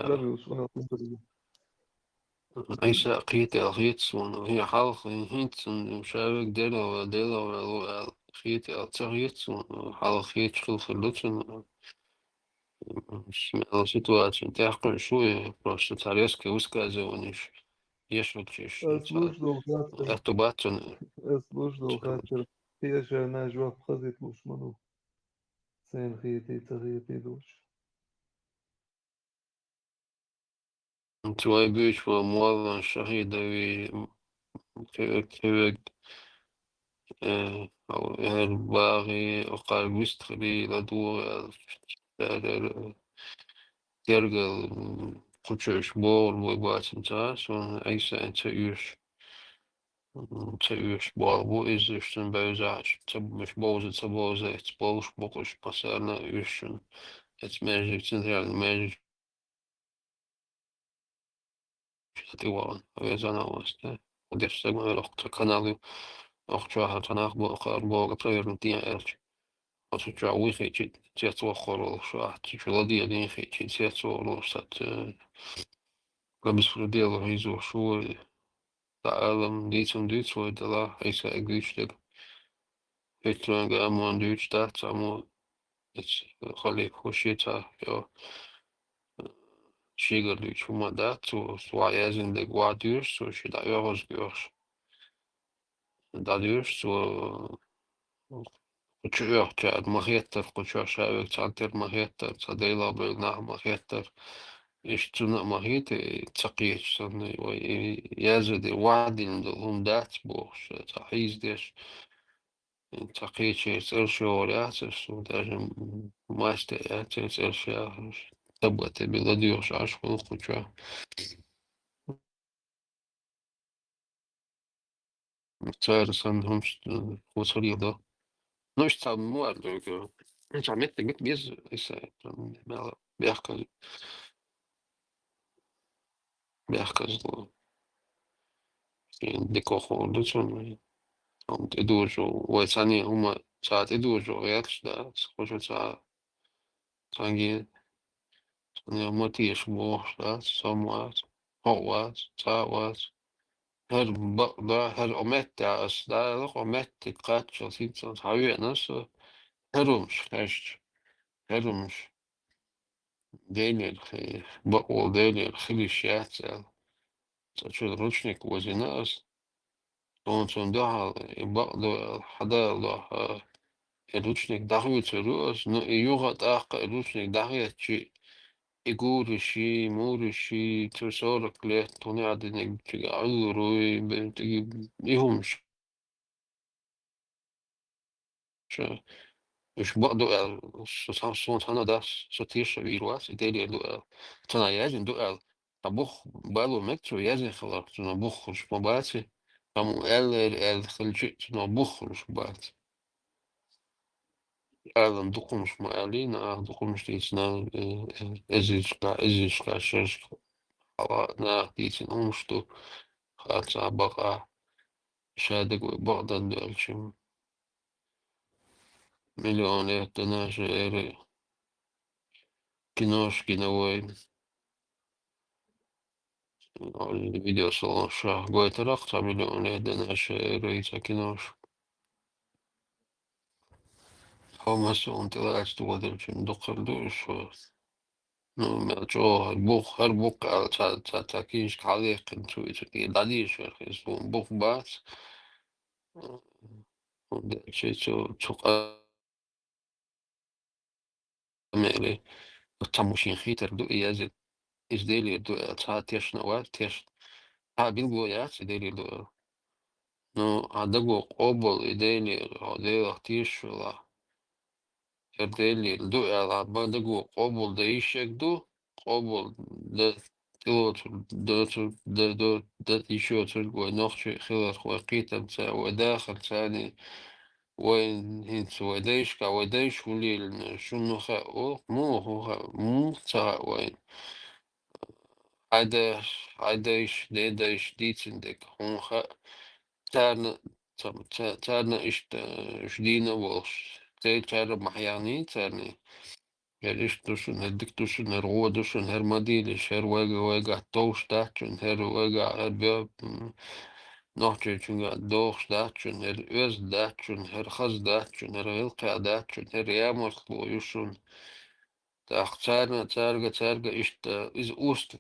قيت سون هي حلق هيتسون مشابك دلا قيت أتغيتسون حلق قيت خلصلتون смело ситуацию тяжко шуе просто царевская высказываешь يشركش ارتباط слушал хатер пеша на жвак хазит мушману Sen خيتي تغيتي دوش. Твой бич был морван шахидови كيف الباغي وقال بيستخدي لدور ترجل قدش بول ويبات انتاس ايسا انت يوش باربو ازشتن بيزاش تب مش بوزة تبوزة تبوش بقش بسرنا يوشن ات ماجيك تنتهي ماجيك تيوان ويزانا واستا وديش سيغمان الوقت كانالي أخشاها تناخ بوقار بوغ تغير نتيا إلش وتشع ويخي تيتو خورو شاح تشلا دي دين خي تيتو رو سات لبس فرديلو هيزو شو تعلم ديتم ديتو دلا هيسا إجريش دل هيتلانج أمان ديوش تحت أمو خلي خوشيتا يو شيغر ديوش وما دات وعيازن دي قواديوش وشي يوغز جيوش داديوش Uçuyor çağır mahiyettir kuçuyor şavik çantir mahiyettir çadıyla bölna mahiyettir işçuna mahiyeti çakiyeç sanı ve yazıdı vaadin dolum dat bu tahiz deş çakiyeç erşiyor yasır derdim maçta erşiyor tabbatı bile diyor aşk bunu kuçuyor çağır sandım kuçuyor da Ну, ich tam muar do Antigamente muito mesmo, isso é ela bercas do decorro do son te dojo o sani uma sa te dojo reaks da skojo sa tangi ne motiš mo da somewhat hot sa was her da her ometta as da ometta qatcho sinso havenas herums herums Daniel بقوا Daniel خلي الشاتل تشو رучник возле нас он сондахал بقدو حدا الله الرучник دعوة رؤس نو يوغا تاق الرучник دعوة شي يقول شي مور شي تصورك له توني عدنك تيجي عذروي تيجي يهمش مش بقدر سنة ده ستيش بيروات إيطاليا دو تنا يازن دو طبخ بالو مترو يازن خلاص تنا بخش مباتي تمو ال خلجي تنا بخش بات أعلم دقمش مالينا دقمش تيتنا إزيشكا شش نا تيتن أمشتو خاطر بقى شادق بغداد دولشم مليون تناش киношки новой видео صلاح قويت رقص مليون هدنا رئيس كينوش هما سون طلعت تودر شن دقر دوش نو مالجو بوخ هر بوك على تاكيش كاليق انتو يتكي داديش يسون بوخ بات ودك شي تقا ميلي التموشين خيتر دو يازد إزديلي دو تيش نوات تيش بيلقو يات إزديلي دو نو عدقو قوبل إديني عدير تيشولا إرديلي دو على دقو قوبل دايشك دو قوبل دا دا تيشو تلقو نوخشي خلال خوقيتا بتاع وداخل تاني وين هنت ودايش كا ودايش وليل شنو خاو مو هو مو تا وين عدايش ديدايش ديتندك هون خا تانا تانا اشدينا وش تانا محياني تاني يليش دوشن هديك دوشن هرغو دوشن هرمديلش هر واجا توش داتشن هر واجا هر بيب نوحجي چونگا دوخش داتشن هر اوز داتشن هر خز داتشن هر غلقع داتشن هر يامرخلو يوشن تاق تارga اشتا از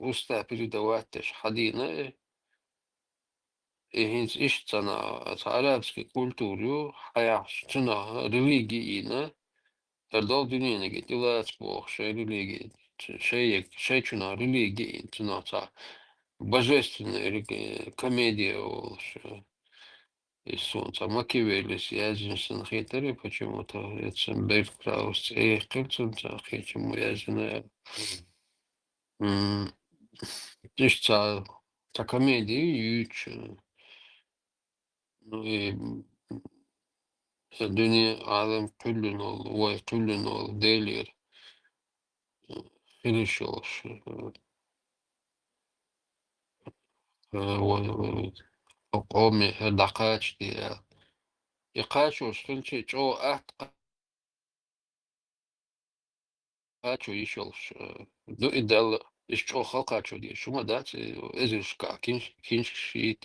اوستا بريدواتش حدينا هنس إشتنا عربسكي كولتوريو حياة شنا ريليجينا Erdol dünyana gitti laat бог şey религии şey чуна религии чуна та божественная комедия и солнца Макиавеллис язынсын хитары почему-то это Бейфкраус и Хилцунца хитчему язына лишь та комедия юч ну и الدنيا عالم كله نول وكله نول ديلير خليشوش قومي دقاش دي يقاشوش خلشي جو قاچو يشولش دو إدال إيش جو خلقاچو دي شو ما دات إزش كا كينش شيت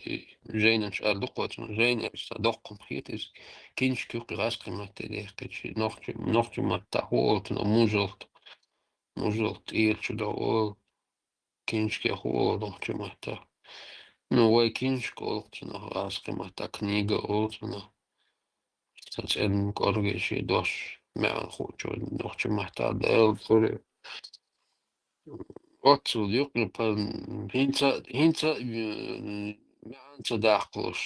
جينش أردقوت جينش دقم خيتز كينش كيو قراس قيمة دي كينش نوخش ما تاولت موجلت إيرش داول كينش كي هو نوخش ما تا ну вай كينش قولت قراس قيمة كنيجا قولت تتسأل كورجيشي دوش مع خوچو نوخش ما تا دال خوري Otul yok mu pan hinta meanta daqlosh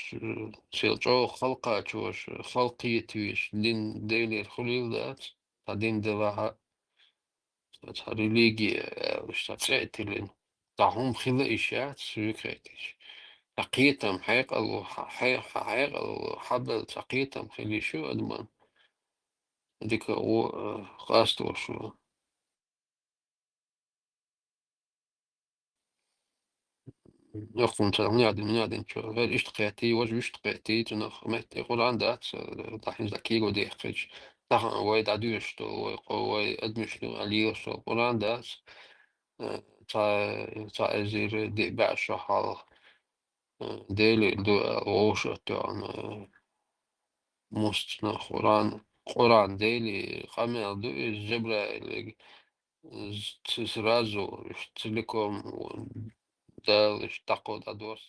selço halqa çoş halqi yetiş din deyler hulildat ta din de va ta religi işte tsetilin ta hum khila işat süketiş تقيتم حيق حبل تقيتم خلي شو أدمان ديك هو قاستو شو يخون ترى منادين شو غير اشتقيتي وجه اشتقيتي تنخ مهت يقول عندات طاحن زكيرو دي خج طاحن وايد عدوش تو وايد أدمش تو عليوش تو قول عندات تا أزير دي بعش حال ديلي دو روش تو عن مستنا قرآن ديلي خامل دو جبرا تسرازو تلكم دال اشتقوا دادوس